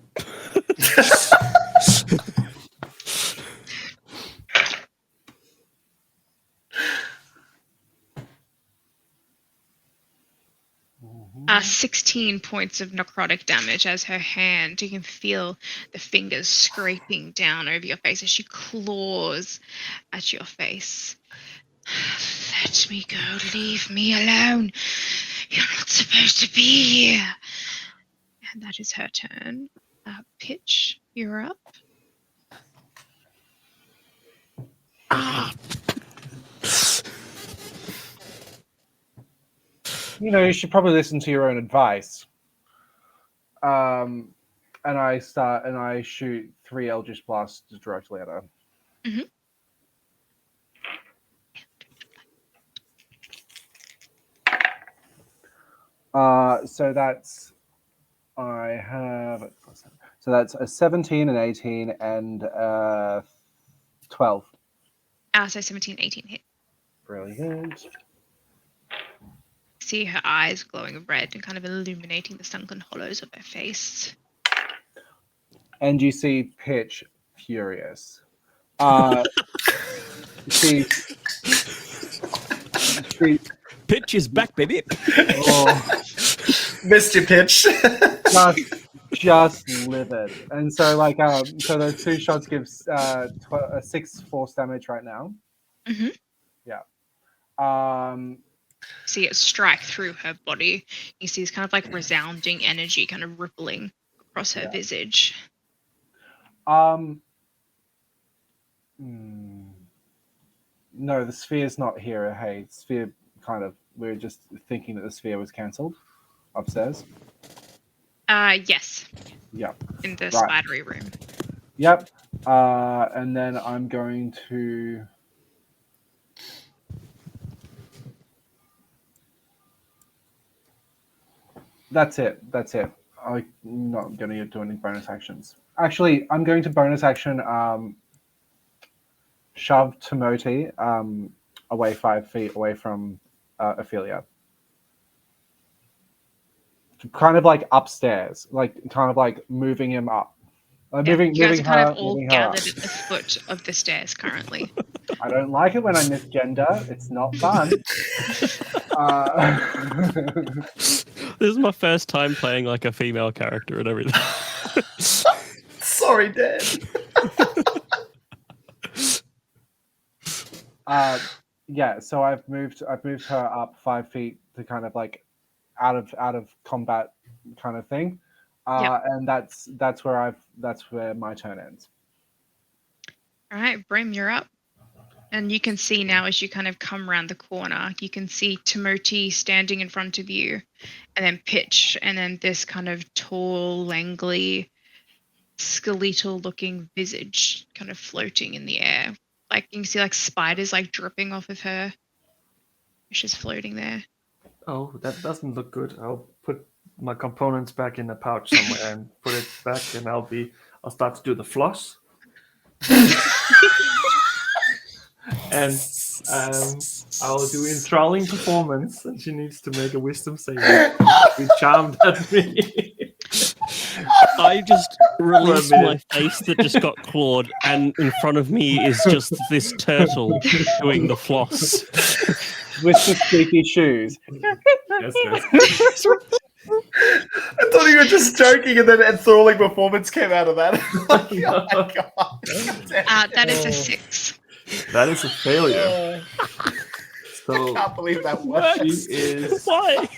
Mm-hmm. 16 points of necrotic damage as her hand, you can feel the fingers scraping down over your face as she claws at your face. Let me go, leave me alone. You're not supposed to be here. And that is her turn. Pitch, you're up. You know, you should probably listen to your own advice. And I shoot 3 Eldritch Blasts directly at her. Mhm. So that's so that's a 17, an 18, and 12. So 17, 18 hit. Brilliant. See her eyes glowing red and kind of illuminating the sunken hollows of her face. And you see Pitch furious. She Pitch is back, baby. Missed you, Pitch. just livid. And so so those 2 shots gives 6 force damage right now. Mm-hmm. Yeah. See it strike through her body. You see this kind of like resounding energy kind of rippling across her visage. No, the sphere's not here. Hey, sphere we're just thinking that the sphere was cancelled upstairs. Yes. Yeah. In the Right. spidery room. Yep. And then I'm going to. That's it. I'm not going to do any bonus actions. Actually, I'm going to bonus action shove Timothy away 5 feet away from Ophelia. Kind of like upstairs, like kind of like moving him up. Moving, you guys moving are kind her, of all moving her up. gathered at the foot of the stairs currently. I don't like it when I misgender. It's not fun. This is my first time playing like a female character and everything. Sorry, Dad. Yeah, so I've moved her up 5 feet to kind of like out of combat kind of thing. And that's where my turn ends. All right, Brim, you're up. And you can see now as you kind of come around the corner, you can see Timothy standing in front of you, and then Pitch, and then this kind of tall, langly, skeletal-looking visage kind of floating in the air. Like you can see like spiders like dripping off of her. She's floating there. Oh, that doesn't look good. I'll put my components back in a pouch somewhere and put it back, and I'll start to do the floss. And I'll do enthralling performance, and she needs to make a wisdom saving. Be charmed at me. I just released my face that just got clawed, and in front of me is just this turtle doing the floss. With the squeaky shoes. Yes. I thought you were just joking, and then enthralling performance came out of that. Oh my God. That is a 6. That is a failure. I So can't believe that works. she is. Why?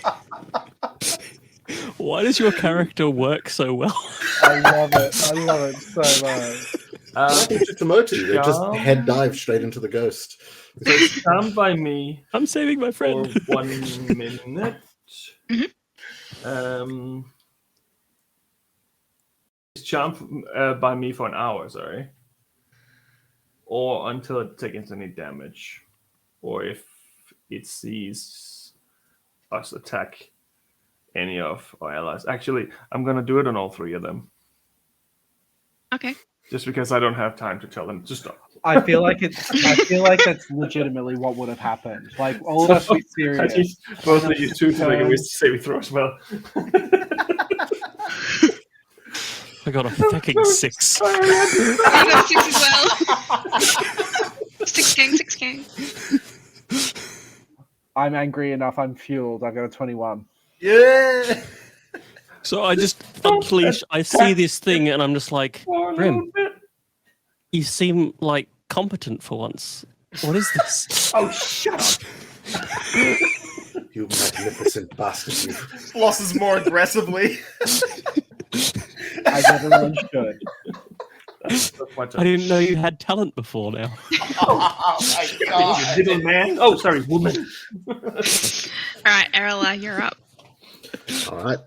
Why does your character work so well? I love it so much. Nothing to Timothy. They just head dive straight into the ghost. So it's charmed by me I'm saving my for friend. 1 minute. It's charmed by me for an hour, sorry. Or until it takes any damage. Or if it sees us attack any of our allies. Actually, I'm going to do it on all 3 of them. Okay. Just because I don't have time to tell them to stop. I feel like that's legitimately what would have happened. Like all of us be I serious. need both of you two to make a wisdom saving throw as well. I got a fucking 6. I got a 6 as well. 6 gang. I'm angry enough. I'm fueled. I got a 21. Yeah. So I just unleash. I see this thing, and I'm just like, Brim, you seem like competent for once. What is this? Oh, shut up. You magnificent bastard. You. Flosses more aggressively. I never understood. I didn't know you had talent before now. Oh my God. Little man. Oh, sorry, woman. All right, Erla, you're up. All right.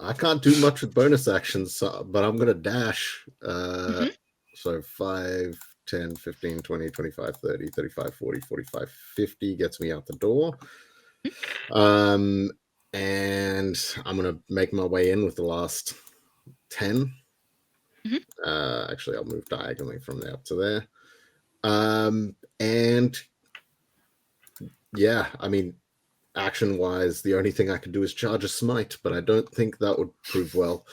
I can't do much with bonus actions, but I'm going to dash. So 5, 10, 15, 20, 25, 30, 35, 40, 45, 50 gets me out the door. And I'm going to make my way in with the last 10. Actually, I'll move diagonally from there up to there. And yeah, I mean, action-wise, the only thing I can do is charge a smite, but I don't think that would prove well.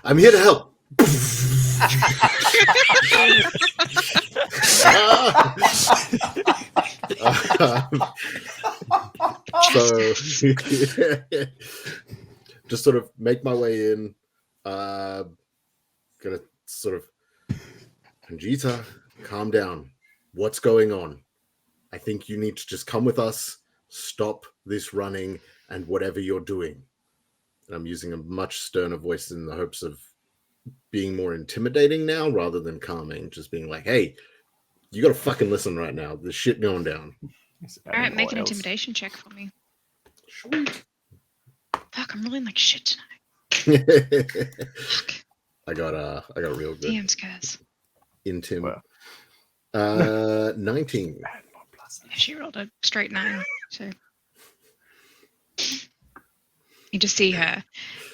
I'm here to help. So just sort of make my way in. Gonna sort of, Panjita, calm down. What's going on? I think you need to just come with us, stop this running, and whatever you're doing. And I'm using a much sterner voice in the hopes of being more intimidating now rather than calming. Just being like, hey, you gotta fucking listen right now. There's shit going down. All right, make an intimidation check for me. Sweet. Fuck, I'm rolling like shit tonight. Fuck. I got real good. DM's curse. Intim. Well. 19. Yeah, she rolled a straight 9. So you just see her,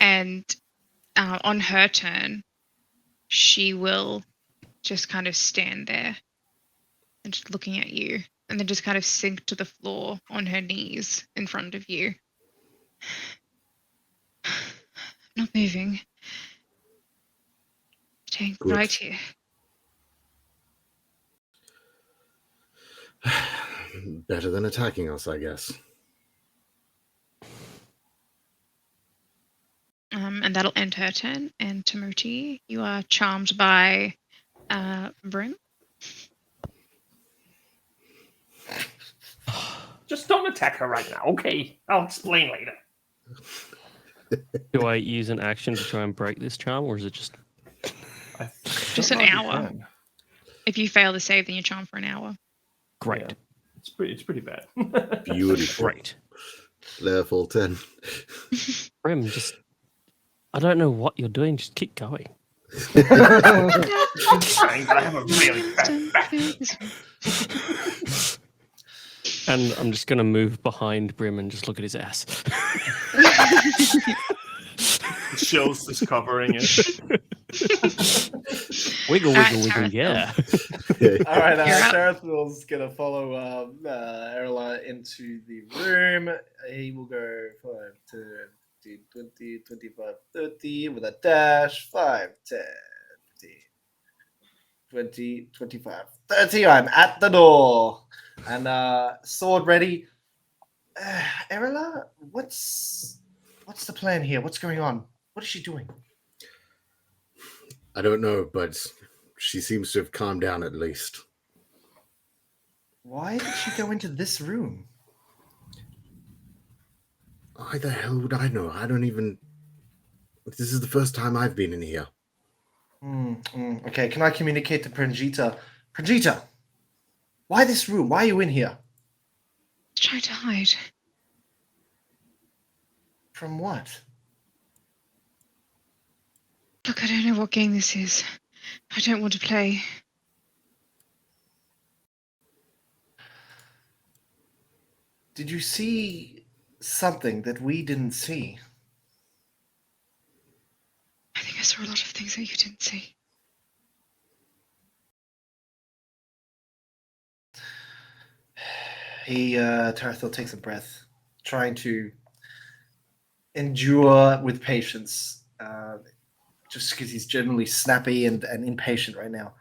and on her turn, she will just kind of stand there and just looking at you, and then just kind of sink to the floor on her knees in front of you. Not moving. Staying Good. right here. Better than attacking us, I guess. And that'll end her turn. And Tamuti, you are charmed by Brim. Just don't attack her right now, okay? I'll explain later. Do I use an action to try and break this charm, or is it just... Just an hour. If you fail to save, then you're charmed for an hour. Great. Yeah. It's pretty bad. Beautiful. Great. Level 10. Brim, just... I don't know what you're doing, just keep going. I'm trying, but I have a really fat back. And I'm just going to move behind Brim and just look at his ass. Shows is covering it. Wiggle, Alright, wiggle, wiggle, yeah. All right, You're up. Tarathl's gonna follow Erla into the room. He will go 5, 10, 20, 25, 30 with a dash. 5, 10, 15, 20, 25, 30. I'm at the door. And sword ready. Erla, what's the plan here? What's going on? What is she doing? I don't know, but she seems to have calmed down at least. Why did she go into this room? Why the hell would I know? I don't even... This is the first time I've been in here. Okay, can I communicate to Pranjita? Pranjita, why this room? Why are you in here? Try to hide. From what? Look, I don't know what game this is. I don't want to play. Did you see something that we didn't see? I think I saw a lot of things that you didn't see. Tarathil takes a breath, trying to endure with patience, just because he's generally snappy and impatient right now.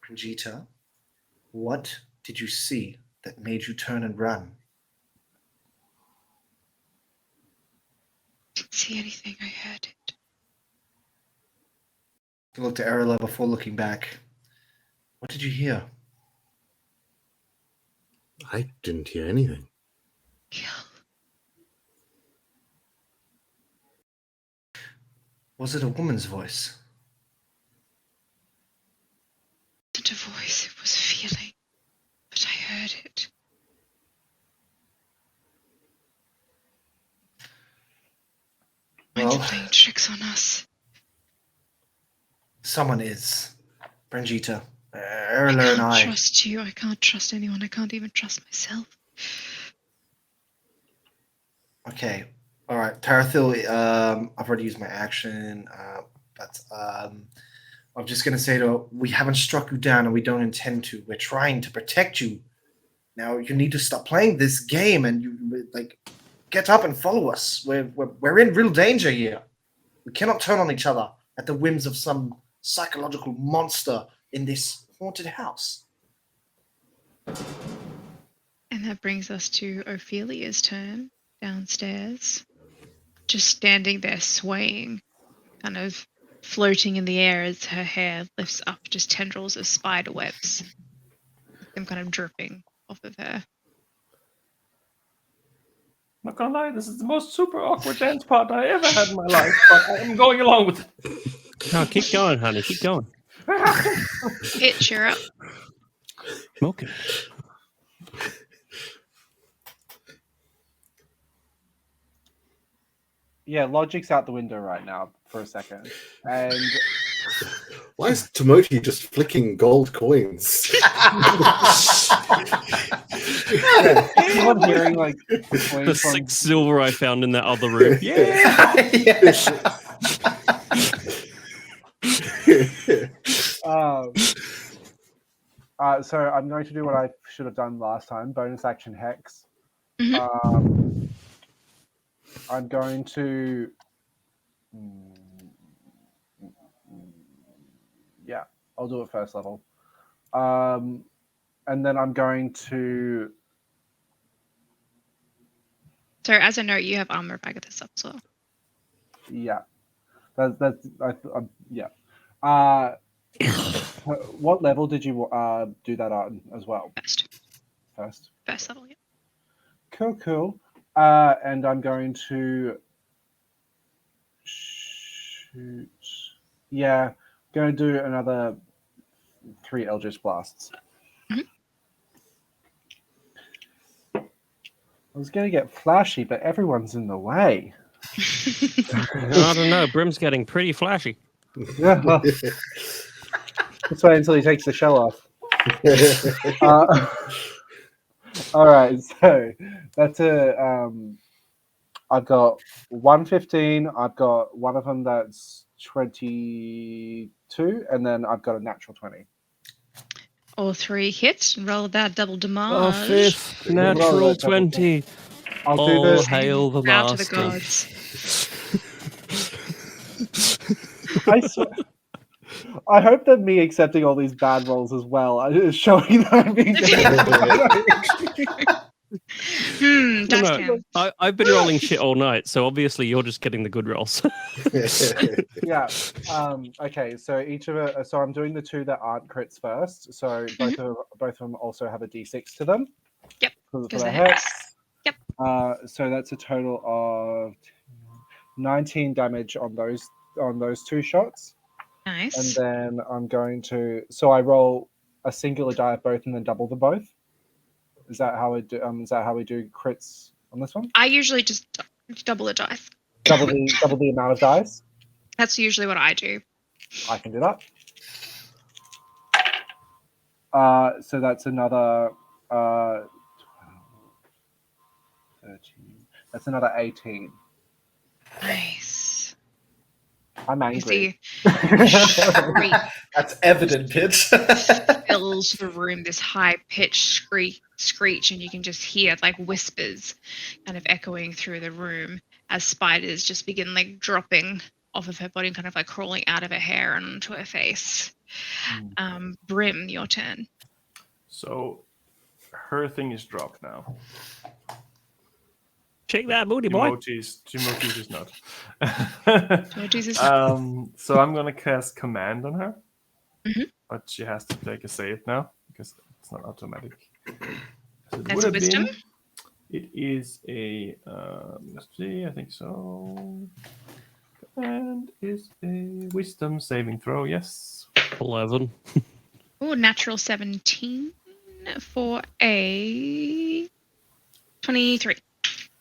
Pranjita, what did you see that made you turn and run? Didn't see anything. I heard it. He looked at Erla before looking back. What did you hear? I didn't hear anything. Kill. Was it a woman's voice? It wasn't a voice. It was a feeling. But I heard it. Mine's Well, playing tricks on us. someone is. Pranjita. I Erla and can't I. trust you. I can't trust anyone. I can't even trust myself. Okay. All right. Tarathil, I've already used my action, but I'm just going to say to her, we haven't struck you down and we don't intend to. We're trying to protect you. Now you need to stop playing this game and you get up and follow us. We're in real danger here. We cannot turn on each other at the whims of some psychological monster in this haunted house. And that brings us to Ophelia's turn downstairs. Just standing there swaying, kind of floating in the air as her hair lifts up, just tendrils of spider webs. Them kind of dripping off of her. Not gonna lie, this is the most super awkward dance part I ever had in my life, but I'm going along with it. No, keep going, honey. Keep going. Itch, you're up. Milk it. Yeah, logic's out the window right now for a second. And Why is Timoti just flicking gold coins? yeah, anyone hearing like The coins from 6 silver I found in that other room. Yeah. So I'm going to do what I should have done last time, bonus action hex. Mhm. I'm going to yeah, I'll do it first level. And then I'm going to So as a note, you have armor bag at this up as well. yeah. Yeah. What level did you do that on as well? First. First level, yeah. Cool. And I'm going to shoot. Yeah, going to do another 3 Eldritch Blasts. Mhm. I was going to get flashy, but everyone's in the way. I don't know. Brim's getting pretty flashy. Yeah, well, let's wait until he takes the shell off. All right, so that's I've got 115. I've got one of them that's 22, and then I've got a natural 20. All 3 hits. Roll that double damage. Oh, 5th natural 20. I'll do All this. hail the Bow to the master. gods. I swear. I hope that me accepting all these bad rolls as well is showing that I'm being. Dice No, cam. I've been rolling shit all night, so obviously you're just getting the good rolls. Yeah. Okay. So each of it. So I'm doing the 2 that aren't crits first. So both of them also have a D6 to them. Yep. For Because the of hex. Yep. So that's a total of 19 damage on those 2 shots. Nice. And then I'm going to. So I roll a singular die of both and then double the both. Is that how we do? Is that how we do crits on this one? I usually just double the dice. Double the amount of dice. That's usually what I do. I can do that. So that's another 12, 13. That's another 18. Nice. I'm You angry. see, That's evident, Pitch. fills the room, this high-pitched screech, and you can just hear like whispers kind of echoing through the room as spiders just begin like dropping off of her body and kind of like crawling out of her hair and onto her face. Brim, your turn. So her thing is dropped now. Shake that booty, boy. Timothy's is not. Jesus. So I'm gonna cast command on her, but she has to take a save now because it's not automatic. So That's a wisdom? It is a let's see, I think so. And is a wisdom saving throw, yes. 11. Oh, natural 17 for a 23.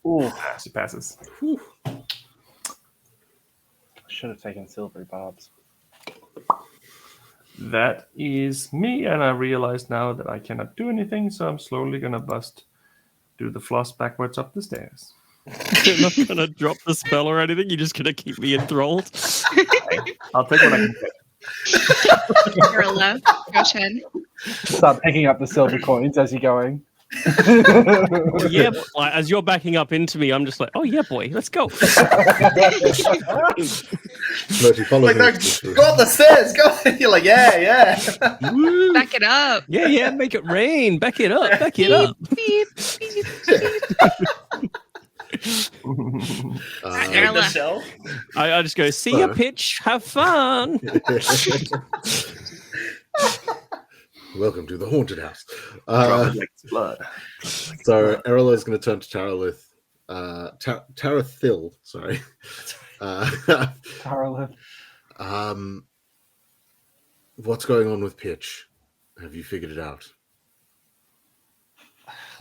Ooh, She passes. should have taken silvery barbs. That is me, and I realize now that I cannot do anything, so I'm slowly gonna do the floss backwards up the stairs. You're not going to drop the spell or anything. You're just going to keep me enthralled. I'll take what I can get. Gorilla, your turn. Start picking up the silver coins as you're going. Yeah, but, like, as you're backing up into me, I'm just like, oh yeah, boy, let's go. Timoti, follow Like, me. no, go up the stairs, go. You're like, yeah. Woo. Back it up. Yeah, make it rain. Back it up. Back it up. Beep, beep, beep. In the shell. I just go, see ya, pitch. Have fun. Welcome to the haunted house. Drop it like it's blood. So Errol is going to turn to Taralith. Tarathil, sorry. Carolyn. What's going on with Pitch? Have you figured it out?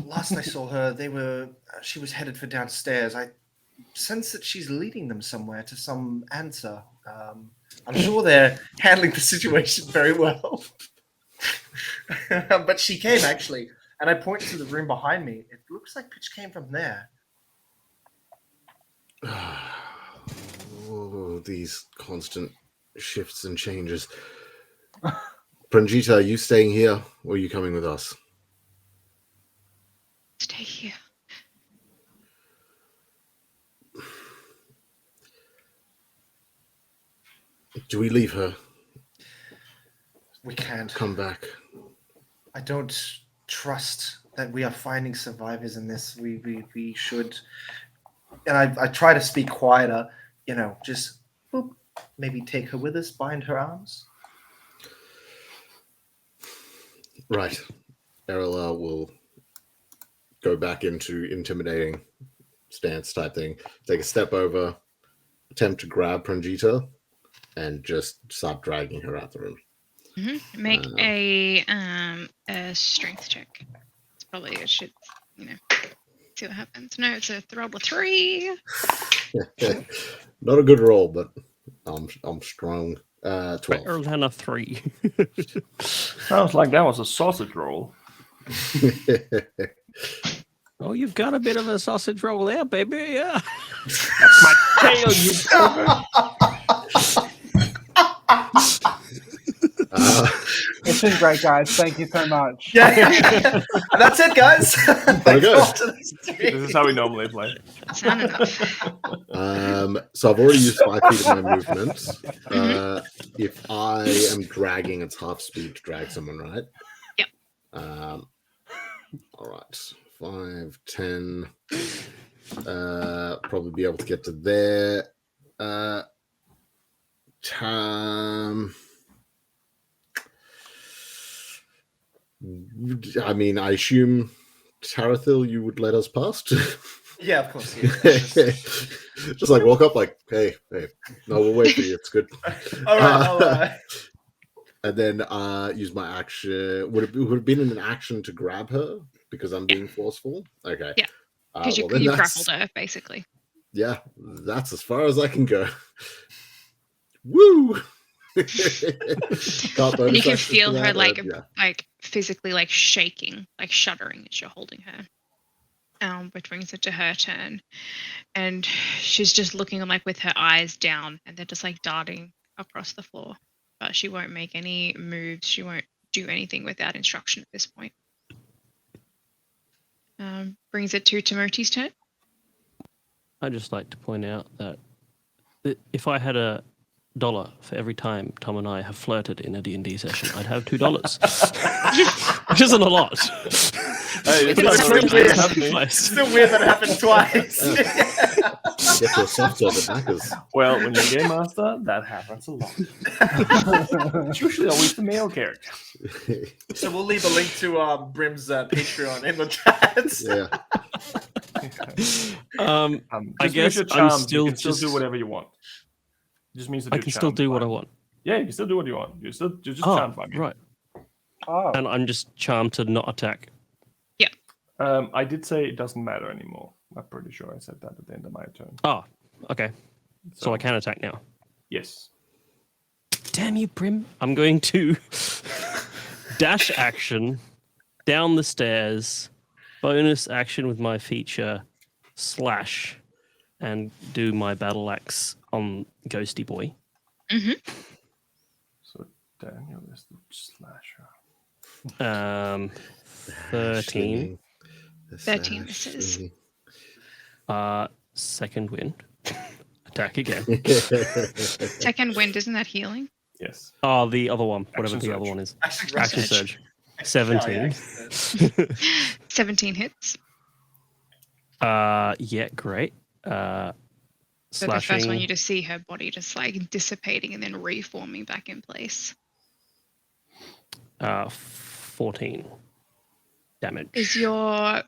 Last I saw her, she was headed for downstairs. I sense that she's leading them somewhere to some answer. I'm sure they're handling the situation very well. But she came, actually, and I point to the room behind me. It looks like Pitch came from there. Oh, these constant shifts and changes. Pranjita, are you staying here or are you coming with us? Stay here. Do we leave her? We can't. Come back. I don't trust that we are finding survivors in this. We should. And I try to speak quieter, just boop, maybe take her with us, bind her arms. Right. Erila will go back into intimidating stance type thing. Take a step over, attempt to grab Pranjita, and just start dragging her out the room. Mm-hmm. Make a strength check. It's probably it should, see what happens. No, it's a roll of 3. Not a good roll, but I'm strong. 12. Better than a 3. Sounds like that was a sausage roll. Oh, you've got a bit of a sausage roll there, baby. Yeah. That's my tail, you pervert. It's been great, guys. Thank you so much. Yeah. And that's it, guys. This is how we normally play. That's not enough. So I've already used 5 feet of my movement. If I am dragging, it's half speed to drag someone, right? Yep. All right. 5, 10. Probably be able to get to there. I mean, I assume, Tarathil, you would let us past? Yeah, of course. Yeah. Just like walk up like, hey, no, we'll wait for you. It's good. All right. And then use my action. Would it have been an action to grab her because I'm being forceful? Okay. Yeah. Because you grappled her, basically. Yeah, that's as far as I can go. Woo! And you can feel her like physically like shaking, like shuddering as you're holding her. Which brings it to her turn. And she's just looking like with her eyes down and they're just like darting across the floor. But she won't make any moves. She won't do anything without instruction at this point. Brings it to Timothy's turn. I'd just like to point out that if I had $1 for every time Tom and I have flirted in a D&D session, I'd have $2. Which isn't a lot. Hey, it's still weird that it happened twice. Get your soft serve backers. Well, when you're game master, that happens a lot. It's usually always the male character. So we'll leave a link to Brim's Patreon in the chat. Yeah. I guess I'm still you can still do whatever you want. It just means that I can still do what I want. Yeah, you can still do what you want. You're just charmed by me. Right. Oh. And I'm just charmed to not attack. Yeah. I did say it doesn't matter anymore. I'm pretty sure I said that at the end of my turn. Oh, okay. So I can attack now. Yes. Damn you, Brim. I'm going to dash action down the stairs, bonus action with my feature, slash, and do my battle axe on Ghosty Boy. Mm-hmm. So Daniel is the slasher. 13. 13 misses. Second wind. Attack again. Second wind, isn't that healing? Yes. Oh, the other one. Whatever Action the surge. other one is. Action Surge. 17. 17 hits. Yeah, great. So the first one, Slashing. you just see her body just like dissipating and then reforming back in place. 14 damage. Is your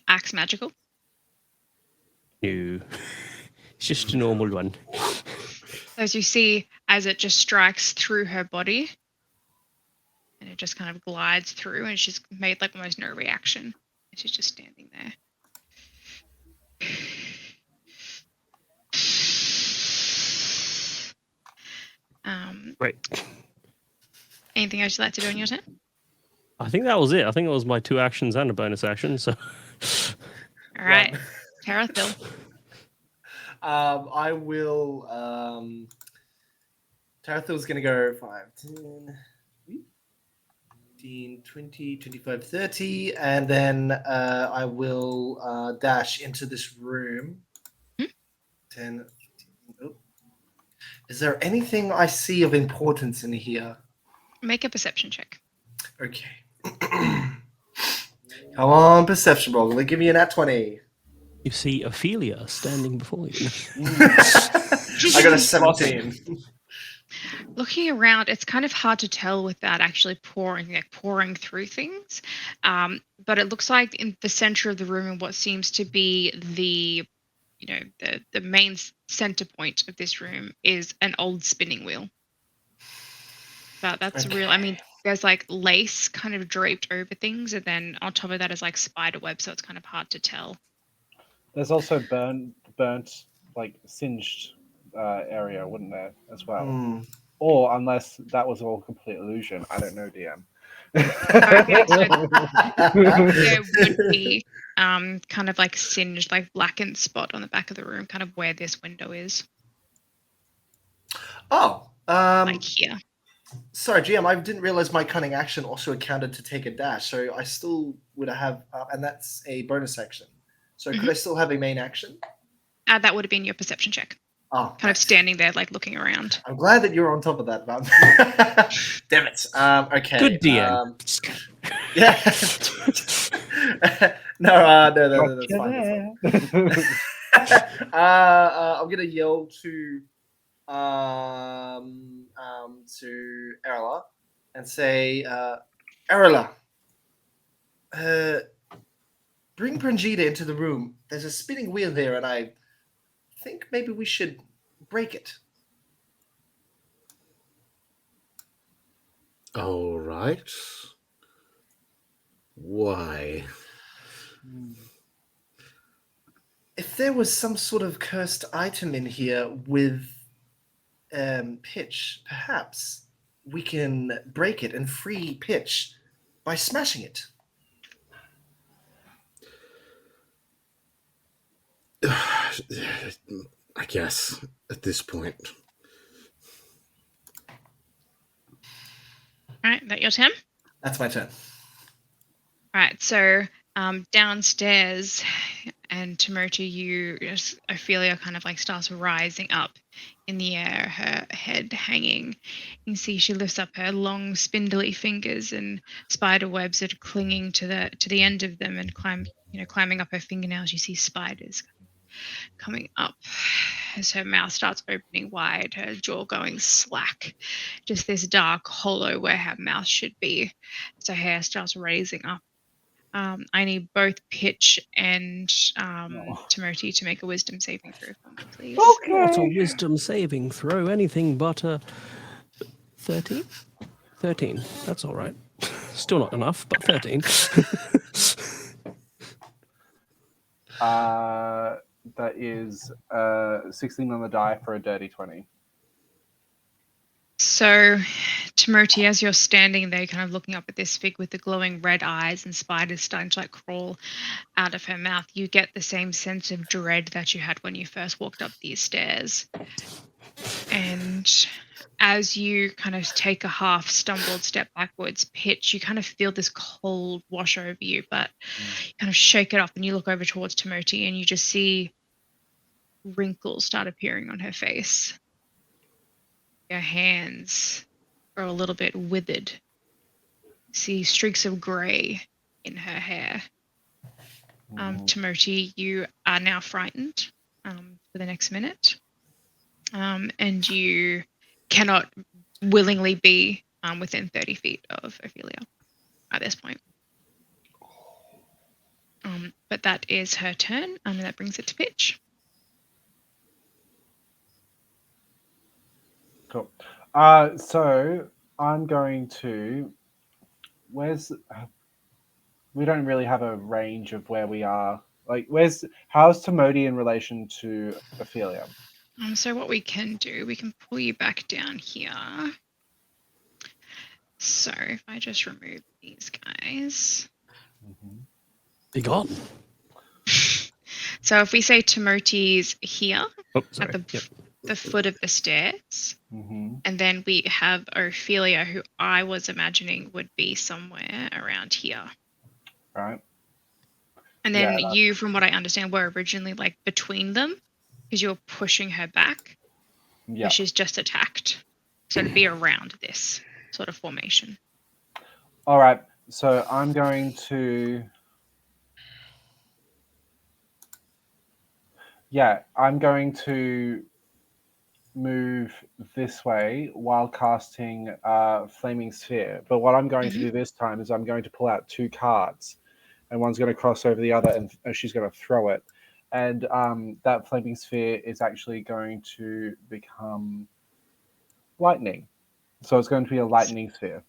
axe magical? No. It's just a normal one. As you see, as it just strikes through her body, and it just kind of glides through, and she's made like almost no reaction. She's just standing there. Great. Anything else you'd like to do on your turn? I think that was it. I think it was my 2 actions and a bonus action. So All right, Tarathil. I will. Tarathil's going to go 5, 10, 15, 20, 25, 30, and then I will dash into this room. 10, 15, oh. Is there anything I see of importance in here? Make a perception check. Okay. Come on, perception roll. Give me an at 20. you see Ophelia standing before you. I got a 17. Looking around, it's kind of hard to tell without actually pouring through things. But it looks like in the center of the room, and what seems to be the main center point of this room is an old spinning wheel. But that's real. I mean, there's like lace kind of draped over things, and then on top of that is like spider web, so it's kind of hard to tell. There's also burnt, like singed area, wouldn't there, as well? Or unless that was all complete illusion, I don't know, DM. There would be kind of like singed, like blackened spot on the back of the room, kind of where this window is. Oh, Like here. Sorry, GM, I didn't realize my cunning action also accounted to take a dash, so I still would have, and that's a bonus action. So could I still have a main action? That would have been your perception check. Oh, Kind of standing there, like looking around. I'm glad that you're on top of that, man. Damn it. Okay. Good DM. Yeah. no, that's fine. That's fine. I'm gonna yell to Erla and say, Erla, bring Pranjita into the room. There's a spinning wheel there, and I think maybe we should break it. All right. Why? If there was some sort of cursed item in here with Pitch, perhaps we can break it and free Pitch by smashing it. I guess at this point. All right, that your turn? That's my turn. All right, so downstairs, and Timoti, Ophelia kind of like starts rising up in the air, her head hanging. You can see she lifts up her long, spindly fingers, and spider webs are clinging to the end of them, and climbing up her fingernails. You see spiders coming up as her mouth starts opening wide, her jaw going slack. Just this dark hollow where her mouth should be. As her hair starts raising up. I need both Pitch and Timoti to make a wisdom saving throw for me, please. Not a wisdom saving throw, anything but a 13? 13. That's all right. Still not enough, but 13. That is 16 on the die for a dirty 20. So, Timoti, as you're standing there, kind of looking up at this fig with the glowing red eyes and spiders starting to like crawl out of her mouth, you get the same sense of dread that you had when you first walked up these stairs. And as you kind of take a half stumbled step backwards, Pitch, you kind of feel this cold wash over you, but you kind of shake it off and you look over towards Timoti and you just see wrinkles start appearing on her face. Her hands are a little bit withered. See streaks of grey in her hair. Timoti, you are now frightened for the next minute. And you cannot willingly be within 30 feet of Ophelia at this point. But that is her turn, and that brings it to Pitch. Cool. So I'm going to. We don't really have a range of where we are. Like, how's Timoti in relation to Ophelia? So what we can do, we can pull you back down here. So if I just remove these guys. Be gone. So if we say Timothy's here Oh, sorry. at the foot of the stairs, Mm-hmm. and then we have Ophelia, who I was imagining would be somewhere around here. Right. And then Yeah, you, from what I understand, were originally like between them because you were pushing her back. Yeah. But she's just attacked. So to be around this sort of formation. All right. So I'm going to. Yeah, I'm going to move this way while casting Flaming Sphere. But what I'm going to do this time is I'm going to pull out 2 cards, and one's going to cross over the other, and she's going to throw it. And that Flaming Sphere is actually going to become lightning. So it's going to be a lightning sphere.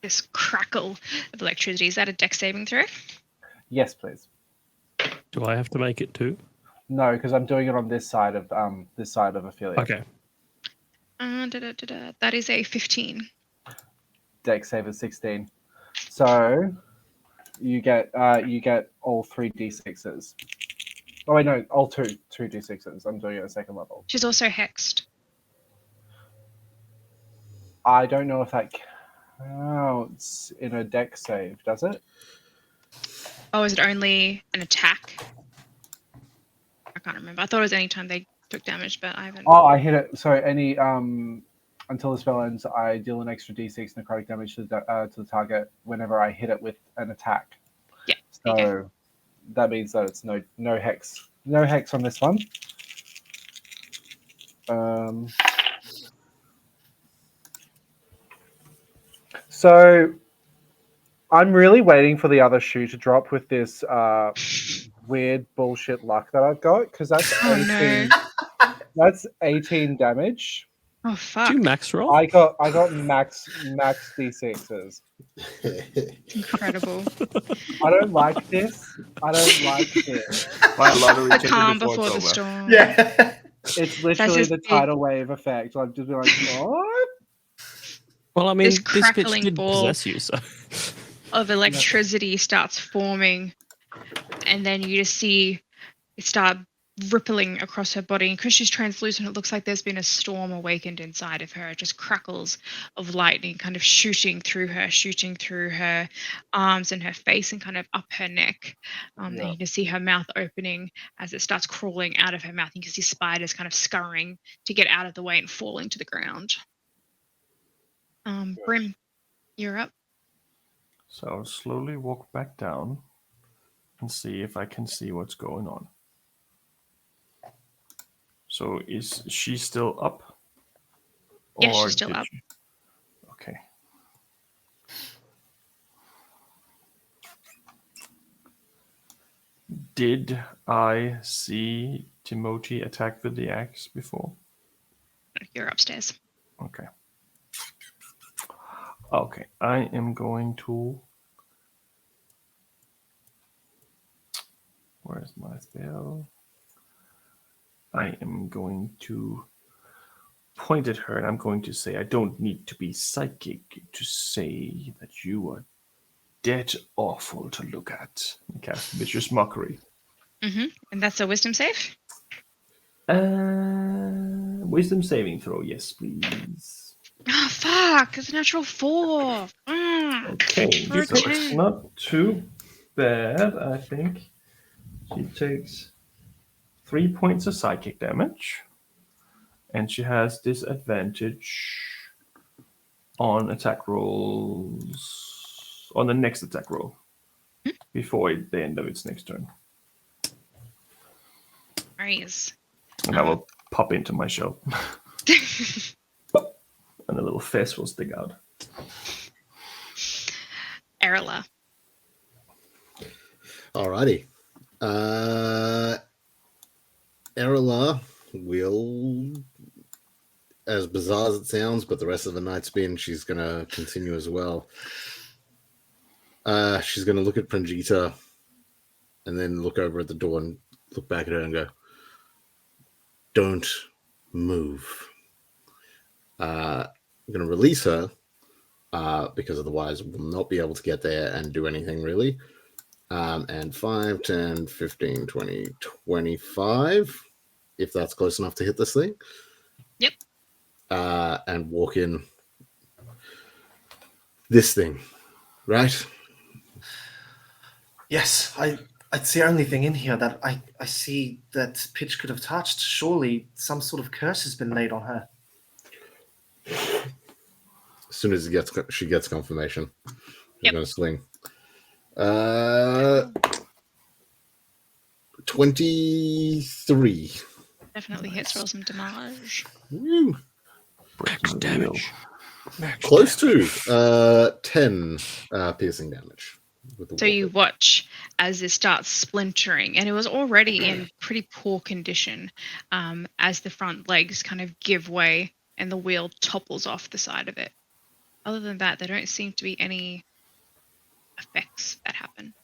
This crackle of electricity. Is that a dex saving throw? Yes, please. Do I have to make it too? No, because I'm doing it on this side of Ophelia. Okay. That is a 15. Dex save is 16. So you get all 3 d6s. Oh wait, no, all 2 d6s. I'm doing it at 2nd level. She's also hexed. I don't know if that counts in a dex save, does it? Oh, is it only an attack? I can't remember. I thought it was any time they took damage, but I haven't. Oh, I hit it. So any until the spell ends, I deal an extra d6 necrotic damage to the target whenever I hit it with an attack. Yeah. So that means that it's no hex on this one. So I'm really waiting for the other shoe to drop with this weird bullshit luck that I've got, because that's 18. No. That's 18 damage. Oh fuck! Do you max roll? I got max d6s. Incredible. I don't like this. Buy a lottery The ticket calm before before the it's over. storm. Yeah. It's literally just the big. tidal wave effect. So I've just been like, what? Well, I mean, This this bitch crackling did ball. possess you, so. Of electricity starts forming, and then you just see it start rippling across her body. And because she's translucent, it looks like there's been a storm awakened inside of her. It just crackles of lightning kind of shooting through her arms and her face and kind of up her neck. And you can see her mouth opening as it starts crawling out of her mouth. You can see spiders kind of scurrying to get out of the way and falling to the ground. Brim, you're up. So I'll slowly walk back down and see if I can see what's going on. So is she still up? Yeah, she's still did up. Okay. Did I see Timothy attack with the axe before? You're upstairs. Okay. Okay, I am going to... Where's my spell? I am going to point at her and I'm going to say, I don't need to be psychic to say that you are dead awful to look at. And cast Vicious Mockery. And that's a wisdom save? Wisdom saving throw, yes, please. Oh, fuck. It's a natural 4. Okay, so Or a it's 10. not too bad, I think. She takes 3 points of psychic damage. And she has disadvantage on attack rolls. On the next attack roll. Before the end of its next turn. Nice. And I will pop into my shell. And a little fist will stick out. Erla. Alrighty. Erla will, as bizarre as it sounds, but the rest of the night's been, she's going to continue as well. She's going to look at Pranjita and then look over at the door and look back at her and go, "Don't move." I'm going to release her because otherwise we'll not be able to get there and do anything really. And 5, 10, 15, 20, 25, if that's close enough to hit this thing. Yep. And walk in this thing, right? Yes, it's the only thing in here that I see that Pitch could have touched. Surely some sort of curse has been laid on her. As soon as she gets confirmation, she's Yep. going to swing. 23. Definitely hits. Roll some damage. Woo. Max damage. Close to 10 piercing damage. With the So you warp. watch as it starts splintering, and it was already in pretty poor condition as the front legs kind of give way and the wheel topples off the side of it. Other than that, there don't seem to be any effects that happen.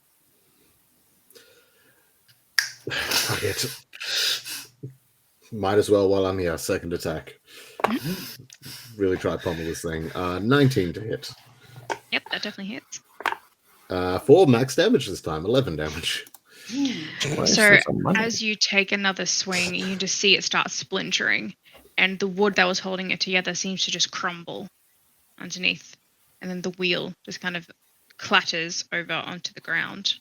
Fuck it. Might as well while I'm here. Second attack. Really try to pummel this thing. 19 to hit. Yep, that definitely hits. 4 max damage this time. 11 damage. So as you take another swing, you just see it start splintering, and the wood that was holding it together seems to just crumble underneath, and then the wheel just kind of clatters over onto the ground.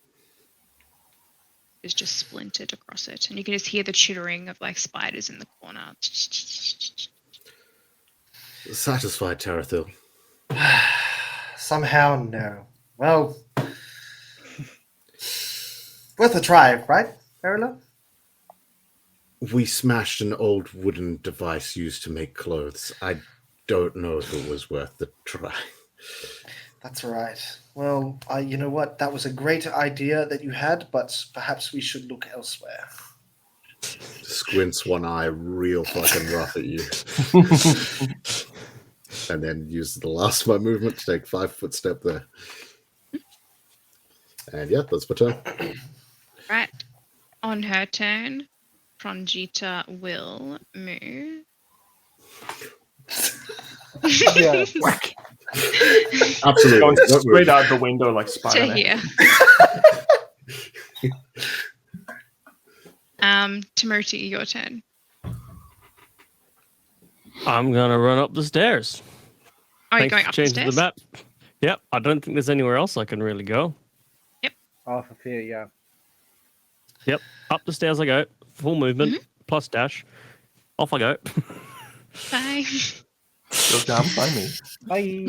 It's just splintered across it, and you can just hear the chittering of like spiders in the corner. Satisfied, Tarathil. Somehow, no. Well, worth a try, right, Arila? We smashed an old wooden device used to make clothes. I don't know if it was worth the try. That's right. Well, you know what? That was a great idea that you had, but perhaps we should look elsewhere. Squints one eye real fucking rough at you. And then use the last of my movement to take 5-foot step there. And yeah, that's my turn. Right. On her turn, Pranjita will move. Yeah. Whack. Absolutely. Going Don't move. straight out the window like To Spider-Man. here. Timothy, your turn. I'm gonna run up the stairs. Oh, you're Thanks going for up the changing stairs? map. Yep, I don't think there's anywhere else I can really go. Oh, for fear, yeah. Yep, up the stairs I go. Full movement plus dash. Off I go. Bye. Go down by me. Bye.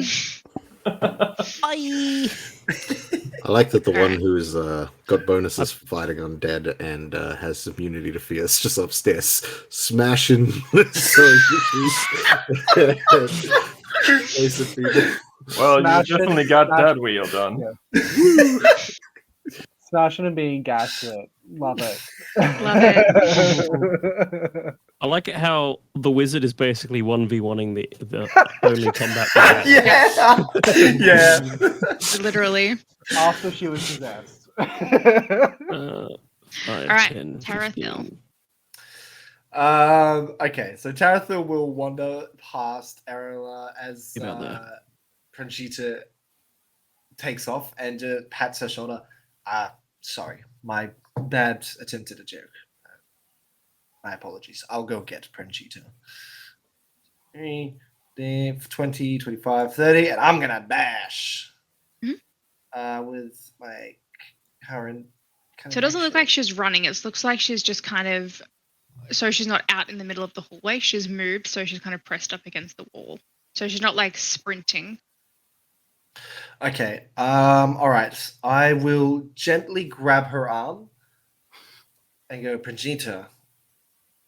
Bye. I like that the one Alright. who's got bonuses for fighting undead and has immunity to fear is just upstairs smashing. Basically. Well, Smash you it, definitely got smash that it. wheel done. Yeah. Smashing and being gaslit. Love it. Love it. I like it how the wizard is basically 1v1ing the only combat. Yeah. Yeah. Literally. After she was possessed. 5, Alright, 10, Tarathil. 15. Okay, so Tarathil will wander past Arila as About there. Pranjita takes off and pats her shoulder. Sorry, my bad attempt at a joke. My apologies. I'll go get Pranjita. 20, 25, 30, and I'm gonna dash with my current. So it doesn't look like she's running. It looks like she's just kind of... So she's not out in the middle of the hallway. She's moved, so she's kind of pressed up against the wall. So she's not like sprinting. Okay. All right. I will gently grab her arm and go, Pranjita,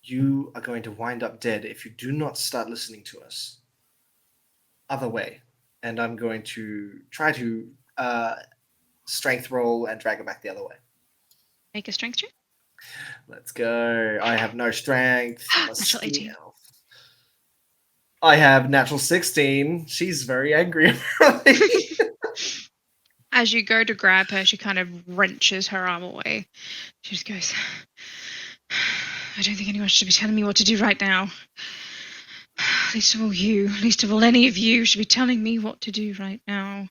you are going to wind up dead if you do not start listening to us. Other way. And I'm going to try to strength roll and drag her back the other way. Make a strength check. Let's go. I have no strength. I'm a Natural 18. elf. I have natural 16. She's very angry about me. As you go to grab her, she kind of wrenches her arm away. She just goes, I don't think anyone should be telling me what to do right now. Least of all you, least of all any of you should be telling me what to do right now.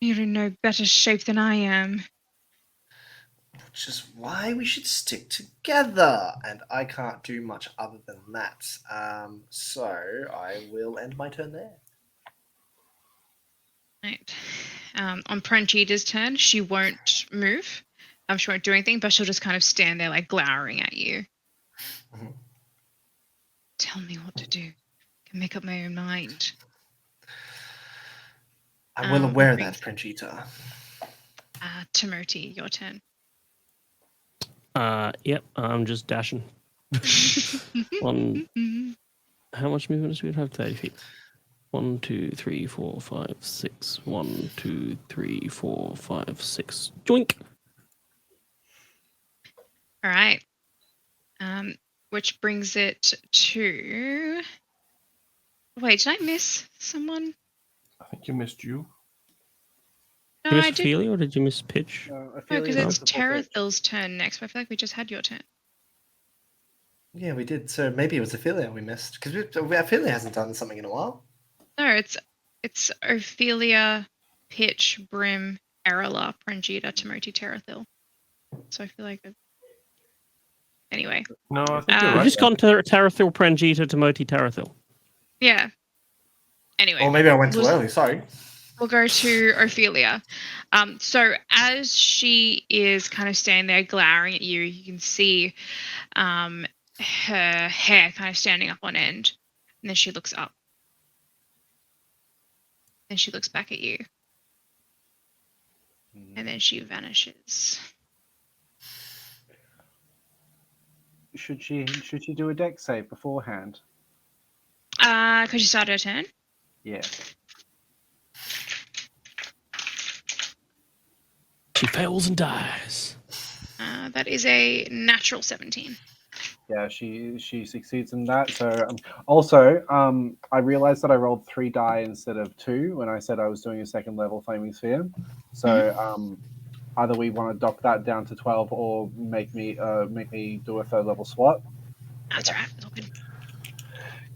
You're in no better shape than I am. Which is why we should stick together. And I can't do much other than that. So I will end my turn there. Right. On Pranchita's turn, she won't move. She won't do anything, but she'll just kind of stand there, like, glowering at you. Mhm. Tell me what to do. I can make up my own mind. I'm well aware of brings- that, Pranchita. Timoti, your turn. Yep, I'm just dashing. One. How much movement do we have? 30 feet. 1, 2, 3, 4, 5, 6. 1, 2, 3, 4, 5, 6. Joink. All right. Which brings it to. Wait, did I miss someone? I think you missed you. No, Did you I miss did. Ophelia or did you miss Pitch? No, because it's Tarathil's turn next. But I feel like we just had your turn. Yeah, we did. So maybe it was Ophelia we missed. Because Ophelia hasn't done something in a while. No, it's Ophelia, Pitch, Brim, Arela, Pranjita, Timoti, Tarathil. So I feel like. Anyway. No, I think Uh, you're We've right. just gone to Tarathil, Pranjita, Timoti, Tarathil. Yeah. Anyway. Or maybe I went too we'll- early. Sorry. We'll go to Ophelia. So as she is kind of standing there glowering at you, you can see her hair kind of standing up on end. And then she looks up. Then she looks back at you. And then she vanishes. Should she do a deck save beforehand? Because she started her turn. Yeah. She fails and dies. That is a natural 17. Yeah, she succeeds in that. So also, I realized that I rolled 3 die instead of 2 when I said I was doing a second level flaming sphere. So either we want to dock that down to 12 or make me do a third level swap. That's right. It's all good.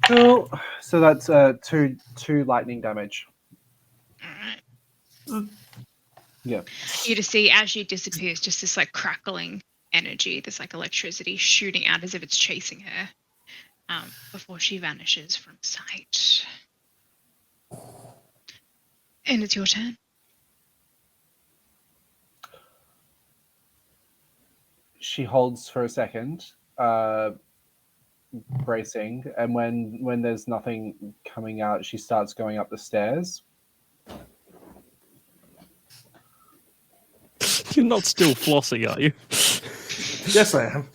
Cool. So that's two lightning damage. All right. Yeah. You just see as she disappears, just this like crackling energy, this like electricity shooting out as if it's chasing her before she vanishes from sight. And it's your turn. She holds for a second, bracing, and when there's nothing coming out, she starts going up the stairs. You're not still flossing, are you? Yes, I am.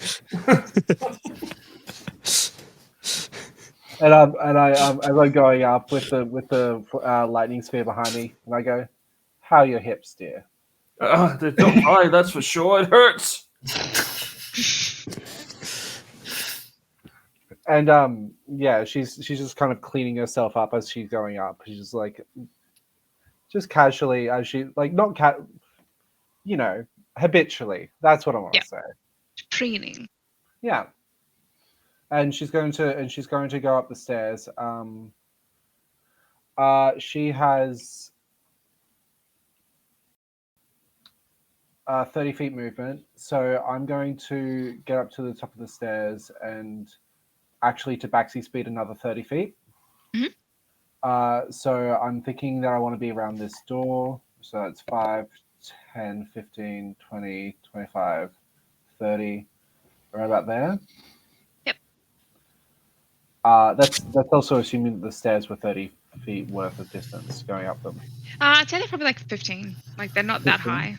And as I'm going up with the lightning sphere behind me, and I go, "How are your hips, dear?" They don't lie, that's for sure. It hurts. And yeah, she's just kind of cleaning herself up as she's going up. She's just like, just casually as she like not habitually. That's what I want to say. Preening. Yeah. And she's going to go up the stairs. She has 30 feet movement, so I'm going to get up to the top of the stairs and actually to backseat speed another 30 feet. Mhm. So I'm thinking that I want to be around this door. So that's 5, 10, 15, 20, 25, 30, right about there. Yep. That's also assuming that the stairs were 30 feet worth of distance going up them. I'd say they're probably like 15. Like they're not that 15? high.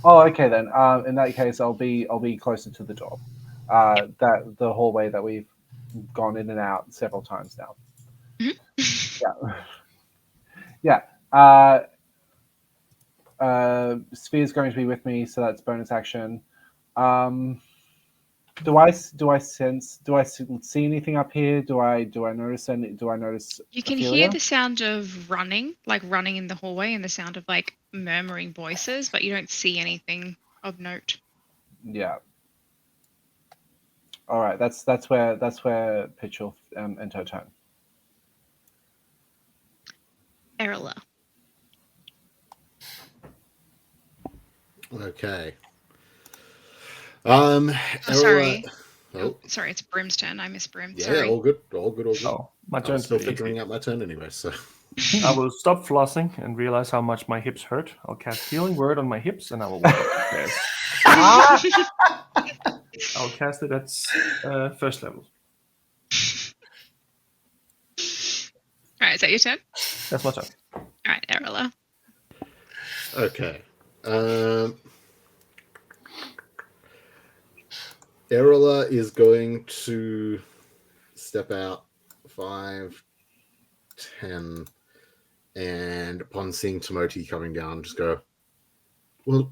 Oh, okay then. In that case, I'll be closer to the door. That the hallway that we've gone in and out several times now. Yeah. Sphere's going to be with me, so that's bonus action. Do I see anything up here? Do I notice any? Do I notice? You can Ophelia? hear the sound of running, like running in the hallway, and the sound of like murmuring voices, but you don't see anything of note. Yeah. All right, that's where Pitch will enter turn. Erla. Okay. Oh, Erla- sorry. Oh, Sorry, it's Brim's turn. I miss Brim. yeah, Sorry. all good, all good, all good. Oh, my I was turn's still pretty figuring easy. out my turn anyway, so. I will stop flossing and realize how much my hips hurt. I'll cast Healing Word on my hips and I will walk up the stairs. I'll cast it at first level. All right, is that your turn? That's my turn. All right, Erla. Okay. Erla is going to step out 5, 10, and upon seeing Timoti coming down, just go, well,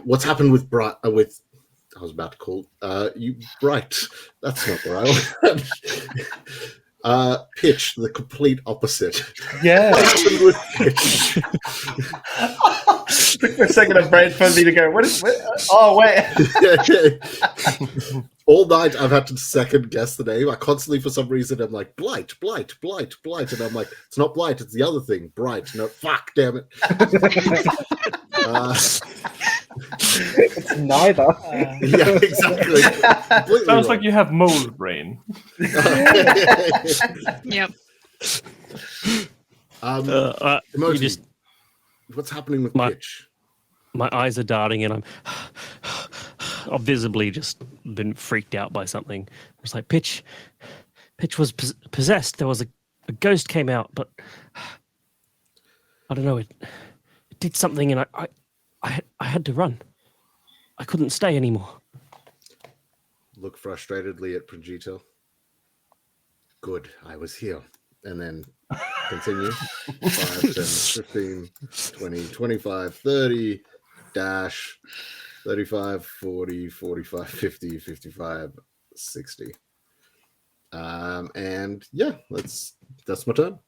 what's happened with with I was about to call you Bright. That's not what I want. Pitch, the complete opposite. Yeah. What happened with Pitch? Took me a second of brain for me to go, what? Oh, wait. All night I've had to second guess the name. I constantly, for some reason, I'm like, Blight. And I'm like, it's not Blight, it's the other thing, Bright. No, fuck, damn it. It's neither. Yeah, exactly. Completely Sounds wrong. like you have mole brain. Yep. Emoji, you just what's happening with My- Pitch? my eyes are darting, and I've visibly just been freaked out by something. It was like Pitch was possessed. There was a ghost came out, but I don't know. It did something, and I had to run. I couldn't stay anymore. Look frustratedly at Pranjito. Good, I was here. And then continue. 5, 10, 15, 20, 25, 30, dash, 35, 40, 45, 50, 55, 60. And yeah, that's my turn.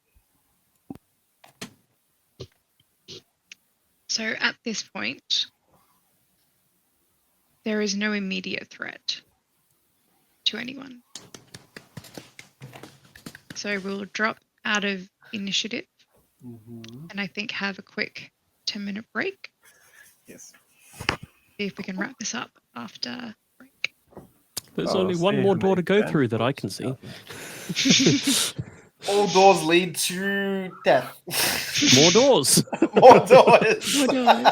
So at this point, there is no immediate threat to anyone. So we'll drop out of initiative and I think have a quick 10-minute break. Yes. See if we can wrap this up after break. There's Oh, only one save more door to make go sense. through that I can see. All doors lead to death. More doors. More doors. More doors.